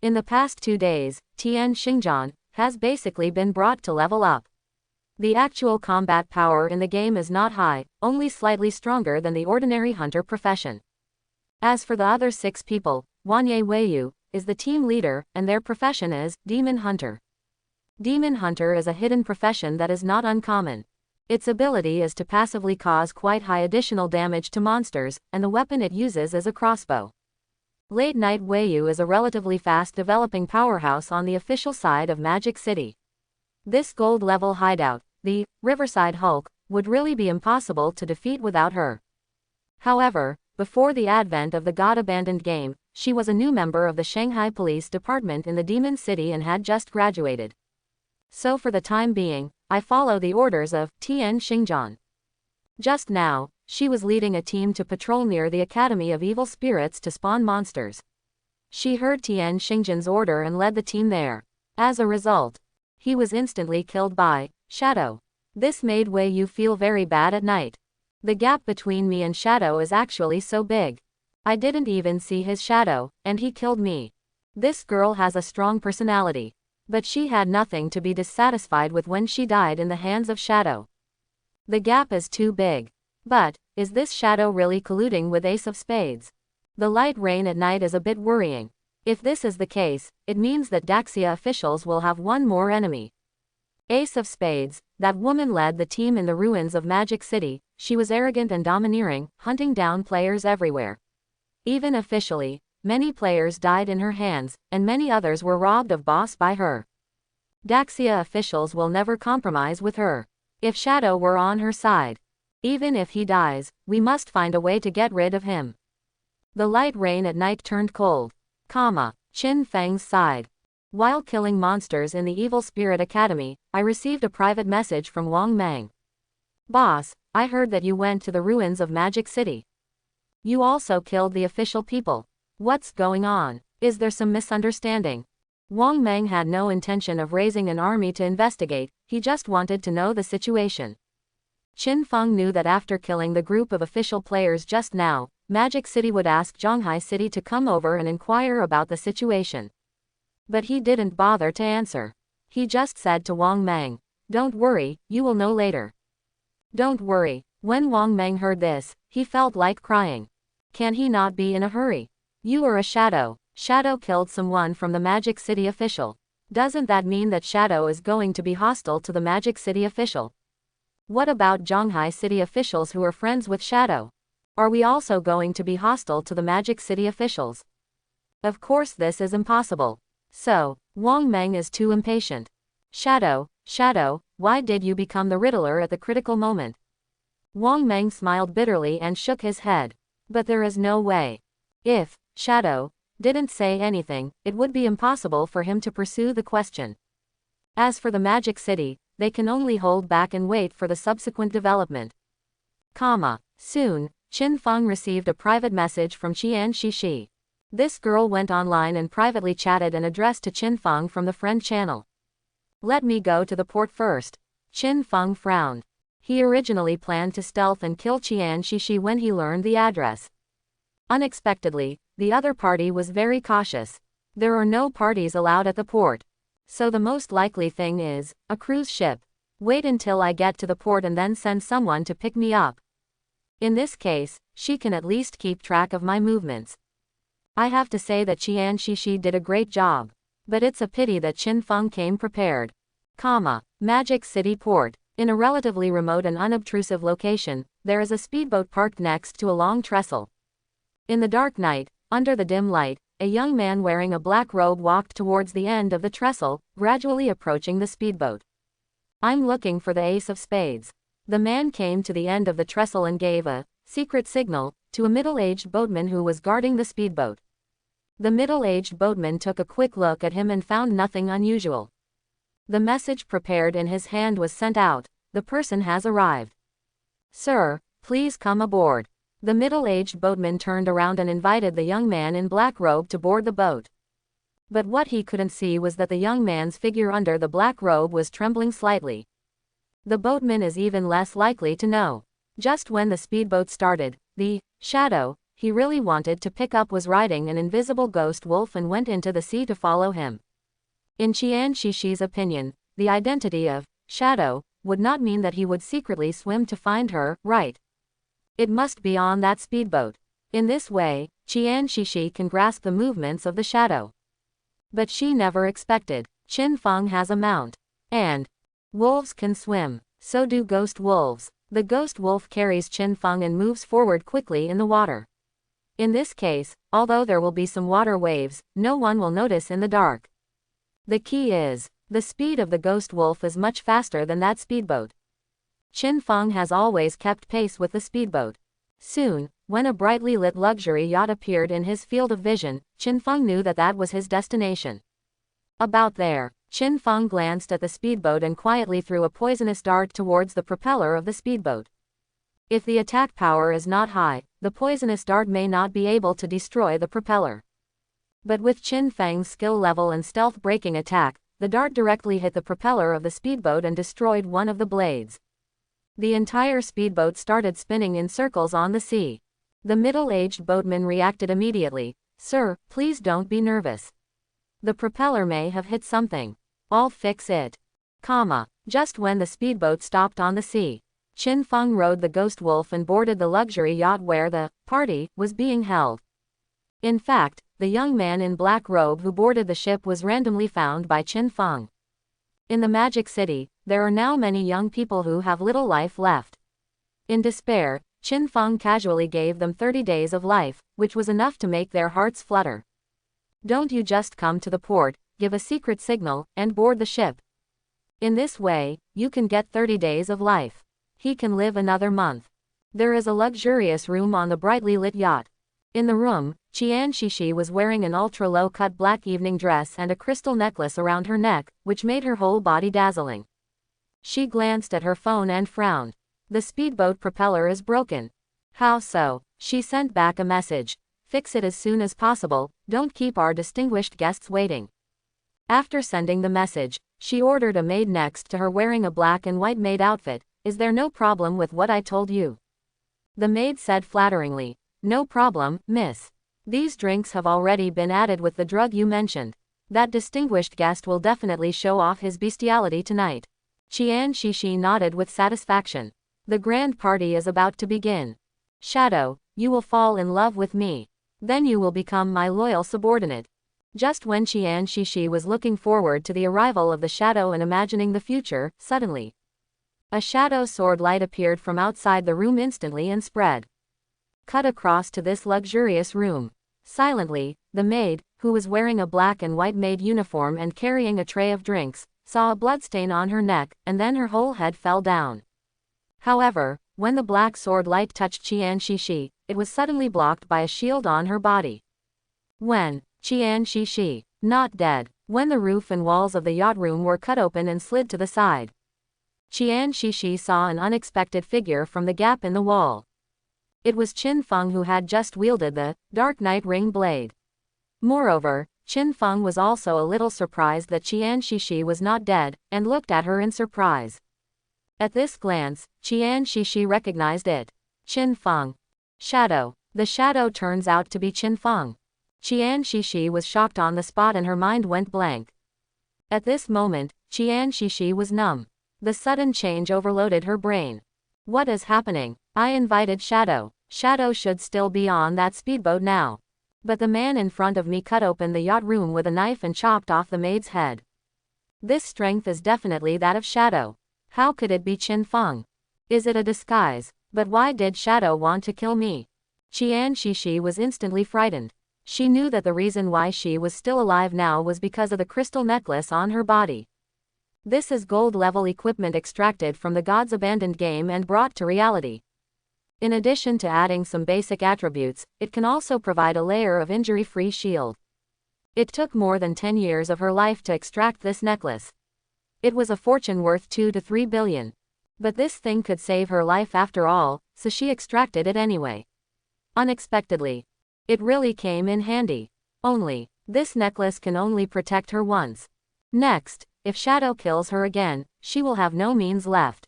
In the past 2 days, Tian Xingjian has basically been brought to level up. The actual combat power in the game is not high, only slightly stronger than the ordinary hunter profession. As for the other 6 people, Wanye Weiyu is the team leader, and their profession is Demon Hunter. Demon Hunter is a hidden profession that is not uncommon. Its ability is to passively cause quite high additional damage to monsters, and the weapon it uses is a crossbow. Late Night Weiyu is a relatively fast developing powerhouse on the official side of Magic City. This gold-level hideout, the Riverside Hulk, would really be impossible to defeat without her. However, before the advent of the God-abandoned game, she was a new member of the Shanghai Police Department in the Demon City and had just graduated. So for the time being, I follow the orders of Tian Xingjian. Just now, she was leading a team to patrol near the Academy of Evil Spirits to spawn monsters. She heard Tian Xingjian's order and led the team there. As a result, he was instantly killed by Shadow. This made Wei Yu feel very bad at night. The gap between me and Shadow is actually so big. I didn't even see his shadow, and he killed me. This girl has a strong personality. But she had nothing to be dissatisfied with when she died in the hands of Shadow. The gap is too big. But, is this Shadow really colluding with Ace of Spades? The Light Rain at Night is a bit worrying. If this is the case, it means that Daxia officials will have one more enemy. Ace of Spades, that woman led the team in the ruins of Magic City. She was arrogant and domineering, hunting down players everywhere. Even officially, many players died in her hands, and many others were robbed of boss by her. Daxia officials will never compromise with her. If Shadow were on her side, even if he dies, we must find a way to get rid of him. The Light Rain at Night turned cold. Qin Feng's side. While killing monsters in the Evil Spirit Academy, I received a private message from Wang Meng. "Boss, I heard that you went to the ruins of Magic City. You also killed the official people. What's going on? Is there some misunderstanding?" Wang Meng had no intention of raising an army to investigate, he just wanted to know the situation. Qin Feng knew that after killing the group of official players just now, Magic City would ask Zhanghai City to come over and inquire about the situation. But he didn't bother to answer. He just said to Wang Meng, "Don't worry, you will know later." Don't worry. When Wang Meng heard this, he felt like crying. Can he not be in a hurry? You are a Shadow. Shadow killed someone from the Magic City official. Doesn't that mean that Shadow is going to be hostile to the Magic City official? What about Zhanghai City officials who are friends with Shadow? Are we also going to be hostile to the Magic City officials? Of course this is impossible. So, Wang Meng is too impatient. Shadow, why did you become the Riddler at the critical moment?" Wang Meng smiled bitterly and shook his head. But there is no way. If Shadow didn't say anything, it would be impossible for him to pursue the question. As for the Magic City, they can only hold back and wait for the subsequent development. Soon, Qin Feng received a private message from Qian Shishi. This girl went online and privately chatted an address to Qin Feng from the friend channel. "Let me go to the port first." Qin Feng frowned. He originally planned to stealth and kill Qian Shishi when he learned the address. Unexpectedly, the other party was very cautious. There are no parties allowed at the port. So the most likely thing is a cruise ship. Wait until I get to the port and then send someone to pick me up. In this case, she can at least keep track of my movements. I have to say that Qian Shishi did a great job. But it's a pity that Qin Feng came prepared. Magic City Port. In a relatively remote and unobtrusive location, there is a speedboat parked next to a long trestle. In the dark night, under the dim light, a young man wearing a black robe walked towards the end of the trestle, gradually approaching the speedboat. I'm looking for the ace of spades. The man came to the end of the trestle and gave a secret signal to a middle-aged boatman who was guarding the speedboat. The middle-aged boatman took a quick look at him and found nothing unusual. The message prepared in his hand was sent out. The person has arrived. Sir, please come aboard. The middle-aged boatman turned around and invited the young man in black robe to board the boat. But what he couldn't see was that the young man's figure under the black robe was trembling slightly. The boatman is even less likely to know. Just when the speedboat started, the shadow he really wanted to pick up was riding an invisible ghost wolf and went into the sea to follow him. In Qian Shishi's opinion, the identity of Shadow would not mean that he would secretly swim to find her, right? It must be on that speedboat. In this way, Qian Shishi can grasp the movements of the shadow. But she never expected. Qin Feng has a mount. And wolves can swim. So do ghost wolves. The ghost wolf carries Qin Feng and moves forward quickly in the water. In this case, although there will be some water waves, no one will notice in the dark. The key is, the speed of the ghost wolf is much faster than that speedboat. Qin Feng has always kept pace with the speedboat. Soon, when a brightly lit luxury yacht appeared in his field of vision, Qin Feng knew that that was his destination. About there, Qin Feng glanced at the speedboat and quietly threw a poisonous dart towards the propeller of the speedboat. If the attack power is not high, the poisonous dart may not be able to destroy the propeller. But with Qin Feng's skill level and stealth braking attack, the dart directly hit the propeller of the speedboat and destroyed one of the blades. The entire speedboat started spinning in circles on the sea. The middle-aged boatman reacted immediately. Sir, please don't be nervous. The propeller may have hit something. I'll fix it. Just when the speedboat stopped on the sea, Qin Feng rode the ghost wolf and boarded the luxury yacht where the party was being held. In fact, the young man in black robe who boarded the ship was randomly found by Qin Feng. In the Magic City, there are now many young people who have little life left. In despair, Qin Feng casually gave them 30 days of life, which was enough to make their hearts flutter. Don't you just come to the port, give a secret signal, and board the ship. In this way, you can get 30 days of life. He can live another month. There is a luxurious room on the brightly lit yacht. In the room, Qian Shishi was wearing an ultra-low-cut black evening dress and a crystal necklace around her neck, which made her whole body dazzling. She glanced at her phone and frowned. The speedboat propeller is broken. How so? She sent back a message. Fix it as soon as possible, don't keep our distinguished guests waiting. After sending the message, she ordered a maid next to her wearing a black and white maid outfit. Is there no problem with what I told you? The maid said flatteringly. No problem, miss. These drinks have already been added with the drug you mentioned. That distinguished guest will definitely show off his bestiality tonight. Qian Shishi nodded with satisfaction. The grand party is about to begin. Shadow, you will fall in love with me. Then you will become my loyal subordinate. Just when Qian Shishi was looking forward to the arrival of the shadow and imagining the future, suddenly, a shadow sword light appeared from outside the room instantly and spread. Cut across to this luxurious room. Silently, the maid, who was wearing a black and white maid uniform and carrying a tray of drinks, saw a bloodstain on her neck, and then her whole head fell down. However, when the black sword light touched Qian Shishi, it was suddenly blocked by a shield on her body. When Qian Shishi, not dead, when the roof and walls of the yacht room were cut open and slid to the side, Qian Shishi saw an unexpected figure from the gap in the wall. It was Qin Feng who had just wielded the Dark Night Ring blade. Moreover, Qin Feng was also a little surprised that Qian Shishi was not dead, and looked at her in surprise. At this glance, Qian Shishi recognized it. Qin Feng. Shadow. The shadow turns out to be Qin Feng. Qian Shishi was shocked on the spot and her mind went blank. At this moment, Qian Shishi was numb. The sudden change overloaded her brain. What is happening? I invited Shadow. Shadow should still be on that speedboat now. But the man in front of me cut open the yacht room with a knife and chopped off the maid's head. This strength is definitely that of Shadow. How could it be Qin Feng? Is it a disguise? But why did Shadow want to kill me? Qian Shishi was instantly frightened. She knew that the reason why she was still alive now was because of the crystal necklace on her body. This is gold-level equipment extracted from the god's abandoned game and brought to reality. In addition to adding some basic attributes, it can also provide a layer of injury-free shield. It took more than 10 years of her life to extract this necklace. It was a fortune worth 2 to 3 billion. But this thing could save her life after all, so she extracted it anyway. Unexpectedly. It really came in handy. Only, this necklace can only protect her once. Next, if Shadow kills her again, she will have no means left.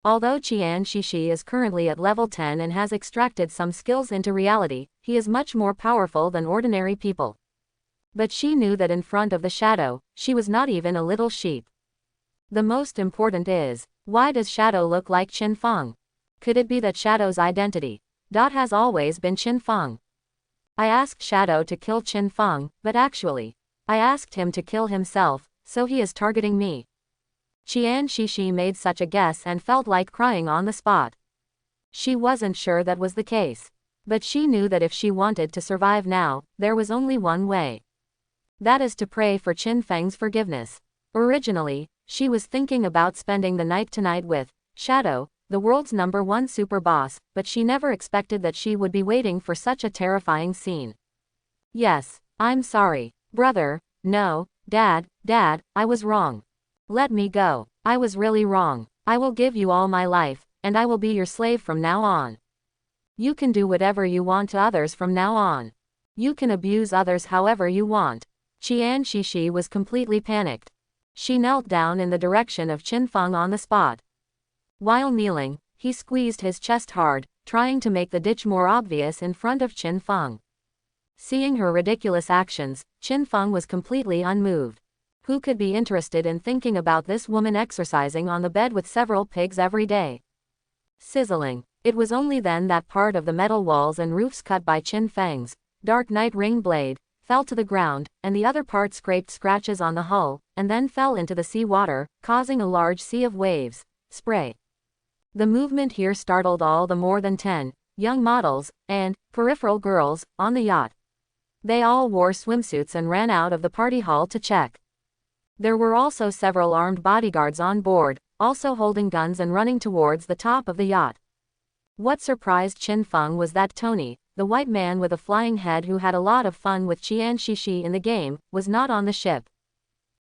Although Qian Shishi is currently at level 10 and has extracted some skills into reality, he is much more powerful than ordinary people. But she knew that in front of the Shadow, she was not even a little sheep. The most important is, why does Shadow look like Qin Feng? Could it be that Shadow's identity has always been Qin Feng? I asked Shadow to kill Qin Feng, but actually, I asked him to kill himself, so he is targeting me. Qian Shishi made such a guess and felt like crying on the spot. She wasn't sure that was the case. But she knew that if she wanted to survive now, there was only one way. That is to pray for Qin Feng's forgiveness. Originally, she was thinking about spending the night tonight with Shadow, the world's #1 super boss, but she never expected that she would be waiting for such a terrifying scene. Yes, I'm sorry, brother. No, Dad, I was wrong. Let me go. I was really wrong. I will give you all my life, and I will be your slave from now on. You can do whatever you want to others from now on. You can abuse others however you want. Qian Shishi was completely panicked. She knelt down in the direction of Qin Feng on the spot. While kneeling, he squeezed his chest hard, trying to make the ditch more obvious in front of Qin Feng. Seeing her ridiculous actions, Qin Feng was completely unmoved. Who could be interested in thinking about this woman exercising on the bed with several pigs every day? Sizzling. It was only then that part of the metal walls and roofs cut by Qin Feng's dark night ring blade fell to the ground, and the other part scraped scratches on the hull, and then fell into the sea water, causing a large sea of waves. Spray. The movement here startled all the more than 10 young models and peripheral girls on the yacht. They all wore swimsuits and ran out of the party hall to check. There were also several armed bodyguards on board, also holding guns and running towards the top of the yacht. What surprised Qin Feng was that Tony, the white man with a flying head who had a lot of fun with Qian Shishi in the game, was not on the ship.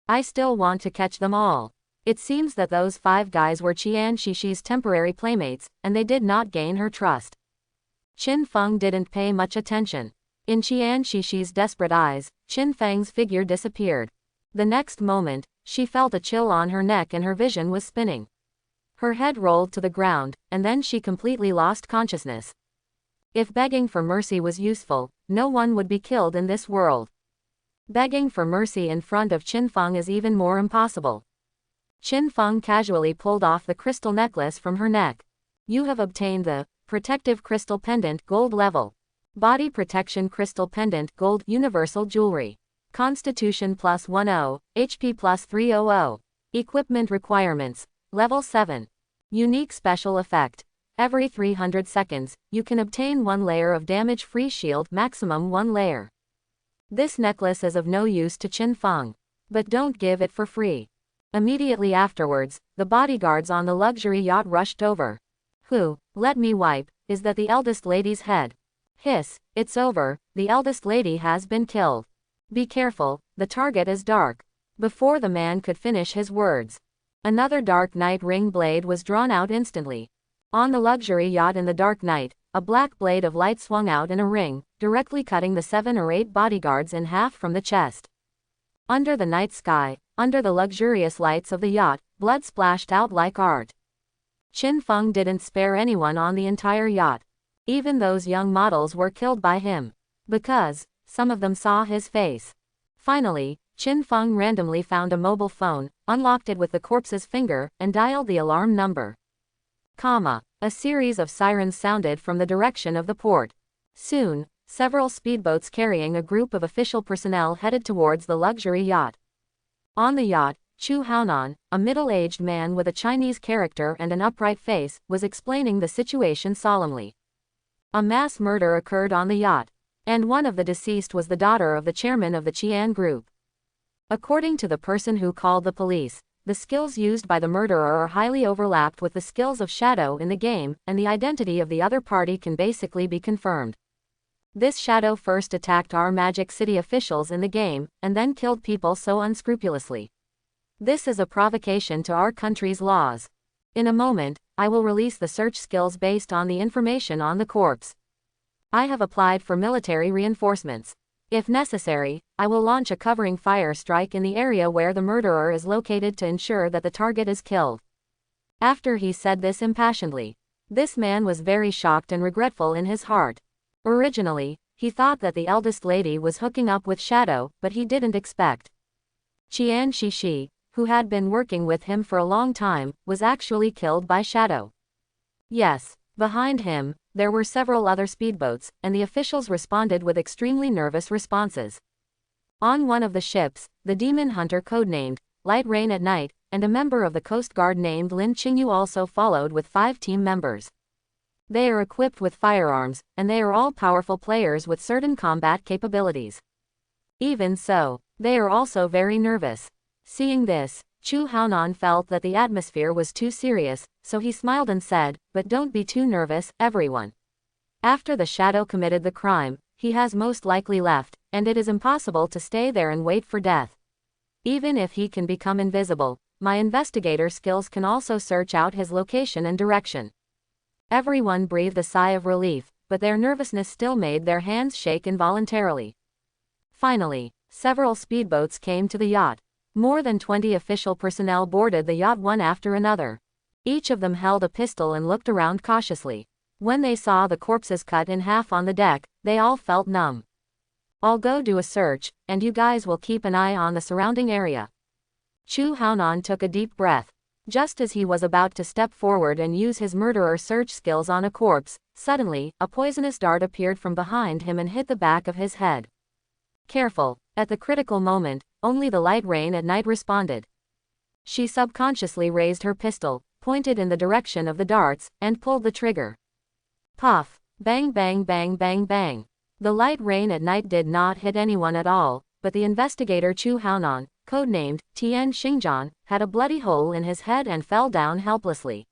I still want to catch them all. It seems that those 5 guys were Qian Shishi's temporary playmates, and they did not gain her trust. Qin Feng didn't pay much attention. In Qian Shishi's desperate eyes, Qin Feng's figure disappeared. The next moment, she felt a chill on her neck and her vision was spinning. Her head rolled to the ground, and then she completely lost consciousness. If begging for mercy was useful, no one would be killed in this world. Begging for mercy in front of Qin Feng is even more impossible. Qin Feng casually pulled off the crystal necklace from her neck. You have obtained the Protective Crystal Pendant Gold level. Body Protection Crystal Pendant Gold Universal Jewelry. Constitution +10, HP +300. Equipment requirements. Level 7. Unique special effect. Every 300 seconds, you can obtain 1 layer of damage-free shield, maximum 1 layer. This necklace is of no use to Qin Feng. But don't give it for free. Immediately afterwards, the bodyguards on the luxury yacht rushed over. Who, let me wipe, is that the eldest lady's head? Hiss, it's over, the eldest lady has been killed. Be careful, the target is dark. Before the man could finish his words, another dark night ring blade was drawn out instantly. On the luxury yacht in the dark night, a black blade of light swung out in a ring, directly cutting the 7 or 8 bodyguards in half from the chest. Under the night sky, under the luxurious lights of the yacht, blood splashed out like art. Qin Feng didn't spare anyone on the entire yacht. Even those young models were killed by him. Because some of them saw his face. Finally, Qin Feng randomly found a mobile phone, unlocked it with the corpse's finger, and dialed the alarm number. A series of sirens sounded from the direction of the port. Soon, Several speedboats carrying a group of official personnel headed towards the luxury yacht. On the yacht, Chu Haonan, a middle-aged man with a Chinese character and an upright face, was explaining the situation solemnly. A mass murder occurred on the yacht, and one of the deceased was the daughter of the chairman of the Qian group. According to the person who called the police, the skills used by the murderer are highly overlapped with the skills of Shadow in the game, and the identity of the other party can basically be confirmed. This Shadow first attacked our Magic City officials in the game, and then killed people so unscrupulously. This is a provocation to our country's laws. In a moment, I will release the search skills based on the information on the corpse. I have applied for military reinforcements. If necessary, I will launch a covering fire strike in the area where the murderer is located to ensure that the target is killed. After he said this impassionedly, this man was very shocked and regretful in his heart. Originally, he thought that the eldest lady was hooking up with Shadow, but he didn't expect Qian Shishi, who had been working with him for a long time, was actually killed by Shadow. Yes, behind him, there were several other speedboats, and the officials responded with extremely nervous responses. On one of the ships, the demon hunter codenamed Light Rain at Night, and a member of the Coast Guard named Lin Qingyu also followed with 5 team members. They are equipped with firearms, and they are all powerful players with certain combat capabilities. Even so, they are also very nervous. Seeing this, Chu Haonan felt that the atmosphere was too serious, so he smiled and said, "But don't be too nervous, everyone. After the Shadow committed the crime, he has most likely left, and it is impossible to stay there and wait for death. Even if he can become invisible, my investigator skills can also search out his location and direction." Everyone breathed a sigh of relief, but their nervousness still made their hands shake involuntarily. Finally, several speedboats came to the yacht. More than 20 official personnel boarded the yacht one after another. Each of them held a pistol and looked around cautiously. When they saw the corpses cut in half on the deck, they all felt numb. "I'll go do a search, and you guys will keep an eye on the surrounding area." Chu Haonan took a deep breath. Just as he was about to step forward and use his murderer search skills on a corpse, suddenly, a poisonous dart appeared from behind him and hit the back of his head. Careful, at the critical moment, only the Light Rain at Night responded. She subconsciously raised her pistol, pointed in the direction of the darts, and pulled the trigger. Puff! Bang bang bang bang bang. The Light Rain at Night did not hit anyone at all, but the investigator Chu Haonan, codenamed Tian Xingjian, had a bloody hole in his head and fell down helplessly.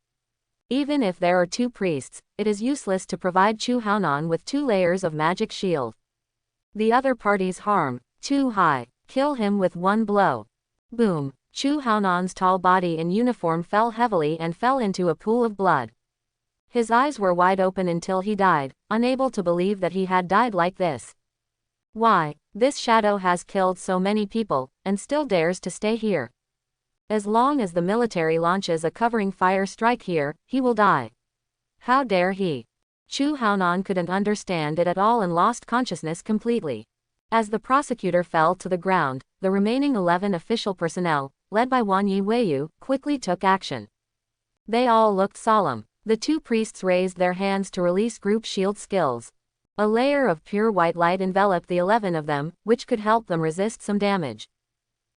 Even if there are 2 priests, it is useless to provide Chu Haonan with 2 layers of magic shield. The other party's harm, too high. Kill him with 1 blow. Boom! Chu Haonan's tall body in uniform fell heavily and fell into a pool of blood. His eyes were wide open until he died, unable to believe that he had died like this. Why, this Shadow has killed so many people, and still dares to stay here. As long as the military launches a covering fire strike here, he will die. How dare he? Chu Haonan couldn't understand it at all and lost consciousness completely. As the prosecutor fell to the ground, the remaining 11 official personnel, led by Wan Yi Weiyu, quickly took action. They all looked solemn. The 2 priests raised their hands to release group shield skills. A layer of pure white light enveloped the 11 of them, which could help them resist some damage.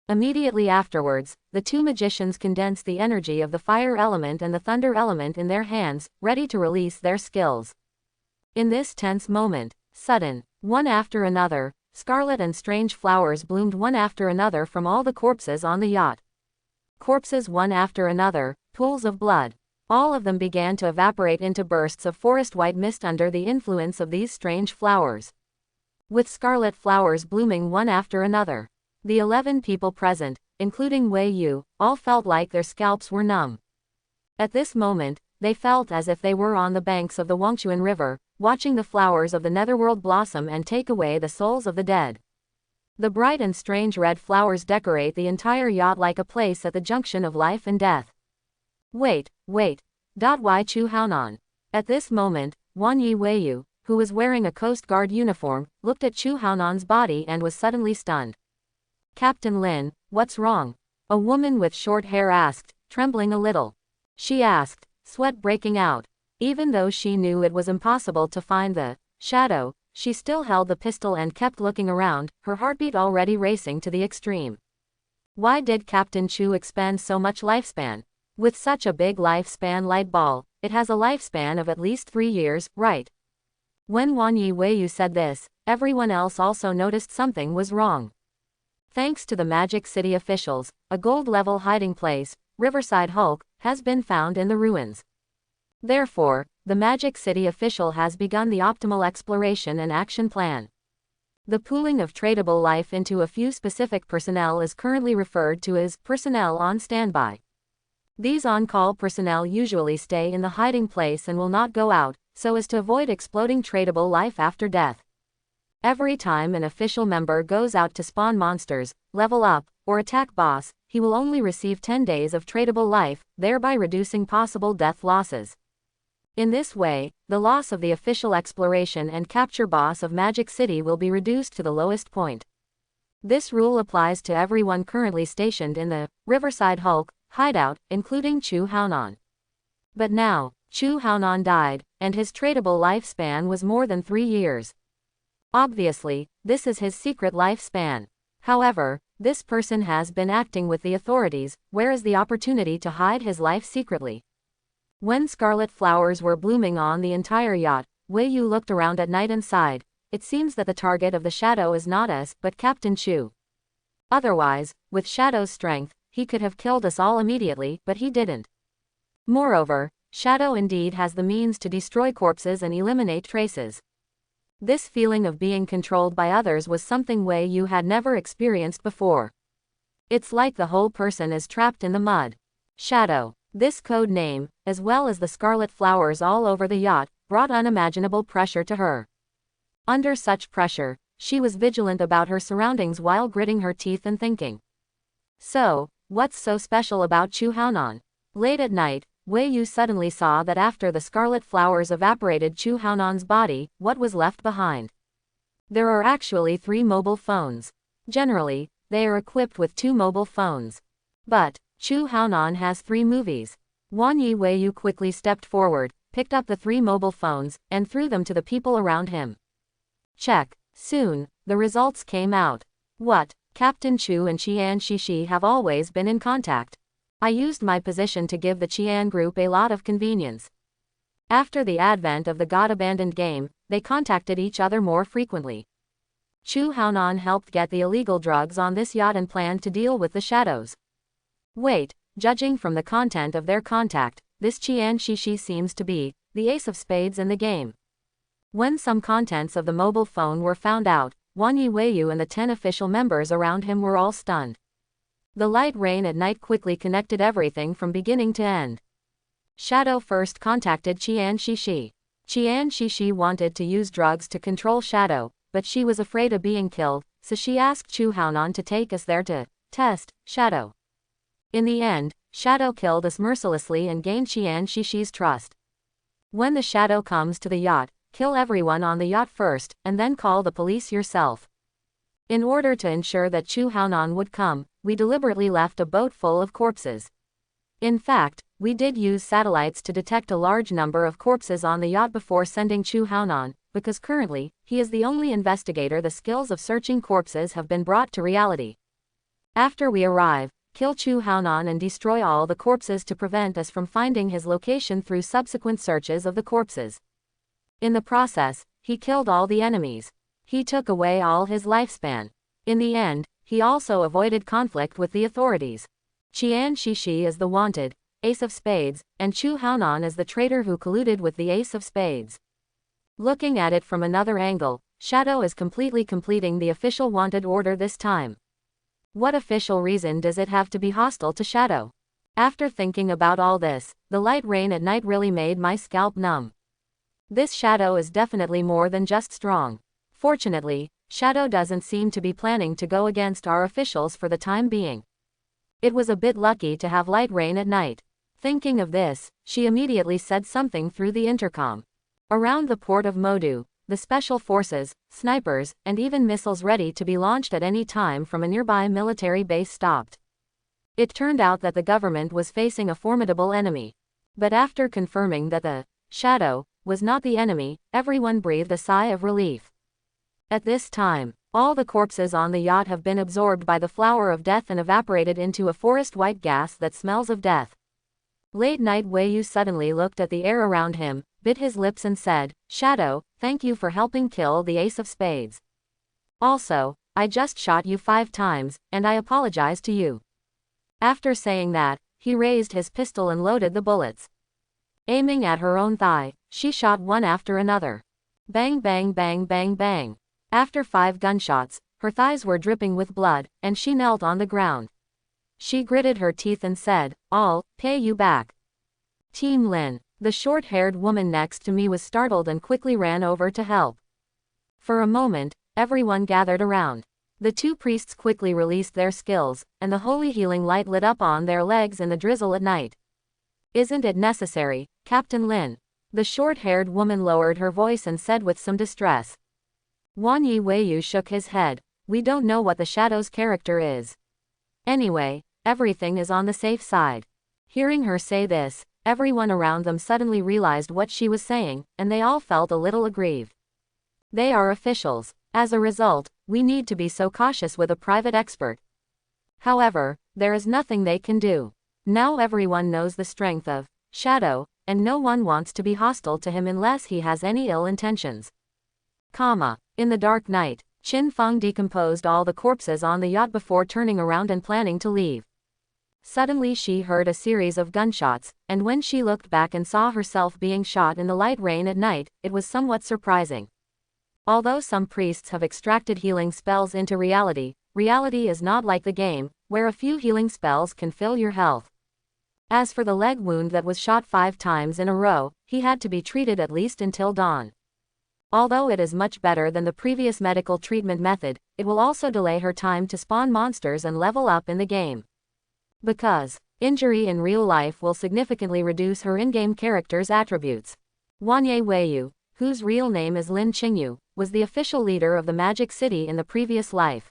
Immediately afterwards, the 2 magicians condensed the energy of the fire element and the thunder element in their hands, ready to release their skills. In this tense moment, sudden, one after another, scarlet and strange flowers bloomed one after another from all the corpses on the yacht. Corpses one after another, pools of blood. All of them began to evaporate into bursts of forest white mist under the influence of these strange flowers. With scarlet flowers blooming one after another, the 11 people present, including Wei Yu, all felt like their scalps were numb. At this moment, they felt as if they were on the banks of the Wangchuan River, watching the flowers of the netherworld blossom and take away the souls of the dead. The bright and strange red flowers decorate the entire yacht like a place at the junction of life and death. Wait. Why Chu Haonan? At this moment, Wan Yi Weiyu, who was wearing a Coast Guard uniform, looked at Chu Haonan's body and was suddenly stunned. Captain Lin, what's wrong? A woman with short hair asked, trembling a little. She asked, sweat breaking out. Even though she knew it was impossible to find the Shadow, she still held the pistol and kept looking around, her heartbeat already racing to the extreme. Why did Captain Chu expend so much lifespan? With such a big lifespan light ball, it has a lifespan of at least 3 years, right? When Wan Yi Weiyu said this, everyone else also noticed something was wrong. Thanks to the Magic City officials, a gold-level hiding place, Riverside Hulk, has been found in the ruins. Therefore, the Magic City official has begun the optimal exploration and action plan. The pooling of tradable life into a few specific personnel is currently referred to as personnel on standby. These on-call personnel usually stay in the hiding place and will not go out, so as to avoid exploding tradable life after death. Every time an official member goes out to spawn monsters, level up, or attack boss, he will only receive 10 days of tradable life, thereby reducing possible death losses. In this way, the loss of the official exploration and capture boss of Magic City will be reduced to the lowest point. This rule applies to everyone currently stationed in the Riverside Hulk hideout, including Chu Haonan. But now, Chu Haonan died, and his tradable lifespan was more than 3 years. Obviously, this is his secret lifespan. However, this person has been acting with the authorities, where is the opportunity to hide his life secretly? When scarlet flowers were blooming on the entire yacht, Wei Yu looked around at night and sighed. It seems that the target of the shadow is not us, but Captain Chu. Otherwise, with Shadow's strength, he could have killed us all immediately, but he didn't. Moreover, Shadow indeed has the means to destroy corpses and eliminate traces. This feeling of being controlled by others was something Wei Yu had never experienced before. It's like the whole person is trapped in the mud. Shadow. This code name, as well as the scarlet flowers all over the yacht, brought unimaginable pressure to her. Under such pressure, she was vigilant about her surroundings while gritting her teeth and thinking. So, what's so special about Chu Haonan? Late at night, Wei Yu suddenly saw that after the scarlet flowers evaporated Chu Haonan's body, what was left behind? There are actually 3 mobile phones. Generally, they are equipped with 2 mobile phones. But Chu Haonan has 3 movies. Wan Yi Weiyu quickly stepped forward, picked up the 3 mobile phones, and threw them to the people around him. Check. Soon, the results came out. What? Captain Chu and Qian Shishi have always been in contact. I used my position to give the Qian group a lot of convenience. After the advent of the God-abandoned game, they contacted each other more frequently. Chu Haonan helped get the illegal drugs on this yacht and planned to deal with the shadows. Wait, judging from the content of their contact, this Qian Shishi seems to be the ace of spades in the game. When some contents of the mobile phone were found out, Wan Yi Weiyu and the 10 official members around him were all stunned. The light rain at night quickly connected everything from beginning to end. Shadow first contacted Qian Shishi. Qian Shishi wanted to use drugs to control Shadow, but she was afraid of being killed, so she asked Chu Haonan to take us there to test Shadow. In the end, Shadow killed us mercilessly and gained Qian Shishi's trust. When the Shadow comes to the yacht, kill everyone on the yacht first, and then call the police yourself. In order to ensure that Chu Haonan would come, we deliberately left a boat full of corpses. In fact, we did use satellites to detect a large number of corpses on the yacht before sending Chu Haonan, because currently, he is the only investigator the skills of searching corpses have been brought to reality. After we arrive, kill Chu Haonan and destroy all the corpses to prevent us from finding his location through subsequent searches of the corpses. In the process, he killed all the enemies. He took away all his lifespan. In the end, he also avoided conflict with the authorities. Qian Shishi is the wanted, ace of spades, and Chu Haonan is the traitor who colluded with the ace of spades. Looking at it from another angle, Shadow is completely completing the official wanted order this time. What official reason does it have to be hostile to Shadow? After thinking about all this, the light rain at night really made my scalp numb. This Shadow is definitely more than just strong. Fortunately, Shadow doesn't seem to be planning to go against our officials for the time being. It was a bit lucky to have light rain at night. Thinking of this, she immediately said something through the intercom. Around the port of Modu, the special forces, snipers, and even missiles ready to be launched at any time from a nearby military base stopped. It turned out that the government was facing a formidable enemy. But after confirming that the Shadow was not the enemy, everyone breathed a sigh of relief. At this time, all the corpses on the yacht have been absorbed by the flower of death and evaporated into a forest-white gas that smells of death. Late night Weiyu suddenly looked at the air around him, bit his lips and said, "Shadow, thank you for helping kill the ace of spades. Also, I just shot you 5 times, and I apologize to you." After saying that, he raised his pistol and loaded the bullets. Aiming at her own thigh, she shot one after another. Bang bang bang bang bang. After 5 gunshots, her thighs were dripping with blood, and she knelt on the ground. She gritted her teeth and said, "I'll pay you back." Team Lin. The short-haired woman next to me was startled and quickly ran over to help. For a moment, everyone gathered around. The 2 priests quickly released their skills, and the holy healing light lit up on their legs in the drizzle at night. "Isn't it necessary, Captain Lin?" The short-haired woman lowered her voice and said with some distress. Wanyi Weiyu shook his head. "We don't know what the Shadow's character is. Anyway, everything is on the safe side." Hearing her say this, everyone around them suddenly realized what she was saying, and they all felt a little aggrieved. They are officials. As a result, we need to be so cautious with a private expert. However, there is nothing they can do. Now everyone knows the strength of Shadow, and no one wants to be hostile to him unless he has any ill intentions. In the dark night, Qin Feng decomposed all the corpses on the yacht before turning around and planning to leave. Suddenly she heard a series of gunshots, and when she looked back and saw herself being shot in the light rain at night, it was somewhat surprising. Although some priests have extracted healing spells into reality, reality is not like the game, where a few healing spells can fill your health. As for the leg wound that was shot 5 times in a row, he had to be treated at least until dawn. Although it is much better than the previous medical treatment method, it will also delay her time to spawn monsters and level up in the game. Because injury in real life will significantly reduce her in-game character's attributes. Wanyi Weiyu, whose real name is Lin Qingyu, was the official leader of the Magic City in the previous life.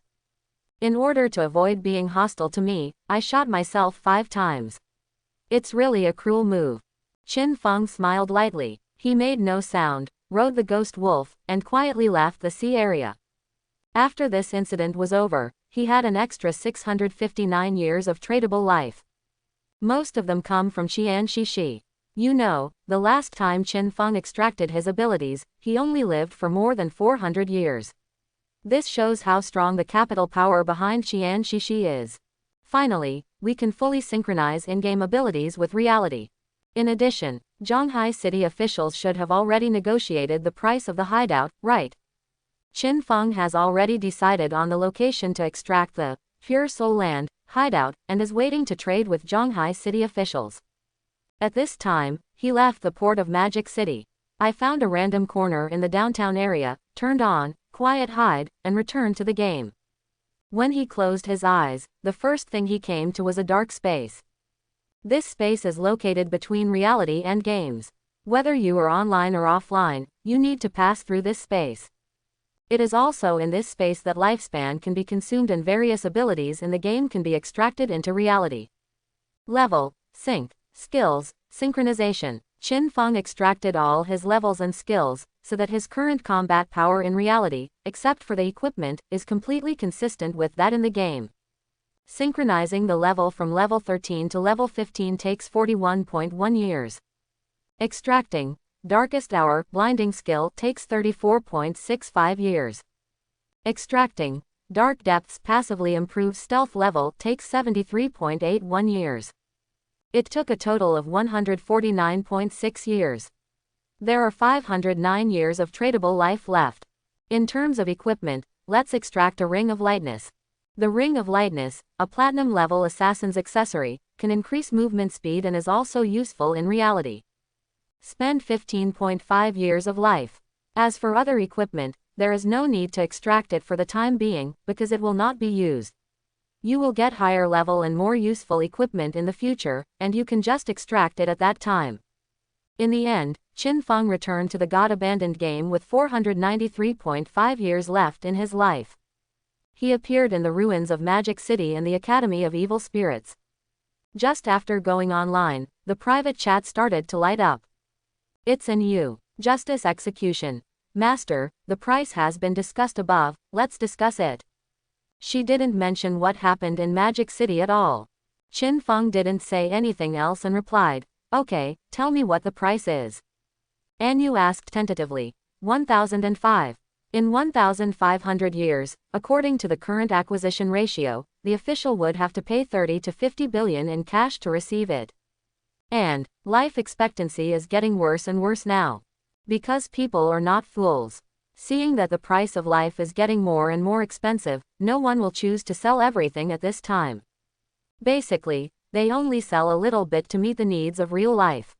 In order to avoid being hostile to me, I shot myself 5 times. It's really a cruel move. Qin Feng smiled lightly. He made no sound, rode the ghost wolf, and quietly left the sea area. After this incident was over, he had an extra 659 years of tradable life. Most of them come from Qian Shishi. You know, the last time Qin Feng extracted his abilities, he only lived for more than 400 years. This shows how strong the capital power behind Qian Shishi is. Finally, we can fully synchronize in-game abilities with reality. In addition, Zhanghai City officials should have already negotiated the price of the hideout, right? Qin Feng has already decided on the location to extract the Pure Soul Land hideout, and is waiting to trade with Zhanghai City officials. At this time, he left the port of Magic City. I found a random corner in the downtown area, turned on Quiet Hide, and returned to the game. When he closed his eyes, the first thing he came to was a dark space. This space is located between reality and games. Whether you are online or offline, you need to pass through this space. It is also in this space that lifespan can be consumed and various abilities in the game can be extracted into reality. Level, Sync, Skills, Synchronization. Qin Feng extracted all his levels and skills, so that his current combat power in reality, except for the equipment, is completely consistent with that in the game. Synchronizing the level from level 13 to level 15 takes 41.1 years. Extracting Darkest Hour Blinding skill takes 34.65 years. Extracting Dark Depths passively improves stealth level takes 73.81 years. It took a total of 149.6 years. There are 509 years of tradable life left. In terms of equipment, let's extract a Ring of Lightness. The Ring of Lightness, a platinum-level assassin's accessory, can increase movement speed and is also useful in reality. Spend 15.5 years of life. As for other equipment, there is no need to extract it for the time being, because it will not be used. You will get higher level and more useful equipment in the future, and you can just extract it at that time. In the end, Qin Feng returned to the God-abandoned game with 493.5 years left in his life. He appeared in the ruins of Magic City and the Academy of Evil Spirits. Just after going online, the private chat started to light up. It's an U. Justice execution. Master, the price has been discussed above, let's discuss it. She didn't mention what happened in Magic City at all. Qin Feng didn't say anything else and replied, okay, tell me what the price is. Anu asked tentatively. 1005. In 1,500 years, according to the current acquisition ratio, the official would have to pay 30 to 50 billion in cash to receive it. And life expectancy is getting worse and worse now. Because people are not fools. Seeing that the price of life is getting more and more expensive, no one will choose to sell everything at this time. Basically, they only sell a little bit to meet the needs of real life.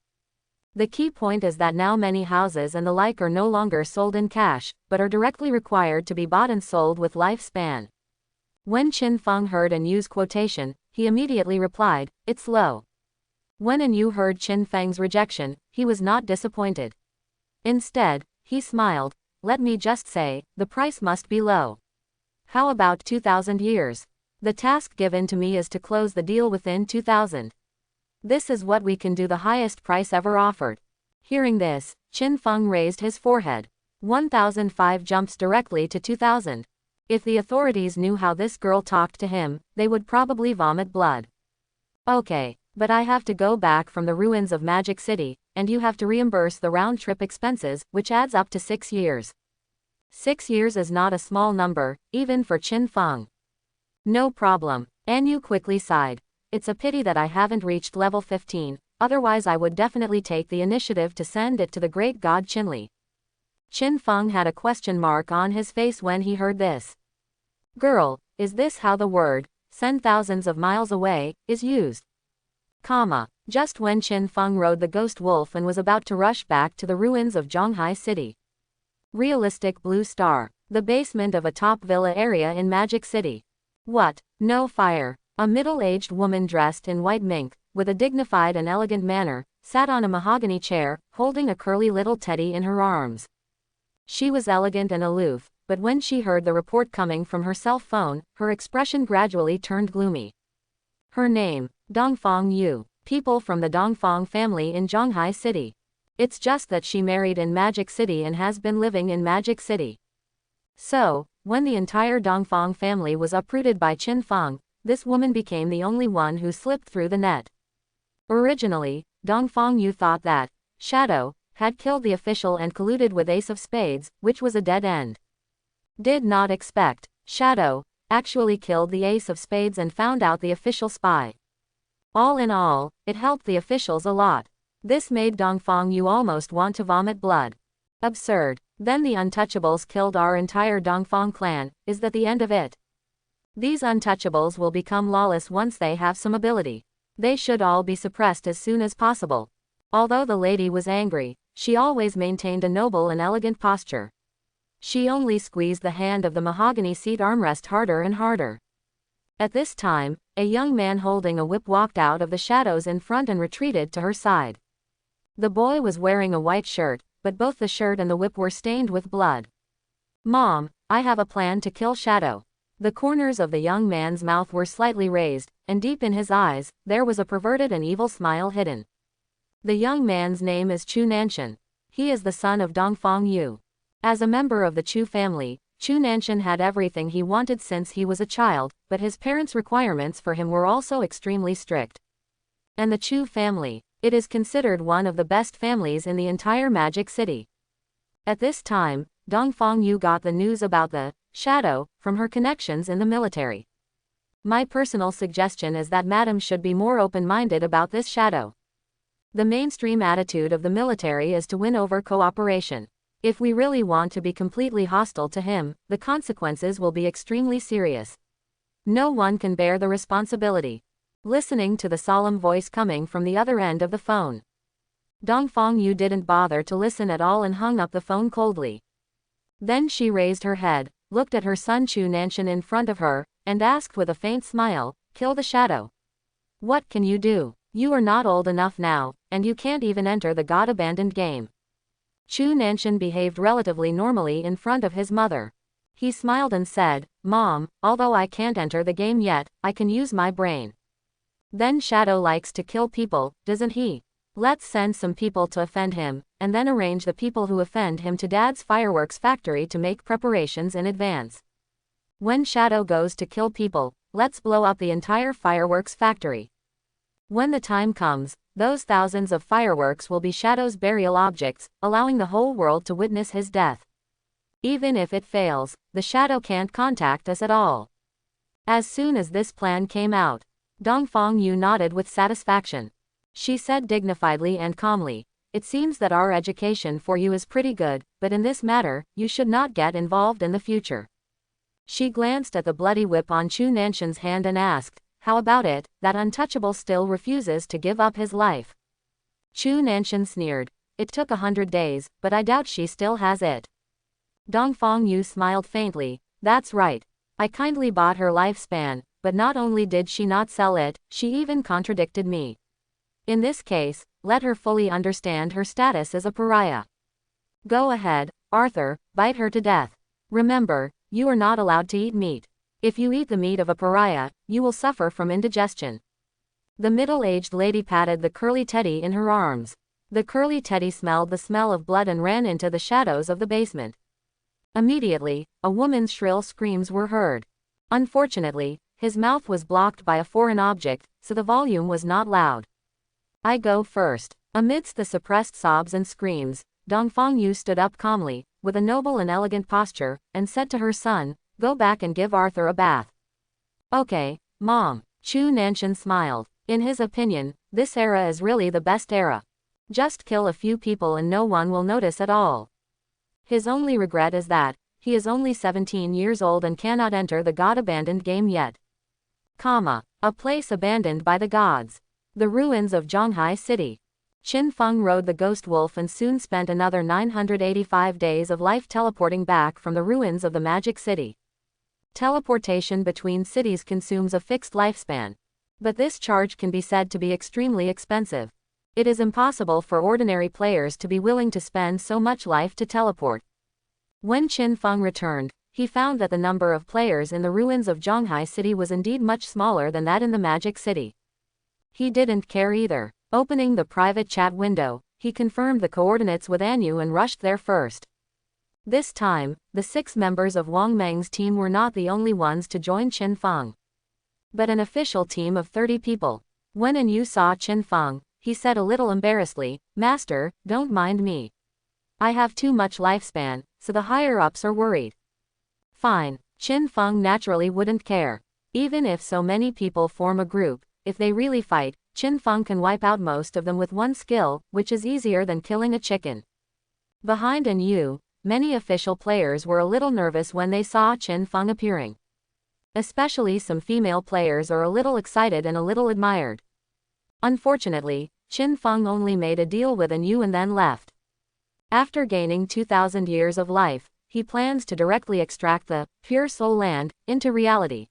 The key point is that now many houses and the like are no longer sold in cash, but are directly required to be bought and sold with lifespan. When Qin Feng heard Anu's quotation, he immediately replied, it's low. When Anu heard Qin Feng's rejection, he was not disappointed. Instead, he smiled, let me just say, the price must be low. How about 2,000 years? The task given to me is to close the deal within 2,000. This is what we can do, the highest price ever offered. Hearing this, Qin Feng raised his forehead. 1,005 jumps directly to 2,000. If the authorities knew how this girl talked to him, they would probably vomit blood. Okay, but I have to go back from the ruins of Magic City, and you have to reimburse the round-trip expenses, which adds up to 6 years. 6 years is not a small number, even for Qin Feng. No problem. Anu quickly sighed. It's a pity that I haven't reached level 15, otherwise I would definitely take the initiative to send it to the great god Qinli. Qin Feng had a question mark on his face when he heard this. Girl, is this how the word, send thousands of miles away, is used? Just when Qin Feng rode the ghost wolf and was about to rush back to the ruins of Zhonghai City. Realistic blue star. The basement of a top villa area in Magic City. What? No fire. A middle-aged woman dressed in white mink, with a dignified and elegant manner, sat on a mahogany chair, holding a curly little teddy in her arms. She was elegant and aloof, but when she heard the report coming from her cell phone, her expression gradually turned gloomy. Her name, Dongfang Yu, people from the Dongfang family in Zhonghai City. It's just that she married in Magic City and has been living in Magic City. So, when the entire Dongfang family was uprooted by Qin Feng, this woman became the only one who slipped through the net. Originally, Dongfang Yu thought that Shadow had killed the official and colluded with Ace of Spades, which was a dead end. Did not expect Shadow actually killed the Ace of Spades and found out the official spy. All in all, it helped the officials a lot. This made Dongfang Yu almost want to vomit blood. Absurd. Then the Untouchables killed our entire Dongfang clan, is that the end of it? These Untouchables will become lawless once they have some ability. They should all be suppressed as soon as possible. Although the lady was angry, she always maintained a noble and elegant posture. She only squeezed the hand of the mahogany seat armrest harder and harder. At this time, a young man holding a whip walked out of the shadows in front and retreated to her side. The boy was wearing a white shirt, but both the shirt and the whip were stained with blood. Mom, I have a plan to kill Shadow. The corners of the young man's mouth were slightly raised, and deep in his eyes, there was a perverted and evil smile hidden. The young man's name is Chu Nanshan. He is the son of Dongfang Yu. As a member of the Chu family, Chu Nanshan had everything he wanted since he was a child, but his parents' requirements for him were also extremely strict. And the Chu family, it is considered one of the best families in the entire Magic City. At this time, Dongfang Yu got the news about the Shadow from her connections in the military. My personal suggestion is that Madam should be more open-minded about this Shadow. The mainstream attitude of the military is to win over cooperation. If we really want to be completely hostile to him, the consequences will be extremely serious. No one can bear the responsibility. Listening to the solemn voice coming from the other end of the phone, Dongfang Yu didn't bother to listen at all and hung up the phone coldly. Then she raised her head, looked at her son Chu Nanshan in front of her, and asked with a faint smile, kill the Shadow. What can you do? You are not old enough now, and you can't even enter the god-abandoned game. Chu Nanshan behaved relatively normally in front of his mother. He smiled and said, Mom, although I can't enter the game yet, I can use my brain. Then Shadow likes to kill people, doesn't he? Let's send some people to offend him, and then arrange the people who offend him to Dad's fireworks factory to make preparations in advance. When Shadow goes to kill people, let's blow up the entire fireworks factory. When the time comes, those thousands of fireworks will be Shadow's burial objects, allowing the whole world to witness his death. Even if it fails, the Shadow can't contact us at all. As soon as this plan came out, Dongfang Yu nodded with satisfaction. She said dignifiedly and calmly, "It seems that our education for you is pretty good, but in this matter, you should not get involved in the future." She glanced at the bloody whip on Chu Nanshan's hand and asked, "How about it, that untouchable still refuses to give up his life?" Chu Nanshan sneered, "It took 100 days, but I doubt she still has it." Dongfang Yu smiled faintly, "That's right. I kindly bought her lifespan, but not only did she not sell it, she even contradicted me. In this case, let her fully understand her status as a pariah. Go ahead, Arthur, bite her to death. Remember, you are not allowed to eat meat. If you eat the meat of a pariah, you will suffer from indigestion." The middle-aged lady patted the curly teddy in her arms. The curly teddy smelled the smell of blood and ran into the shadows of the basement. Immediately, a woman's shrill screams were heard. Unfortunately, his mouth was blocked by a foreign object, so the volume was not loud. "I go first." Amidst the suppressed sobs and screams, Dongfang Yu stood up calmly, with a noble and elegant posture, and said to her son, "Go back and give Arthur a bath." "Okay, Mom." Chu Nanshan smiled. In his opinion, this era is really the best era. Just kill a few people and no one will notice at all. His only regret is that he is only 17 years old and cannot enter the God-abandoned game yet. A place abandoned by the gods. The ruins of Zhonghai City. Qin Feng rode the ghost wolf and soon spent another 985 days of life teleporting back from the ruins of the Magic City. Teleportation between cities consumes a fixed lifespan. But this charge can be said to be extremely expensive. It is impossible for ordinary players to be willing to spend so much life to teleport. When Qin Feng returned, he found that the number of players in the ruins of Zhonghai City was indeed much smaller than that in the Magic City. He didn't care either. Opening the private chat window, he confirmed the coordinates with Anyu and rushed there first. This time, the 6 members of Wang Meng's team were not the only ones to join Qin Feng, but an official team of 30 people. When Anyu saw Qin Feng, he said a little embarrassedly, "Master, don't mind me. I have too much lifespan, so the higher-ups are worried." Fine. Qin Feng naturally wouldn't care. Even if so many people form a group, if they really fight, Qin Feng can wipe out most of them with one skill, which is easier than killing a chicken. Behind Anyu, many official players were a little nervous when they saw Qin Feng appearing. Especially some female players are a little excited and a little admired. Unfortunately, Qin Feng only made a deal with Anyu and then left. After gaining 2,000 years of life, he plans to directly extract the Pure Soul Land into reality.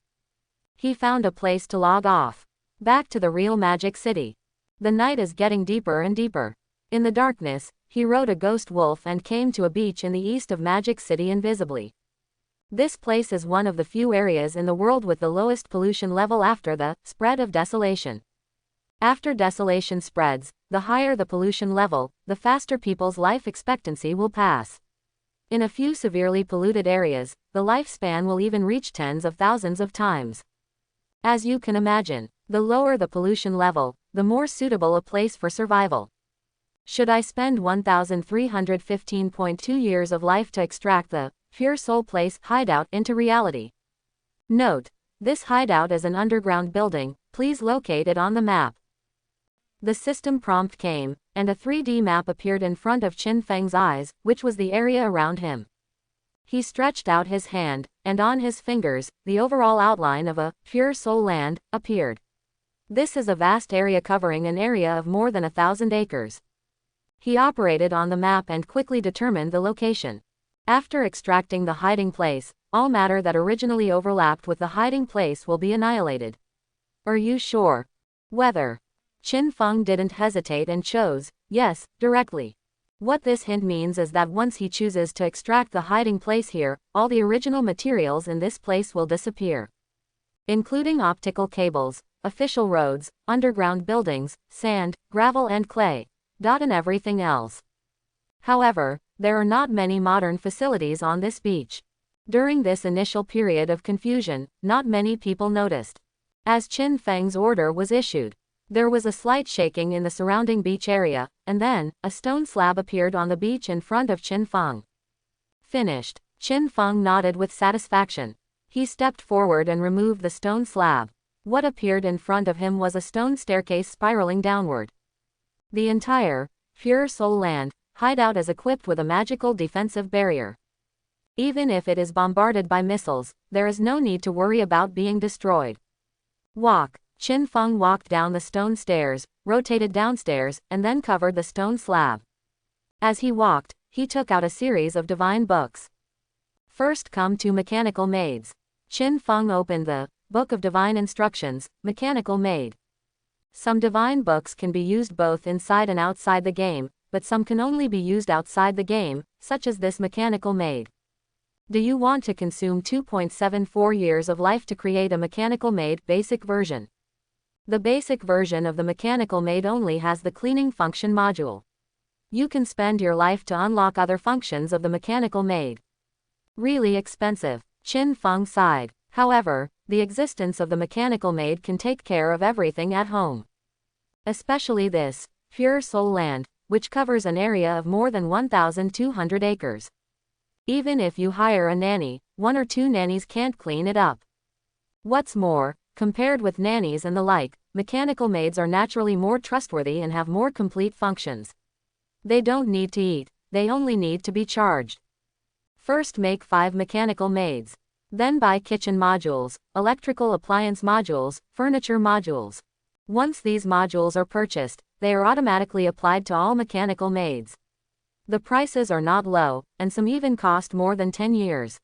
He found a place to log off. Back to the real Magic City. The night is getting deeper and deeper. In the darkness, he rode a ghost wolf and came to a beach in the east of Magic City invisibly. This place is one of the few areas in the world with the lowest pollution level after the spread of desolation. After desolation spreads, the higher the pollution level, the faster people's life expectancy will pass. In a few severely polluted areas, the lifespan will even reach tens of thousands of times. As you can imagine, the lower the pollution level, the more suitable a place for survival. Should I spend 1,315.2 years of life to extract the Pure Soul Place hideout into reality? Note: this hideout is an underground building, please locate it on the map. The system prompt came, and a 3D map appeared in front of Qin Feng's eyes, which was the area around him. He stretched out his hand, and on his fingers, the overall outline of a Pure Soul Land appeared. This is a vast area covering an area of more than 1,000 acres. He operated on the map and quickly determined the location. After extracting the hiding place, all matter that originally overlapped with the hiding place will be annihilated. Are you sure? Whether? Qin Feng didn't hesitate and chose yes directly. What this hint means is that once he chooses to extract the hiding place here, all the original materials in this place will disappear, including optical cables, official roads, underground buildings, sand, gravel and clay. and everything else. However, there are not many modern facilities on this beach. During this initial period of confusion, not many people noticed. As Qin Feng's order was issued, there was a slight shaking in the surrounding beach area, and then, a stone slab appeared on the beach in front of Qin Feng. Finished. Qin Feng nodded with satisfaction. He stepped forward and removed the stone slab. What appeared in front of him was a stone staircase spiraling downward. The entire Pure Soul Land hideout is equipped with a magical defensive barrier. Even if it is bombarded by missiles, there is no need to worry about being destroyed. Walk. Qin Feng walked down the stone stairs, rotated downstairs, and then covered the stone slab. As he walked, he took out a series of divine books. First come two mechanical maids. Qin Feng opened the Book of Divine Instructions, Mechanical Maid. Some divine books can be used both inside and outside the game, but some can only be used outside the game, such as this Mechanical Maid. Do you want to consume 2.74 years of life to create a Mechanical Maid basic version? The basic version of the Mechanical Maid only has the cleaning function module. You can spend your life to unlock other functions of the Mechanical Maid. Really expensive. Qin Feng sighed. However, the existence of the Mechanical Maid can take care of everything at home. Especially this Pure Soul Land, which covers an area of more than 1,200 acres. Even if you hire a nanny, 1 or 2 nannies can't clean it up. What's more, compared with nannies and the like, mechanical maids are naturally more trustworthy and have more complete functions. They don't need to eat, they only need to be charged. First make 5 mechanical maids. Then buy kitchen modules, electrical appliance modules, furniture modules. Once these modules are purchased, they are automatically applied to all mechanical maids. The prices are not low, and some even cost more than 10 years.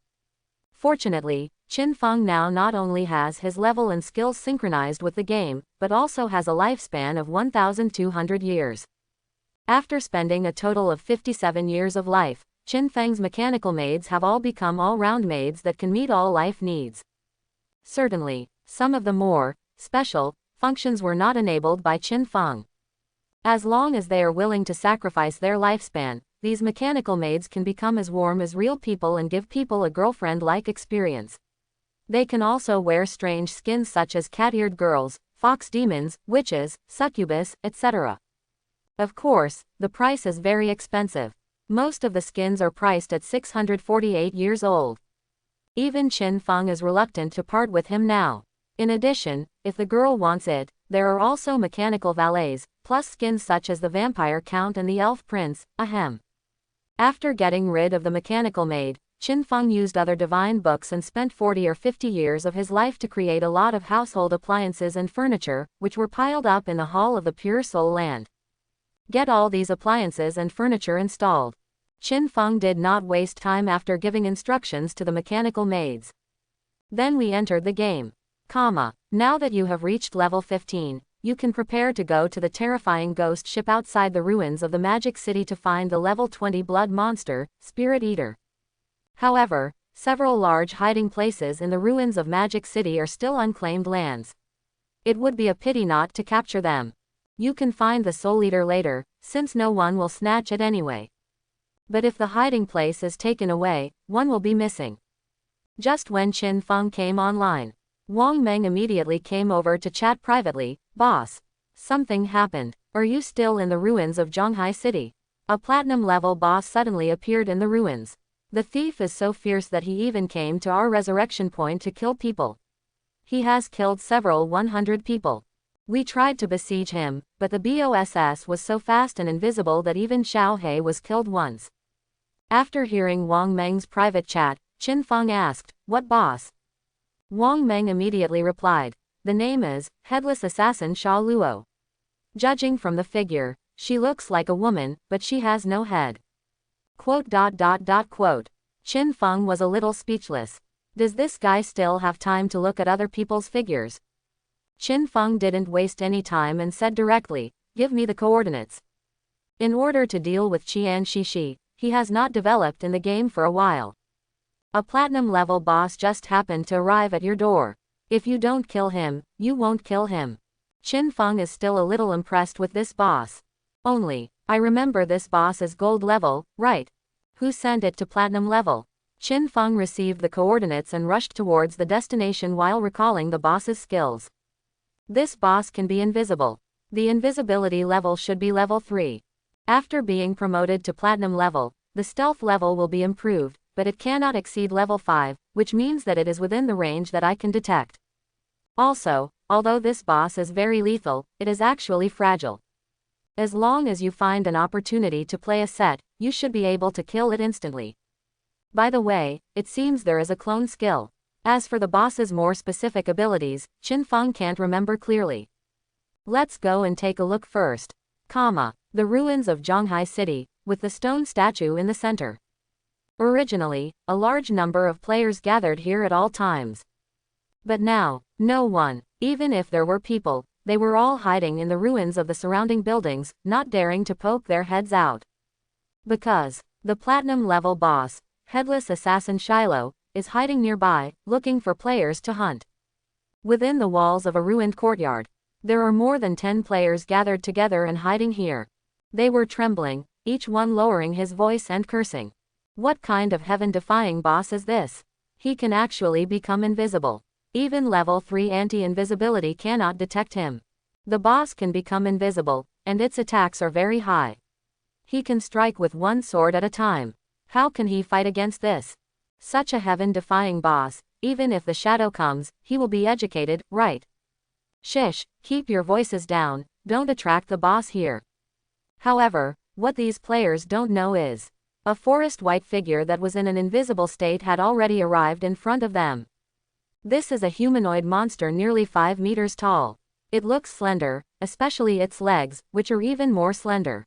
Fortunately, Qin Feng now not only has his level and skills synchronized with the game, but also has a lifespan of 1,200 years. After spending a total of 57 years of life, Qin Feng's mechanical maids have all become all-round maids that can meet all life needs. Certainly, some of the more special functions were not enabled by Qin Feng. As long as they are willing to sacrifice their lifespan, these mechanical maids can become as warm as real people and give people a girlfriend-like experience. They can also wear strange skins such as cat-eared girls, fox demons, witches, succubus, etc. Of course, the price is very expensive. Most of the skins are priced at 648 years old. Even Qin Feng is reluctant to part with him now. In addition, if the girl wants it, there are also mechanical valets, plus skins such as the Vampire Count and the Elf Prince, ahem. After getting rid of the mechanical maid, Qin Feng used other divine books and spent 40 or 50 years of his life to create a lot of household appliances and furniture, which were piled up in the hall of the Pure Soul Land. Get all these appliances and furniture installed. Qin Feng did not waste time after giving instructions to the mechanical maids. Then we entered the game. Now that you have reached level 15, you can prepare to go to the terrifying ghost ship outside the ruins of the Magic City to find the level 20 blood monster, Spirit Eater. However, several large hiding places in the ruins of Magic City are still unclaimed lands. It would be a pity not to capture them. You can find the Soul Eater later, since no one will snatch it anyway. But if the hiding place is taken away, one will be missing. Just when Qin Feng came online, Wang Meng immediately came over to chat privately. Boss, something happened. Are you still in the ruins of Zhonghai City? A platinum-level boss suddenly appeared in the ruins. The thief is so fierce that he even came to our resurrection point to kill people. He has killed several 100 people. We tried to besiege him, but the BOSS was so fast and invisible that even Xiao He was killed once. After hearing Wang Meng's private chat, Qin Feng asked, "What boss?" Wang Meng immediately replied, "The name is Headless Assassin Sha Luo. Judging from the figure, she looks like a woman, but she has no head." Qin Feng was a little speechless. Does this guy still have time to look at other people's figures? Qin Feng didn't waste any time and said directly, "Give me the coordinates." In order to deal with Qian Shishi, he has not developed in the game for a while. A platinum-level boss just happened to arrive at your door. If you don't kill him, you won't kill him. Qin Feng is still a little impressed with this boss. Only, I remember this boss is gold level, right? Who sent it to platinum level? Qin Feng received the coordinates and rushed towards the destination while recalling the boss's skills. This boss can be invisible. The invisibility level should be level 3. After being promoted to platinum level, the stealth level will be improved, but it cannot exceed level 5, which means that it is within the range that I can detect. Also, although this boss is very lethal, it is actually fragile. As long as you find an opportunity to play a set, you should be able to kill it instantly. By the way, it seems there is a clone skill. As for the boss's more specific abilities, Qin Feng can't remember clearly. Let's go and take a look first. The ruins of Zhonghai City, with the stone statue in the center. Originally, a large number of players gathered here at all times. But now, no one, even if there were people, they were all hiding in the ruins of the surrounding buildings, not daring to poke their heads out. Because the platinum level boss, Headless Assassin Shiloh, is hiding nearby, looking for players to hunt. Within the walls of a ruined courtyard, there are more than 10 players gathered together and hiding here. They were trembling, each one lowering his voice and cursing. What kind of heaven-defying boss is this? He can actually become invisible. Even level 3 anti-invisibility cannot detect him. The boss can become invisible, and its attacks are very high. He can strike with one sword at a time. How can he fight against this? Such a heaven-defying boss, even if the shadow comes, he will be educated, right? Shish, keep your voices down, don't attract the boss here. However, what these players don't know is, a forest white figure that was in an invisible state had already arrived in front of them. This is a humanoid monster nearly 5 meters tall. It looks slender, especially its legs, which are even more slender.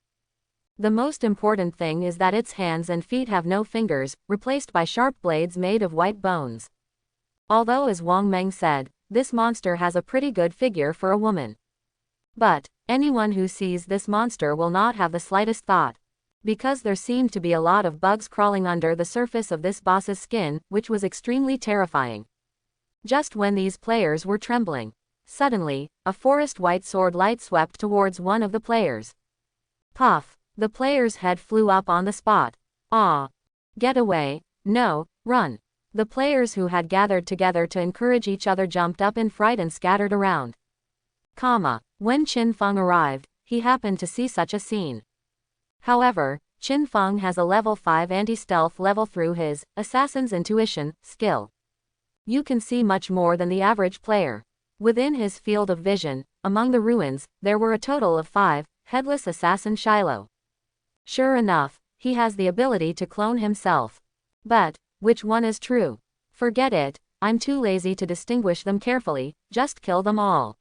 The most important thing is that its hands and feet have no fingers, replaced by sharp blades made of white bones. Although, as Wang Meng said, this monster has a pretty good figure for a woman. But anyone who sees this monster will not have the slightest thought. Because there seemed to be a lot of bugs crawling under the surface of this boss's skin, which was extremely terrifying. Just when these players were trembling, suddenly, a forest white sword light swept towards one of the players. Puff! The player's head flew up on the spot. Ah! Get away! No, run! The players who had gathered together to encourage each other jumped up in fright and scattered around. When Qin Feng arrived, he happened to see such a scene. However, Qin Feng has a level 5 anti-stealth level through his Assassin's Intuition skill. You can see much more than the average player. Within his field of vision, among the ruins, there were a total of 5, Headless Assassin Shiloh. Sure enough, he has the ability to clone himself. But which one is true? Forget it, I'm too lazy to distinguish them carefully, just kill them all.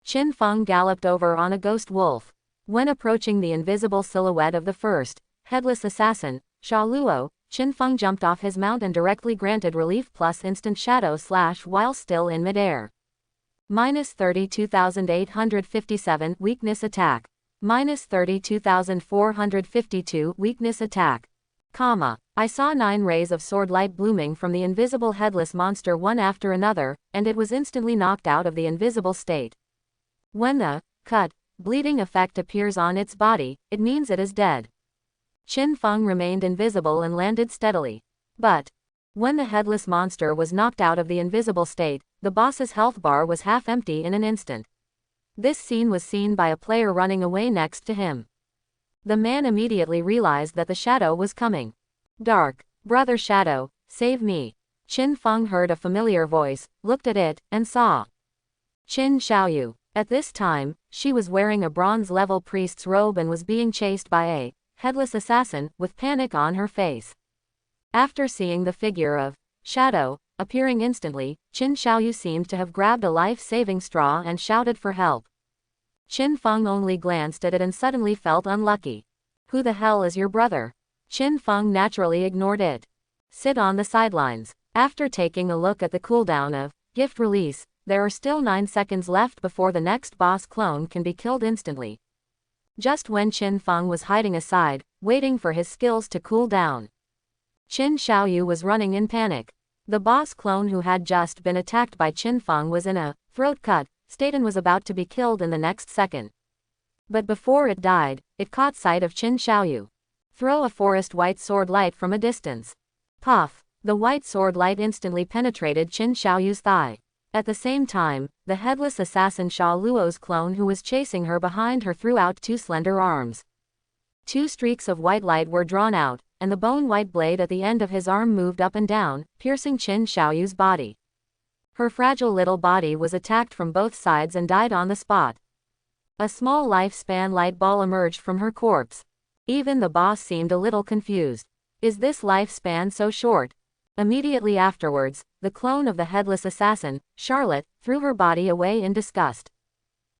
Qin Feng galloped over on a ghost wolf. When approaching the invisible silhouette of the first, Headless Assassin, Sha Luo, Qin Feng jumped off his mount and directly granted relief plus instant shadow slash while still in midair. Minus 32,857 weakness attack. Minus 32,452 weakness attack. I saw 9 rays of sword light blooming from the invisible headless monster one after another, and it was instantly knocked out of the invisible state. When the bleeding effect appears on its body, it means it is dead. Qin Feng remained invisible and landed steadily. But when the headless monster was knocked out of the invisible state, the boss's health bar was half empty in an instant. This scene was seen by a player running away next to him. The man immediately realized that the shadow was coming. Dark, brother Shadow, save me. Qin Feng heard a familiar voice, looked at it, and saw Qin Xiaoyu. At this time, she was wearing a bronze-level priest's robe and was being chased by a headless assassin, with panic on her face. After seeing the figure of Shadow appearing instantly, Qin Xiaoyu seemed to have grabbed a life-saving straw and shouted for help. Qin Feng only glanced at it and suddenly felt unlucky. Who the hell is your brother? Qin Feng naturally ignored it. Sit on the sidelines. After taking a look at the cooldown of gift release, there are still 9 seconds left before the next boss clone can be killed instantly. Just when Qin Feng was hiding aside, waiting for his skills to cool down, Qin Xiaoyu was running in panic. The boss clone who had just been attacked by Qin Feng was in a throat cut state and was about to be killed in the next second. But before it died, it caught sight of Qin Xiaoyu. Throw a forest white sword light from a distance. Puff! The white sword light instantly penetrated Qin Xiaoyu's thigh. At the same time, the headless assassin Xia Luo's clone who was chasing her behind her threw out two slender arms. Two streaks of white light were drawn out, and the bone-white blade at the end of his arm moved up and down, piercing Qin Xiaoyu's body. Her fragile little body was attacked from both sides and died on the spot. A small lifespan light ball emerged from her corpse. Even the boss seemed a little confused. Is this lifespan so short? Immediately afterwards, the clone of the headless assassin, Charlotte, threw her body away in disgust.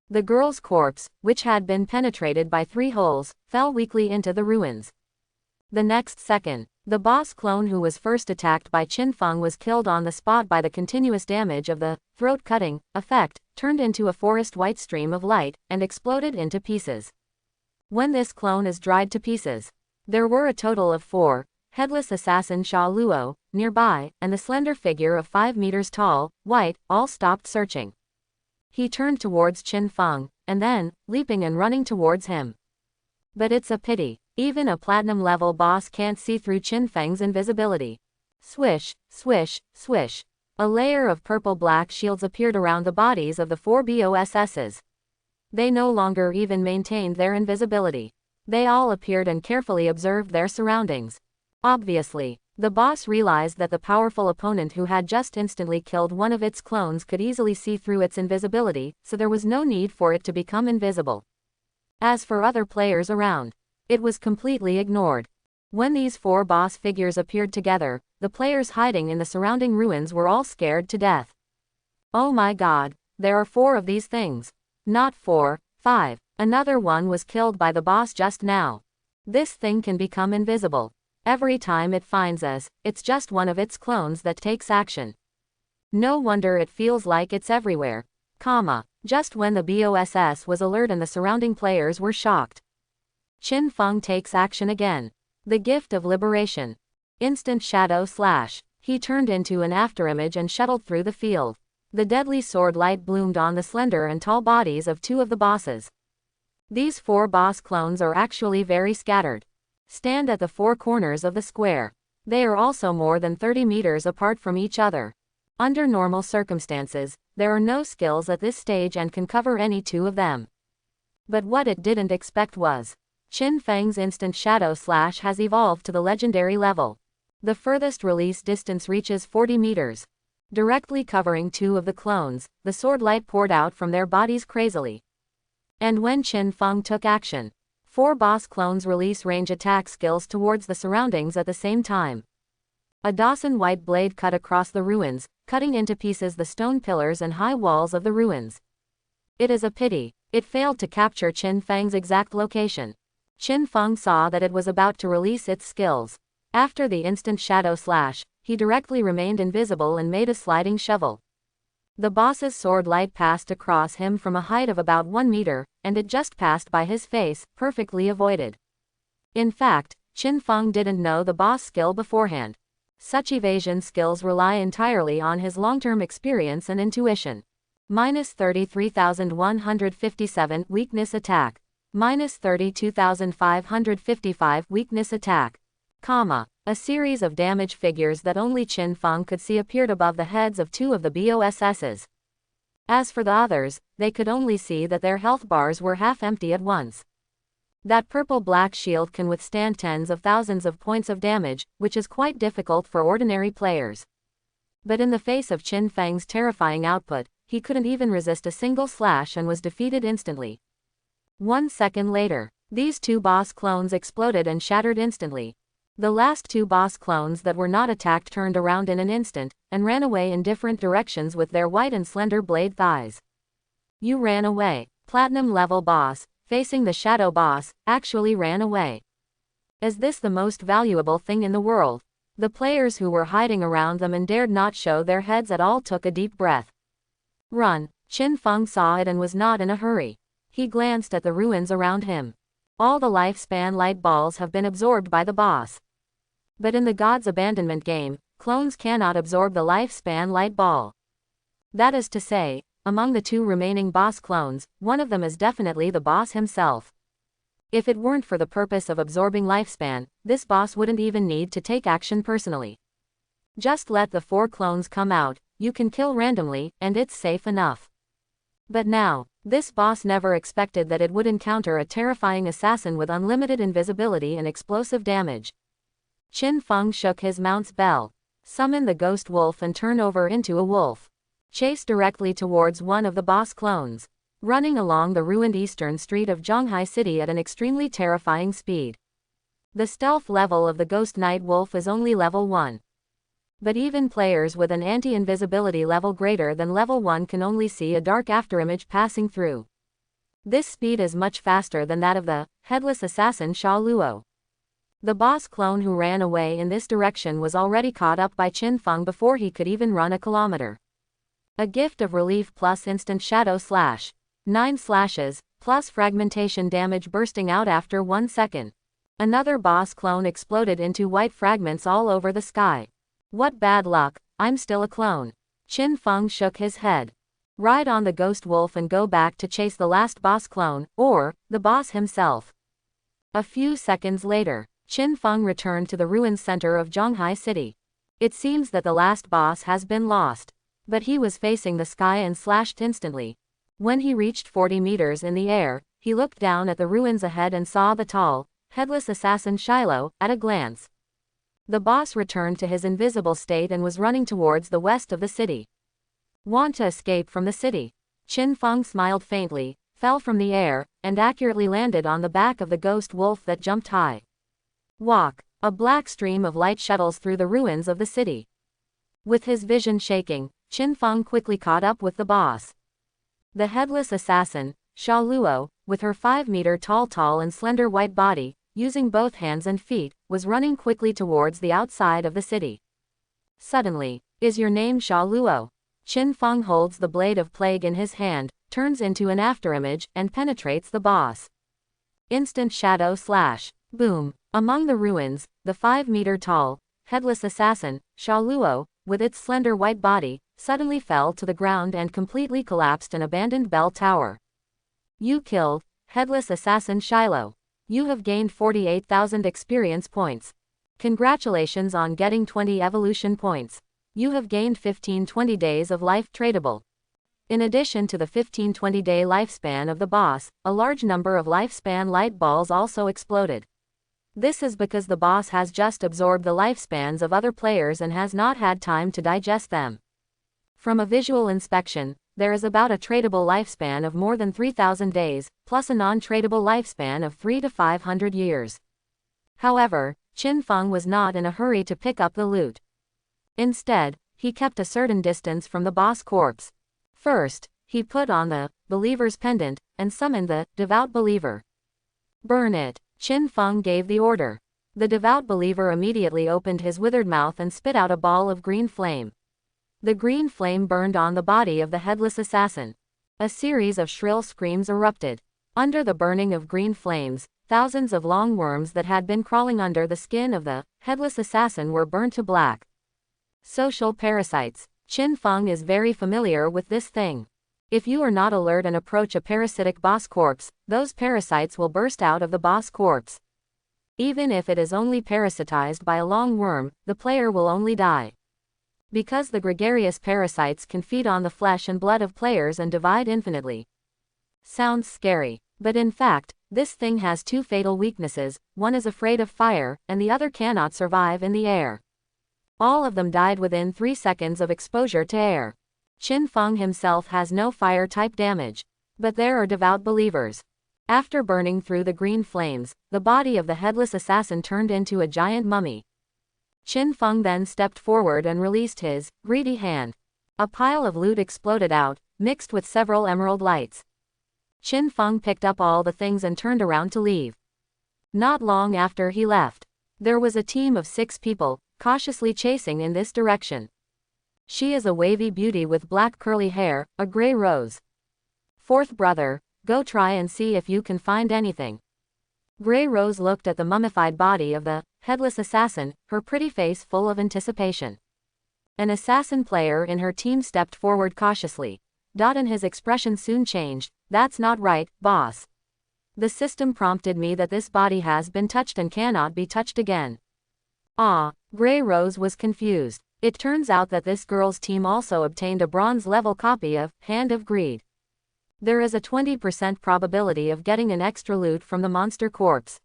The girl's corpse, which had been penetrated by 3 holes, fell weakly into the ruins. The next second, the boss clone who was first attacked by Qin Feng was killed on the spot by the continuous damage of the throat-cutting effect, turned into a forest white stream of light, and exploded into pieces. When this clone is dried to pieces, there were a total of 4, headless assassin Xia Luo, nearby, and the slender figure of 5 meters tall, white, all stopped searching. He turned towards Qin Feng, and then, leaping and running towards him. But it's a pity, even a platinum-level boss can't see through Qin Feng's invisibility. Swish, swish, swish. A layer of purple-black shields appeared around the bodies of the 4 BOSSs. They no longer even maintained their invisibility. They all appeared and carefully observed their surroundings. Obviously, the boss realized that the powerful opponent who had just instantly killed one of its clones could easily see through its invisibility, so there was no need for it to become invisible. As for other players around, it was completely ignored. When these 4 boss figures appeared together, the players hiding in the surrounding ruins were all scared to death. Oh my god, there are 4 of these things. Not 4, 5. Another one was killed by the boss just now. This thing can become invisible. Every time it finds us, it's just one of its clones that takes action. No wonder it feels like it's everywhere. Just when the BOSS was alert and the surrounding players were shocked. Qin Feng takes action again. The gift of liberation. Instant shadow slash. He turned into an afterimage and shuttled through the field. The deadly sword light bloomed on the slender and tall bodies of 2 of the bosses. These 4 boss clones are actually very scattered. Stand at the 4 corners of the square. They are also more than 30 meters apart from each other. Under normal circumstances, there are no skills at this stage and can cover any 2 of them. But what it didn't expect was, Qin Feng's instant shadow slash has evolved to the legendary level. The furthest release distance reaches 40 meters. Directly covering 2 of the clones, the sword light poured out from their bodies crazily. And when Qin Feng took action, 4 boss clones release range attack skills towards the surroundings at the same time. A Dawson white blade cut across the ruins, cutting into pieces the stone pillars and high walls of the ruins. It is a pity, it failed to capture Qin Feng's exact location. Qin Feng saw that it was about to release its skills. After the instant shadow slash, he directly remained invisible and made a sliding shovel. The boss's sword light passed across him from a height of about 1 meter, and it just passed by his face, perfectly avoided. In fact, Qin Feng didn't know the boss skill beforehand. Such evasion skills rely entirely on his long-term experience and intuition. Minus 33,157 weakness attack. Minus 32,555 weakness attack. A series of damage figures that only Qin Feng could see appeared above the heads of 2 of the BOSSs. As for the others, they could only see that their health bars were half empty at once. That purple-black shield can withstand tens of thousands of points of damage, which is quite difficult for ordinary players. But in the face of Qin Feng's terrifying output, he couldn't even resist a single slash and was defeated instantly. 1 second later, these 2 boss clones exploded and shattered instantly. The last 2 boss clones that were not attacked turned around in an instant, and ran away in different directions with their white and slender blade thighs. You ran away. Platinum level boss, facing the shadow boss, actually ran away. Is this the most valuable thing in the world? The players who were hiding around them and dared not show their heads at all took a deep breath. Run. Qin Feng saw it and was not in a hurry. He glanced at the ruins around him. All the lifespan light balls have been absorbed by the boss. But in the God's Abandonment game, clones cannot absorb the lifespan light ball. That is to say, among the two remaining boss clones, one of them is definitely the boss himself. If it weren't for the purpose of absorbing lifespan, this boss wouldn't even need to take action personally. Just let the 4 clones come out, you can kill randomly, and it's safe enough. But now, this boss never expected that it would encounter a terrifying assassin with unlimited invisibility and explosive damage. Qin Feng shook his mount's bell. Summon the ghost wolf and turn over into a wolf. Chase directly towards one of the boss clones. Running along the ruined eastern street of Zhonghai City at an extremely terrifying speed. The stealth level of the Ghost Night Wolf is only level 1. But even players with an anti-invisibility level greater than level 1 can only see a dark afterimage passing through. This speed is much faster than that of the headless assassin Sha Luo. The boss clone who ran away in this direction was already caught up by Qin Feng before he could even run a kilometer. A gift of relief plus instant shadow slash. 9 slashes, plus fragmentation damage bursting out after 1 second. Another boss clone exploded into white fragments all over the sky. What bad luck, I'm still a clone. Qin Feng shook his head. Ride on the ghost wolf and go back to chase the last boss clone, or the boss himself. A few seconds later, Qin Feng returned to the ruined center of Zhonghai City. It seems that the last boss has been lost. But he was facing the sky and slashed instantly. When he reached 40 meters in the air, he looked down at the ruins ahead and saw the tall, headless assassin Shiloh at a glance. The boss returned to his invisible state and was running towards the west of the city. Want to escape from the city? Qin Feng smiled faintly, fell from the air, and accurately landed on the back of the ghost wolf that jumped high. Walk. A black stream of light shuttles through the ruins of the city. With his vision shaking, Qin Feng quickly caught up with the boss. The headless assassin, Sha Luo, with her 5-meter tall and slender white body, using both hands and feet, was running quickly towards the outside of the city. Suddenly, is your name Sha Luo? Qin Feng holds the blade of plague in his hand, turns into an afterimage, and penetrates the boss. Instant shadow slash. Boom. Among the ruins, the 5-meter tall, headless assassin, Sha Luo, with its slender white body, suddenly fell to the ground and completely collapsed an abandoned bell tower. You killed headless assassin Shiloh. You have gained 48,000 experience points. Congratulations on getting 20 evolution points. You have gained 15-20 days of life tradable. In addition to the 15-20 day lifespan of the boss, a large number of lifespan light balls also exploded. This is because the boss has just absorbed the lifespans of other players and has not had time to digest them. From a visual inspection, there is about a tradable lifespan of more than 3,000 days, plus a non-tradable lifespan of 300 to 500 years. However, Qin Feng was not in a hurry to pick up the loot. Instead, he kept a certain distance from the boss corpse. First, he put on the believer's pendant, and summoned the devout believer. Burn it. Qin Feng gave the order. The devout believer immediately opened his withered mouth and spit out a ball of green flame. The green flame burned on the body of the headless assassin. A series of shrill screams erupted. Under the burning of green flames, thousands of long worms that had been crawling under the skin of the headless assassin were burnt to black. Social parasites. Qin Feng is very familiar with this thing. If you are not alert and approach a parasitic boss corpse, those parasites will burst out of the boss corpse. Even if it is only parasitized by a long worm, the player will only die. Because the gregarious parasites can feed on the flesh and blood of players and divide infinitely. Sounds scary, but in fact, this thing has 2 fatal weaknesses, one is afraid of fire, and the other cannot survive in the air. All of them died within 3 seconds of exposure to air. Qin Feng himself has no fire-type damage. But there are devout believers. After burning through the green flames, the body of the headless assassin turned into a giant mummy. Qin Feng then stepped forward and released his greedy hand. A pile of loot exploded out, mixed with several emerald lights. Qin Feng picked up all the things and turned around to leave. Not long after he left, there was a team of 6 people, cautiously chasing in this direction. She is a wavy beauty with black curly hair, a gray rose. 4th brother, go try and see if you can find anything. Gray Rose looked at the mummified body of the headless assassin, her pretty face full of anticipation. An assassin player in her team stepped forward cautiously. And his expression soon changed. That's not right, boss. The system prompted me that this body has been touched and cannot be touched again. Ah, Grey Rose was confused. It turns out that this girl's team also obtained a bronze-level copy of Hand of Greed. There is a 20% probability of getting an extra loot from the monster corpse.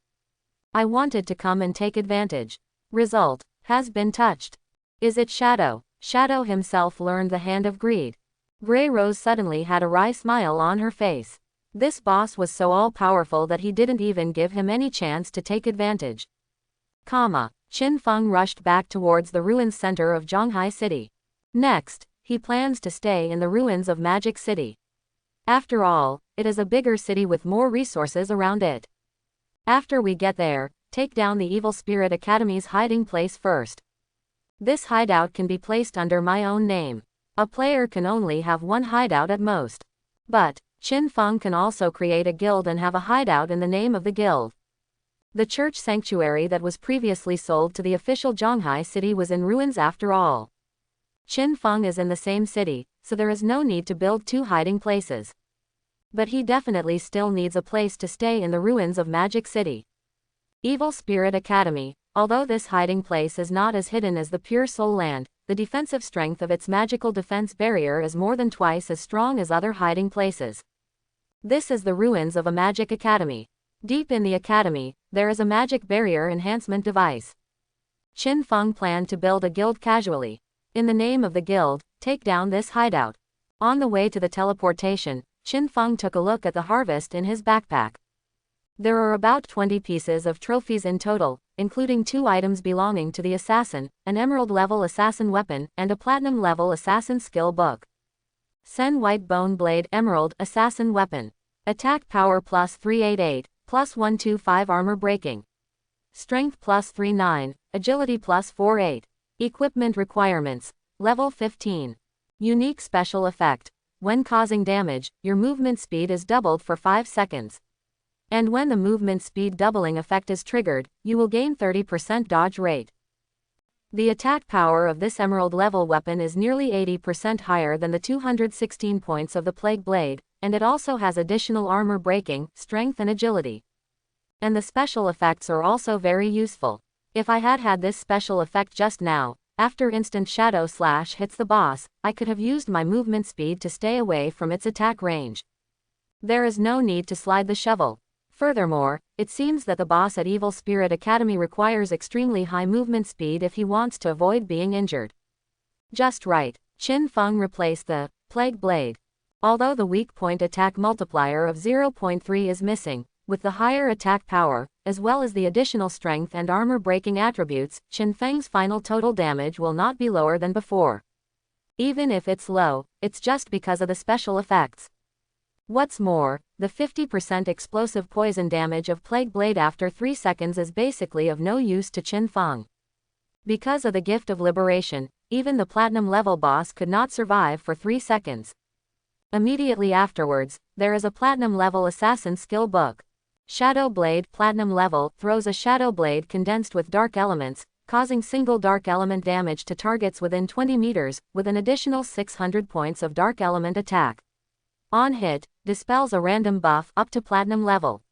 I wanted to come and take advantage. Result: has been touched. Is it Shadow? Shadow himself learned the Hand of Greed. Grey Rose suddenly had a wry smile on her face. This boss was so all-powerful that he didn't even give him any chance to take advantage. Qin Feng rushed back towards the ruins center of Zhonghai City. Next, he plans to stay in the ruins of Magic City. After all, it is a bigger city with more resources around it. After we get there, take down the Evil Spirit Academy's hiding place first. This hideout can be placed under my own name. A player can only have one hideout at most. But Qin Feng can also create a guild and have a hideout in the name of the guild. The church sanctuary that was previously sold to the official Zhonghai City was in ruins after all. Qin Feng is in the same city, so there is no need to build two hiding places. But he definitely still needs a place to stay in the ruins of Magic City. Evil Spirit Academy. Although this hiding place is not as hidden as the Pure Soul Land, the defensive strength of its magical defense barrier is more than twice as strong as other hiding places. This is the ruins of a magic academy. Deep in the academy, there is a magic barrier enhancement device. Qin Feng planned to build a guild casually. In the name of the guild, take down this hideout. On the way to the teleportation, Qin Feng took a look at the harvest in his backpack. There are about 20 pieces of trophies in total, including 2 items belonging to the assassin, an emerald-level assassin weapon, and a platinum-level assassin skill book. Sen White Bone Blade Emerald Assassin Weapon. Attack power plus 388, plus 125 armor breaking. Strength plus 39, agility plus 48. Equipment requirements. Level 15. Unique special effect. When causing damage, your movement speed is doubled for 5 seconds. And when the movement speed doubling effect is triggered, you will gain 30% dodge rate. The attack power of this emerald level weapon is nearly 80% higher than the 216 points of the Plague Blade, and it also has additional armor breaking, strength and agility. And the special effects are also very useful. If I had had this special effect just now, after instant shadow slash hits the boss, I could have used my movement speed to stay away from its attack range. There is no need to slide the shovel. Furthermore, it seems that the boss at Evil Spirit Academy requires extremely high movement speed if he wants to avoid being injured. Just right, Qin Feng replaced the Plague Blade. Although the weak point attack multiplier of 0.3 is missing, with the higher attack power, as well as the additional strength and armor breaking attributes, Qin Feng's final total damage will not be lower than before. Even if it's low, it's just because of the special effects. What's more, the 50% explosive poison damage of Plague Blade after 3 seconds is basically of no use to Qin Feng. Because of the Gift of Liberation, even the platinum level boss could not survive for 3 seconds. Immediately afterwards, there is a platinum level assassin skill book. Shadow Blade Platinum level throws a Shadow Blade condensed with dark elements, causing single dark element damage to targets within 20 meters, with an additional 600 points of dark element attack. On hit, dispels a random buff up to platinum level.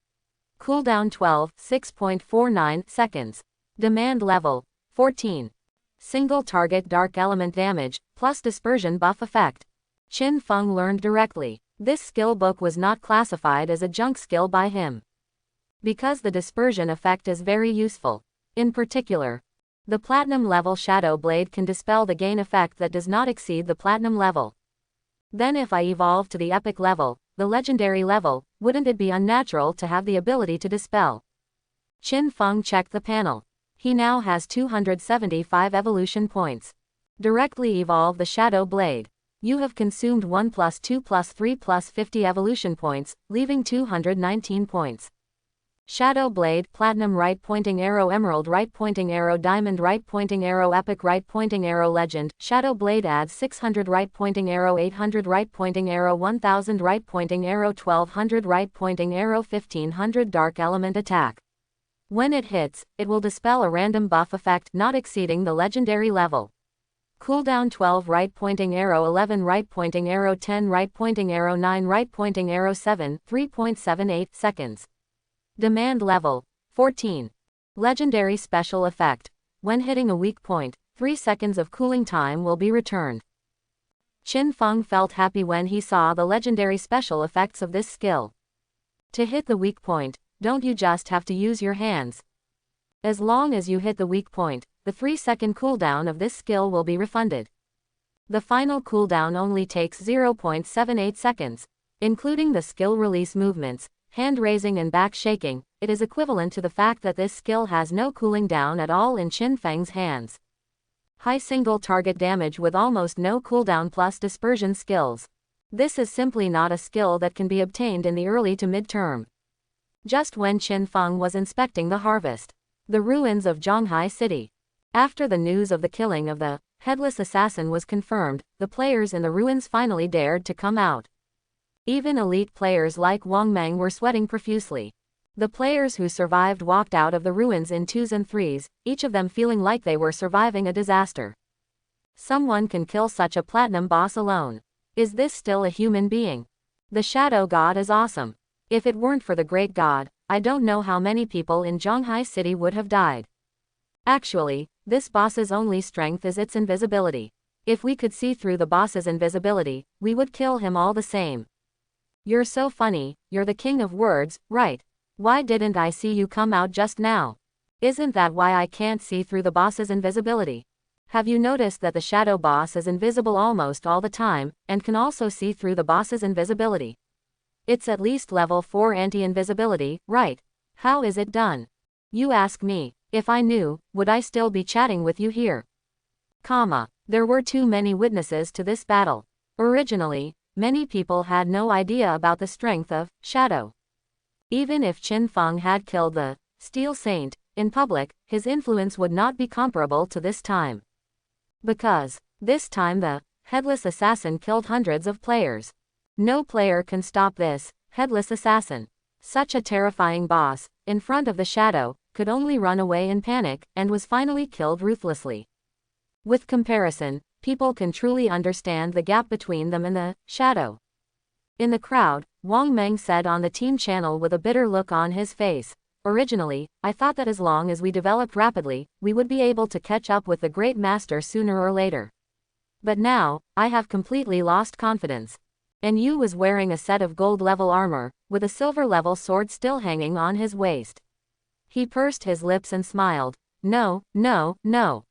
Cooldown 12, 6.49 seconds. Demand level 14. Single target dark element damage, plus dispersion buff effect. Qin Feng learned directly. This skill book was not classified as a junk skill by him. Because the dispersion effect is very useful. In particular, the platinum level Shadow Blade can dispel the gain effect that does not exceed the platinum level. Then if I evolve to the epic level, the legendary level, wouldn't it be unnatural to have the ability to dispel? Qin Feng checked the panel. He now has 275 evolution points. Directly evolve the Shadow Blade. You have consumed 1 + 2 + 3 + 50 evolution points, leaving 219 points. Shadow Blade Platinum Right Pointing Arrow Emerald Right Pointing Arrow Diamond Right Pointing Arrow Epic Right Pointing Arrow Legend Shadow Blade adds 600 Right Pointing Arrow 800 Right Pointing Arrow 1000 Right Pointing Arrow 1200 Right Pointing Arrow 1500 Dark Element Attack. When it hits, it will dispel a random buff effect not exceeding the legendary level. Cooldown 12 right pointing arrow 11 right pointing arrow 10 right pointing arrow 9 right pointing arrow 7 3.78 seconds. Demand level 14. Legendary special effect. When hitting a weak point, 3 seconds of cooling time will be returned. Qin Feng felt happy when he saw the legendary special effects of this skill. To hit the weak point, don't you just have to use your hands? As long as you hit the weak point, the 3-second cooldown of this skill will be refunded. The final cooldown only takes 0.78 seconds. Including the skill release movements, hand raising and back shaking, it is equivalent to the fact that this skill has no cooling down at all in Qin Feng's hands. High single target damage with almost no cooldown plus dispersion skills. This is simply not a skill that can be obtained in the early to mid-term. Just when Qin Feng was inspecting the harvest, the ruins of Zhonghai City. After the news of the killing of the headless assassin was confirmed, the players in the ruins finally dared to come out. Even elite players like Wang Meng were sweating profusely. The players who survived walked out of the ruins in 2s and 3s, each of them feeling like they were surviving a disaster. Someone can kill such a platinum boss alone. Is this still a human being? The Shadow God is awesome. If it weren't for the Great God, I don't know how many people in Zhonghai City would have died. Actually, this boss's only strength is its invisibility. If we could see through the boss's invisibility, we would kill him all the same. You're so funny, you're the king of words, right? Why didn't I see you come out just now? Isn't that why I can't see through the boss's invisibility? Have you noticed that the shadow boss is invisible almost all the time, and can also see through the boss's invisibility? It's at least level 4 anti-invisibility, right? How is it done? You ask me. If I knew, would I still be chatting with you here? There were too many witnesses to this battle. Originally, many people had no idea about the strength of Shadow. Even if Qin Feng had killed the Steel Saint in public, his influence would not be comparable to this time. Because this time the headless assassin killed hundreds of players. No player can stop this headless assassin. Such a terrifying boss, in front of the Shadow, could only run away in panic, and was finally killed ruthlessly. With comparison, people can truly understand the gap between them and the Shadow. In the crowd, Wang Meng said on the team channel with a bitter look on his face, "Originally, I thought that as long as we developed rapidly, we would be able to catch up with the Great Master sooner or later. But now, I have completely lost confidence." And Yu was wearing a set of gold-level armor, with a silver-level sword still hanging on his waist. He pursed his lips and smiled. No, no, no.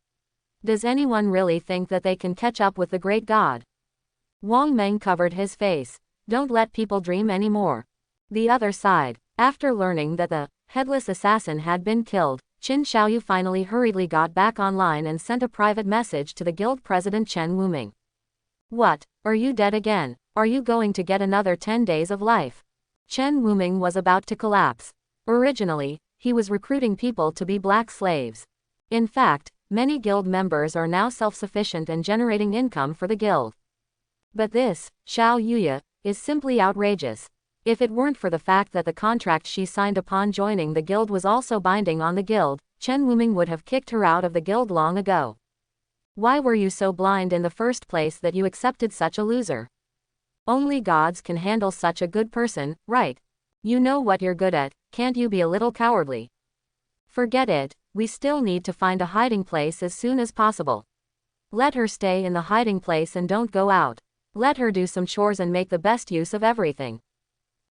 Does anyone really think that they can catch up with the Great God? Wang Meng covered his face. Don't let people dream anymore. The other side. After learning that the headless assassin had been killed, Qin Xiaoyu finally hurriedly got back online and sent a private message to the guild president Chen Wuming. What? Are you dead again? Are you going to get another 10 days of life? Chen Wuming was about to collapse. Originally, he was recruiting people to be black slaves. In fact, many guild members are now self-sufficient and generating income for the guild. But this, Xiao Yuya, is simply outrageous. If it weren't for the fact that the contract she signed upon joining the guild was also binding on the guild, Chen Wuming would have kicked her out of the guild long ago. Why were you so blind in the first place that you accepted such a loser? Only gods can handle such a good person, right? You know what you're good at, can't you be a little cowardly? Forget it, we still need to find a hiding place as soon as possible. Let her stay in the hiding place and don't go out. Let her do some chores and make the best use of everything.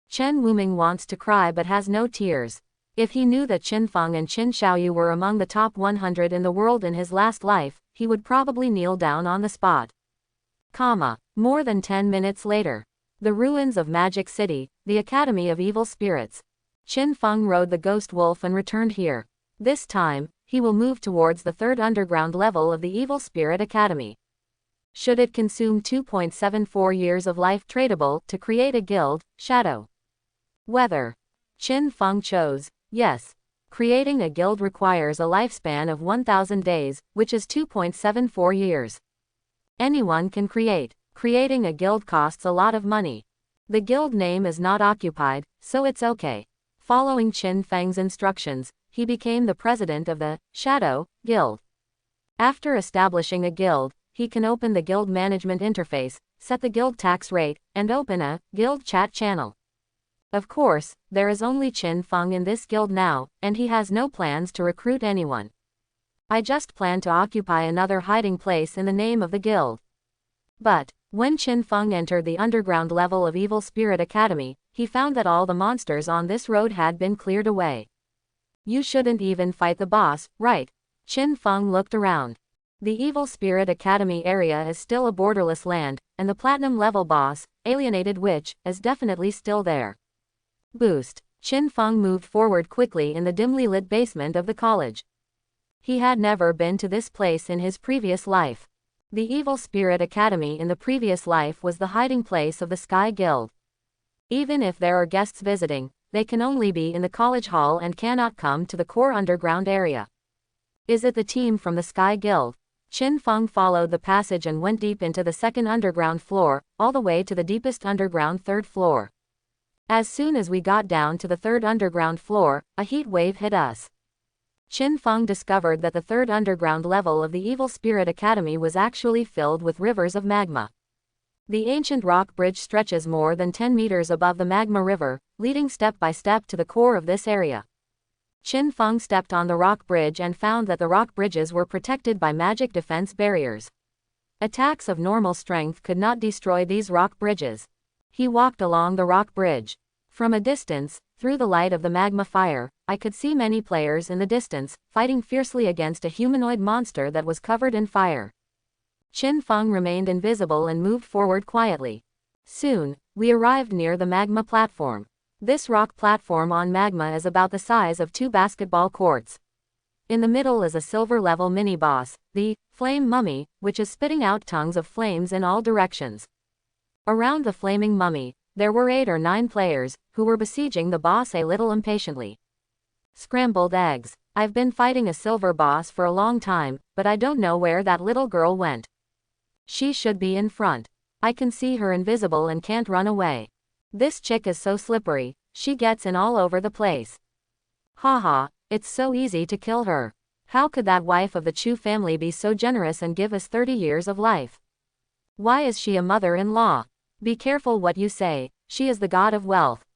Chen Wuming wants to cry but has no tears. If he knew that Qin Feng and Qin Xiaoyu were among the top 100 in the world in his last life, he would probably kneel down on the spot. More than 10 minutes later. The ruins of Magic City, the Academy of Evil Spirits. Qin Feng rode the ghost wolf and returned here. This time, he will move towards the 3rd underground level of the Evil Spirit Academy. Should it consume 2.74 years of life tradable to create a guild, Shadow? Whether Qin Feng chose, yes. Creating a guild requires a lifespan of 1,000 days, which is 2.74 years. Anyone can create. Creating a guild costs a lot of money. The guild name is not occupied, so it's okay. Following Qin Feng's instructions, he became the president of the Shadow Guild. After establishing a guild, he can open the guild management interface, set the guild tax rate, and open a guild chat channel. Of course, there is only Qin Feng in this guild now, and he has no plans to recruit anyone. I just plan to occupy another hiding place in the name of the guild. But, when Qin Feng entered the underground level of Evil Spirit Academy, he found that all the monsters on this road had been cleared away. You shouldn't even fight the boss, right? Qin Feng looked around. The Evil Spirit Academy area is still a borderless land, and the platinum level boss, Alienated Witch, is definitely still there. Boost. Qin Feng moved forward quickly in the dimly lit basement of the college. He had never been to this place in his previous life. The Evil Spirit Academy in the previous life was the hiding place of the Sky Guild. Even if there are guests visiting, they can only be in the college hall and cannot come to the core underground area. Is it the team from the Sky Guild? Qin Feng followed the passage and went deep into the second underground floor, all the way to the deepest underground third floor. As soon as we got down to the third underground floor, a heat wave hit us. Qin Feng discovered that the third underground level of the Evil Spirit Academy was actually filled with rivers of magma. The ancient rock bridge stretches more than 10 meters above the magma river, leading step by step to the core of this area. Qin Feng stepped on the rock bridge and found that the rock bridges were protected by magic defense barriers. Attacks of normal strength could not destroy these rock bridges. He walked along the rock bridge. From a distance, through the light of the magma fire, I could see many players in the distance, fighting fiercely against a humanoid monster that was covered in fire. Qin Feng remained invisible and moved forward quietly. Soon, we arrived near the magma platform. This rock platform on magma is about the size of 2 basketball courts. In the middle is a silver-level mini-boss, the Flame Mummy, which is spitting out tongues of flames in all directions. Around the flaming mummy, there were 8 or 9 players, who were besieging the boss a little impatiently. Scrambled eggs. I've been fighting a silver boss for a long time, but I don't know where that little girl went. She should be in front. I can see her invisible and can't run away. This chick is so slippery, she gets in all over the place. Haha, it's so easy to kill her. How could that wife of the Chu family be so generous and give us 30 years of life? Why is she a mother-in-law? Be careful what you say, she is the god of wealth.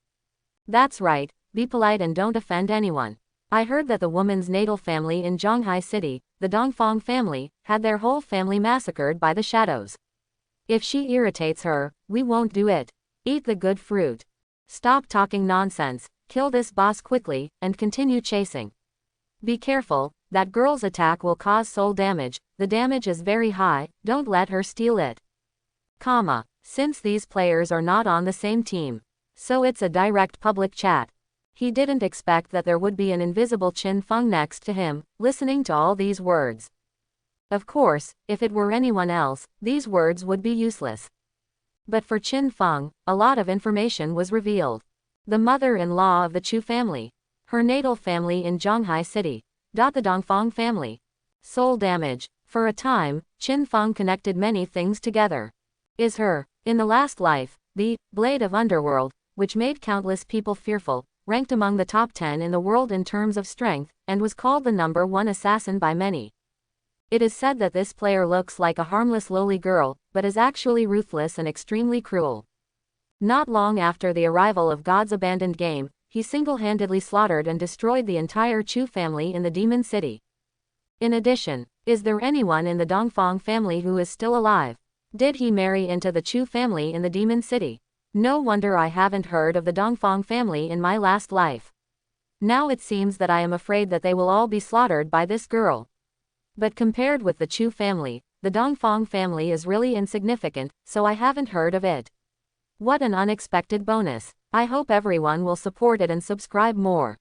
That's right, be polite and don't offend anyone. I heard that the woman's natal family in Zhonghai City, the Dongfang family, had their whole family massacred by the shadows. If she irritates her, we won't do it. Eat the good fruit. Stop talking nonsense, kill this boss quickly, and continue chasing. Be careful, that girl's attack will cause soul damage, the damage is very high, don't let her steal it. Since these players are not on the same team, so it's a direct public chat. He didn't expect that there would be an invisible Qin Feng next to him, listening to all these words. Of course, if it were anyone else, these words would be useless. But for Qin Feng, a lot of information was revealed. The mother-in-law of the Chu family. Her natal family in Zhonghai City. The Dongfang family. Soul damage. For a time, Qin Feng connected many things together. Is her, in the last life, the Blade of Underworld, which made countless people fearful, ranked among the top 10 in the world in terms of strength, and was called the #1 assassin by many. It is said that this player looks like a harmless lowly girl, but is actually ruthless and extremely cruel. Not long after the arrival of God's abandoned game, he single-handedly slaughtered and destroyed the entire Chu family in the Demon City. In addition, is there anyone in the Dongfang family who is still alive? Did he marry into the Chu family in the Demon City? No wonder I haven't heard of the Dongfang family in my last life. Now it seems that I am afraid that they will all be slaughtered by this girl. But compared with the Chu family, the Dongfang family is really insignificant, so I haven't heard of it. What an unexpected bonus. I hope everyone will support it and subscribe more.